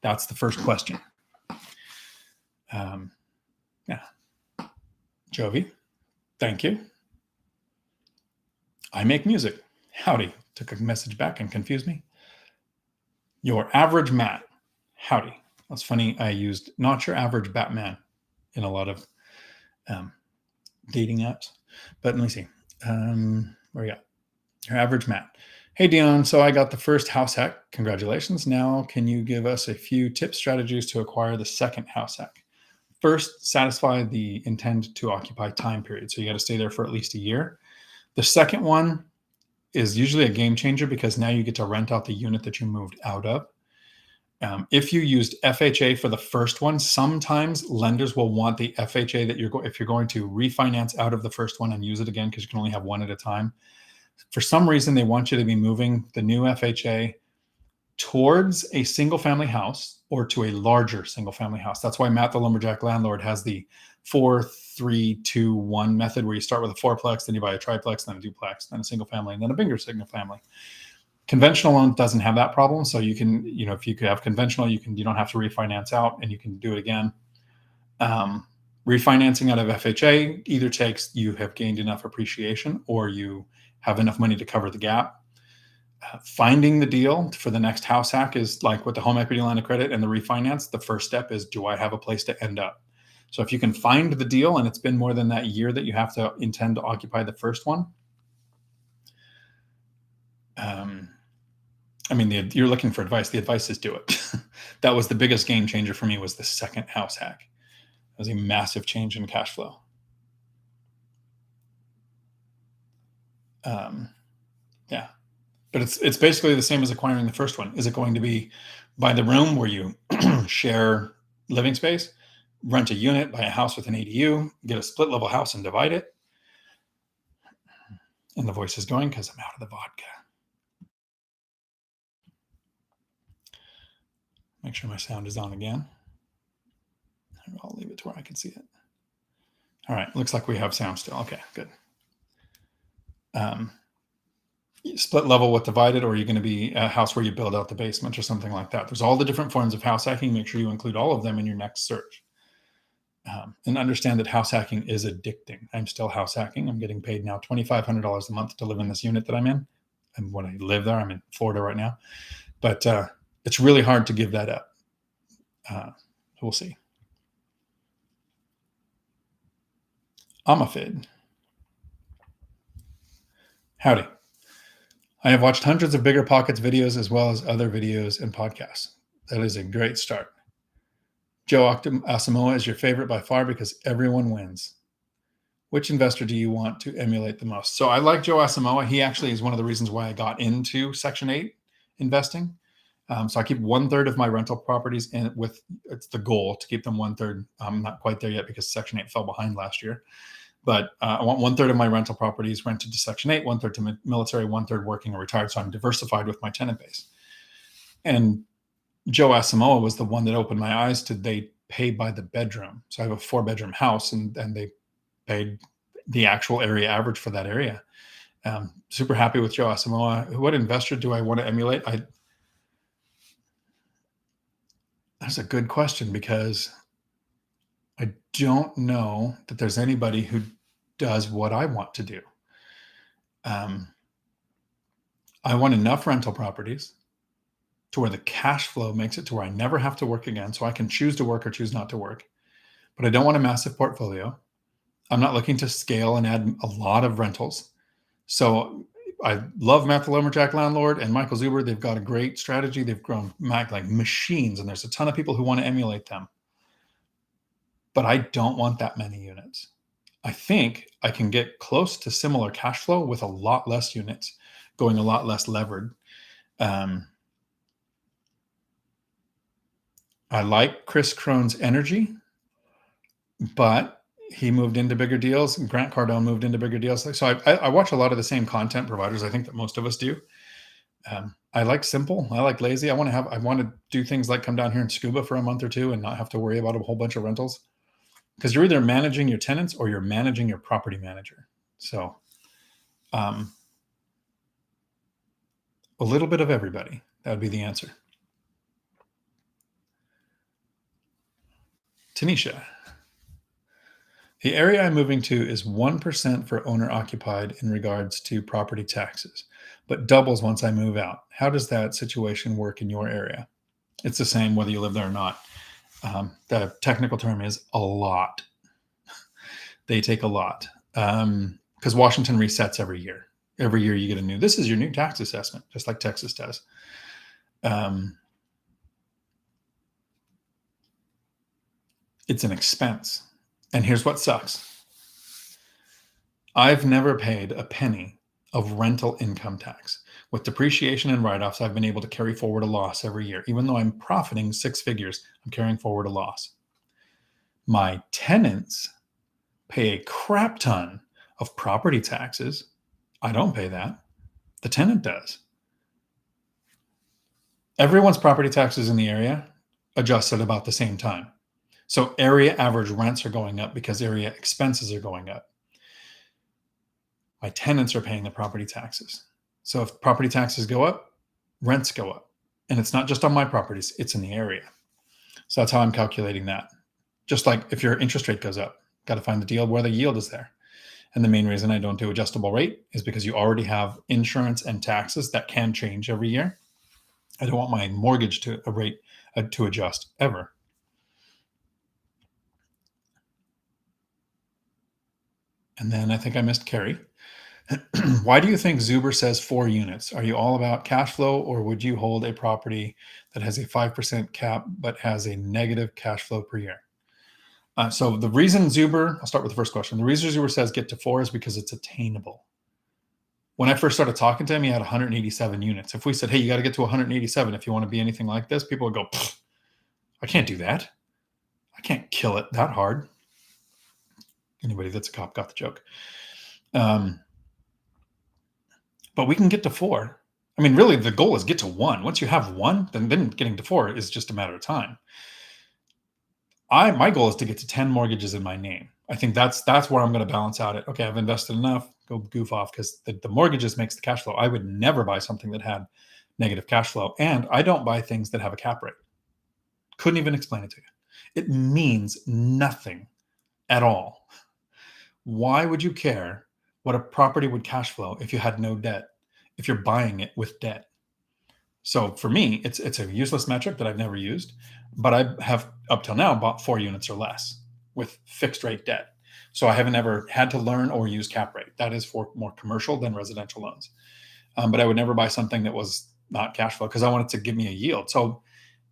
That's the first question. Yeah. Jovi, thank you. I make music. Howdy. Took a message back and confused me. Your average Matt. Howdy. That's funny. I used not your average Batman in a lot of dating apps. But let me see. Where we got? Your average Matt. Hey, Dion. So I got the first house hack. Congratulations. Now, can you give us a few tips, strategies to acquire the second house hack? First, satisfy the intend to occupy time period. So you got to stay there for at least a year. The second one is usually a game changer because now you get to rent out the unit that you moved out of. If you used FHA for the first one, sometimes lenders will want the FHA that if you're going to refinance out of the first one and use it again, because you can only have one at a time. For some reason, they want you to be moving the new FHA towards a single family house or to a larger single family house. That's why Matt the Lumberjack Landlord has the 4-3-2-1 method, where you start with a fourplex, then you buy a triplex, then a duplex, then a single family, and then a bigger single family. Conventional loan doesn't have that problem. So you can, if you could have conventional, you don't have to refinance out and you can do it again. Refinancing out of FHA either takes, you have gained enough appreciation or you have enough money to cover the gap. Finding the deal for the next house hack is like with the home equity line of credit and the refinance. The first step is, do I have a place to end up? So if you can find the deal and it's been more than that year that you have to intend to occupy the first one, you're looking for advice. The advice is do it. That was the biggest game changer for me, was the second house hack. It was a massive change in cash flow. Yeah. But it's basically the same as acquiring the first one. Is it going to be buy the room where you share living space, rent a unit, buy a house with an ADU, get a split level house and divide it? And the voice is going because I'm out of the vodka. Make sure my sound is on again. I'll leave it to where I can see it. All right. Looks like we have sound still. Okay, good. Split level with divided, or are you going to be a house where you build out the basement or something like that? There's all the different forms of house hacking. Make sure you include all of them in your next search. And understand that house hacking is addicting. I'm still house hacking. I'm getting paid now $2,500 a month to live in this unit that I'm in. And when I live there, I'm in Florida right now. But it's really hard to give that up. We'll see. Amafid. Howdy. I have watched hundreds of BiggerPockets videos as well as other videos and podcasts. That is a great start. Joe Asamoah is your favorite by far because everyone wins. Which investor do you want to emulate the most? So I like Joe Asamoah. He actually is one of the reasons why I got into Section 8 investing. So I keep 1/3 of my rental properties in it's the goal to keep them 1/3. I'm not quite there yet because Section 8 fell behind last year. But I want 1/3 of my rental properties rented to Section 8, 1/3 to military, 1/3 working or retired. So I'm diversified with my tenant base. And Joe Asamoah was the one that opened my eyes to, they pay by the bedroom. So I have a 4-bedroom house and they paid the actual area average for that area. Super happy with Joe Asamoah. What investor do I want to emulate? That's a good question because I don't know that there's anybody who does what I want to do. I want enough rental properties to where the cash flow makes it to where I never have to work again. So I can choose to work or choose not to work, but I don't want a massive portfolio. I'm not looking to scale and add a lot of rentals. So I love Matt the Lumberjack Landlord and Michael Zuber. They've got a great strategy. They've grown like machines, and there's a ton of people who want to emulate them. But I don't want that many units. I think I can get close to similar cash flow with a lot less units, going a lot less levered. I like Kris Krohn's energy, but he moved into bigger deals. Grant Cardone moved into bigger deals. So I watch a lot of the same content providers, I think, that most of us do. I like simple. I like lazy. I want to do things like come down here and scuba for a month or two and not have to worry about a whole bunch of rentals, because you're either managing your tenants or you're managing your property manager. So a little bit of everybody. That would be the answer. Tanisha. The area I'm moving to is 1% for owner occupied in regards to property taxes, but doubles once I move out. How does that situation work in your area? It's the same whether you live there or not. The technical term is a lot. They take a lot because Washington resets every year. Every year you get this is your new tax assessment, just like Texas does. It's an expense. And here's what sucks. I've never paid a penny of rental income tax. With depreciation and write-offs, I've been able to carry forward a loss every year. Even though I'm profiting 6 figures, I'm carrying forward a loss. My tenants pay a crap ton of property taxes. I don't pay that. The tenant does. Everyone's property taxes in the area adjust at about the same time. So area average rents are going up because area expenses are going up. My tenants are paying the property taxes. So if property taxes go up, rents go up. And it's not just on my properties, it's in the area. So that's how I'm calculating that. Just like if your interest rate goes up, got to find the deal where the yield is there. And the main reason I don't do adjustable rate is because you already have insurance and taxes that can change every year. I don't want my mortgage to adjust ever. And then I think I missed Carrie. Why do you think Zuber says 4 units? Are you all about cash flow, or would you hold a property that has a 5% cap but has a negative cash flow per year? So the reason Zuber, I'll start with the first question. The reason Zuber says get to 4 is because it's attainable. When I first started talking to him, he had 187 units. If we said, hey, you got to get to 187 if you want to be anything like this, people would go, I can't do that. I can't kill it that hard. Anybody that's a cop got the joke. But we can get to 4. I mean, really, the goal is get to 1. Once you have 1, then getting to 4 is just a matter of time. My goal is to get to 10 mortgages in my name. I think that's where I'm going to balance out it. Okay, I've invested enough, go goof off, because the mortgages makes the cash flow. I would never buy something that had negative cash flow. And I don't buy things that have a cap rate. Couldn't even explain it to you. It means nothing at all. Why would you care what a property would cash flow if you had no debt, if you're buying it with debt? So for me, it's a useless metric that I've never used, but I have up till now bought 4 units or less with fixed rate debt. So I haven't ever had to learn or use cap rate. That is for more commercial than residential loans. But I would never buy something that was not cash flow because I wanted to give me a yield. So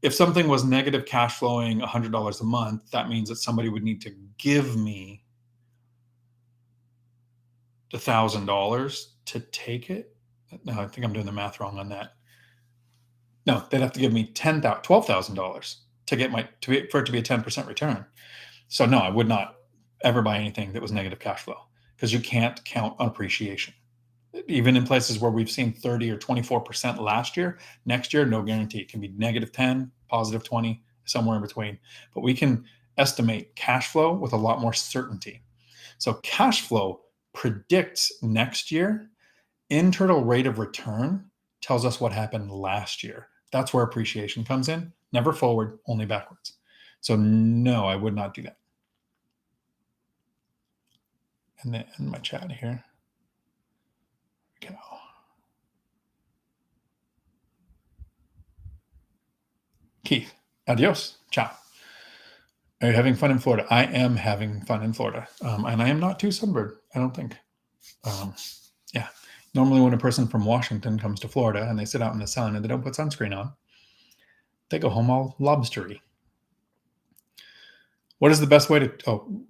if something was negative cash flowing $100 a month, that means that somebody would need to give me $1,000 to take it. No, I think I'm doing the math wrong on that. No, they'd have to give me $12,000 to get for it to be a 10% return. So no, I would not ever buy anything that was negative cash flow because you can't count on appreciation. Even in places where we've seen 30 or 24% last year, next year, no guarantee. It can be negative 10, positive 20, somewhere in between. But we can estimate cash flow with a lot more certainty. So cash flow predicts next year. Internal rate of return tells us what happened last year. That's where appreciation comes in. Never forward, only backwards. So no, I would not do that. And then in my chat here. Go. Keith, adios. Ciao. Are you having fun in Florida? I am having fun in Florida. And I am not too sunburned, I don't think. Yeah. Normally when a person from Washington comes to Florida and they sit out in the sun and they don't put sunscreen on, they go home all lobstery. What is the best way to... Oh,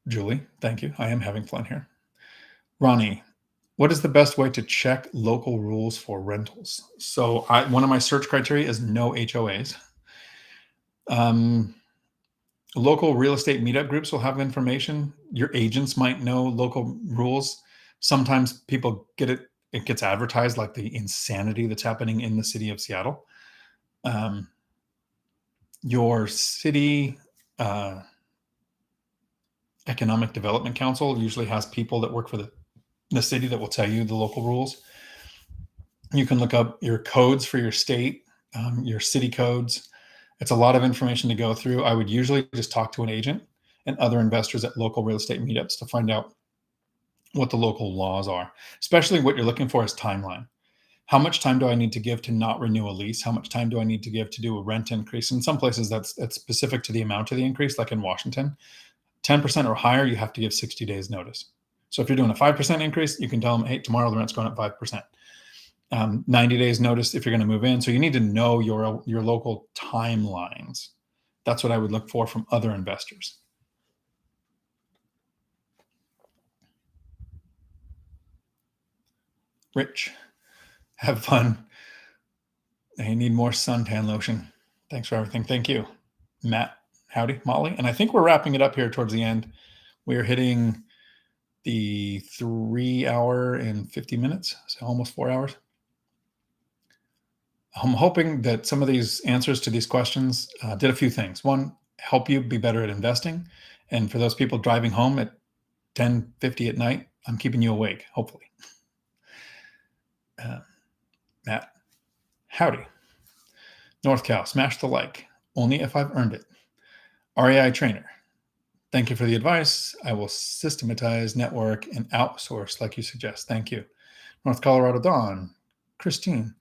Julie, thank you. I am having fun here. Ronnie, what is the best way to check local rules for rentals? So one of my search criteria is no HOAs. Local real estate meetup groups will have information. Your agents might know local rules. Sometimes people get it it gets advertised like the insanity that's happening in the city of Seattle. Your city economic development council usually has people that work for the city that will tell you the local rules. You can look up your codes for your state, your city codes. It's a lot of information to go through. I would usually just talk to an agent and other investors at local real estate meetups to find out what the local laws are, especially what you're looking for is timeline. How much time do I need to give to not renew a lease? How much time do I need to give to do a rent increase? In some places, that's specific to the amount of the increase, like in Washington. 10% or higher, you have to give 60 days notice. So if you're doing a 5% increase, you can tell them, hey, tomorrow the rent's going up 5%. 90 days notice if you're going to move in. So you need to know your local timelines. That's what I would look for from other investors. Rich, have fun. I need more suntan lotion. Thanks for everything. Thank you. Matt, howdy, Molly. And I think we're wrapping it up here towards the end. We are hitting the 3 hour and 50 minutes, so almost 4 hours. I'm hoping that some of these answers to these questions did a few things. One, help you be better at investing. And for those people driving home at 10:50 at night, I'm keeping you awake, hopefully. Matt, howdy. North Cal, smash the like. Only if I've earned it. REI trainer. Thank you for the advice. I will systematize, network, and outsource like you suggest. Thank you. North Colorado Dawn. Christine,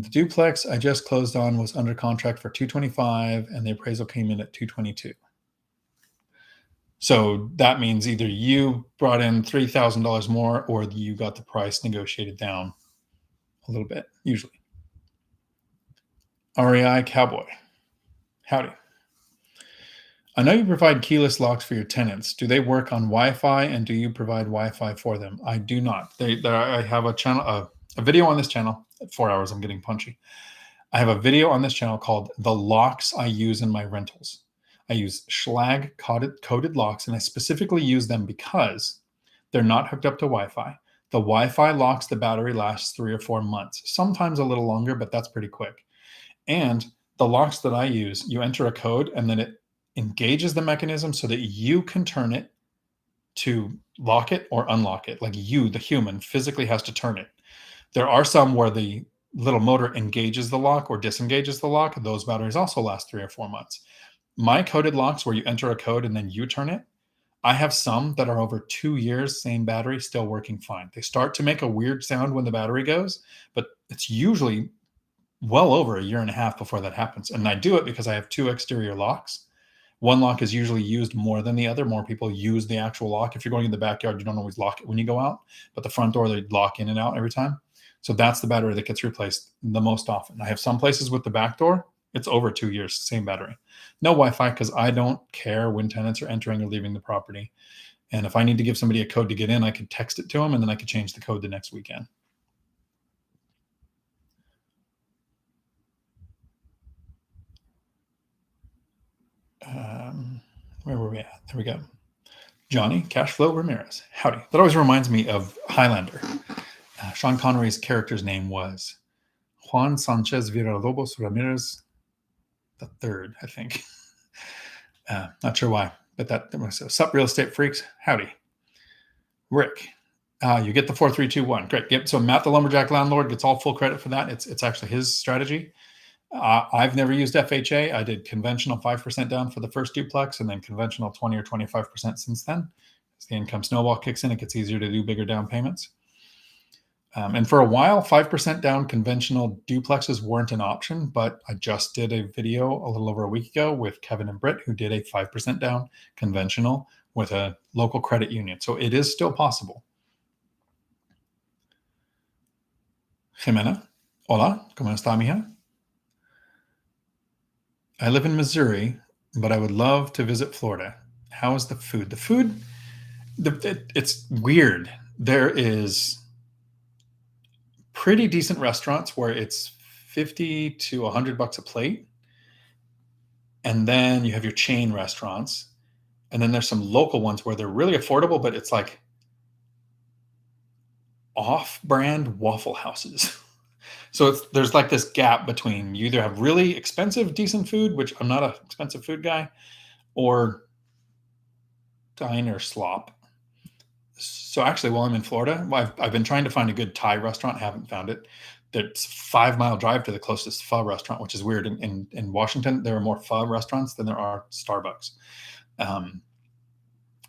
the duplex I just closed on was under contract for $225 and the appraisal came in at $222. So that means either you brought in $3,000 more or you got the price negotiated down a little bit, usually. REI Cowboy. Howdy. I know you provide keyless locks for your tenants. Do they work on Wi-Fi and do you provide Wi-Fi for them? I do not. I have a channel, a video on this channel. At 4 hours, I'm getting punchy. I have a video on this channel called The Locks I Use in My Rentals. I use Schlag coded locks, and I specifically use them because they're not hooked up to Wi-Fi. The Wi-Fi locks the battery lasts 3 or 4 months, sometimes a little longer, but that's pretty quick. And the locks that I use, you enter a code and then it engages the mechanism so that you can turn it to lock it or unlock it. Like you, the human, physically has to turn it. There are some where the little motor engages the lock or disengages the lock. Those batteries also last 3 or 4 months. My coded locks where you enter a code and then you turn it, I have some that are over 2 years, same battery, still working fine. They start to make a weird sound when the battery goes, but it's usually well over 1.5 years before that happens. And I do it because I have 2 exterior locks. One lock is usually used more than the other. More people use the actual lock. If you're going in the backyard, you don't always lock it when you go out, but the front door, they lock in and out every time. So that's the battery that gets replaced the most often. I have some places with the back door, it's over 2 years, same battery. No Wi-Fi because I don't care when tenants are entering or leaving the property. And if I need to give somebody a code to get in, I could text it to them and then I could change the code the next weekend. Where were we at? There we go. Johnny Cashflow Ramirez. Howdy. That always reminds me of Highlander. Sean Connery's character's name was Juan Sanchez Villalobos Ramirez the third, I think. Not sure why, but that was sup real estate freaks. Howdy. Rick. You get the 4321. Great. Yep. So Matt, the lumberjack landlord, gets all full credit for that. It's actually his strategy. I've never used FHA. I did conventional 5% down for the first duplex and then conventional 20 or 25% since then. As the income snowball kicks in, it gets easier to do bigger down payments. And for a while, 5% down conventional duplexes weren't an option, but I just did a video a little over a week ago with Kevin and Britt, who did a 5% down conventional with a local credit union. So it is still possible. Jimena, hola, ¿cómo está, mija? I live in Missouri, but I would love to visit Florida. How is the food? The food, it's weird. There is pretty decent restaurants where it's $50 to $100 a plate. And then you have your chain restaurants. And then there's some local ones where they're really affordable, but it's like off-brand Waffle Houses. So there's like this gap between you either have really expensive, decent food, which I'm not an expensive food guy, or diner slop. So actually, while I'm in Florida, I've been trying to find a good Thai restaurant, haven't found it. That's a 5-mile drive to the closest pho restaurant, which is weird. In Washington, there are more pho restaurants than there are Starbucks.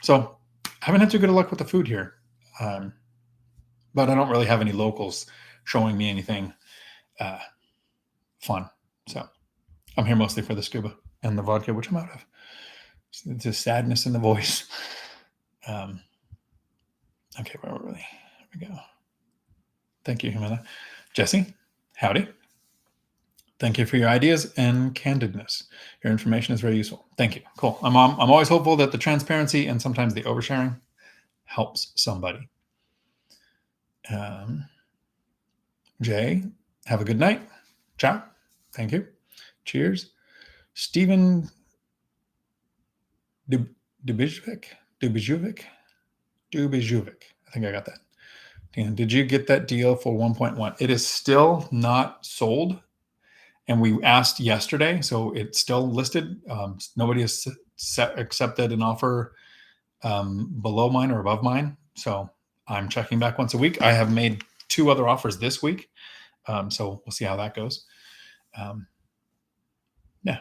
So I haven't had too good a luck with the food here. But I don't really have any locals showing me anything fun. So I'm here mostly for the scuba and the vodka, which I'm out of. It's a sadness in the voice. Okay, where were we? There we go. Thank you, Jimena. Jesse, howdy. Thank you for your ideas and candidness. Your information is very useful. Thank you. Cool. I'm always hopeful that the transparency and sometimes the oversharing helps somebody. Jay, have a good night. Ciao. Thank you. Cheers. Stephan Dubijovic. I think I got that. Dan, did you get that deal for 1.1? It is still not sold. And we asked yesterday, so it's still listed. Nobody has accepted an offer below mine or above mine. So I'm checking back once a week. I have made 2 other offers this week. So we'll see how that goes. Yeah,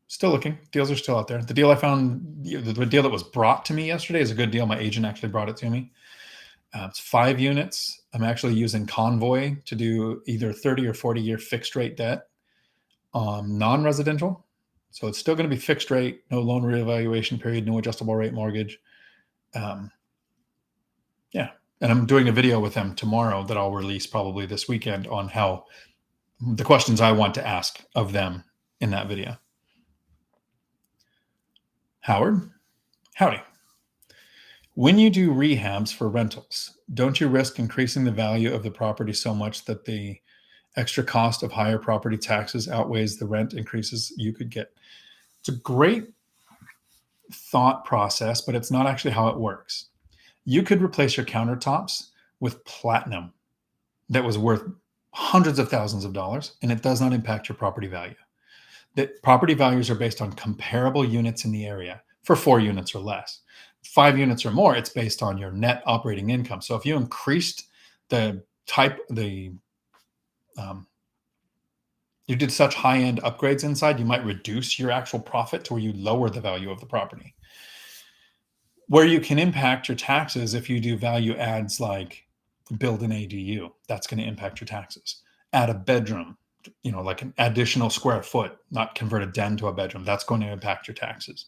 still looking. Deals are still out there. The deal I found, the deal that was brought to me yesterday is a good deal. My agent actually brought it to me. It's 5 units. I'm actually using Convoy to do either 30 or 40-year fixed rate debt. Non-residential. So it's still going to be fixed rate, no loan reevaluation period, no adjustable rate mortgage. Yeah. And I'm doing a video with them tomorrow that I'll release probably this weekend on how the questions I want to ask of them in that video. Howard, howdy. When you do rehabs for rentals, don't you risk increasing the value of the property so much that the extra cost of higher property taxes outweighs the rent increases you could get? It's a great thought process, but it's not actually how it works. You could replace your countertops with platinum that was worth hundreds of thousands of dollars, and it does not impact your property value. The property values are based on comparable units in the area for 4 units or less. 5 units or more, it's based on your net operating income. So if you increased the type, you did such high-end upgrades inside, you might reduce your actual profit to where you lower the value of the property. Where you can impact your taxes if you do value adds like build an ADU, that's going to impact your taxes. Add a bedroom, like an additional square foot, not convert a den to a bedroom, that's going to impact your taxes.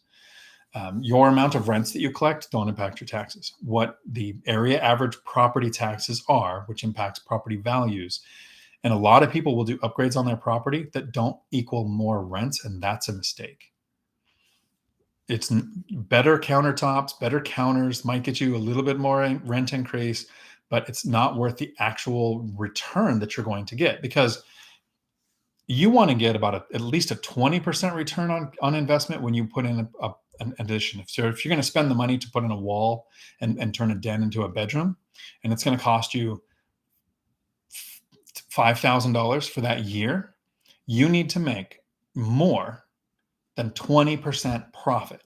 Your amount of rents that you collect don't impact your taxes. What the area average property taxes are, which impacts property values. And a lot of people will do upgrades on their property that don't equal more rents, and that's a mistake. It's better countertops, better counters, might get you a little bit more rent increase, but it's not worth the actual return that you're going to get, because you want to get about at least a 20% return on investment when you put in an addition. So if you're going to spend the money to put in a wall and turn a den into a bedroom, and it's going to cost you $5,000 for that year, you need to make more than 20% profit.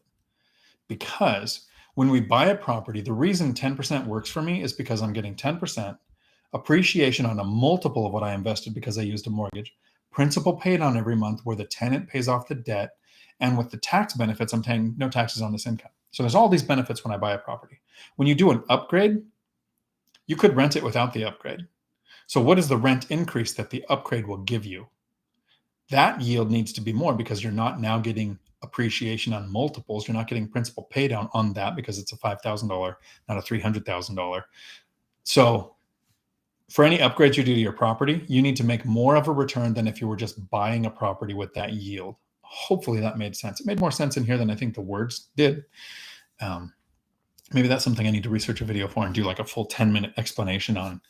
Because when we buy a property, the reason 10% works for me is because I'm getting 10% appreciation on a multiple of what I invested because I used a mortgage, principal paid on every month where the tenant pays off the debt, and with the tax benefits, I'm paying no taxes on this income. So there's all these benefits when I buy a property. When you do an upgrade, you could rent it without the upgrade. So what is the rent increase that the upgrade will give you? That yield needs to be more because you're not now getting appreciation on multiples. You're not getting principal pay down on that because it's a $5,000, not a $300,000. So for any upgrades you do to your property, you need to make more of a return than if you were just buying a property with that yield. Hopefully that made sense. It made more sense in here than I think the words did. Maybe that's something I need to research a video for and do like a full 10-minute explanation on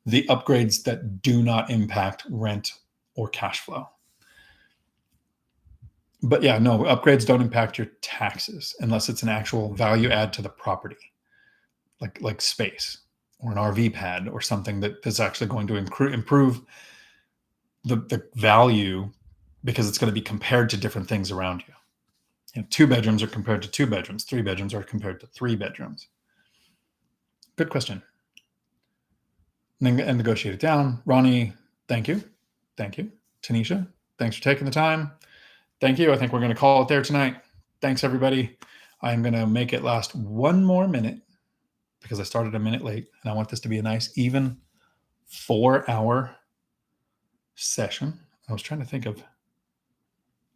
the upgrades that do not impact rent or cash flow. But yeah, no, upgrades don't impact your taxes unless it's an actual value add to the property, like space. or an RV pad or something that is actually going to improve the value, because it's going to be compared to different things around you. 2 bedrooms are compared to 2 bedrooms. 3 bedrooms are compared to 3 bedrooms. Good question. And negotiate it down. Ronnie, thank you. Thank you. Tanisha, thanks for taking the time. Thank you. I think we're going to call it there tonight. Thanks, everybody. I'm going to make it last 1 more minute because I started a minute late, and I want this to be a nice, even 4-hour session. I was trying to think of,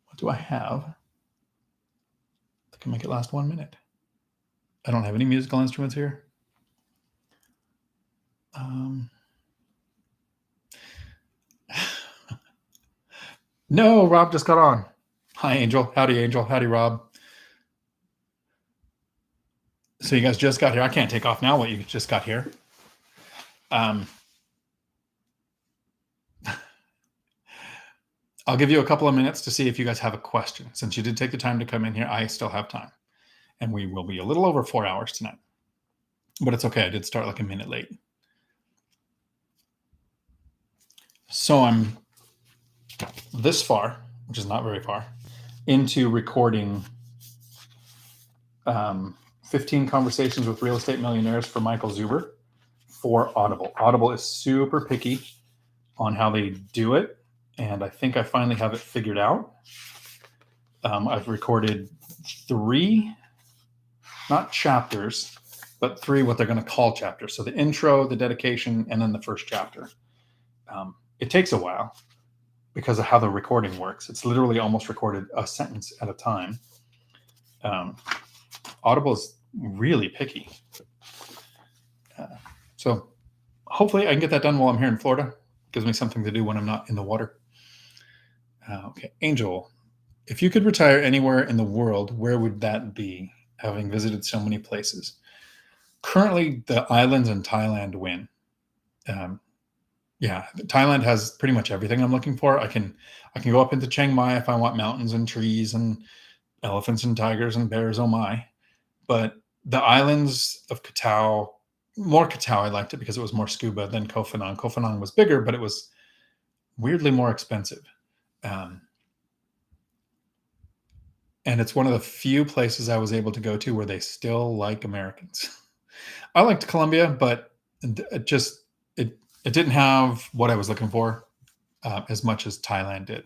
what do I have that can make it last 1 minute? I don't have any musical instruments here. No, Rob just got on. Hi, Angel. Howdy, Angel. Howdy, Rob. So you guys just got here. I can't take off now what you just got here. I'll give you a couple of minutes to see if you guys have a question. Since you did take the time to come in here, I still have time. And we will be a little over 4 hours tonight. But it's okay. I did start like a minute late. So I'm this far, which is not very far, into recording 15 conversations with real estate millionaires for Michael Zuber for Audible. Audible is super picky on how they do it, and I think I finally have it figured out. I've recorded 3, not chapters, but 3 what they're going to call chapters. So the intro, the dedication, and then the first chapter. It takes a while because of how the recording works. It's literally almost recorded a sentence at a time. Audible is really picky. So hopefully I can get that done while I'm here in Florida. Gives me something to do when I'm not in the water. Okay, Angel, if you could retire anywhere in the world, where would that be, having visited so many places? Currently, the islands in Thailand win. Yeah, Thailand has pretty much everything I'm looking for. I can go up into Chiang Mai if I want mountains and trees and elephants and tigers and bears. Oh my! But the islands of Koh Tao, more Koh Tao, I liked it because it was more scuba than Koh Phangan. Koh Phangan was bigger, but it was weirdly more expensive. And it's one of the few places I was able to go to where they still like Americans. I liked Colombia, but it didn't have what I was looking for as much as Thailand did.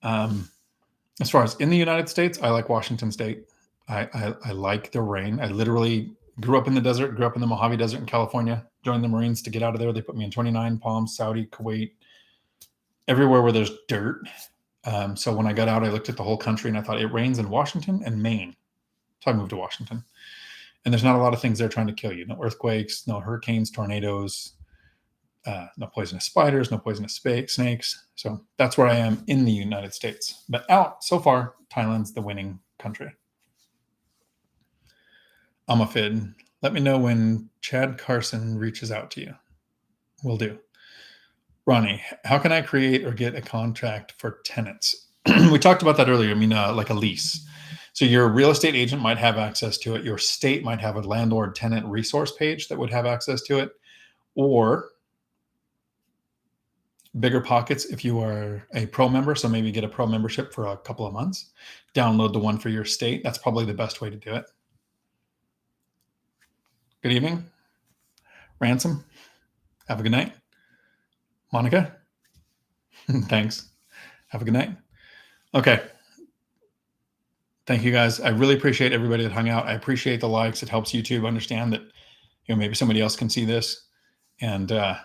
As far as in the United States, I like Washington State. I like the rain. I literally grew up in the desert, grew up in the Mojave Desert in California, joined the Marines to get out of there. They put me in 29 Palms, Saudi, Kuwait, everywhere where there's dirt. So when I got out, I looked at the whole country and I thought, it rains in Washington and Maine. So I moved to Washington. And there's not a lot of things there trying to kill you. No earthquakes, no hurricanes, tornadoes, no poisonous spiders, no poisonous snakes. So that's where I am in the United States. But out so far, Thailand's the winning country. Amafid, let me know when Chad Carson reaches out to you. Will do. Ronnie, how can I create or get a contract for tenants? We talked about that earlier. I mean, like a lease. So your real estate agent might have access to it. Your state might have a landlord tenant resource page that would have access to it. Or BiggerPockets, if you are a pro member, so maybe get a pro membership for a couple of months. Download the one for your state. That's probably the best way to do it. Good evening. Ransom, have a good night. Monica, thanks. Have a good night. Okay. Thank you guys. I really appreciate everybody that hung out. I appreciate the likes. It helps YouTube understand that, maybe somebody else can see this. And I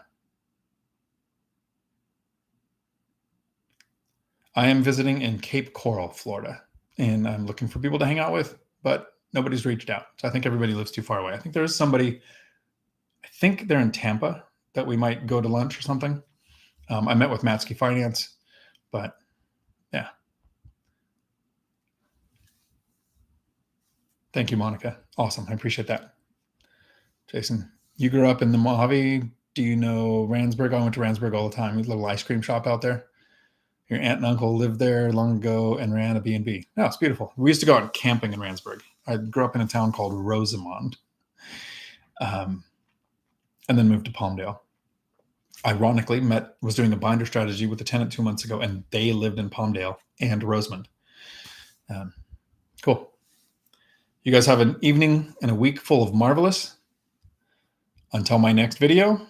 am visiting in Cape Coral, Florida, and I'm looking for people to hang out with, but nobody's reached out. So I think everybody lives too far away. I think there is somebody, I think they're in Tampa, that we might go to lunch or something. I met with Matsky Finance, but yeah. Thank you, Monica. Awesome. I appreciate that. Jason, you grew up in the Mojave. Do you know Randsburg? I went to Randsburg all the time. A little ice cream shop out there. Your aunt and uncle lived there long ago and ran a B&B. No, it's beautiful. We used to go out camping in Randsburg. I grew up in a town called Rosamond. and then moved to Palmdale. Ironically, was doing a binder strategy with a tenant 2 months ago, and they lived in Palmdale and Rosemond. Cool. You guys have an evening and a week full of marvelous. Until my next video,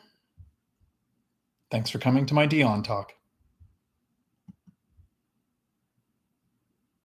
thanks for coming to my Dion Talk.